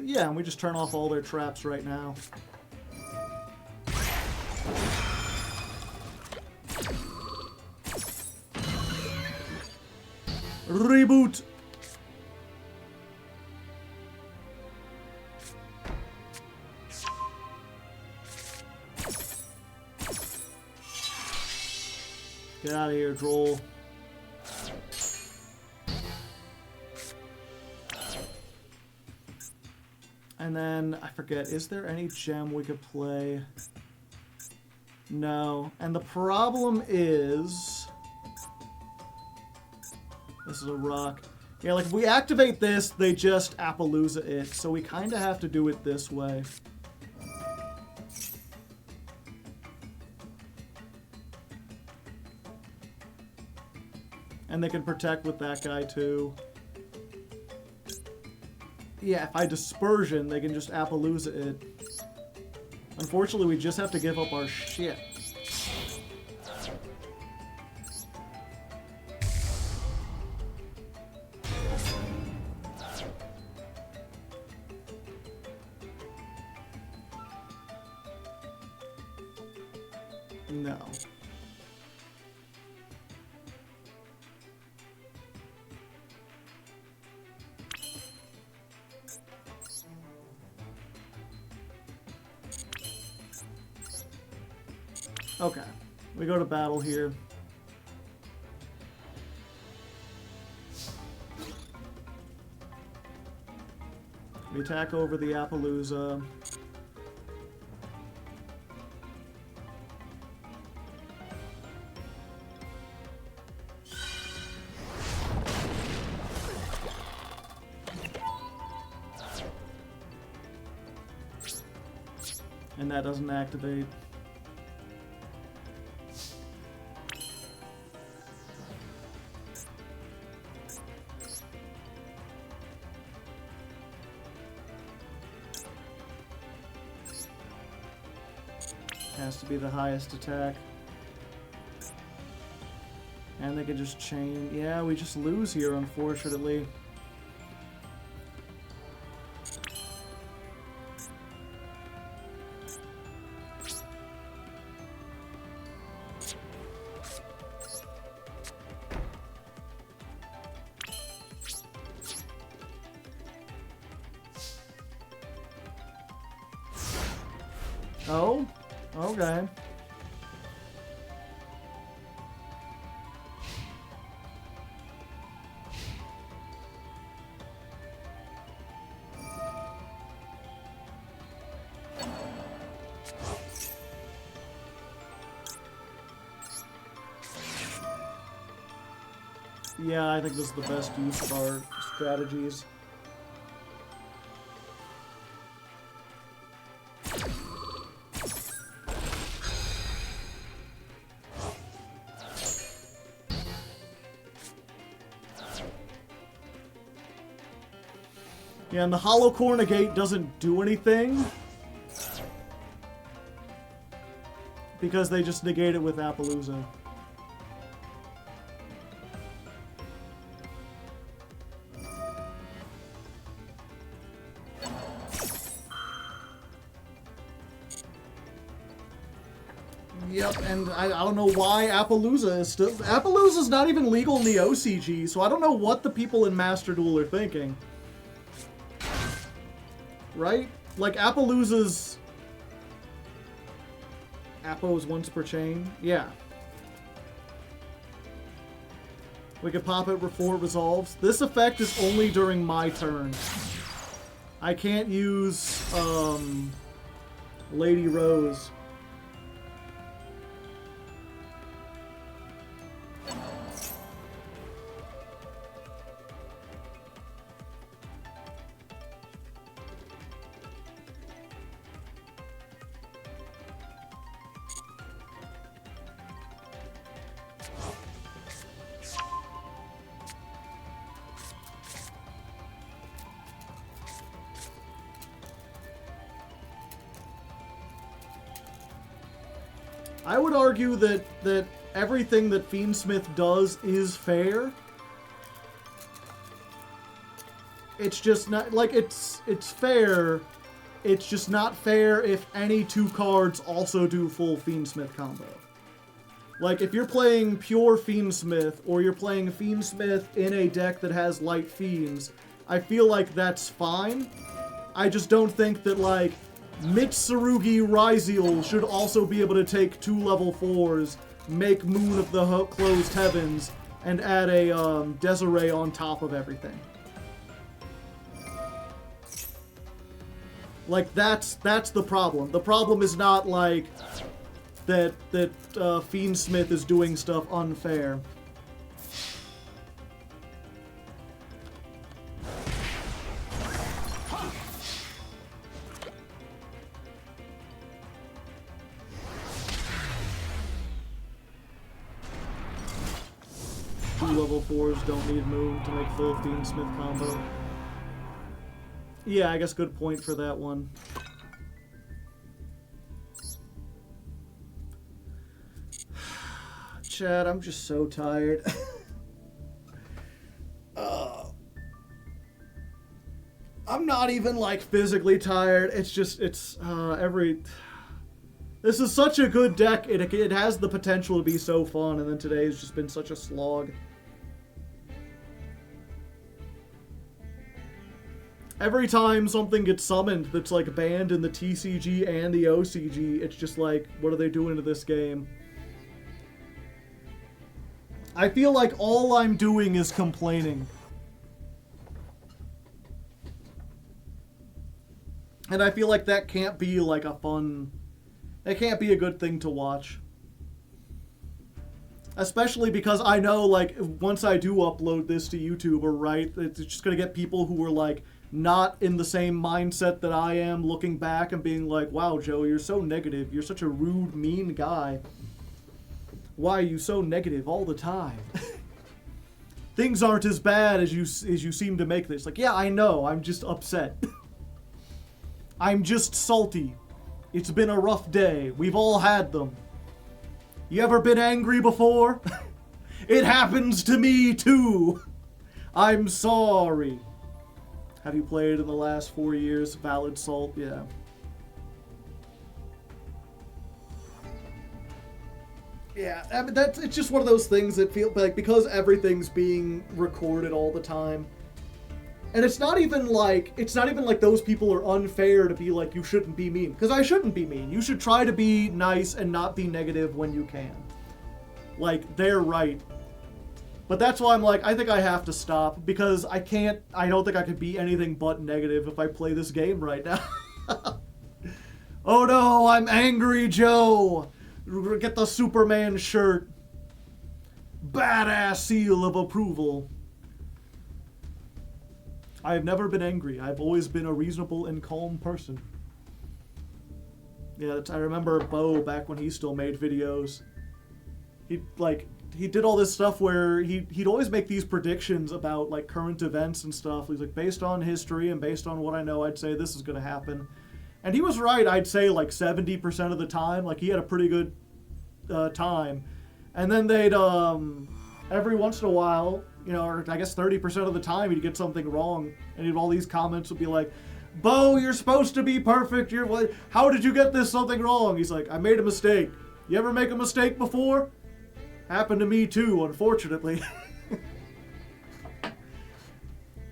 Yeah, and we just turn off all their traps right now. Reboot! Get out of here, Droll. And then, I forget, is there any gem we could play? No. And the problem is... This is a rock. Yeah, like, if we activate this, they just Appaloosa it. So we kind of have to do it this way. And they can protect with that guy too. Yeah, if I Dispersion, they can just Appaloosa it. Unfortunately, we just have to give up our shit. No. Okay, we go to battle here. We attack over the Appaloosa. And that doesn't activate. Has to be the highest attack. And they can just chain. Yeah, we just lose here, unfortunately. Oh, okay. Yeah, I think this is the best use of our strategies. Yeah, and the Hollow Cornegate doesn't do anything because they just negate it with Appaloosa. Yep, and I don't know why Appaloosa is still... Appaloosa's not even legal in the OCG, so I don't know what the people in Master Duel are thinking. Right? Like, Appaloosa's... Appos once per chain? Yeah. We could pop it before it resolves. This effect is only during my turn. I can't use, Lady Rose. I would argue that everything that Fiendsmith does is fair. It's just not, like, it's fair. It's just not fair if any two cards also do full Fiendsmith combo. Like, if you're playing pure Fiendsmith, or you're playing Fiendsmith in a deck that has light Fiends, I feel like that's fine. I just don't think that, like, Mitsurugi Ryziel should also be able to take 2 level 4s, make Moon of the Closed Heavens, and add a Desiree on top of everything. Like, that's the problem. The problem is not, like, that Fiendsmith is doing stuff unfair. 2 level 4s don't need Moon to make Philistine Smith combo. Yeah, I guess good point for that one. Chad, I'm just so tired. I'm not even, like, physically tired. It's just, this is such a good deck. It has the potential to be so fun, and then today has just been such a slog. Every time something gets summoned that's, like, banned in the TCG and the OCG, it's just like, what are they doing to this game? I feel like all I'm doing is complaining. And I feel like that can't be, like, it can't be a good thing to watch. Especially because I know, like, once I do upload this to YouTube, or right, it's just gonna get people who are, like, not in the same mindset that I am, looking back and being like, wow, Joe, you're so negative. You're such a rude, mean guy. Why are you so negative all the time? Things aren't as bad as you seem to make this. Like, yeah, I know. I'm just upset. I'm just salty. It's been a rough day. We've all had them. You ever been angry before? It happens to me too. I'm sorry. Have you played in the last 4 years? Valid Salt? Yeah. Yeah, I mean, it's just one of those things that feel like, because everything's being recorded all the time. And it's not even like those people are unfair to be like, you shouldn't be mean. Because I shouldn't be mean. You should try to be nice and not be negative when you can. Like, they're right. But that's why I'm like, I think I have to stop. Because I don't think I could be anything but negative if I play this game right now. Oh no, I'm angry Joe! Get the Superman shirt. Badass seal of approval. I've never been angry. I've always been a reasonable and calm person. Yeah, I remember Bo back when he still made videos. He did all this stuff where he'd always make these predictions about, like, current events and stuff. He's like, based on history and based on what I know, I'd say this is going to happen. And he was right, I'd say, like, 70% of the time. Like, he had a pretty good time. And then they'd, every once in a while, you know, or I guess 30% of the time, he'd get something wrong. And all these comments would be like, Bo, you're supposed to be perfect. How did you get this something wrong? He's like, I made a mistake. You ever make a mistake before? Happened to me too, unfortunately.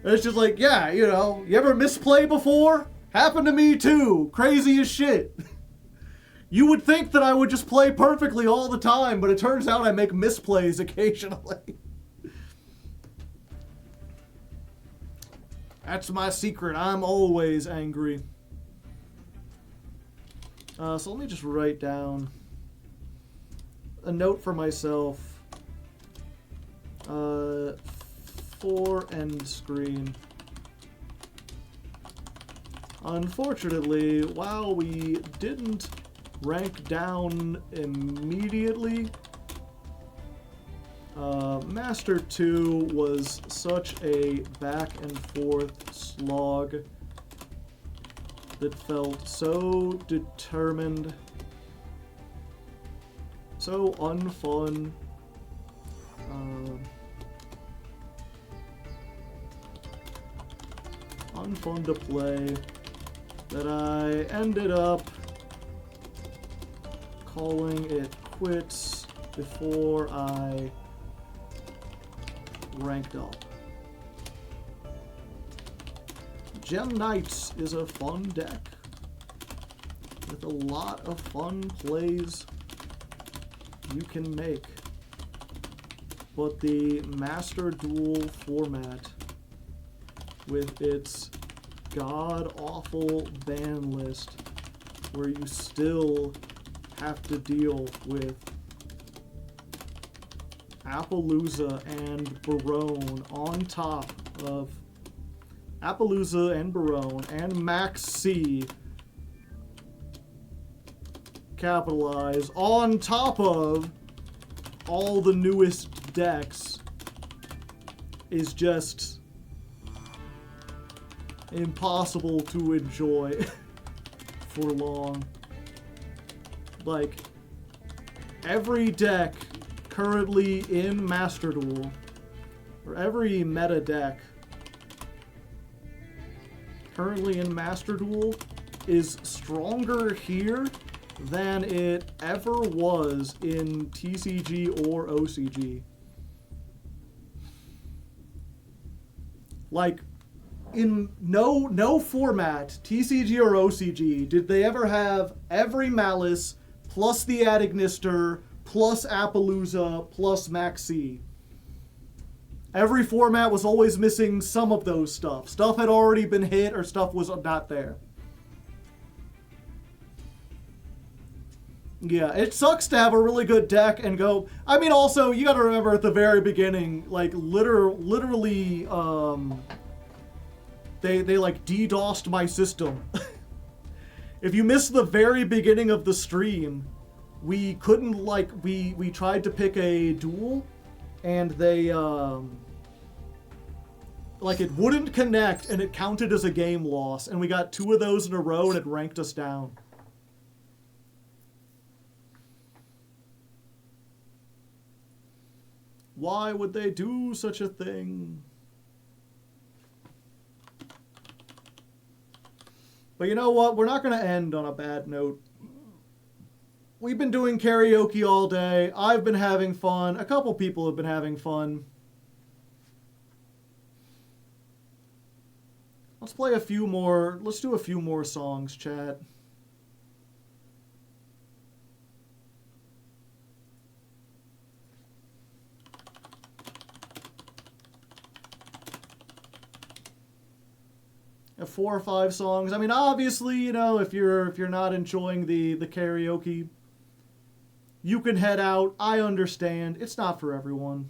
It's just like, yeah, you know, you ever misplay before? Happened to me too. Crazy as shit. You would think that I would just play perfectly all the time, but it turns out I make misplays occasionally. That's my secret. I'm always angry. So let me just write down a note for myself. For end screen. Unfortunately, while we didn't rank down immediately, Master 2 was such a back and forth slog that felt so determined, so unfun, unfun to play, that I ended up calling it quits before I ranked up. Gem Knights is a fun deck with a lot of fun plays you can make, but the Master Duel format with its god-awful ban list, where you still have to deal with Appaloosa and Barone on top of Appaloosa and Barone and Max C capitalize on top of all the newest decks is just impossible to enjoy for long. Like, every deck currently in Master Duel, or every meta deck currently in Master Duel is stronger here than it ever was in TCG or OCG. Like, in no format, TCG or OCG, did they ever have every Malice plus the Adignister plus Appaloosa plus Maxi. Every format was always missing some of those stuff. Stuff had already been hit or stuff was not there. Yeah, it sucks to have a really good deck and go... I mean, also, you gotta remember at the very beginning, like, literally, they like, DDoSed my system. If you missed the very beginning of the stream, we couldn't, like, we tried to pick a duel, and they, like, it wouldn't connect, and it counted as a game loss, and we got 2 of those in a row, and it ranked us down. Why would they do such a thing? But you know what? We're not going to end on a bad note. We've been doing karaoke all day. I've been having fun. A couple people have been having fun. Let's play a few more. Let's do a few more songs, chat. Have 4 or 5 songs. I mean, obviously, you know, if you're not enjoying the karaoke, you can head out. I understand. It's not for everyone.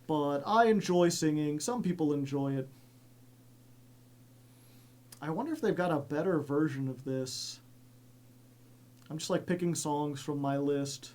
But I enjoy singing. Some people enjoy it. I wonder if they've got a better version of this. I'm just like picking songs from my list.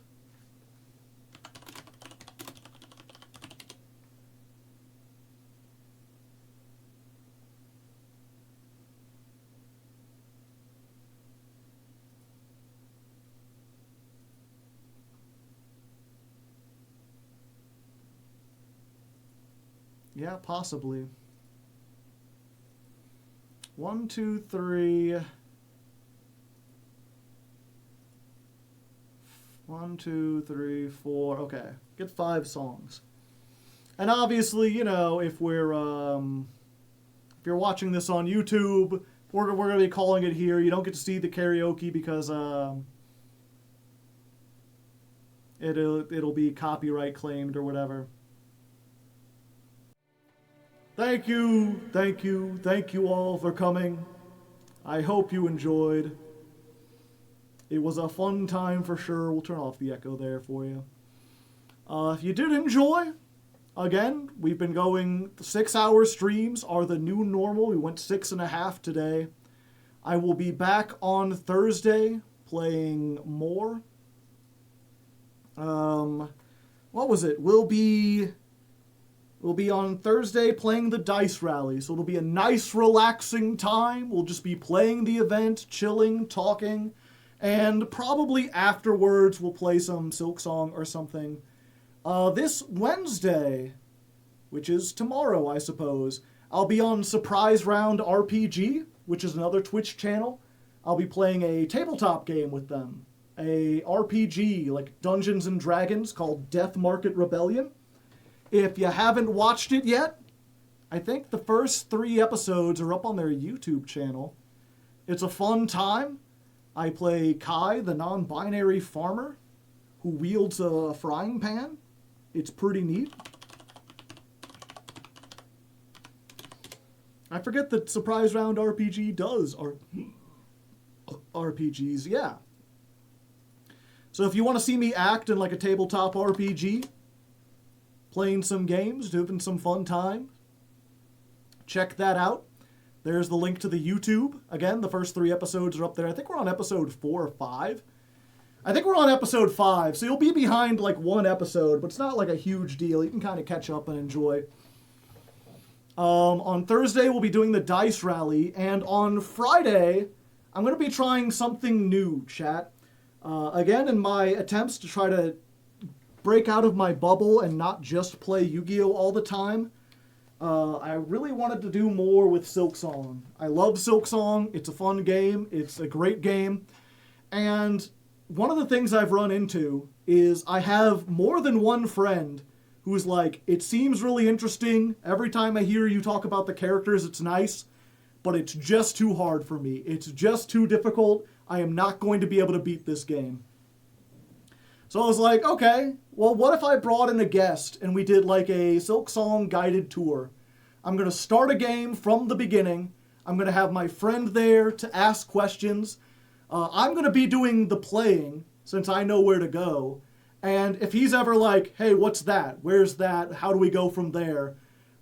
Yeah, possibly. 1, 2, 3. 1, 2, 3, 4. Okay, get 5 songs. And obviously, you know, if we're if you're watching this on YouTube, we're gonna be calling it here. You don't get to see the karaoke because it'll be copyright claimed or whatever. Thank you all for coming. I hope you enjoyed. It was a fun time for sure. We'll turn off the echo there for you. If you did enjoy, again, we've been going 6-hour streams are the new normal. We went 6.5 today. I will be back on Thursday playing more. What was it? We'll be on Thursday playing the Dice Rally, so it'll be a nice, relaxing time. We'll just be playing the event, chilling, talking, and probably afterwards we'll play some Silk Song or something. This Wednesday, which is tomorrow, I suppose, I'll be on Surprise Round RPG, which is another Twitch channel. I'll be playing a tabletop game with them, a RPG, like Dungeons & Dragons, called Death Market Rebellion. If you haven't watched it yet, I think the first 3 episodes are up on their YouTube channel. It's a fun time. I play Kai, the non-binary farmer, who wields a frying pan. It's pretty neat. I forget that Surprise Round RPG does RPGs, yeah. So if you want to see me act in like a tabletop RPG, playing some games, having some fun time, check that out. There's the link to the YouTube. Again, the first 3 episodes are up there. I think we're on episode 4 or 5. I think we're on episode 5, so you'll be behind like 1 episode, but it's not like a huge deal. You can kind of catch up and enjoy. On Thursday, we'll be doing the Dice Rally, and on Friday, I'm going to be trying something new, chat. Again, in my attempts to try to break out of my bubble and not just play Yu-Gi-Oh! All the time, I really wanted to do more with Silksong. I love Silksong. It's a fun game. It's a great game. And one of the things I've run into is I have more than one friend who's like, it seems really interesting. Every time I hear you talk about the characters, it's nice, but it's just too hard for me. It's just too difficult. I am not going to be able to beat this game. So I was like, okay, well, what if I brought in a guest and we did like a Silksong guided tour? I'm going to start a game from the beginning. I'm going to have my friend there to ask questions. I'm going to be doing the playing since I know where to go. And if he's ever like, hey, what's that? Where's that? How do we go from there?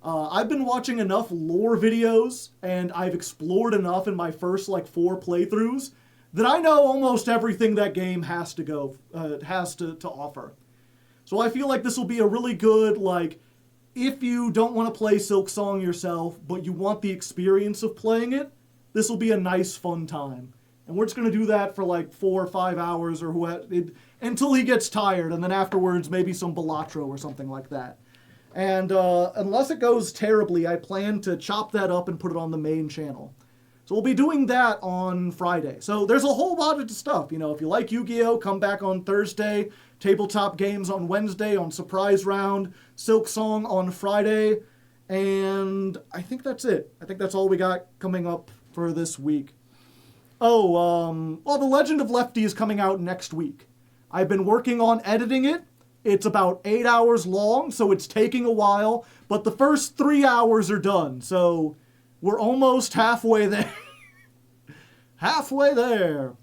I've been watching enough lore videos and I've explored enough in my first like 4 playthroughs that I know almost everything that game has to offer. So I feel like this will be a really good, like, if you don't want to play Silksong yourself, but you want the experience of playing it, this will be a nice, fun time. And we're just going to do that for like 4 or 5 hours or until he gets tired, and then afterwards maybe some Balatro or something like that. And unless it goes terribly, I plan to chop that up and put it on the main channel. So we'll be doing that on Friday. So there's a whole lot of stuff. You know, if you like Yu-Gi-Oh!, come back on Thursday. Tabletop games on Wednesday on Surprise Round. Silksong on Friday. And I think that's it. I think that's all we got coming up for this week. Oh, well, The Legend of Lefty is coming out next week. I've been working on editing it. It's about 8 hours long, so it's taking a while. But the first 3 hours are done, so we're almost halfway there. Halfway there.